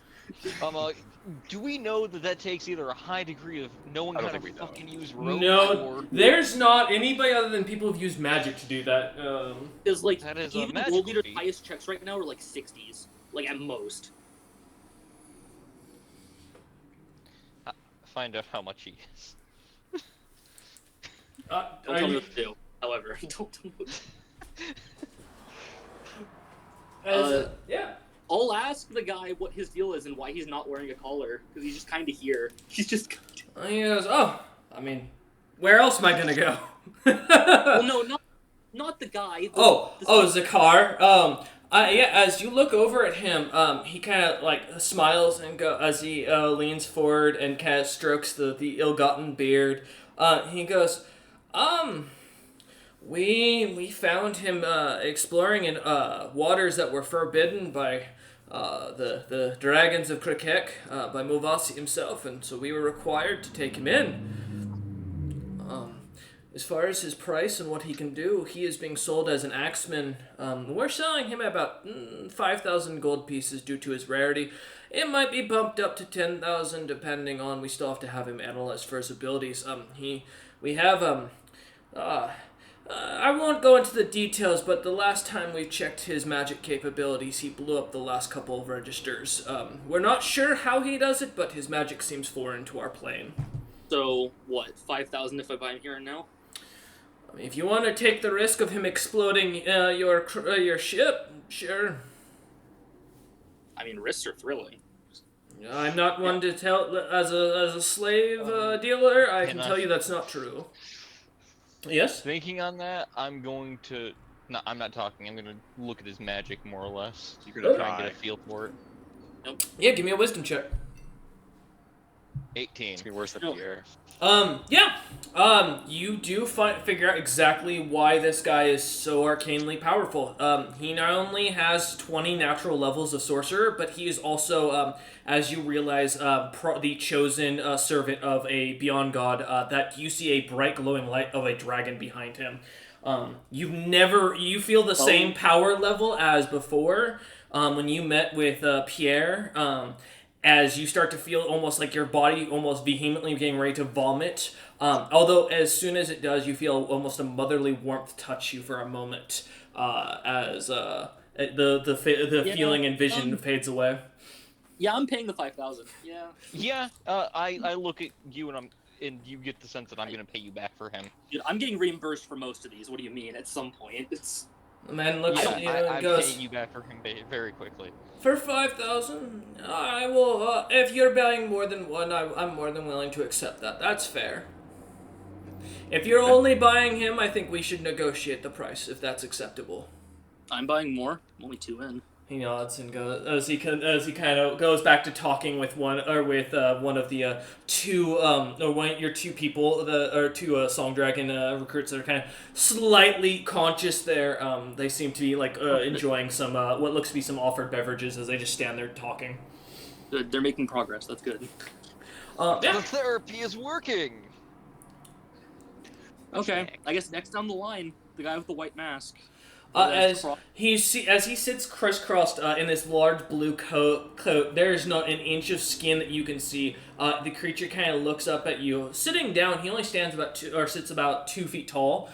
Do we know that takes either a high degree of knowing how to fucking use rope? No, there's not anybody other than people who've used magic to do that. Because that is even the world leader's highest checks right now are 60s, at most. Find out how much he is. Don't tell me what to do. However, don't tell me what to do. Yeah. I'll ask the guy what his deal is and why he's not wearing a collar, because he's just kind of here. He's just He goes, I mean, where else am I gonna go? Well, no, not the guy. Zakar. Yeah, as you look over at him, he kind of smiles and as he leans forward and kind of strokes the ill-gotten beard. He goes, we found him exploring in waters that were forbidden by the dragons of Krikek, by Movasi himself, and so we were required to take him in. As far as his price and what he can do, he is being sold as an axeman. We're selling him at about 5,000 gold pieces due to his rarity. It might be bumped up to 10,000 depending on, we still have to have him analyzed for his abilities. I won't go into the details, but the last time we checked his magic capabilities, he blew up the last couple of registers. We're not sure how he does it, but his magic seems foreign to our plane. So, what, 5,000 if I buy him here and now? I mean, if you want to take the risk of him exploding your ship, sure. I mean, risks are thrilling. I'm not one to tell as a slave dealer. I can Can I- tell you that's not true. Yes. Thinking on that, I'm going to. No, I'm not talking. I'm going to look at his magic more or less. You're gonna Try and get a die. feel for it. Yeah, give me a wisdom check. 18. It's gonna be worse than No. Pierre. Yeah. You do figure out exactly why this guy is so arcanely powerful. He not only has 20 natural levels of sorcerer, but he is also, as you realize, the chosen servant of a beyond god. That you see a bright glowing light of a dragon behind him. You feel the same power level as before when you met with Pierre. As you start to feel almost like your body almost vehemently getting ready to vomit. Although as soon as it does, you feel almost a motherly warmth touch you for a moment as the feeling and vision fades away. Yeah, I'm paying the 5,000. Yeah. Yeah, I look at you and you get the sense that I'm going to pay you back for him. Dude, I'm getting reimbursed for most of these. What do you mean? At some point, it's The man looks Yeah, at you and I'm goes, paying you back for him very quickly. "For 5,000, I will. If you're buying more than one, I'm more than willing to accept that. That's fair. If you're only buying him, I think we should negotiate the price if that's acceptable." I'm buying more. I'm only 2 in. He nods and goes as he kind of goes back to talking with one of the your two people two Song Dragon recruits that are kind of slightly conscious there. They seem to be like enjoying some what looks to be some offered beverages as they just stand there talking. Good. They're making progress. That's good. The Yeah. therapy is working. Okay. I guess next down the line, the guy with the white mask. As he sits crisscrossed in this large blue coat, there is not an inch of skin that you can see. The creature kind of looks up at you, sitting down. He only sits about 2 feet tall.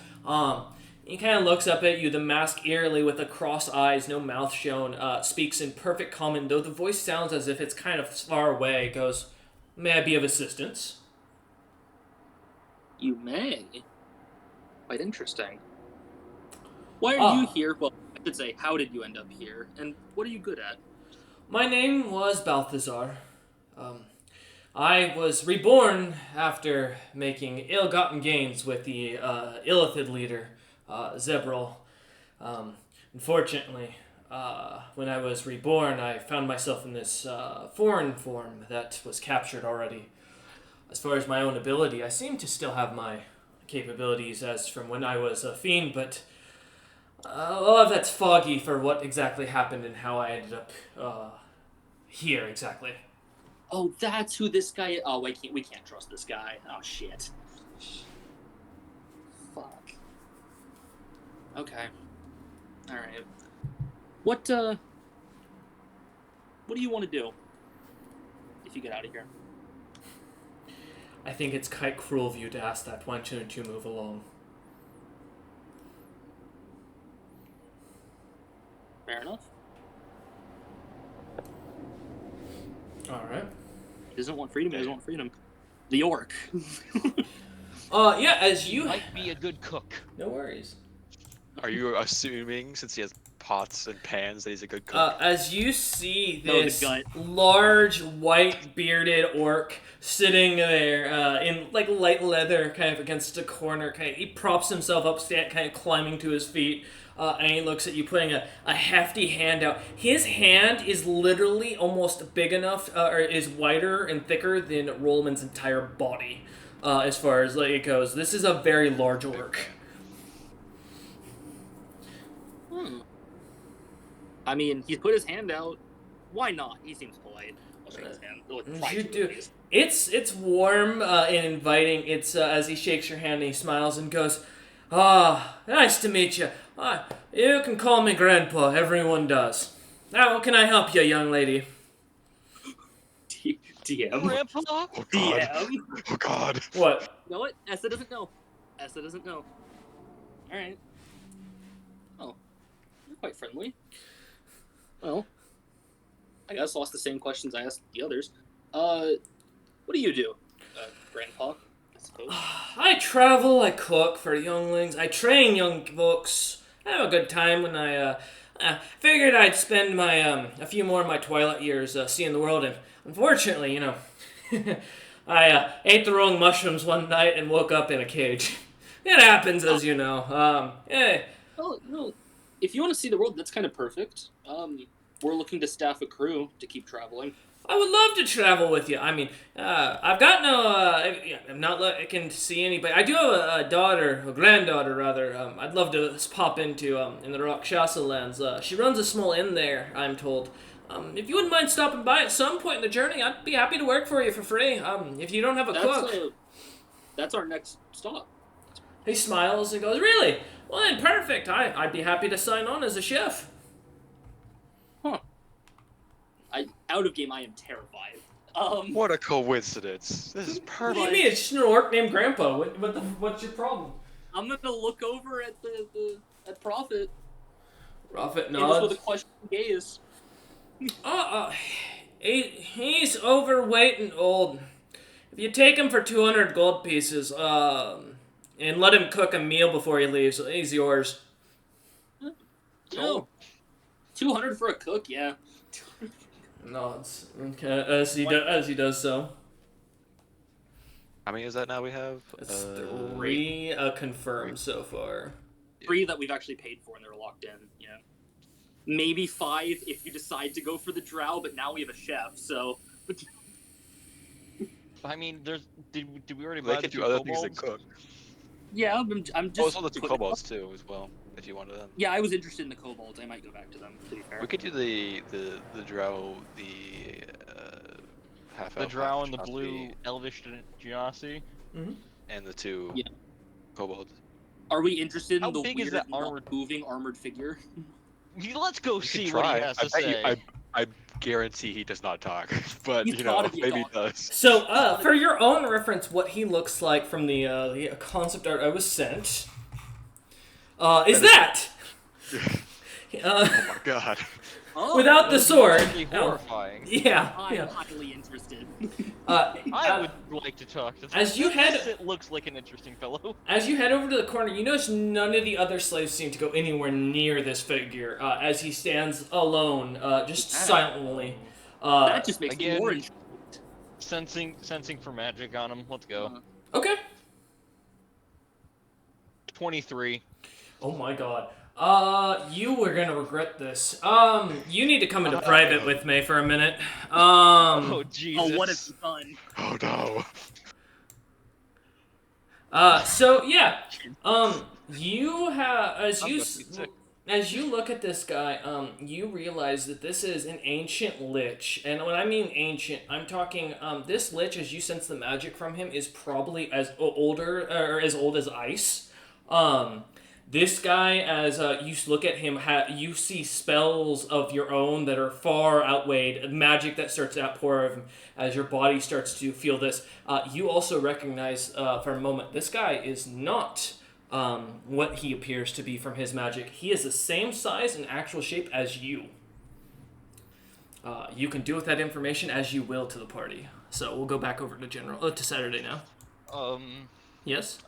He kind of looks up at you. The mask eerily with the crossed eyes, no mouth shown, speaks in perfect common, though the voice sounds as if it's kind of far away. It goes, "May I be of assistance?" You may. Quite interesting. Why are you here? Well, I should say, how did you end up here? And what are you good at? My name was Balthazar. I was reborn after making ill-gotten gains with the Illithid leader, Zebril. Unfortunately, when I was reborn, I found myself in this foreign form that was captured already. As far as my own ability, I seem to still have my capabilities as from when I was a fiend, but a lot of that's foggy for what exactly happened and how I ended up here exactly. Oh, that's who this guy is. Oh, we can't trust this guy. Oh, shit. Fuck. Okay. Alright. What do you want to do? If you get out of here. I think it's quite cruel of you to ask that. Why don't you move along? Fair enough. Alright. He doesn't want freedom, he doesn't want freedom. The orc. Yeah, as you... Might be a good cook. No worries. Are you assuming, since he has pots and pans, that he's a good cook? As you see No, the this gut. large, white, bearded orc sitting there in like light leather, kind of against a corner, he props himself up, kind of climbing to his feet, and he looks at you, putting a hefty hand out. His hand is literally almost big enough, or is wider and thicker than Rollman's entire body, as far as like it goes. This is a very large orc. I mean, he's put his hand out. Why not? He seems polite. I'll shake his hand. Try You to, do. at least. It's warm and inviting. It's as he shakes your hand and he smiles and goes, "Ah, nice to meet you. You can call me Grandpa. Everyone does. How can I help you, young lady?" DM. Grandpa? Oh god. DM. Oh god. What? You know what? Essa doesn't know. Essa doesn't know. Alright. Oh. You're quite friendly. Well, I guess I'll ask the same questions I asked the others. What do you do, Grandpa, I suppose? I travel. I cook for younglings. I train young folks. I have a good time when I Figured I'd spend my a few more of my twilight years seeing the world, and unfortunately, I ate the wrong mushrooms one night and woke up in a cage. It happens, as you know. Oh no, if you want to see the world, that's kind of perfect. We're looking to staff a crew to keep traveling. I would love to travel with you. I mean, I've got no. I'm not looking to see anybody. I do have a daughter, a granddaughter rather. I'd love to pop into in the Rakshasa lands. She runs a small inn there, I'm told. If you wouldn't mind stopping by at some point in the journey, I'd be happy to work for you for free. If you don't have a cook. That's our next stop. He smiles and goes, "Really? Well then, perfect. I'd be happy to sign on as a chef." Huh. Out of game, I am terrified. What a coincidence. This is What perfect. do you mean? It's just an orc named Grandpa. What's your problem? I'm gonna look over at at Prophet. Prophet And just with nods. a question gaze. He's overweight and old. If you take him for 200 gold pieces, and let him cook a meal before he leaves, he's yours. No, 200 for a cook, yeah. Nods. Okay, as he does so. How many is that now we have? It's 3 confirmed so far. 3 that we've actually paid for and they're locked in. Yeah. Maybe 5 if you decide to go for the drow, but now we have a chef, so. I mean, did we already They buy the could do 2 other things kobolds? than cook. Yeah, I'm just. Also the 2 kobolds too, as well, if you wanted them. Yeah, I was interested in the kobolds. I might go back to them, to be fair. We could do the drow, the half The elf, drow half and the blue Genasi, elvish Genasi. and the 2 Yeah. kobolds. Are we interested in How the big is weird, that armored- moving armored figure? Let's go We see could what he try. has to I bet say. I guarantee he does not talk, but He's gotta be a maybe he doctor. does. So, for your own reference, what he looks like from the concept art I was sent, is that. Oh my god. Oh, Without the sword. Actually Oh, horrifying. yeah. I'm yeah. highly interested. I would like to talk to. As you head- it looks like an interesting fellow. As you head over to the corner, you notice none of the other slaves seem to go anywhere near this figure, as he stands alone, just silently. That just makes again, me more intrigued. Sensing for magic on him. Let's go. Okay. 23. Oh my god. You were gonna regret this. You need to come into private with me for a minute. Oh Jesus. Oh, what have you done? Oh no. So yeah, you have as you look at this guy, you realize that this is an ancient lich, and when I mean ancient, I'm talking this lich, as you sense the magic from him, is probably as older or as old as ice. This guy, as you look at him, you see spells of your own that are far outweighed magic that starts to outpour of him as your body starts to feel this. You also recognize for a moment, this guy is not what he appears to be from his magic. He is the same size and actual shape as you. You can do with that information as you will to the party. So we'll go back over to Saturday now. Yes?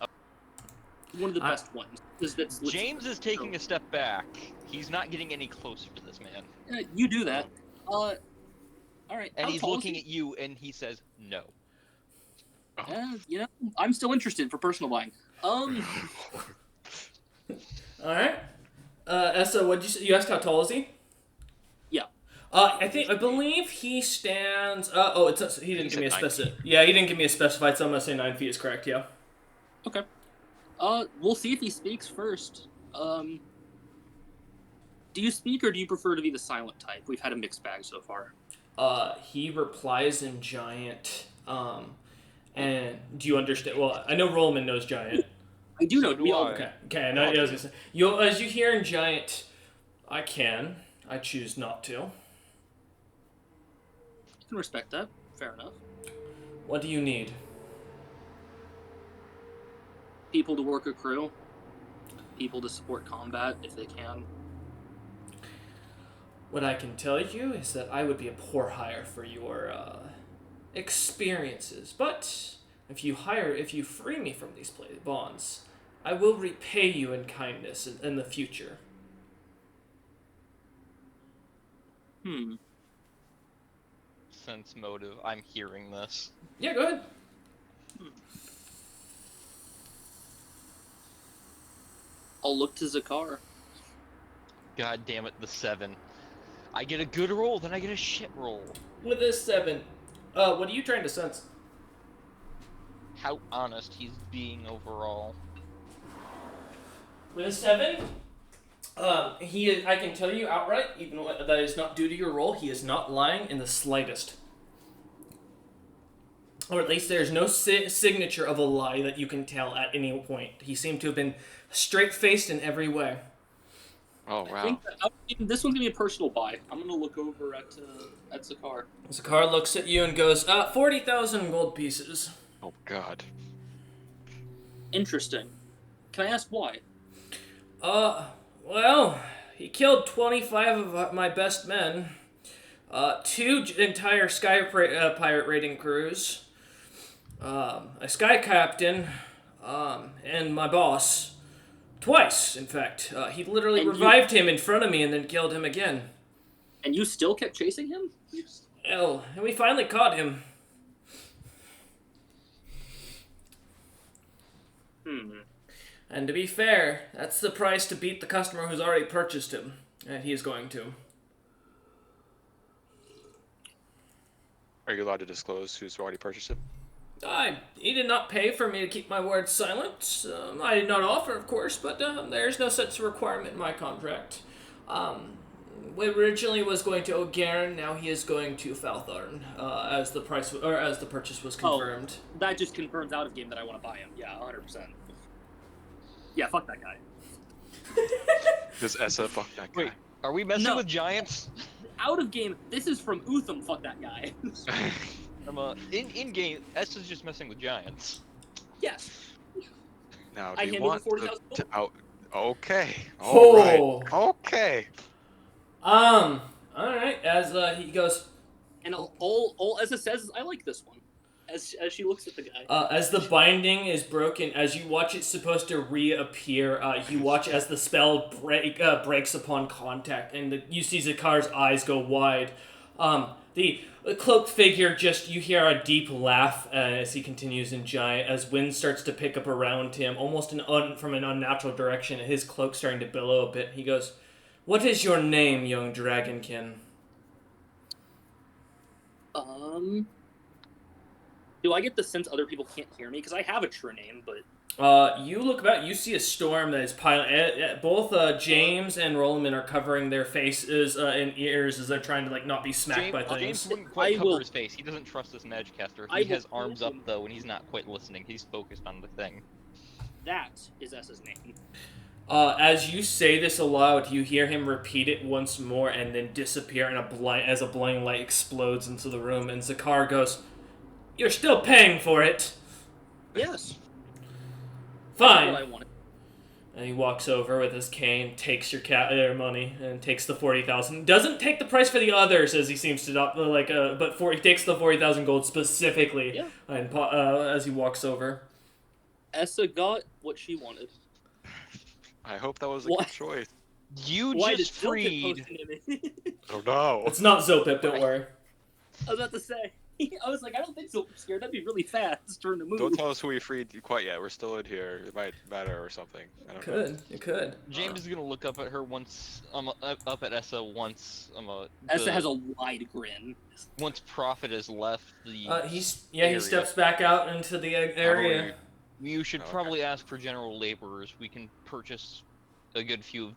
One of the best ones. That's James is taking a step back. He's not getting any closer to this man. You do that. All right. And how he's tall is looking he? at you, and he says no. I'm still interested for personal buying. All right. Essa, what did you say? You asked how tall is he? Yeah. I believe he stands. He didn't give me a specific. Yeah, he didn't give me a specified. So I'm gonna say 9 feet is correct. Yeah. Okay. We'll see if he speaks first. Do you speak or do you prefer to be the silent type? We've had a mixed bag so far. He replies in giant. And do you understand? Well, I know Rollman knows giant. I do know. So do We all. I. Okay. I know. I was gonna say. As you hear in giant, I choose not to. I can respect that. Fair enough. What do you need? People to work a crew. People to support combat if they can. What I can tell you is that I would be a poor hire for your experiences, but if you free me from these bonds, I will repay you in kindness in the future. Sense motive. I'm hearing this. Yeah, go ahead. I'll look to Zakar. God damn it, the 7. I get a good roll, then I get a shit roll. With this 7, what are you trying to sense? How honest he's being overall. With a 7, he is, I can tell you outright, even though that is not due to your roll, he is not lying in the slightest. Or at least there's no signature of a lie that you can tell at any point. He seemed to have been straight-faced in every way. Oh, I wow. think this one's gonna be a personal buy. I'm gonna look over at Zakar. Zakar looks at you and goes, 40,000 gold pieces. Oh, God. Interesting. Can I ask why? Well, he killed 25 of my best men, 2 entire sky pirate raiding crews, a sky captain, and my boss. Twice, in fact. He literally And revived him in front of me and then killed him again. And you still kept chasing him? Well, and we finally caught him. And to be fair, that's the price to beat the customer who's already purchased him. And he is going to. Are you allowed to disclose who's already purchased it? He did not pay for me to keep my word silent. I did not offer, of course, but there's no such requirement in my contract. Originally was going to Ogarin, now he is going to Faltharn, as the purchase was confirmed. Oh, that just confirms out of game that I want to buy him. Yeah, 100%. Yeah, fuck that guy. Does Essa fuck that guy? Wait, are we messing with giants? Out of game, this is from Utham, fuck that guy. In game, S is just messing with giants. Yes. Now, I do you handle want the 40,000 to out? Okay. Oh. All right. Okay. Alright, as he goes, And all Essa says is, I like this one. As she looks at the guy. as the binding is broken, as you watch it's supposed to reappear, you watch as the spell breaks upon contact, and you see Zakar's eyes go wide. The cloaked figure you hear a deep laugh as he continues in giant, as wind starts to pick up around him, almost from an unnatural direction, and his cloak starting to billow a bit. He goes, "What is your name, young dragonkin?" Do I get the sense other people can't hear me? Because I have a true name, but... You look about, you see a storm that is piling. Both James and Roland are covering their faces and ears as they're trying to not be smacked by things. James wouldn't quite cover his face. He doesn't trust this Magcaster. He has arms up though, and he's not quite listening. He's focused on the thing. That is S's name. As you say this aloud, you hear him repeat it once more and then disappear as a blinding light explodes into the room. And Zakar goes, "You're still paying for it." Yes. Fine. That's what I wanted. And he walks over with his cane, takes their money, and takes the 40,000. Doesn't take the price for the others, as he seems to not he takes the 40,000 gold specifically. Yeah. And as he walks over, Essa got what she wanted. I hope that was a good choice. You Why just did freed. Oh no. it's not Zopip, don't worry. I was about to say. I was like, I don't think so. Scared. That'd be really fast for him to move. Don't tell us who we freed quite yet. We're still in here. It might matter or something. I don't know. It could. James is gonna look up at her once. Up at Essa once. Essa has a wide grin. Once Prophet has left the. He area. steps back out into the area. You should probably ask for general laborers. We can purchase a good few of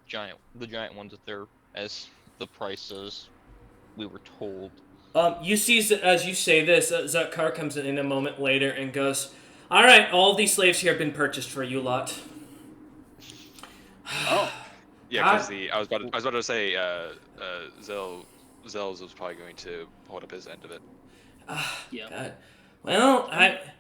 the giant ones if they're as the prices we were told. You see, as you say this, Zakar comes in a moment later and goes, "All right, all these slaves here have been purchased for you lot." Oh. Yeah, because I was about to say, Zels was probably going to hold up his end of it. Yeah. God. Well,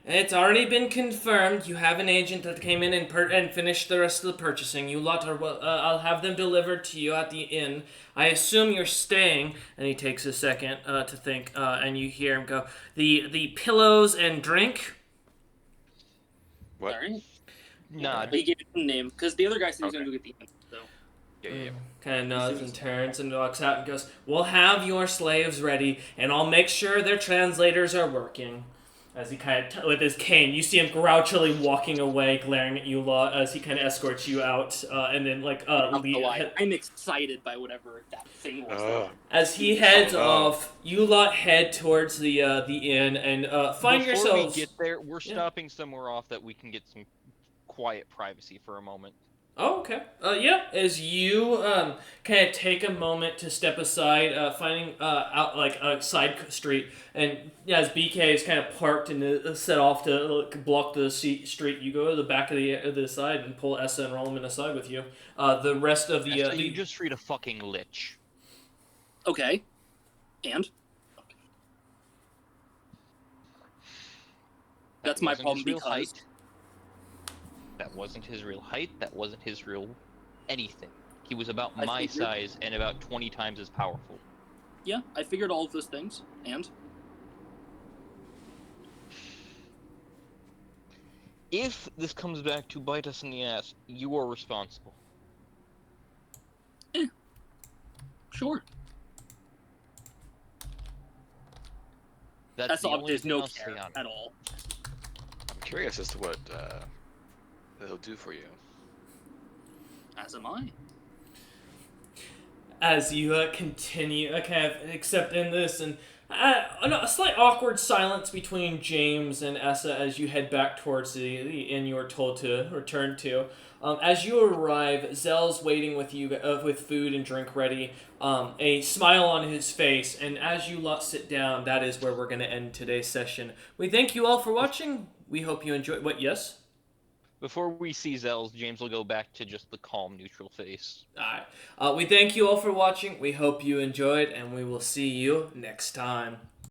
it's already been confirmed. You have an agent that came in and finished the rest of the purchasing. You lot are I'll have them delivered to you at the inn. I assume you're staying. And he takes a second to think, and you hear him go, the pillows and drink. What? Sorry. Nah, He gave it a name because the other guy said he was gonna go get the inn. So. Yeah. Kind of nods and turns and walks out and goes, "We'll have your slaves ready, and I'll make sure their translators are working." As he kind of, with his cane, you see him grouchily walking away, glaring at you, Law, as he kind of escorts you out, and then, I'm excited by whatever that thing was. as he heads Oh, no. off, you lot head towards the inn and find Before yourselves. we get there, we're Yeah. stopping somewhere off that we can get some quiet privacy for a moment. Oh, okay. Yeah. As you kind of take a moment to step aside, finding out like a side street, and as BK is kind of parked and set off to block the street, you go to the back of the side and pull Essa and roll him aside with you. The rest of the You just freed a fucking lich. Okay. And? That's my wasn't problem his real because... height. That wasn't his real height. That wasn't his real anything. He was about I my figured. size and about 20 times as powerful. Yeah, I figured all of those things. And? If this comes back to bite us in the ass, you are responsible. Sure. That's the all. only There's thing no I'll say care on it. at all. I'm curious as to what they'll do for you. As am I. as you continue kind of accepting this, and a slight awkward silence between James and Essa as you head back towards the inn you are told to return to. As you arrive, Zell's waiting with you with food and drink ready, a smile on his face, and as you lot sit down, that is where we're going to end today's session. We thank you all for watching. We hope you enjoyed. What? Yes? Before we see Zell's, James will go back to just the calm, neutral face. Alright. We thank you all for watching. We hope you enjoyed, and we will see you next time.